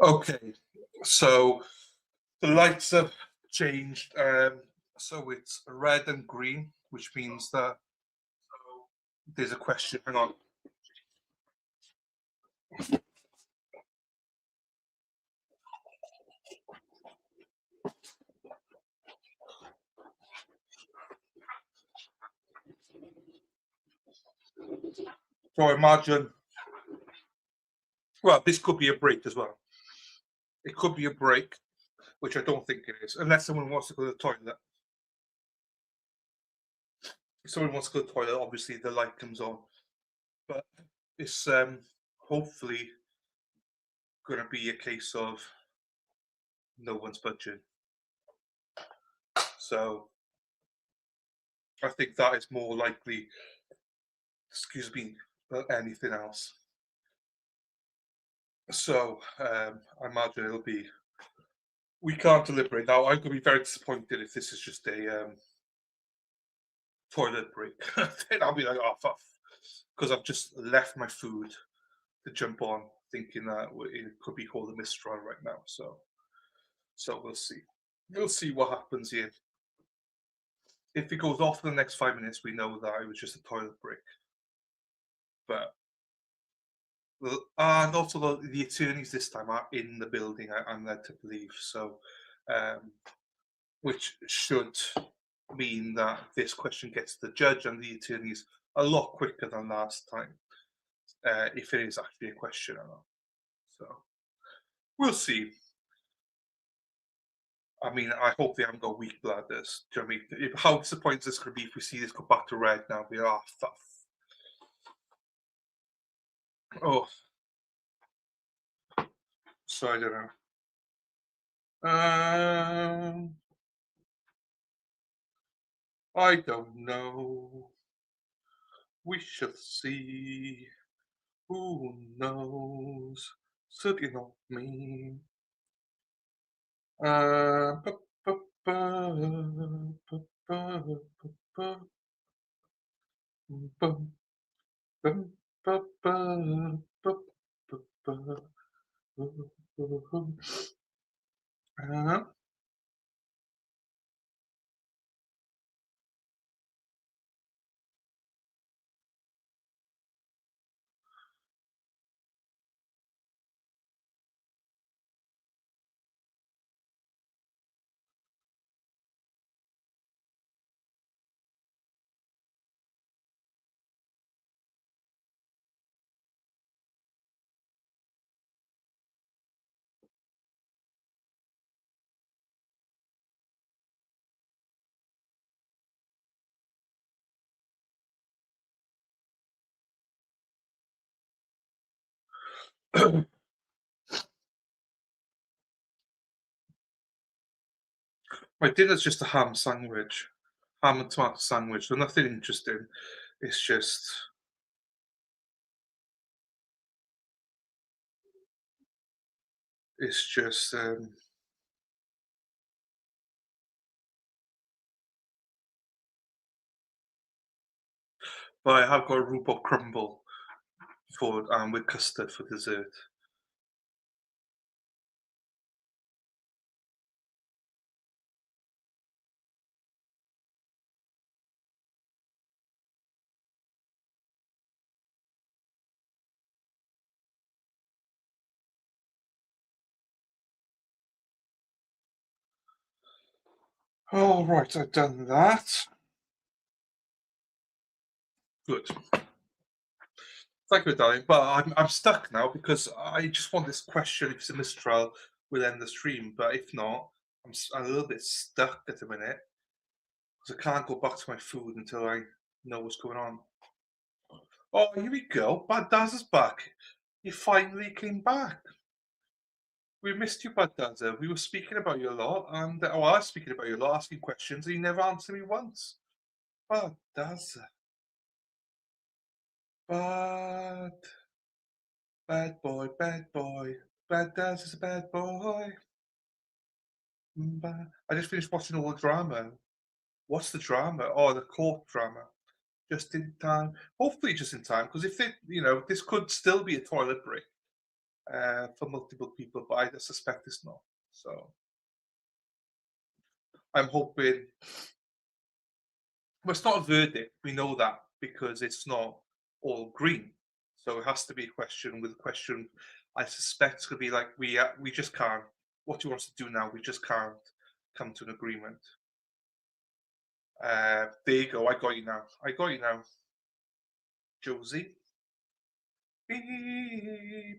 Okay, so the lights have changed. So it's red and green, which means that there's a question. Hang on. So imagine, well, this could be a break as well. It could be a break, which I don't think it is, unless someone wants to go to the toilet. If someone wants to go to the toilet, obviously the light comes on. But it's hopefully going to be a case of no one's budging. So I think that is more likely, excuse me, than anything else. So I imagine it'll be, we can't deliberate. Now, I'm going to be very disappointed if this is just a toilet break. Then I'll be like, oh, fuck. Because I've just left my food to jump on, thinking that it could be called a mistrial right now. So we'll see. We'll see what happens here. If it goes off in the next 5 minutes, we know that it was just a toilet break. But and also the attorneys this time are in the building, I'm led to believe. So, which should mean that this question gets to the judge and the attorneys a lot quicker than last time, if it is actually a question or not. So we'll see. I mean, I hope they haven't got weak bladders. Do you know what I mean? How disappointing is this going to be if we see this go back to red now? We are fuck. Oh, so I don't know. I don't know. We shall see. Who knows? Certainly not me. My dinner's just a ham sandwich, ham and tomato sandwich. So nothing interesting. It's just but I have got a rhubarb crumble for with custard for dessert. All right, I've done that. Good. Thank you, darling. But I'm stuck now because I just want this question. If it's a mistrial, we'll end the stream. But if not, I'm a little bit stuck at the minute because I can't go back to my food until I know what's going on. Oh, here we go. Bad Daz is back. You finally came back. We missed you, Bad Daz. We were speaking about you a lot, and I was speaking about you a lot, asking questions, and you never answered me once. Bad Daz. Bad boy, bad boy. Bad Daz is a bad boy. I just finished watching all the drama. What's the drama? Oh, the court drama. Just in time. Hopefully just in time, because if it, this could still be a toilet break. for multiple people, but I suspect it's not. So I'm hoping. Well, it's not a verdict. We know that because it's not all green. So it has to be a question with a question. I suspect it's going to be like, we just can't. What do you want us to do now? We just can't come to an agreement. There you go. I got you now. Josie. Beep,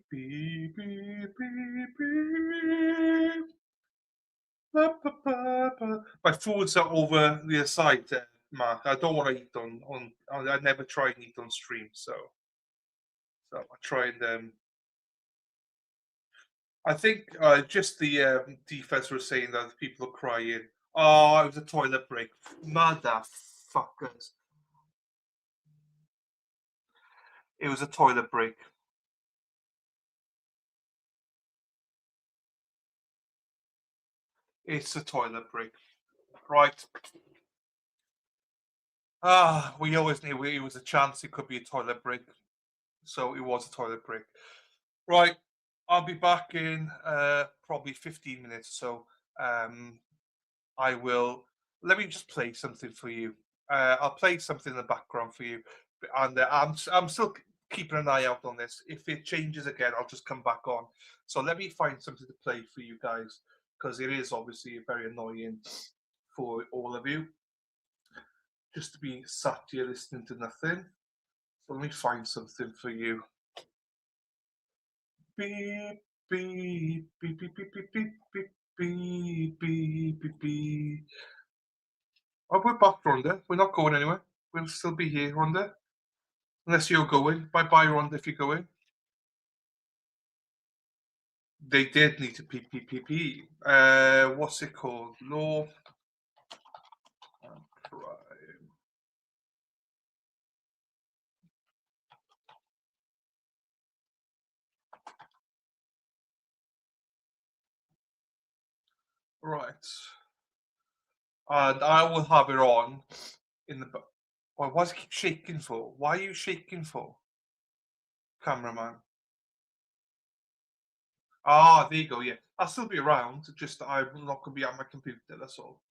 beep, beep, beep, beep. Ba, ba, ba, ba. My foods are over the other side, Mark. I don't want to eat on. I never try and eat on stream, so I try and. I think just the defense were saying that people are crying. Oh, it was a toilet break, motherfuckers! It was a toilet break. It's a toilet break, right? We always knew it was a chance. It could be a toilet break, so it was a toilet break. Right, I'll be back in probably 15 minutes. So I will. Let me just play something for you. I'll play something in the background for you, and I'm still keeping an eye out on this. If it changes again, I'll just come back on. So let me find something to play for you guys, because it is obviously very annoying for all of you just to be sat here listening to nothing. So let me find something for you. Beep, beep, beep, beep, beep, beep, beep, beep, beep, beep, beep, beep. Oh, we're back, Rhonda. We're not going anywhere. We'll still be here, Rhonda. Unless you're going. Bye-bye, Rhonda, if you're going. They did need to PPPP. What's it called? Law and crime. Right. And I will have it on in the. Why does it keep shaking for? Why are you shaking for? Cameraman. Ah, there you go. Yeah, I'll still be around. Just I'm not going to be on my computer. That's all.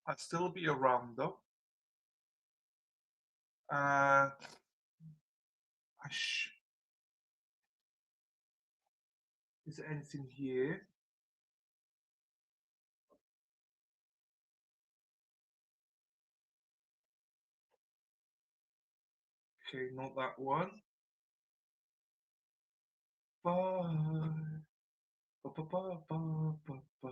I'll still be around though. Is there anything here? Okay, not that one. Bye. Ba, ba, ba, ba, ba, ba.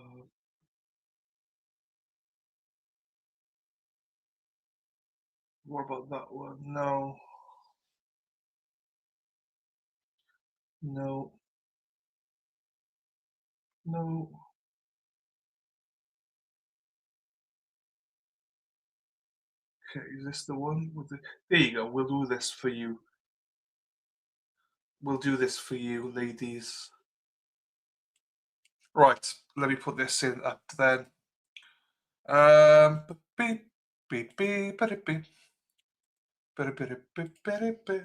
What about that one? No. No. No. Okay, is this the one with the? There you go. We'll do this for you. We'll do this for you, ladies. Right. Let me put this in up then. Beep, beep, beep, beep, beep, beep, beep, beep, beep.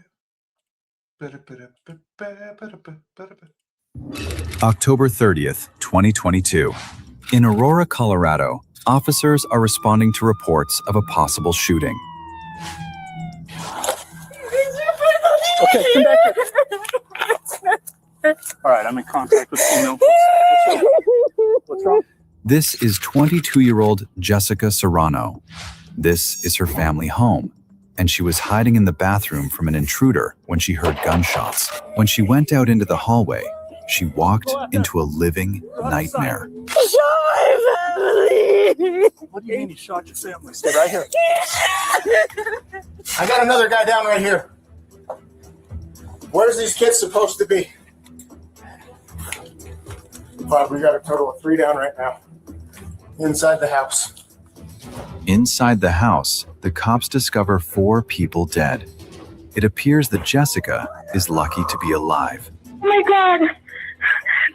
October 30th, 2022. In Aurora, Colorado, officers are responding to reports of a possible shooting. Okay, come back here. All right, I'm in contact with female. What's wrong? This is 22-year-old Jessica Serrano. This is her family home, and she was hiding in the bathroom from an intruder when she heard gunshots. When she went out into the hallway, she walked into a living nightmare. What do you mean he shot your family? Stay right here. I got another guy down right here. Where's these kids supposed to be? Bob, we got a total of 3 down right now. Inside the house. Inside the house, the cops discover 4 people dead. It appears that Jessica is lucky to be alive. Oh my God!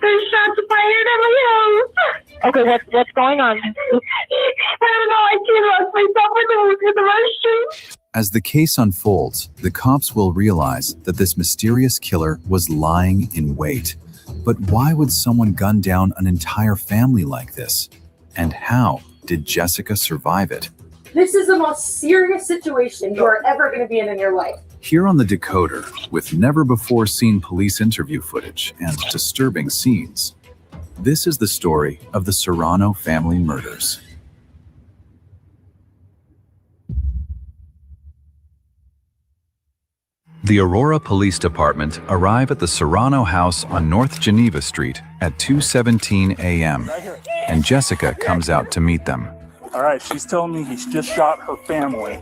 There's shots fired at my house! Okay, what's going on? I don't know, I can't lost myself in the restroom. As the case unfolds, the cops will realize that this mysterious killer was lying in wait. But why would someone gun down an entire family like this? And how did Jessica survive it? This is the most serious situation you are ever going to be in your life. Here on the Decoder, with never-before-seen police interview footage and disturbing scenes, this is the story of the Serrano family murders. The Aurora Police Department arrive at the Serrano house on North Geneva Street at 2:17 a.m., and Jessica comes out to meet them. All right, she's telling me he's just shot her family.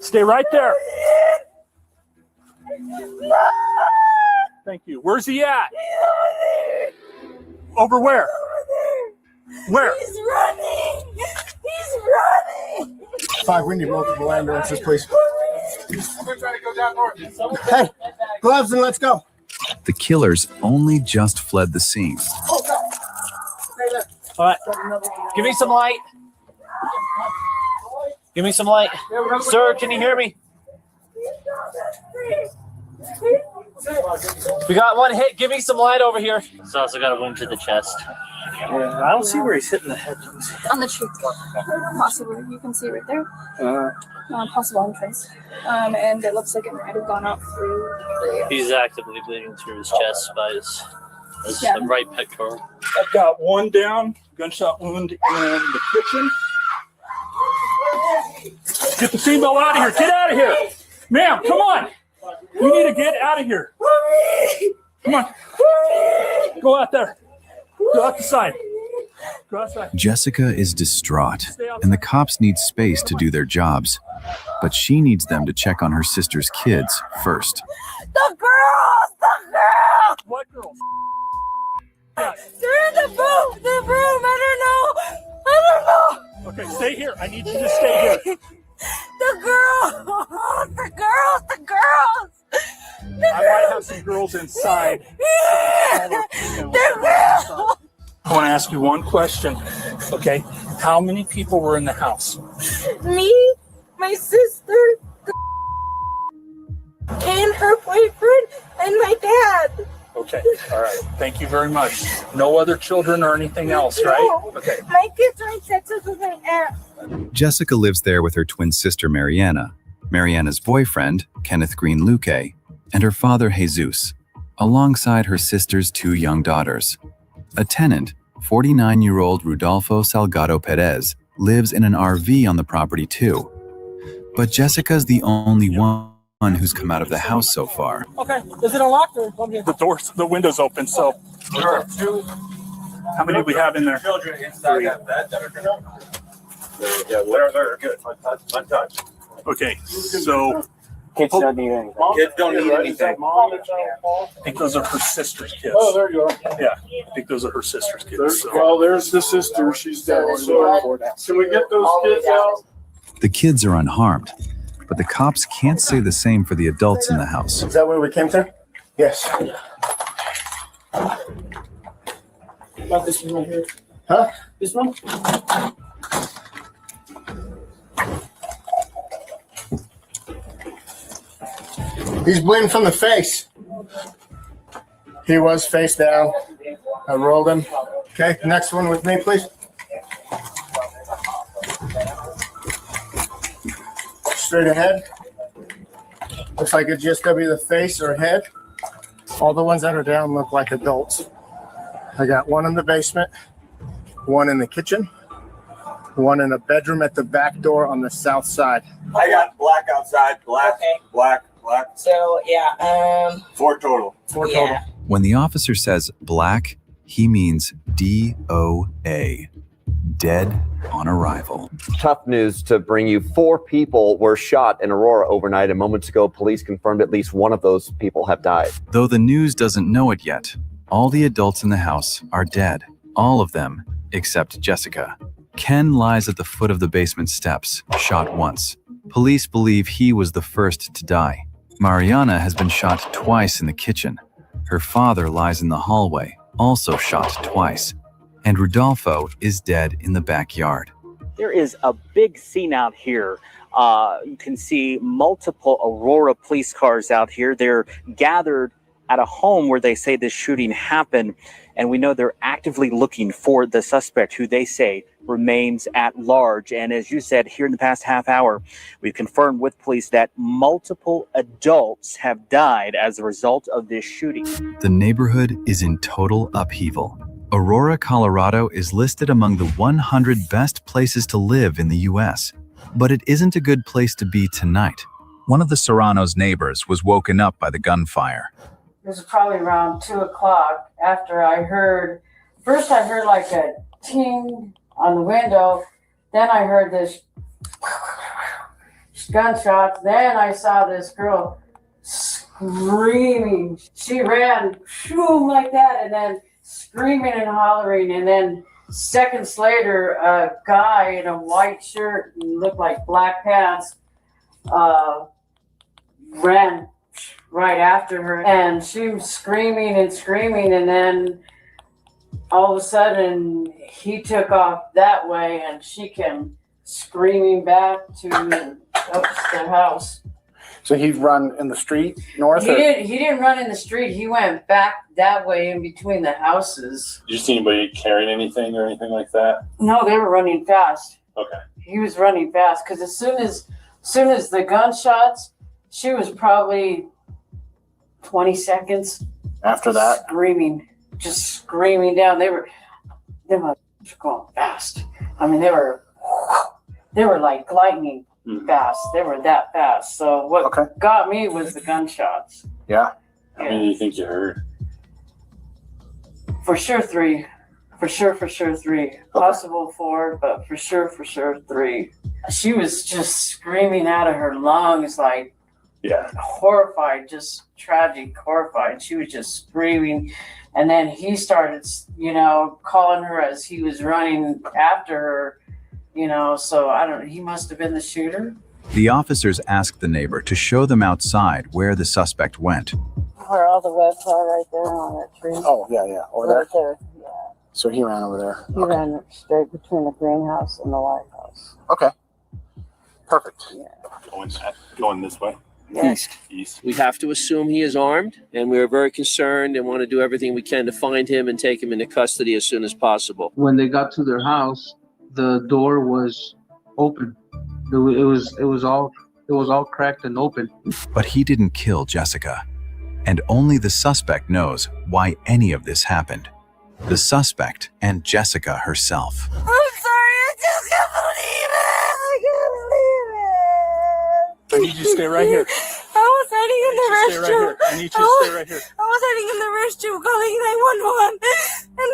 Stay right there. Thank you. Where's he at? Over where? Where? He's running. He's running. 5, we need multiple ambulances, please. Hey, gloves and let's go. The killers only just fled the scene. All right, give me some light. Give me some light. Sir, can you hear me? We got one hit. Give me some light over here. He's also got a wound to the chest. Yeah, I don't see where he's hitting the head. On the tree. Possibly. You can see right there. Possible entrance. And it looks like it might have gone out through the... He's actively bleeding through his chest by his right pectoral. I've got one down, gunshot wound in the kitchen. Get the female out of here. Get out of here. Ma'am, come on. We need to get out of here. Come on. Go out there. Go out the side. Go outside. Jessica is distraught, and the cops need space to do their jobs. But she needs them to check on her sister's kids first. The girls! The girls! What girls? They're in the boat! The room! I don't know! Okay, stay here. I need you to stay here. The girls! The girls! The girls! I might have some girls inside. The girls! I want to ask you one question. Okay, how many people were in the house? Me, my sister, and her boyfriend, and my dad. Okay, all right. Thank you very much. No other children or anything else, right? No. Okay. My kids are in Texas with my aunt. Jessica lives there with her twin sister Mariana, Mariana's boyfriend, Kenneth Green Luque, and her father Jesus, alongside her sister's 2 young daughters. A tenant, 49-year-old Rudolfo Salgado Perez, lives in an RV on the property too. But Jessica's the only one who's come out of the house so far. Okay, is it unlocked or the window's open, so. Sure. How many do we have in there? Children inside that bed that are gonna. Yeah, they're good. Untouched. Okay, so. Kids don't need anything. Kids don't need anything. I think those are her sister's kids. Oh, there you are. Yeah, I think those are her sister's kids. So. Well, there's the sister. She's down. So can we get those kids out? The kids are unharmed, but the cops can't say the same for the adults in the house. Is that where we came through? Yes. About this one right here. Huh? This one? He's bleeding from the face. He was face down. I rolled him. Okay, next one with me, please. Straight ahead. Looks like it's just W the face or head. All the ones that are down look like adults. I got one in the basement, one in the kitchen, one in a bedroom at the back door on the south side. I got black outside, black, black. So, yeah, 4 total. 4 total. When the officer says black, he means DOA, dead on arrival. Tough news to bring you. 4 people were shot in Aurora overnight, and moments ago, police confirmed at least one of those people have died. Though the news doesn't know it yet, all the adults in the house are dead. All of them, except Jessica. Ken lies at the foot of the basement steps, shot once. Police believe he was the first to die. Mariana has been shot twice in the kitchen. Her father lies in the hallway, also shot twice. And Rudolfo is dead in the backyard. There is a big scene out here. You can see multiple Aurora police cars out here. They're gathered at a home where they say this shooting happened. And we know they're actively looking for the suspect, who they say remains at large. And as you said, here in the past half hour, we've confirmed with police that multiple adults have died as a result of this shooting. The neighborhood is in total upheaval. Aurora, Colorado is listed among the 100 best places to live in the U.S., but it isn't a good place to be tonight. One of the Serrano's neighbors was woken up by the gunfire. It was probably around 2 o'clock after I heard like a ting on the window. Then I heard this gunshot. Then I saw this girl screaming. She ran shoom like that and then screaming and hollering. And then seconds later, a guy in a white shirt and looked like black pants ran right after her, and she was screaming and screaming, and then all of a sudden he took off that way and she came screaming back to their house. So he'd run in the street north? He didn't run in the street. He went back that way in between the houses. Did you see anybody carrying anything or anything like that? No, they were running fast. Okay. He was running fast because as soon as the gunshots, she was probably 20 seconds after that just screaming down. They were going fast. I mean, they were like lightning fast. They were that fast. So what got me was the gunshots. Yeah. How many do you think you heard? For sure 3. For sure 3. Possible 4, but for sure 3. She was just screaming out of her lungs, like, horrified, just tragic, horrified. She was just screaming. And then he started, calling her as he was running after her, so I don't know. He must have been the shooter. The officers asked the neighbor to show them outside where the suspect went. Where all the webs are, right there on that tree. Oh, yeah. Over there. Yeah. So he ran over there. He ran straight between the greenhouse and the White House. Okay. Perfect. Yeah. Going this way? East. We have to assume he is armed, and we are very concerned and want to do everything we can to find him and take him into custody as soon as possible. When they got to their house, the door was open. It was all cracked and open. But he didn't kill Jessica, and only the suspect knows why any of this happened. The suspect and Jessica herself. I'm sorry, I just can't believe it. I can't believe it. I need you to stay right here. I was hiding in the restroom. I need you to stay right here. I was hiding in the restroom calling 911. And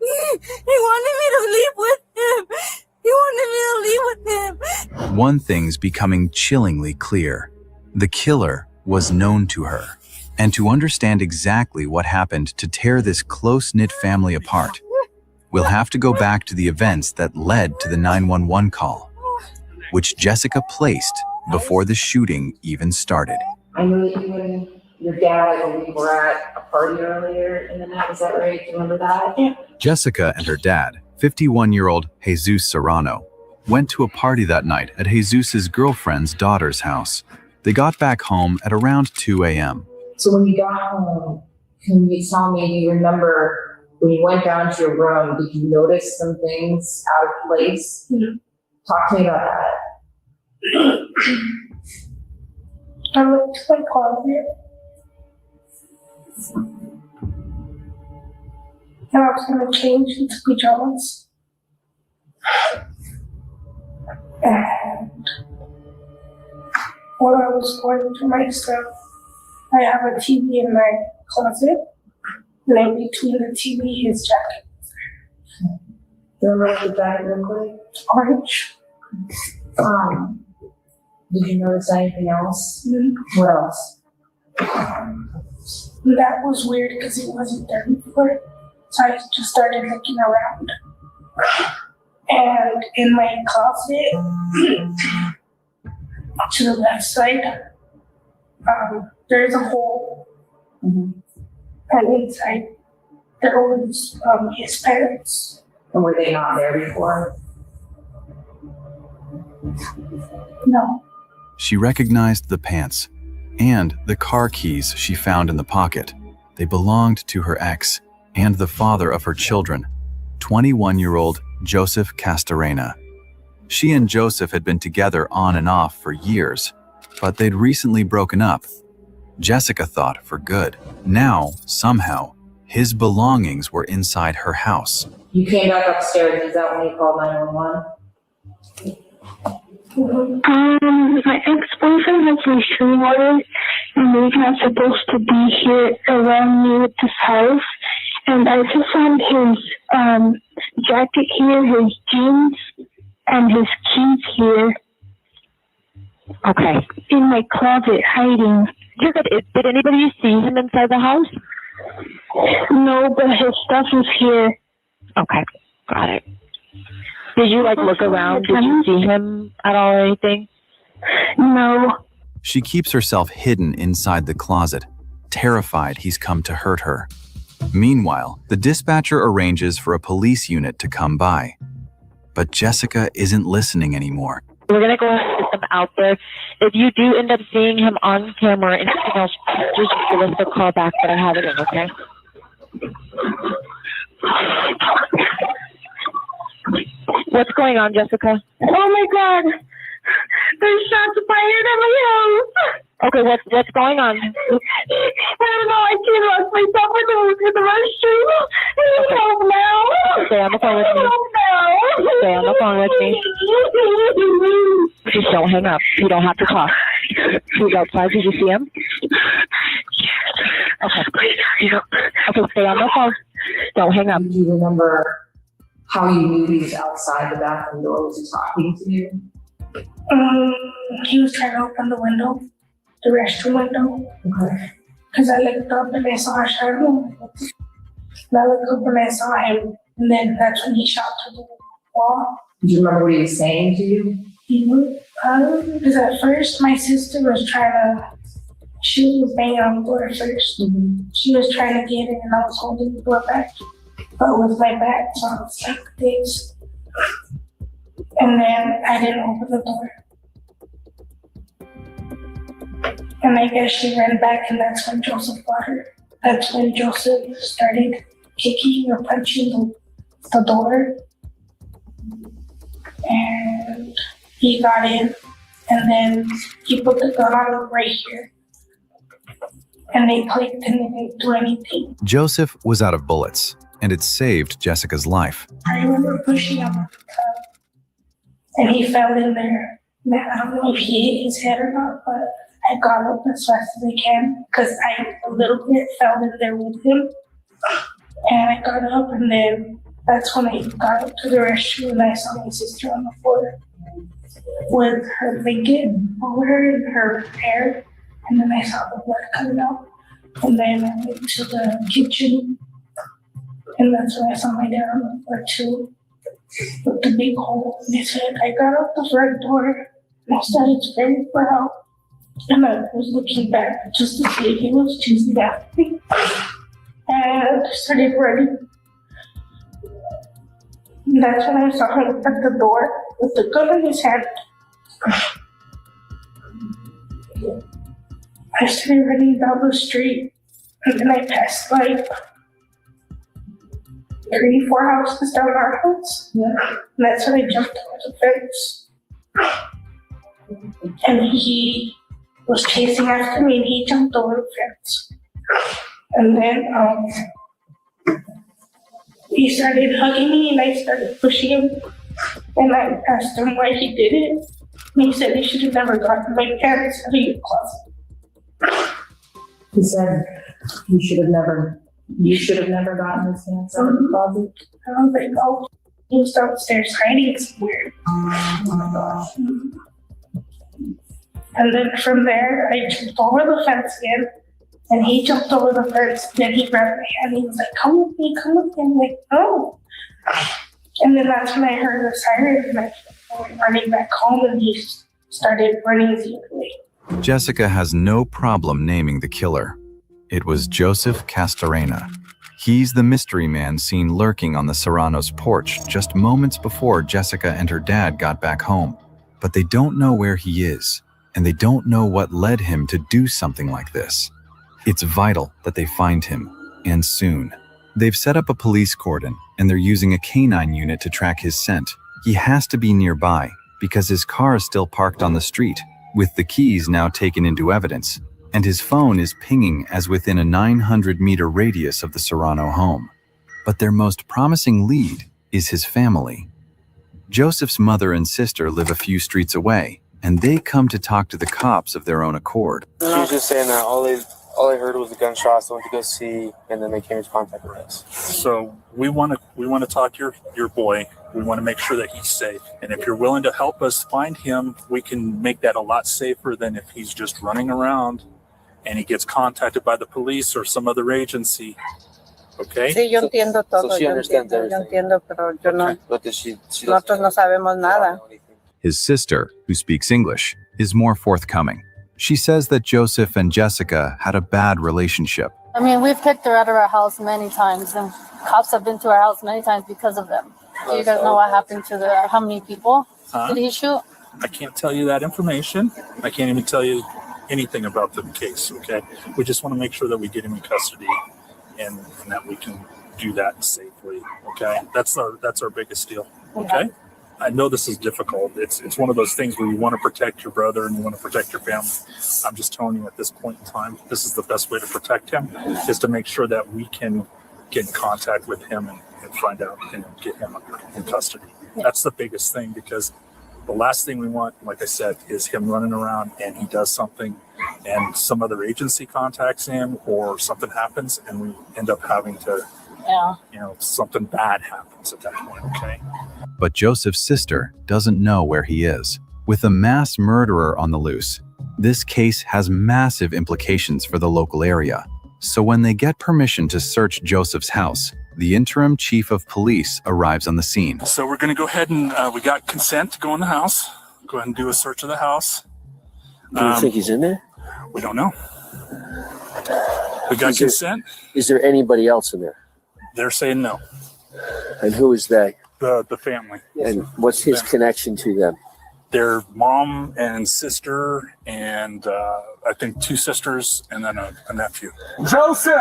he wanted me to leave with him. He wanted me to leave with him. One thing's becoming chillingly clear. The killer was known to her. And to understand exactly what happened to tear this close-knit family apart, we'll have to go back to the events that led to the 911 call, which Jessica placed before the shooting even started. I know that you and your dad, I believe, were at a party earlier in the night. Is that right? Do you remember that? Yeah. Jessica and her dad, 51-year-old Jesus Serrano, went to a party that night at Jesus's girlfriend's daughter's house. They got back home at around 2 a.m. So when you got home, can you tell me, do you remember when you went down to your room, did you notice some things out of place? Mm-hmm. Talk to me about that. I went to my closet. And I was going to change into pajamas. And when I was going through my stuff, I have a TV in my closet, and in between the TV, his jacket. Do you remember what the jacket looked like? Orange. Did you notice anything else? Mm-hmm. What else? That was weird because it wasn't there before, so I just started looking around. And in my closet, to the left side, there's a hole, and inside there was his parents. And were they not there before? No. She recognized the pants and the car keys she found in the pocket. They belonged to her ex and the father of her children, 21-year-old Joseph Castorena. She and Joseph had been together on and off for years, but they'd recently broken up. Jessica thought for good. Now, somehow, his belongings were inside her house. You came back upstairs. Is that when you called 911? My ex-boyfriend has restraining orders, and he's not supposed to be here around me with this house. And I just found his jacket here, his jeans, and his keys here. Okay. In my closet, hiding. You're good. Did anybody see him inside the house? No, but his stuff is here. Okay, got it. Did you look around? Did you see him at all or anything? No. She keeps herself hidden inside the closet, terrified he's come to hurt her. Meanwhile, the dispatcher arranges for a police unit to come by. But Jessica isn't listening anymore. We're going to go ahead and get them out there. If you do end up seeing him on camera or anything else, just give us a call back, but I have it in, okay? What's going on, Jessica? Oh my God! There's shots fired at my house! Okay, what's going on? I don't know, I can't lost myself in the restroom. Help now! Stay on the phone with me. Help now! Stay on the phone with me. Just don't hang up. You don't have to talk. He's outside. Did you see him? Okay. Okay, stay on the phone. Don't hang up. Do you remember how you knew he was outside the bathroom door? Was he talking to you? He was trying to open the window, the restroom window. Okay. Because I looked up and I saw a shadow. And I looked up and I saw him. And then that's when he shot to the wall. Do you remember what he was saying to you? Because at first my sister was trying to, she was banging on the door first. She was trying to get in and I was holding the door back. But with my back, so I was like this. And then I didn't open the door. And I guess she ran back and that's when Joseph got her. That's when Joseph started kicking or punching the door. And he got in and then he put the gun on right here. And they clicked and they didn't do anything. Joseph was out of bullets, and it saved Jessica's life. I remember pushing up the tub and he fell in there. Man, I don't know if he hit his head or not, but I got up as fast as I can because I a little bit fell in there with him. And I got up and then that's when I got up to the restroom and I saw my sister on the floor with her blanket over her and her hair. And then I saw the blood coming out. And then I went to the kitchen. And that's when I saw my dad on the floor too, with the big hole in his head. I got out the front door and I started screaming for help. And I was looking back just to see if he was chasing after me. And I started running. And that's when I saw him at the door with the gun in his hand. I started running down the street, and then I passed like 3-4 houses down our house. Yeah. And that's when I jumped over the fence. And he was chasing after me, and he jumped over the fence. And then he started hugging me, and I started pushing him. And I asked him why he did it. And he said he should have never gotten my pants out of your closet. He said you should have never gotten his pants out of the closet. I was like, oh, he was downstairs hiding somewhere. Oh my gosh. And then from there, I jumped over the fence again, and he jumped over the fence, and then he grabbed my hand, and he was like, come with me. I'm like, oh. And then that's when I heard the siren, and I went running back home, and he started running the other way. Jessica has no problem naming the killer. It was Joseph Castorena. He's the mystery man seen lurking on the Serrano's porch just moments before Jessica and her dad got back home. But they don't know where he is. and they don't know what led him to do something like this. It's vital that they find him, and soon. They've set up a police cordon, and they're using a canine unit to track his scent. He has to be nearby because his car is still parked on the street, with the keys now taken into evidence, and his phone is pinging as within a 900-meter radius of the Serrano home. But their most promising lead is his family. Joseph's mother and sister live a few streets away, and they come to talk to the cops of their own accord. She was just saying that all I heard was the gunshots. I went to go see, and then they came into contact with us. So we want to talk to your boy. We want to make sure that he's safe. And if you're willing to help us find him, we can make that a lot safer than if he's just running around and he gets contacted by the police or some other agency. Okay? Sí, yo entiendo todo. So she understands yo entiendo, pero yo no. But she Nosotros no sabemos nada. His sister, who speaks English, is more forthcoming. She says that Joseph and Jessica had a bad relationship. I mean, we've kicked her out of our house many times, and cops have been to our house many times because of them. Do you guys know what happened to how many people did he shoot? I can't tell you that information. I can't even tell you anything about the case, okay? We just want to make sure that we get him in custody and that we can do that safely, okay? That's our biggest deal, okay? I know this is difficult. It's one of those things where you want to protect your brother and you want to protect your family. I'm just telling you at this point in time, this is the best way to protect him, is to make sure that we can get in contact with him and find out and get him in custody. That's the biggest thing, because the last thing we want, like I said, is him running around and he does something and some other agency contacts him or something happens and we end up having to, something bad happens at that point, okay? But Joseph's sister doesn't know where he is. With a mass murderer on the loose, this case has massive implications for the local area. So when they get permission to search Joseph's house, the interim chief of police arrives on the scene. So we're going to go ahead and we got consent to go in the house. Go ahead and do a search of the house. Do you think he's in there? We don't know. We got consent. Is there anybody else in there? They're saying no. And who is they? The family. And what's his connection to them? Their mom and sister, and I think 2 sisters, and then a nephew. Joseph,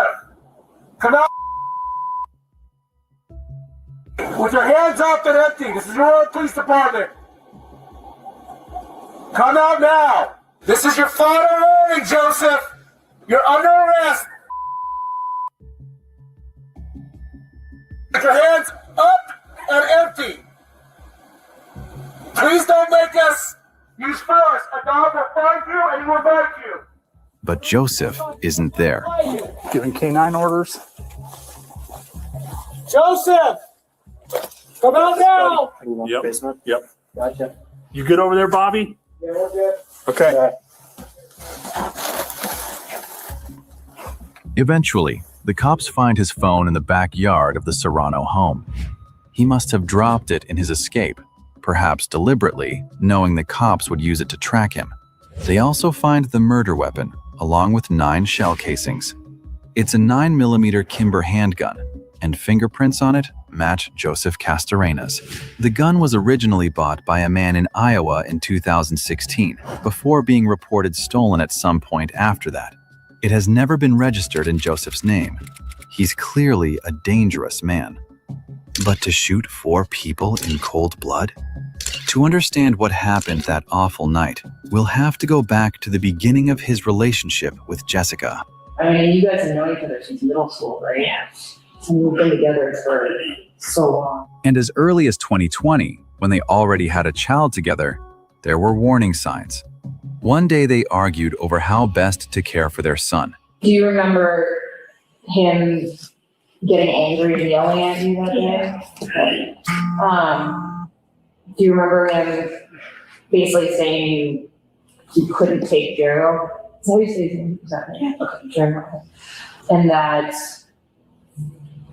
come out with your hands up and empty. This is your police department. Come out now. This is your final warning, Joseph. You're under arrest. With your hands up and empty. Please don't make us use force. A dog will find you and he will bite you. But Joseph isn't there. Giving canine orders. Joseph! Come out now! Yep. Gotcha. You good over there, Bobby? Yeah, we're good. Okay. Eventually, the cops find his phone in the backyard of the Serrano home. He must have dropped it in his escape, perhaps deliberately, knowing the cops would use it to track him. They also find the murder weapon, along with 9 shell casings. It's a 9mm Kimber handgun, and fingerprints on it match Joseph Castarena's. The gun was originally bought by a man in Iowa in 2016, before being reported stolen at some point after that. It has never been registered in Joseph's name. He's clearly a dangerous man. But to shoot 4 people in cold blood? To understand what happened that awful night, we'll have to go back to the beginning of his relationship with Jessica. I mean, you guys have known each other since middle school, right? Yeah. And we've been together for so long. And as early as 2020, when they already had a child together, there were warning signs. One day they argued over how best to care for their son. Do you remember him getting angry and yelling at you that day? Do you remember him basically saying you couldn't take Gerald? Is that what you say? Exactly. Okay, Gerald. And that,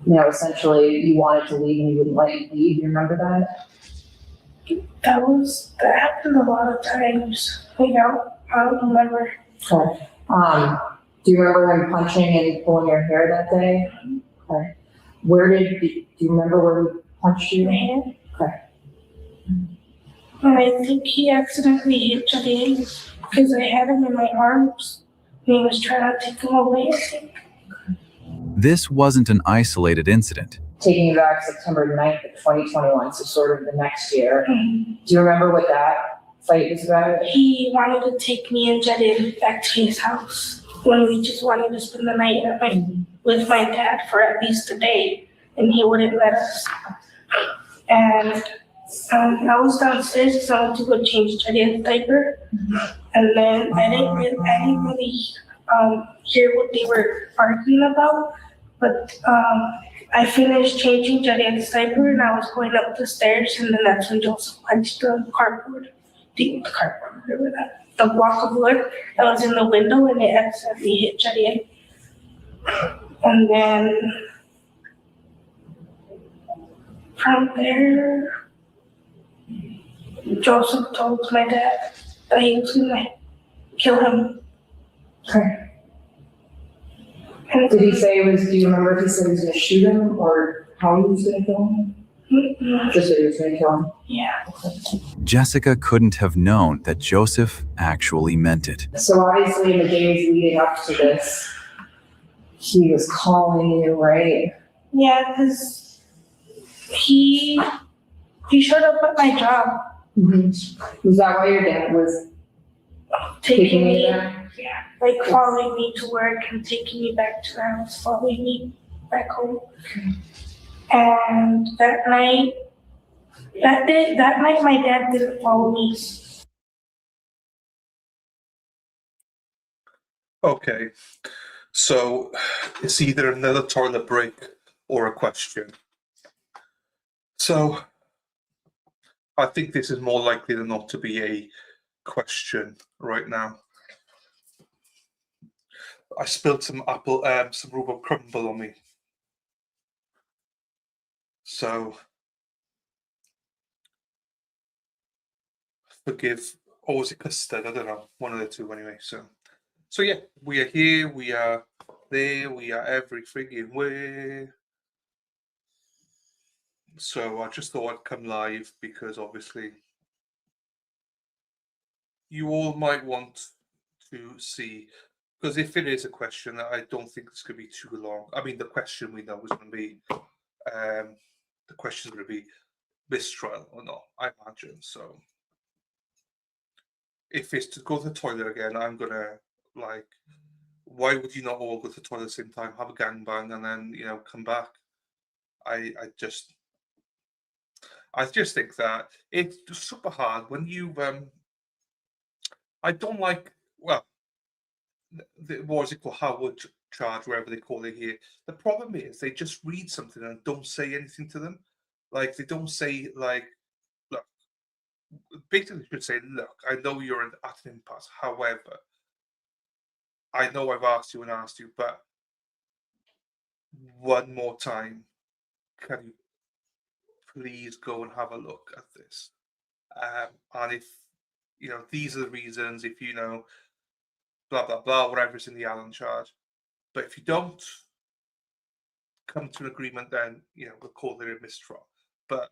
essentially you wanted to leave and he wouldn't let you leave. Do you remember that? That happened a lot of times. I don't remember. Okay. Do you remember him punching and pulling your hair that day? Okay. Do you remember where he punched you? Okay. I think he accidentally hit your leg. because I had him in my arms and he was trying to take him away. I think. This wasn't an isolated incident. Taking you back September 9th of 2021, so sort of the next year. Do you remember what that fight was about? He wanted to take me and Jadid back to his house when we just wanted to spend the night with my dad for at least a day, and he wouldn't let us. And I was downstairs because I went to go change Jadid's diaper, and then I didn't really hear what they were arguing about, but I finished changing Jadid's diaper and I was going up the stairs, and then that's when Joseph punched the cardboard, whatever the block of wood that was in the window, and it accidentally hit Jadid. And then from there, Joseph told my dad that he was gonna kill him. Okay. Did he say it was, do you remember if he said he was gonna shoot him or how he was gonna kill him? Just that he was gonna kill him? Yeah. Jessica couldn't have known that Joseph actually meant it. So obviously in the days leading up to this, he was calling you, right? Yeah, because he showed up at my job. Was that why your dad was Taking me, there? yeah, like following me to work and taking me back to the house, following me back home. And that night my dad didn't follow me. Okay, so it's either another toilet break or a question. So I think this is more likely than not to be a question right now. I spilled some rhubarb crumble on me. So forgive, or was it custard? I don't know, one of the two anyway. So yeah, we are here, we are there, we are every friggin' way. So I just thought I'd come live because obviously you all might want to see, because if it is a question, I don't think it's going to be too long. I mean, the question we know is going to be, the question is going to be mistrial or not, I imagine. So if it's to go to the toilet again, I'm going to, like, why would you not all go to the toilet at the same time, have a gangbang, and then, you know, come back? I just think that it's super hard when you, I don't like, well, what is it called, Howard charge, wherever they call it here. The problem is they just read something and don't say anything to them. Like, they don't say, like, look, basically they should say, look, I know you're at an impasse. However, I know I've asked you, but one more time, can you please go and have a look at this? And if, you know, these are the reasons, if you know, blah, blah, blah, whatever's in the Allen charge. But if you don't come to an agreement, then, you know, we'll call it a mistrial. But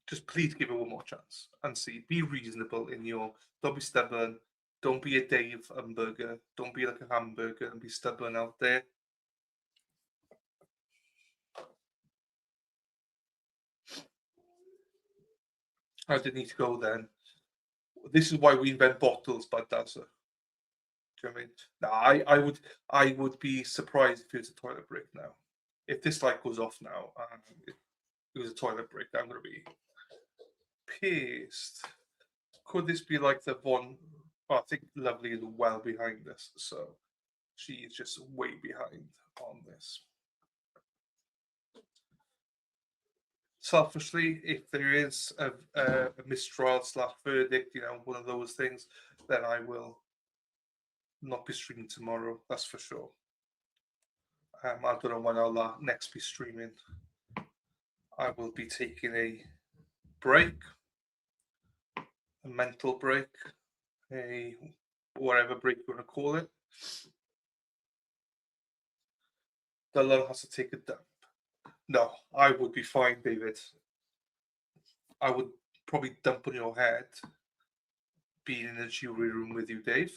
just please give it one more chance and see. Be reasonable in your, don't be stubborn. Don't be a Dave hamburger. Don't be like a hamburger and be stubborn out there. I didn't need to go then. This is why we invent bottles, but that's it. Do you know what I mean? No, I would be surprised if it was a toilet break now. If this light goes off now and it was a toilet break, I'm going to be pissed. Could this be like the one? Oh, I think Lovely is well behind this, so she is just way behind on this. Selfishly, if there is a mistrial / verdict, you know, one of those things, then I will not be streaming tomorrow. That's for sure. I don't know when I'll next be streaming. I will be taking a break, a mental break, a whatever break you want to call it. Dylan has to take a dump. No, I would be fine, David. I would probably dump on your head being in the jury room with you, Dave.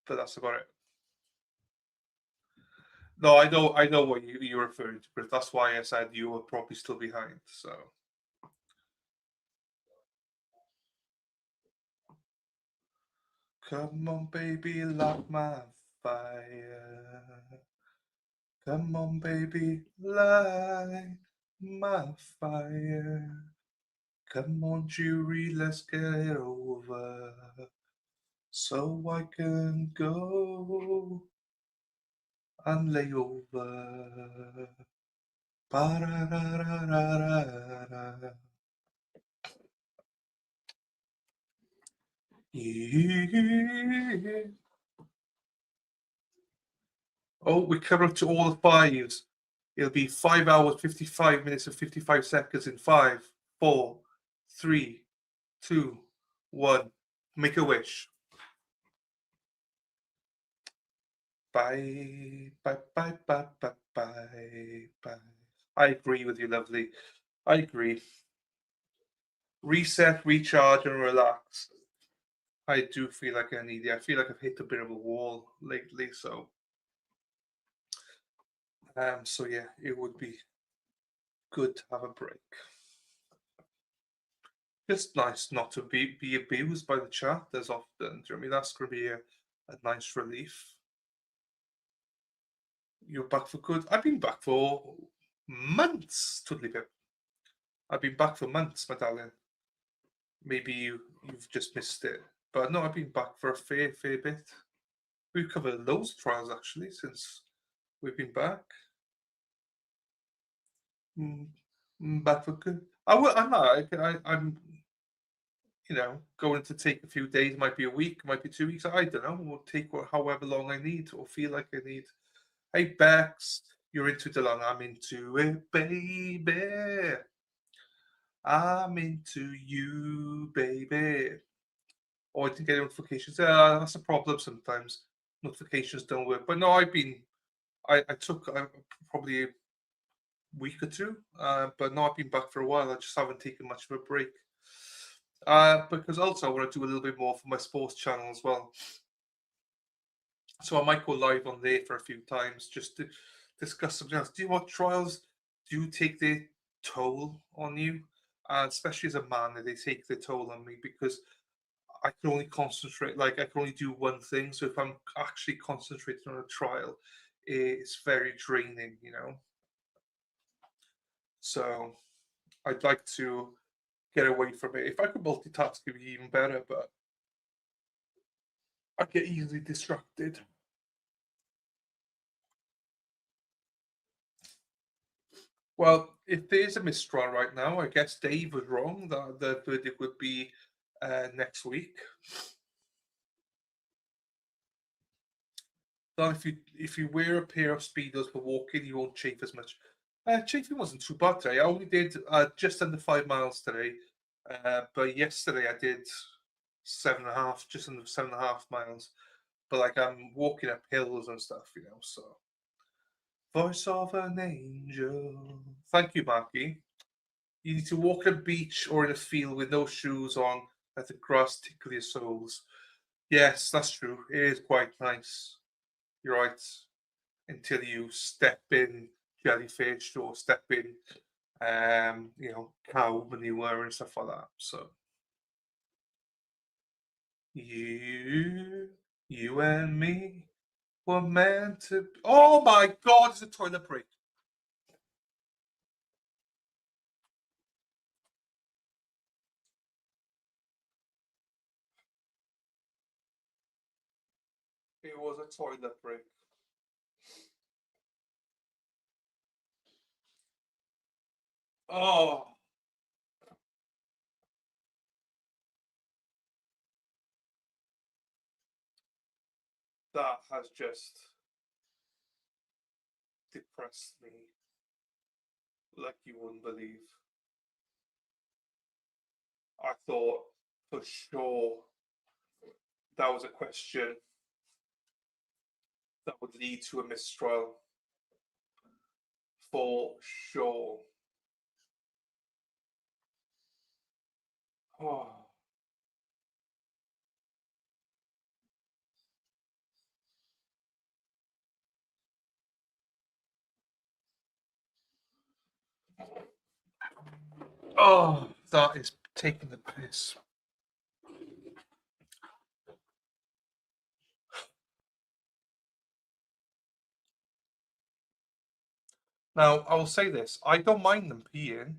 But that's about it. No, I know what you're referring to, but that's why I said you were probably still behind. So. Come on, baby, light my fire. Come on, baby, light my fire. Come on, jury, let's get it over, so I can go and lay over. Ba-da-da-da-da-da-da. Yeah. Oh, we cover up to all the fives. It'll be 5 hours, 55 minutes, and 55 seconds in 5, 4, 3, 2, 1. Make a wish. Bye, bye, bye, bye, bye, bye, bye. I agree with you, lovely. I agree. Reset, recharge, and relax. I do feel like I need it. I feel like I've hit a bit of a wall lately, so. So yeah, it would be good to have a break. Just nice not to be abused by the chat as often. Do you know what I mean? That's going to be a nice relief. You're back for good. I've been back for months, Toodly-pip. I've been back for months, my darling. Maybe you've just missed it. But no, I've been back for a fair bit. We've covered loads of trials, actually, since we've been back. Back for good. I'm going to take a few days, might be a week, might be 2 weeks. I don't know. We'll take however long I need or feel like I need. Hey, Bex, you're into the long. I'm into it, baby. I'm into you, baby. Oh, I didn't get notifications. That's a problem sometimes. Notifications don't work. But no, I took probably a week or two. But no, I've been back for a while. I just haven't taken much of a break. Because also I want to do a little bit more for my sports channel as well. So I might go live on there for a few times just to discuss something else. Do you what trials do take their toll on you? Especially as a man, they take their toll on me because I can only concentrate, I can only do one thing. So if I'm actually concentrating on a trial, it's very draining, So I'd like to get away from it. If I could multitask, it'd be even better, but I get easily distracted. Well, if there's a mistrial right now, I guess Dave was wrong. The verdict would be next week. Now, if you wear a pair of Speedos for walking, you won't chafe as much. Chafing wasn't too bad today. I only did just under 5 miles today. But yesterday I did 7.5, just under 7.5 miles. But I'm walking up hills and stuff, so. Voice of an angel. Thank you, Marky. You need to walk on a beach or in a field with no shoes on, let the grass tickle your soles. Yes, that's true. It is quite nice. You're right. Until you step in jellyfish or step in, cow manure and stuff like that. So you and me were meant to. Oh my God! It's a toilet break. It was a toilet break. Oh. That has just depressed me like you wouldn't believe. I thought for sure that was a question that would lead to a mistrial. For sure. Oh, that is taking the piss. Now, I will say this. I don't mind them peeing.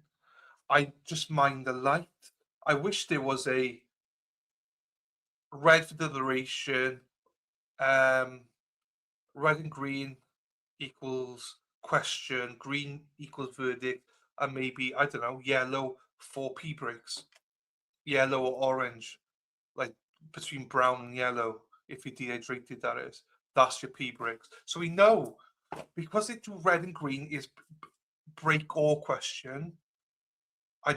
I just mind the light. I wish there was a red for deliberation, red and green equals question, green equals verdict, and maybe, I don't know, yellow for pee breaks. Yellow or orange, like between brown and yellow, if you're dehydrated, that is. That's your pee breaks. So we know, because they do red and green is break or question, I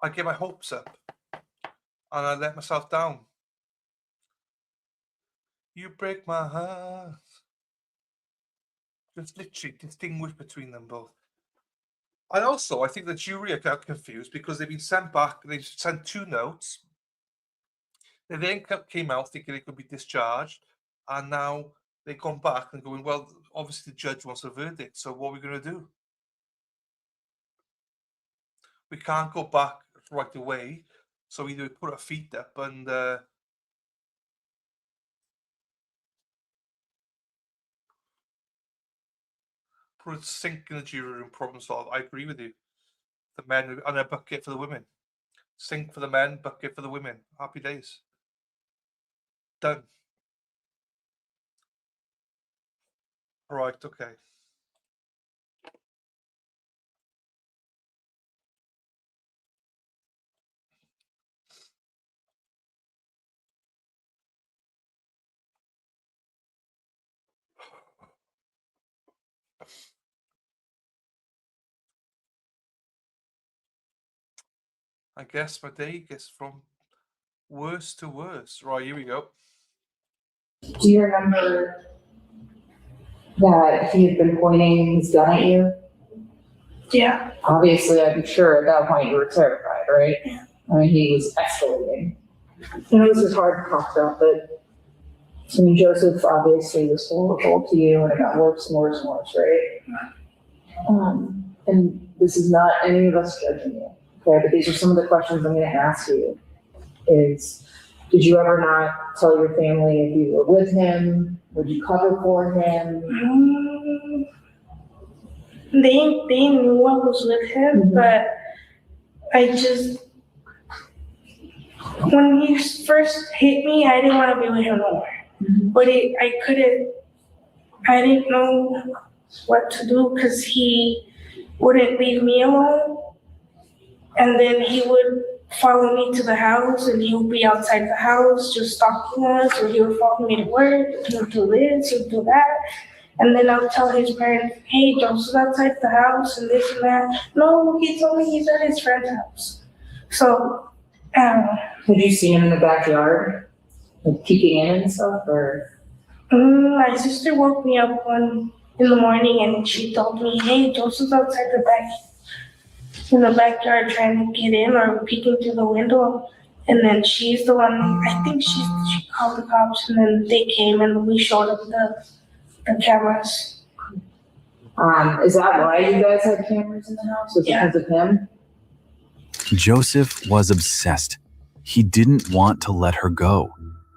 get my hopes up and I let myself down. You break my heart. Just literally distinguish between them both. And also, I think the jury got confused because they've been sent back. They've sent 2 notes. They then came out thinking it could be discharged, and now they've gone back and going, well, obviously the judge wants a verdict, so what are we going to do? We can't go back right away, so either we put our feet up and put a sink in the jury room, problem solved. I agree with you. The men and a bucket for the women. Sink for the men, bucket for the women. Happy days. Done. Right, okay. I guess my day gets from worse to worse. Right, here we go. Do you remember that he had been pointing his gun at you? Yeah. Obviously, I'm sure at that point you were terrified, right? Yeah. I mean, he was escalating. You know, this is hard to talk about, but I mean, Joseph obviously was horrible to you, and it got worse and worse and worse, right? And this is not any of us judging you, okay? But these are some of the questions I'm going to ask you. Is, did you ever not tell your family if you were with him? Would you cover for him? They knew I was with him, but I just, when he first hit me, I didn't want to be with him no more. But I didn't know what to do because he wouldn't leave me alone. And then he would follow me to the house, and he would be outside the house just stalking us, or he would follow me to work, he would do this, he would do that. And then I'll tell his parents, hey, Joseph's outside the house and this and that. No, he told me he's at his friend's house. So, Have you seen him in the backyard? Like peeking in and stuff, or? My sister woke me up in the morning and she told me, hey, Joseph's outside in the backyard trying to get in or peeking through the window. And then she's the one, I think she called the cops, and then they came and we showed them the cameras. Is that why you guys had cameras in the house? Was it because of him? Joseph was obsessed. He didn't want to let her go.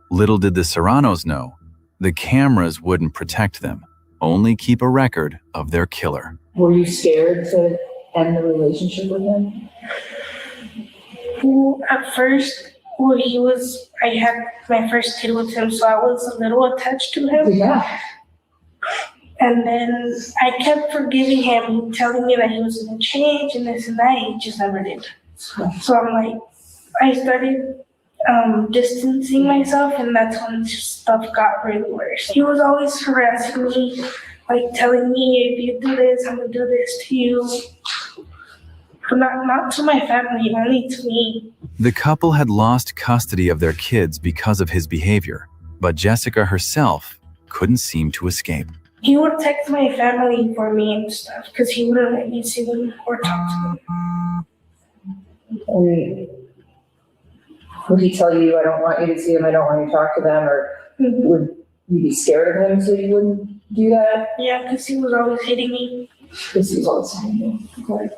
Little did the Serranos know, the cameras wouldn't protect them, only keep a record of their killer. Were you scared to end the relationship with him? Well, at first, I had my first kid with him, so I was a little attached to him. Yeah. And then I kept forgiving him, telling me that he was going to change and this and that. He just never did. So I'm like, I started distancing myself, and that's when stuff got really worse. He was always harassing me, like telling me, if you do this, I'm going to do this to you. But not to my family, only to me. The couple had lost custody of their kids because of his behavior, but Jessica herself couldn't seem to escape. He would text my family for me and stuff because he wouldn't let me see them or talk to them. And would he tell you, I don't want you to see them, I don't want you to talk to them, or would you be scared of him so you wouldn't do that? Yeah, because he was always hitting me. Because he was always hitting you. Okay.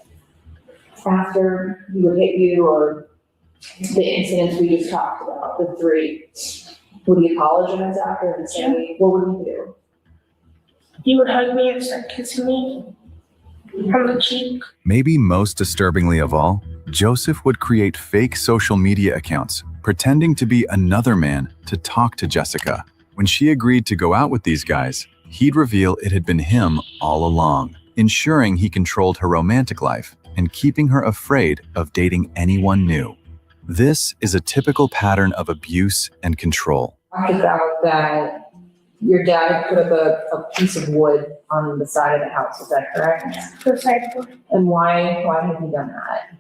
After he would hit you, or the incidents we just talked about, the three, would he apologize after and say, what would he do? He would hug me and start kissing me on the cheek. Maybe most disturbingly of all, Joseph would create fake social media accounts, pretending to be another man to talk to Jessica. When she agreed to go out with these guys, he'd reveal it had been him all along, ensuring he controlled her romantic life and keeping her afraid of dating anyone new. This is a typical pattern of abuse and control. Talked about that your dad had put up a piece of wood on the side of the house, is that correct? The side door. And why had he done that?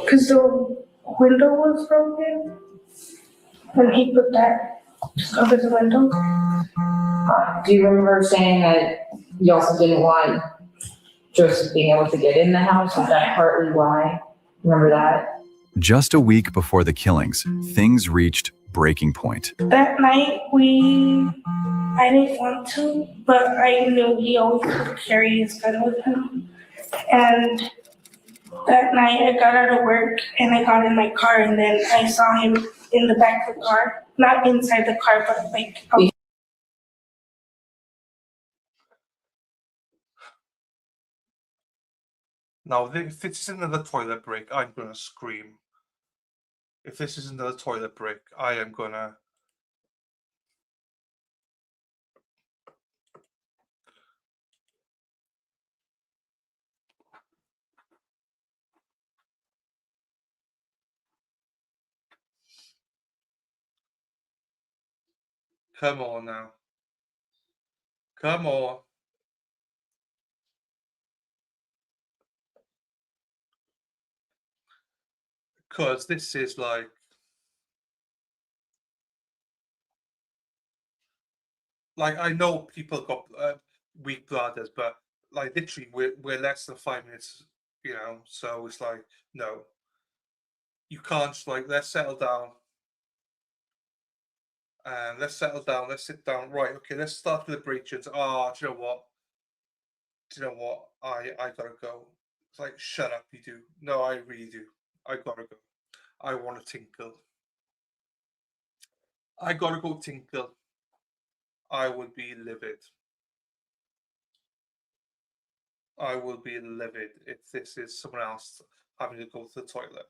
Because the window was broken, and he put that to cover the window. Do you remember saying that you also didn't want Joseph being able to get in the house? Was that partly why? Remember that? Just a week before the killings, things reached breaking point. That night, I didn't want to, but I knew he always would carry his gun with him. And that night, I got out of work and I got in my car, and then I saw him in the back of the car, not inside the car, but like. Now, if this is another toilet break, I'm gonna scream. If this is another toilet break, I am gonna. Come on now. Come on. Because this is like. Like, I know people got weak bladders, but like literally we're less than 5 minutes, so it's like, no. You can't just like, let's settle down. And let's settle down, let's sit down. Right, okay, let's start with the breach-ins. Do you know what? I gotta go. It's like, shut up, you do. No, I really do. I gotta go. I want to tinkle. I gotta go tinkle. I would be livid. I will be livid if this is someone else having to go to the toilet.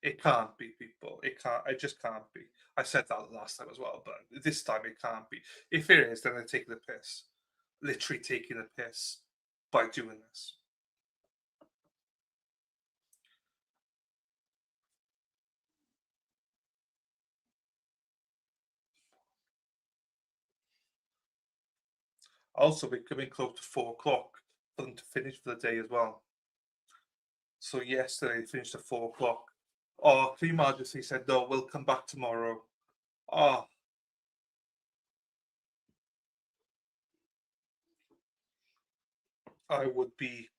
It can't be, people. It can't. It just can't be. I said that last time as well, but this time it can't be. If it is, then they're taking the piss. Literally taking the piss by doing this. Also, we're coming close to 4 o'clock for them to finish for the day as well. So yesterday they finished at 4 o'clock. Clean Majesty said, no, we'll come back tomorrow. I would be,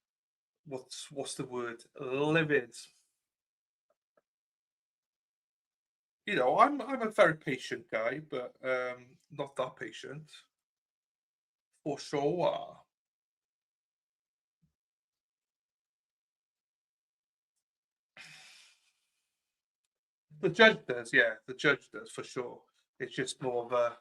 what's the word? Livid. I'm a very patient guy, but not that patient. For sure. The judge does, yeah. The judge does, for sure. It's just more of a...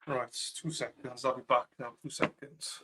Right, 2 seconds. I'll be back now. 2 seconds.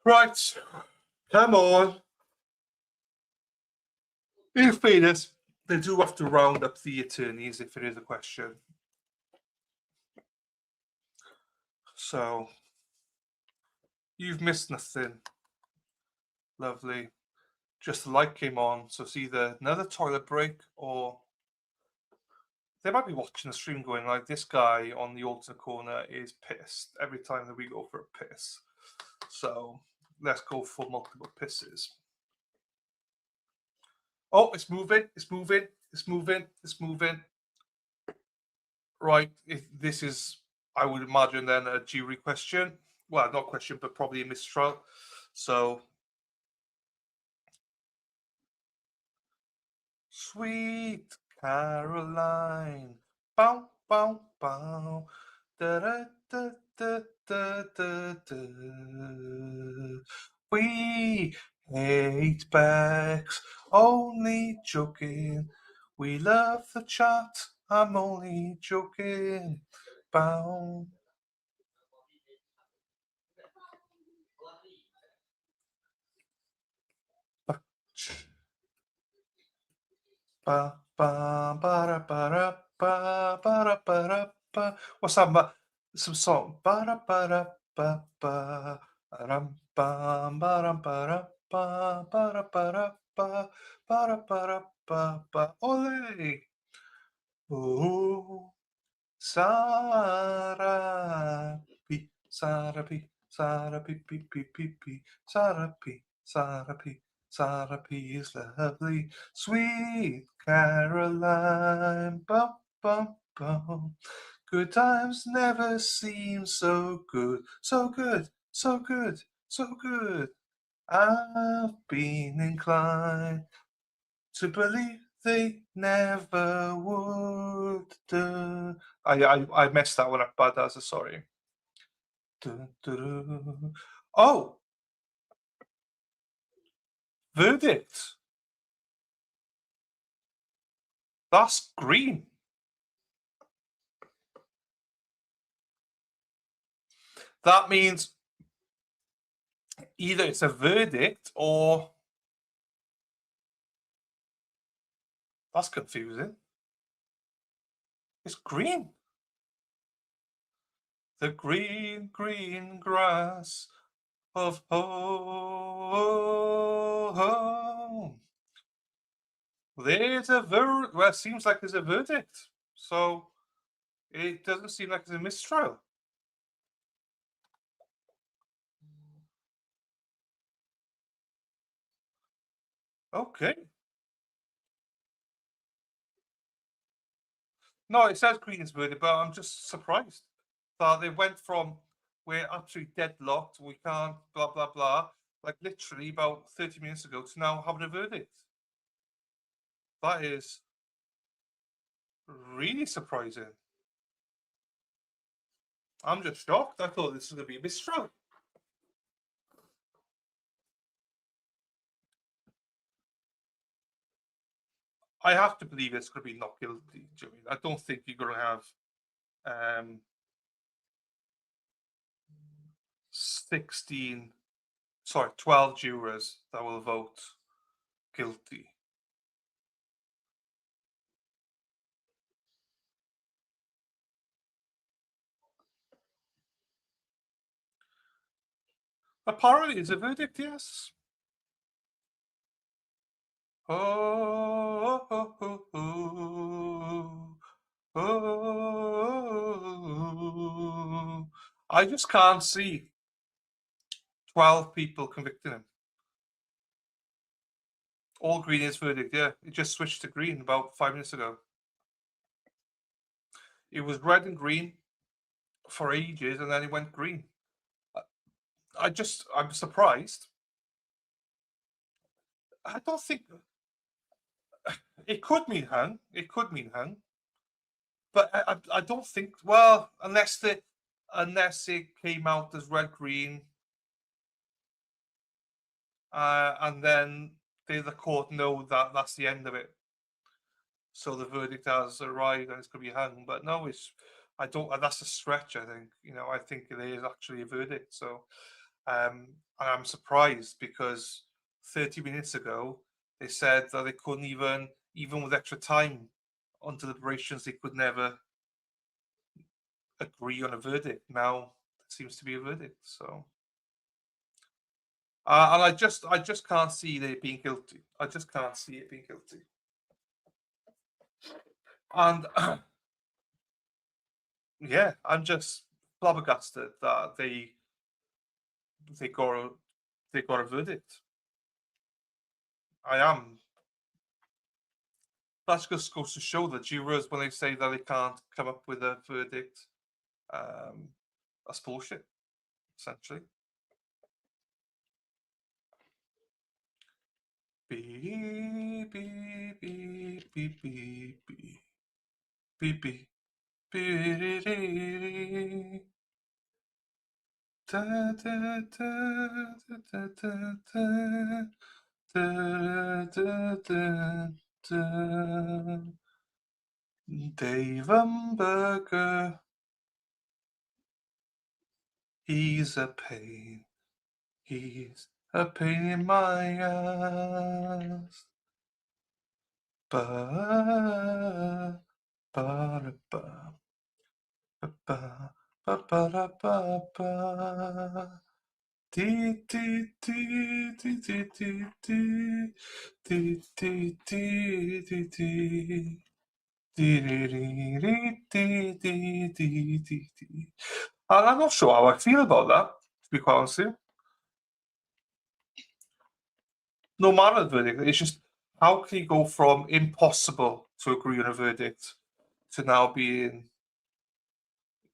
Right. Come on. In fairness, they do have to round up the attorneys if it is a question. So, you've missed nothing. Lovely. Just the light came on, so it's either another toilet break or they might be watching the stream going like, this guy on the alternate corner is pissed every time that we go for a piss. So, let's go for multiple pisses. Oh, it's moving, it's moving, it's moving, it's moving. Right, if this is, I would imagine then a jury question. Well, not question, but probably a mistrial. So, Sweet Caroline, bow, bow, bow, da da da da da da da. We hate Bex, only joking. We love the chat, I'm only joking. Bow. Ba ba ba da ba da ba ba da ba da ba. What's that? Some song. Ba da ba da ba ba. Ram ba ba da ba da ba ba da ba da ba ba da ba da ba ba. Ole. Oh, Sarapi, Sarapi, Sarapi, pi pi pi pi, Sarapi, Sarapi. Sarapi is lovely, sweet Caroline. Bum, bum, bum. Good times never seem so good, so good, so good, so good. I've been inclined to believe they never would. I messed that one up, but that's a sorry. Oh! Verdict. That's green. That means either it's a verdict or that's confusing. It's green. The green, green grass of home. There's a verdict. Well, it seems like there's a verdict. So it doesn't seem like it's a mistrial. Okay. No, it says green is verdict, but I'm just surprised that they went from we're absolutely deadlocked, we can't, blah, blah, blah, like literally about 30 minutes ago to now having a verdict. That is really surprising. I'm just shocked. I thought this was going to be a mistrial. I have to believe it's going to be not guilty, Jimmy. I don't think you're going to have 12 jurors that will vote guilty. Apparently, it's a verdict, yes. Oh, oh, oh, oh, oh. I just can't see 12 people convicting him. All green is verdict, yeah. It just switched to green about 5 minutes ago. It was red and green for ages, and then it went green. I'm surprised. I don't think it could mean hung. It could mean hung, but I don't think. Well, unless it came out as red green, and then the court know that that's the end of it. So the verdict has arrived and it's going to be hung. But no, I don't. That's a stretch. I think. I think it is actually a verdict. So And I'm surprised because 30 minutes ago they said that they couldn't even with extra time on deliberations, they could never agree on a verdict. Now there seems to be a verdict. So, and I just can't see it being guilty. I just can't see it being guilty. And yeah, I'm just flabbergasted that they got a verdict. I am. That just goes to show that jurors, when they say that they can't come up with a verdict, that's bullshit, essentially. Beep, beep, beep, beep, beep, beep, beep, beep, beep, da, da, da, da, da, da, da, da, da. Dave Umberger, he's a pain. He's a pain in my ass. Ba, ba, ba, ba, ba, ba, ba, ba, ba. Dee, dee, dee, dee, dee, dee, dee. Dee, dee, dee, dee, dee. I'm not sure how I feel about that, to be quite honest with you. No matter the verdict, it's just how can you go from impossible to agree on a verdict to now being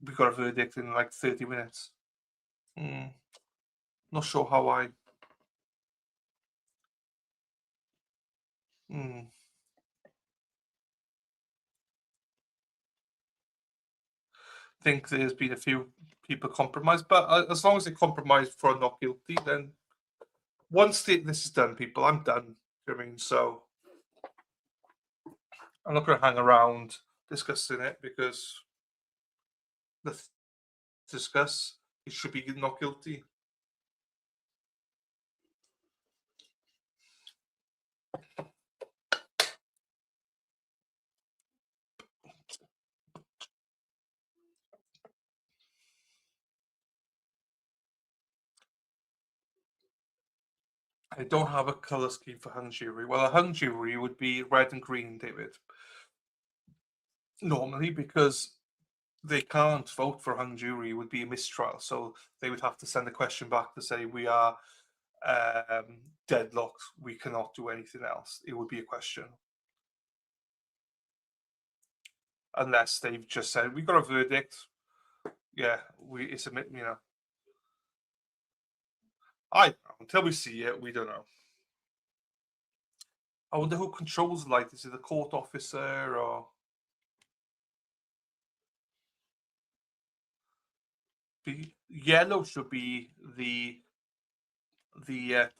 we got a verdict in like 30 minutes? Not sure how I. Think there's been a few people compromised, but as long as they compromise for not guilty, then once this is done, people, I'm done. You know what I mean? So I'm not going to hang around discussing it because let's discuss. It should be not guilty. I don't have a colour scheme for hung jury. Well, a hung jury would be red and green, David. Normally, because they can't vote for a hung jury, it would be a mistrial. So they would have to send a question back to say we are deadlocked. We cannot do anything else. It would be a question. Unless they've just said we got a verdict. Yeah, it's a until we see it, we don't know. I wonder who controls the light. Is it the court officer or yellow should be the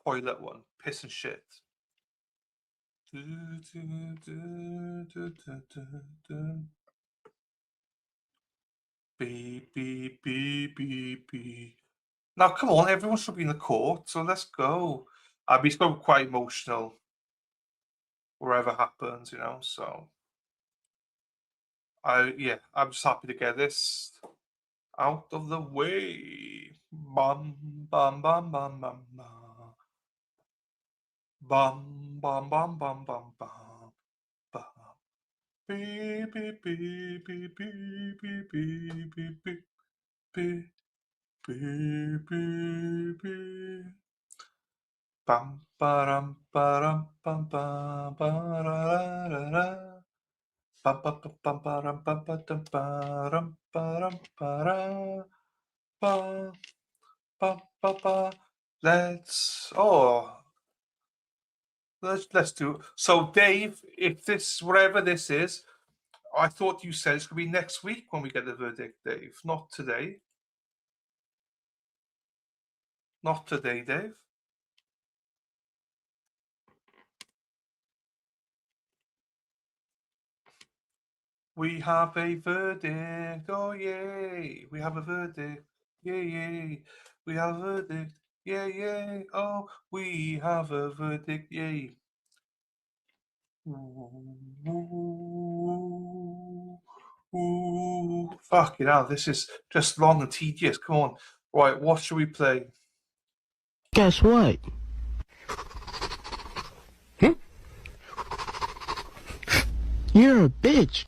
toilet one, piss and shit. Beep, beep, beep, beep, beep. Now, come on, everyone should be in the court, so let's go. It's going to be quite emotional, wherever happens, you know, so. I'm just happy to get this out of the way. Bum, bum, bum, bum, bum, bum. Bum, bum, bum, bum, bum, bum. Bum. Beep, beep, beep, beep, beep, beep, beep, beep, beep, beep. Beep, beep, beep. Bum, ba-dum, ba-dum, bum, bum, ba-da-da-da-da. Bum, bum, bum, ba-dum, bum, ba-dum, ba-dum, ba-dum, ba-da. Ba, ba, ba, ba. Let's do. So, Dave, if this whatever this is, I thought you said it's gonna be next week when we get the verdict, Dave. Not today. Not today, Dave. We have a verdict. Oh yay! We have a verdict. yay. We have a verdict, yay. Oh, we have a verdict, yay. Ooh, fucking hell, this is just long and tedious. Come on. Right, what should we play? Guess what? You're a bitch.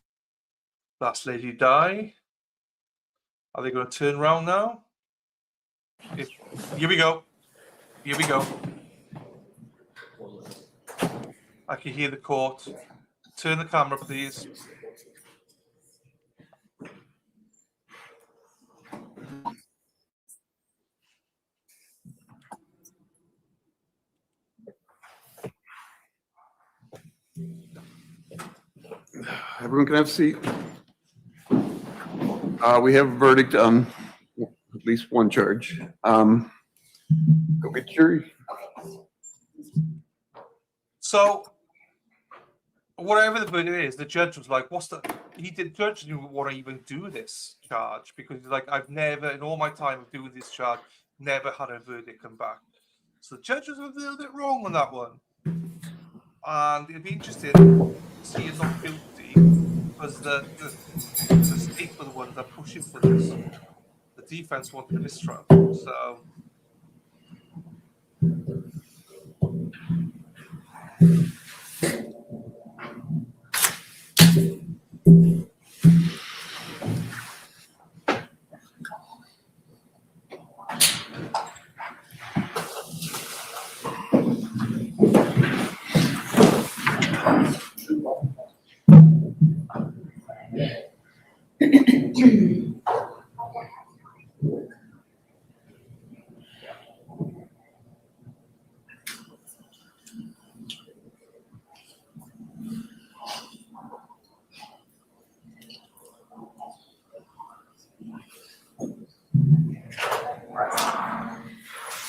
Last lady die. Are they going to turn around now? Here we go. Here we go. I can hear the court. Turn the camera, please. Everyone can have a seat. We have a verdict on at least one charge. Go get jury. So, whatever the verdict is, the judge was like, judge didn't want to even do this charge because he's like, I've never, in all my time of doing this charge, never had a verdict come back. So the judge was a little bit wrong on that one. And it'd be interesting to see him not guilty because the state were the ones that push him for this. The defense wanted a mistrial. So.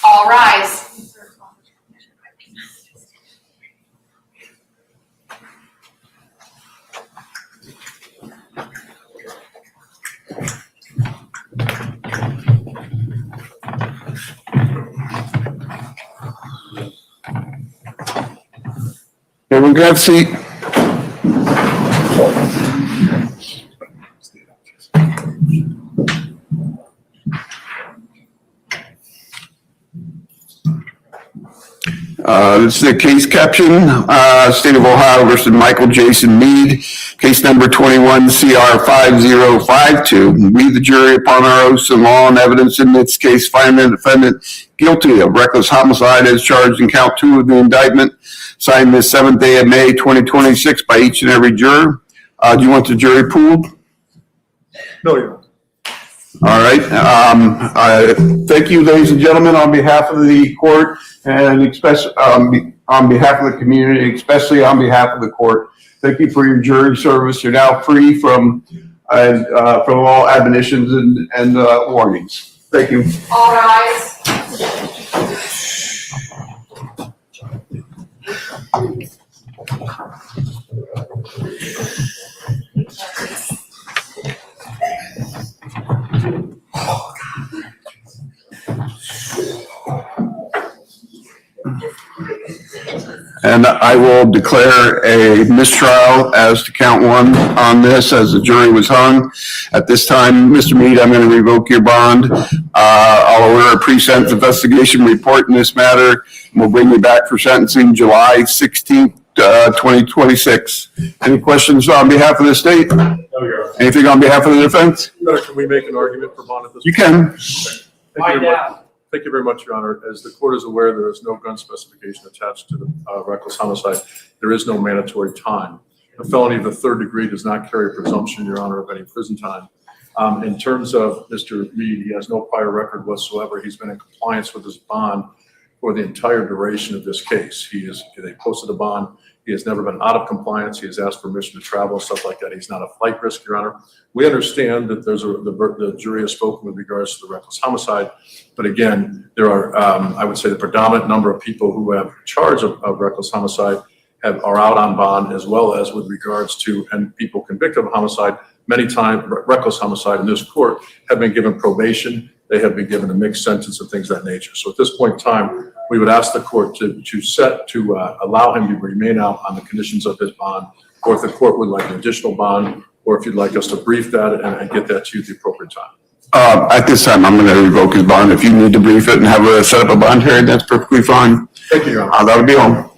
All rise. Everyone can have a seat. This is the case caption, State of Ohio versus Michael Jason Meade, case number 21 CR 5052. We, the jury, upon our oaths and law and evidence in this case, find the defendant guilty of reckless homicide as charged in count 2 of the indictment, signed this 7th day of May 2026 by each and every juror. Do you want the jury pooled? No, you don't. All right. Thank you, ladies and gentlemen, on behalf of the court and especially on behalf of the community, especially on behalf of the court. Thank you for your jury service. You're now free from all admonitions and warnings. Thank you. All rise. And I will declare a mistrial as to count 1 on this as the jury was hung. At this time, Mr. Meade, I'm going to revoke your bond. I'll order a pre-sentence investigation report in this matter. And we'll bring you back for sentencing July 16th, 2026. Any questions on behalf of the state? No, Your Honor. Anything on behalf of the defense? Can we make an argument for bond at this point? You can. Thank you very much, Your Honor. As the court is aware, there is no gun specification attached to the reckless homicide. There is no mandatory time. A felony of the 3rd degree does not carry a presumption, Your Honor, of any prison time. In terms of Mr. Meade, he has no prior record whatsoever. He's been in compliance with his bond for the entire duration of this case. They posted a bond. He has never been out of compliance. He has asked permission to travel, stuff like that. He's not a flight risk, Your Honor. We understand that the jury has spoken with regards to the reckless homicide, but again, there are, I would say, the predominant number of people who have charge of reckless homicide are out on bond, as well as with regards to, and people convicted of homicide, many times, reckless homicide in this court, have been given probation. They have been given a mixed sentence and things of that nature. So at this point in time, we would ask the court to allow him to remain out on the conditions of his bond, or if the court would like an additional bond, or if you'd like us to brief that and get that to you at the appropriate time. At this time, I'm going to revoke his bond. If you need to brief it and have a set up a bond hearing, that's perfectly fine. Thank you, Your Honor. That would be all.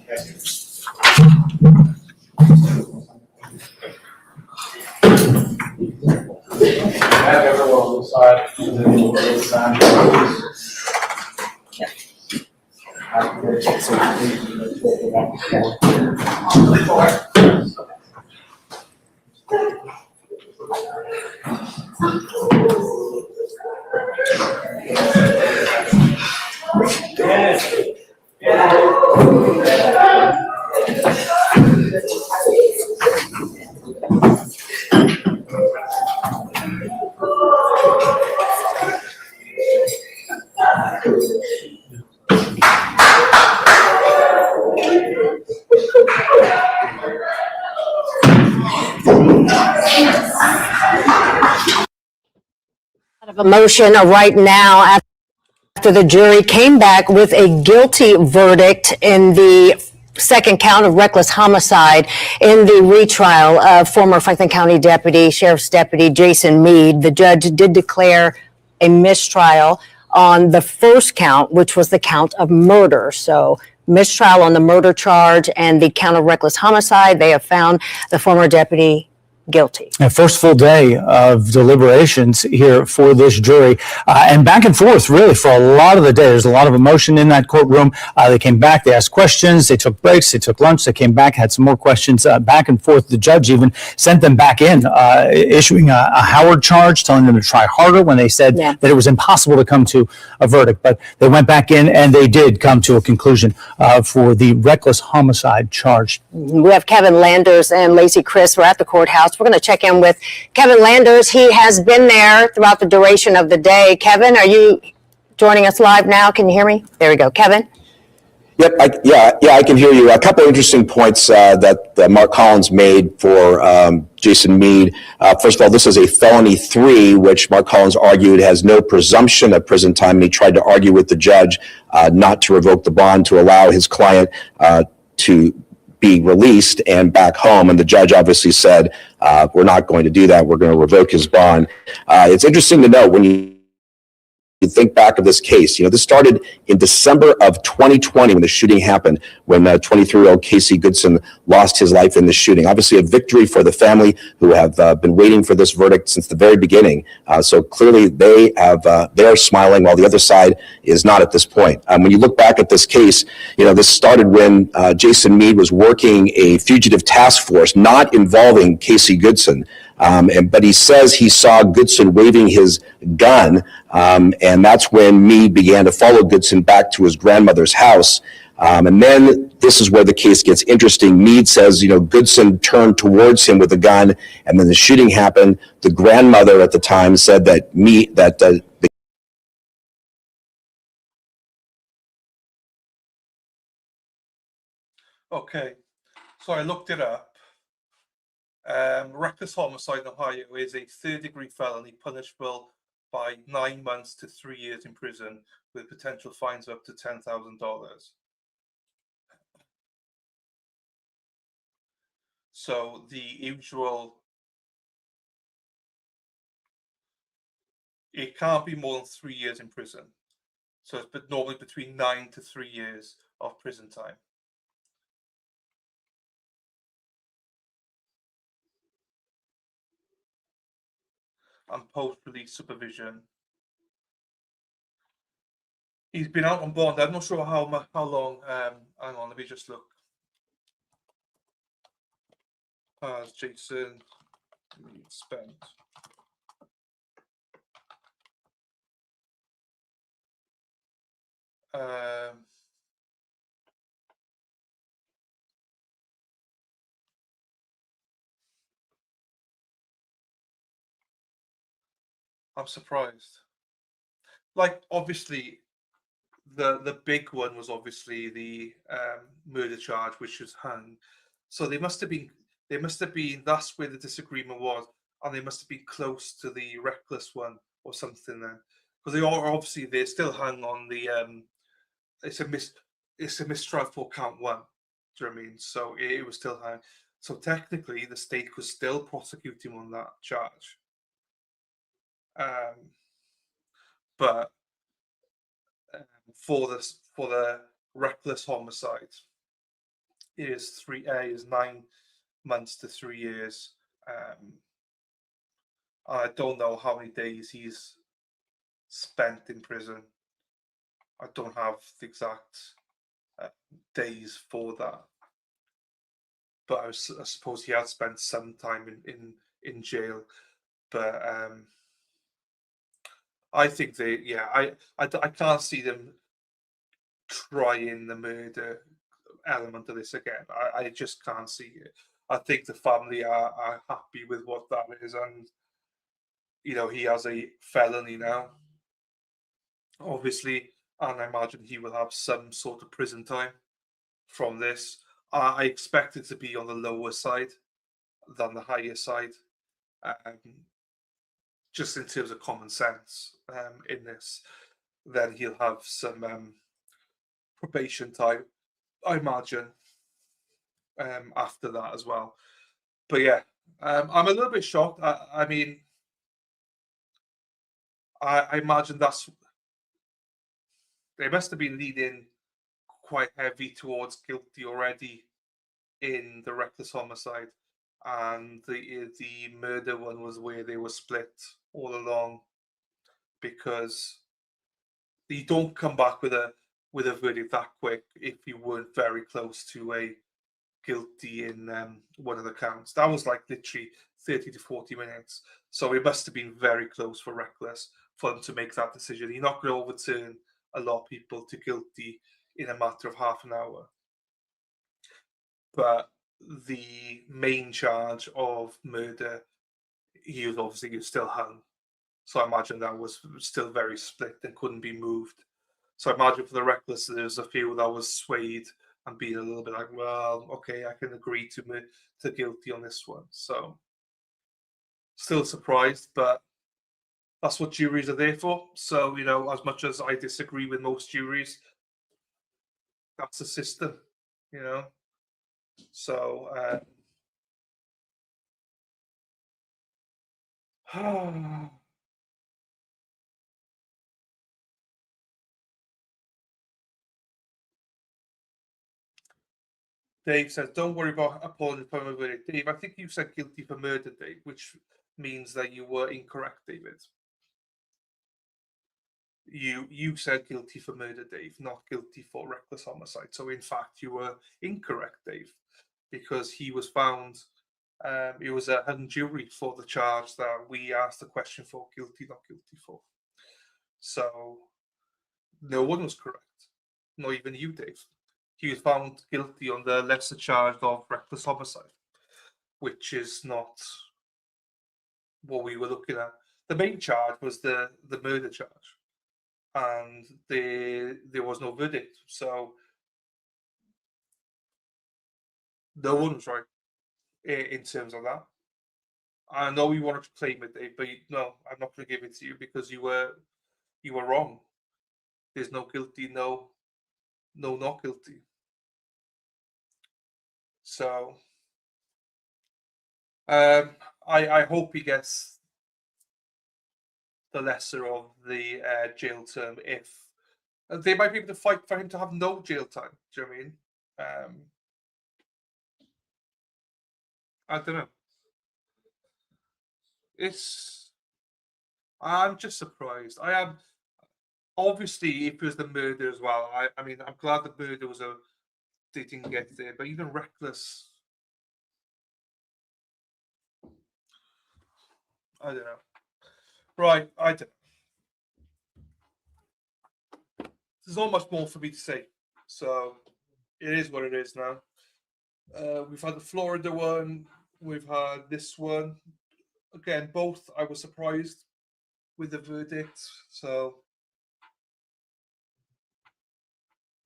Have everyone on the side, and then we'll sign. Of a motion right now after the jury came back with a guilty verdict in the second count of reckless homicide in the retrial of former Franklin County Sheriff's Deputy Jason Meade. The judge did declare a mistrial on the first count, which was the count of murder. So mistrial on the murder charge and the count of reckless homicide. They have found the former deputy guilty. First full day of deliberations here for this jury, and back and forth really for a lot of the day. There's a lot of emotion in that courtroom. They came back, they asked questions, they took breaks, they took lunch, they came back, had some more questions, back and forth. The judge even sent them back in, issuing a Howard charge, telling them to try harder when they said that it was impossible to come to a verdict. But they went back in and they did come to a conclusion for the reckless homicide charge. We have Kevin Landers and Lacey Chris. We're at the courthouse. We're going to check in with Kevin Landers. He has been there throughout the duration of the day. Kevin, are you joining us live now? Can you hear me? There we go. Kevin? Yep. I can hear you. A couple of interesting points that Mark Collins made for Jason Meade. First of all, this is a felony 3, which Mark Collins argued has no presumption of prison time. And he tried to argue with the judge not to revoke the bond to allow his client to be released and back home. And the judge obviously said, we're not going to do that. We're going to revoke his bond. It's interesting to note when you think back of this case, this started in December of 2020 when the shooting happened, when 23-year-old Casey Goodson lost his life in the shooting. Obviously a victory for the family who have been waiting for this verdict since the very beginning. So clearly they're smiling while the other side is not at this point. When you look back at this case, this started when Jason Meade was working a fugitive task force not involving Casey Goodson. But he says he saw Goodson waving his gun, and that's when Meade began to follow Goodson back to his grandmother's house. And then this is where the case gets interesting. Meade says, Goodson turned towards him with a gun, and then the shooting happened. The grandmother at the time said that Okay, so I looked it up. Reckless homicide in Ohio is a third-degree felony punishable by 9 months to 3 years in prison with potential fines up to $10,000. So the usual, it can't be more than 3 years in prison. So it's normally between 9 to 3 years of prison time. And post-release supervision. He's been out on bond. I'm not sure how long. Hang on, let me just look. Has Jason spent? I'm surprised. Like, obviously, the big one was obviously the murder charge, which was hung. So they must have been. That's where the disagreement was, and they must have been close to the reckless one or something then, because they are obviously they're still hung on the. It's a mistrial for count one. Do you know what I mean? So it was still hung. So technically, the state could still prosecute him on that charge. But for the reckless homicide, it is 9 months to 3 years. I don't know how many days he's spent in prison. I don't have the exact days for that, but I suppose he had spent some time in jail. But I think I can't see them trying the murder element of this again. I just can't see it. I think the family are happy with what that is, and he has a felony now, obviously, and I imagine he will have some sort of prison time from this. I expect it to be on the lower side than the higher side, just in terms of common sense in this. Then he'll have some probation time, I imagine, after that as well. But yeah, I'm a little bit shocked. I mean, I imagine they must have been leaning quite heavy towards guilty already in the reckless homicide, and the murder one was where they were split all along, because you don't come back with a verdict that quick if you weren't very close to a guilty in one of the counts. That was like literally 30 to 40 minutes. So it must have been very close for reckless for them to make that decision. You're not going to overturn a lot of people to guilty in a matter of half an hour. But the main charge of murder, he was obviously still hung. So I imagine that was still very split and couldn't be moved. So I imagine for the reckless, there's a few that was swayed and being a little bit like, well, okay, I can agree to guilty on this one. So still surprised, but that's what juries are there for. So, as much as I disagree with most juries, that's the system, So, Dave says, don't worry about appalling for my verdict. Dave, I think you said guilty for murder, Dave, which means that you were incorrect, David. You said guilty for murder, Dave, not guilty for reckless homicide. So in fact, you were incorrect, Dave, because he was found. It was a hung jury for the charge that we asked the question for, guilty, not guilty for. So no one was correct, not even you, Dave. He was found guilty on the lesser charge of reckless homicide, which is not what we were looking at. The main charge was the murder charge, and there was no verdict. So no one was right in terms of that. I know you wanted to claim it, Dave, but no, I'm not going to give it to you because you were wrong. There's no guilty, no not guilty. So I hope he gets the lesser of the jail term. If they might be able to fight for him to have no jail time. Do you know what I mean? I don't know. I'm just surprised. I am. Obviously, if it was the murder as well, I mean, I'm glad the murder they didn't get there, but even reckless, I don't know. Right, I don't know. There's not much more for me to say, so it is what it is now. We've had the Florida one, we've had this one. Again, both I was surprised with the verdict, so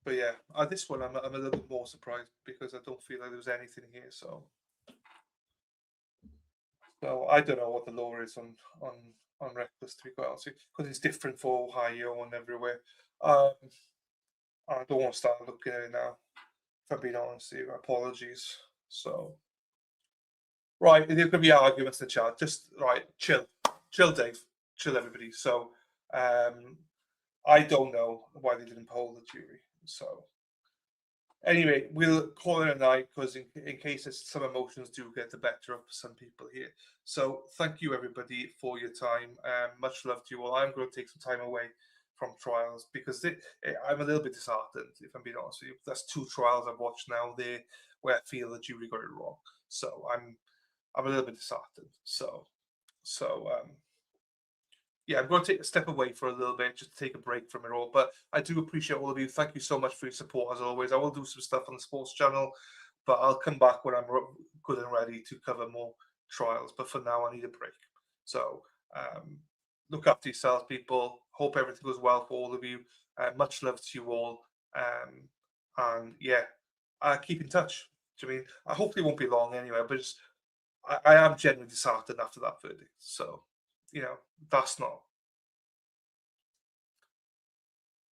But yeah, this one I'm a little bit more surprised because I don't feel like there was anything here. So I don't know what the law is on reckless, to be quite honest, because it's different for Ohio and everywhere. I don't want to start looking at it now. If I'm being honest with you, apologies. So right, there could be arguments in the chat. Just right, chill, Dave, chill, everybody. So I don't know why they didn't poll the jury. So anyway, we'll call it a night because in case some emotions do get the better of some people here. So thank you everybody for your time. Much love to you all. I'm going to take some time away from trials because I'm a little bit disheartened, if I'm being honest with you. That's 2 trials I've watched now there where I feel the jury got it wrong. So I'm a little bit disheartened. So yeah, I'm going to take a step away for a little bit, just to take a break from it all. But I do appreciate all of you. Thank you so much for your support, as always. I will do some stuff on the sports channel, but I'll come back when I'm good and ready to cover more trials. But for now, I need a break. So look after yourselves, people. Hope everything goes well for all of you. Much love to you all. And yeah, keep in touch. Do you mean? I hope it won't be long anyway, but I am genuinely disheartened after that verdict. So, you know, that's not.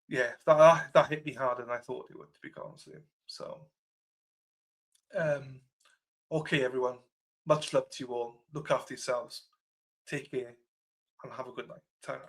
Yeah, that hit me harder than I thought it would, to be honest with you. So, okay, everyone. Much love to you all. Look after yourselves. Take care and have a good night. Ta-ra.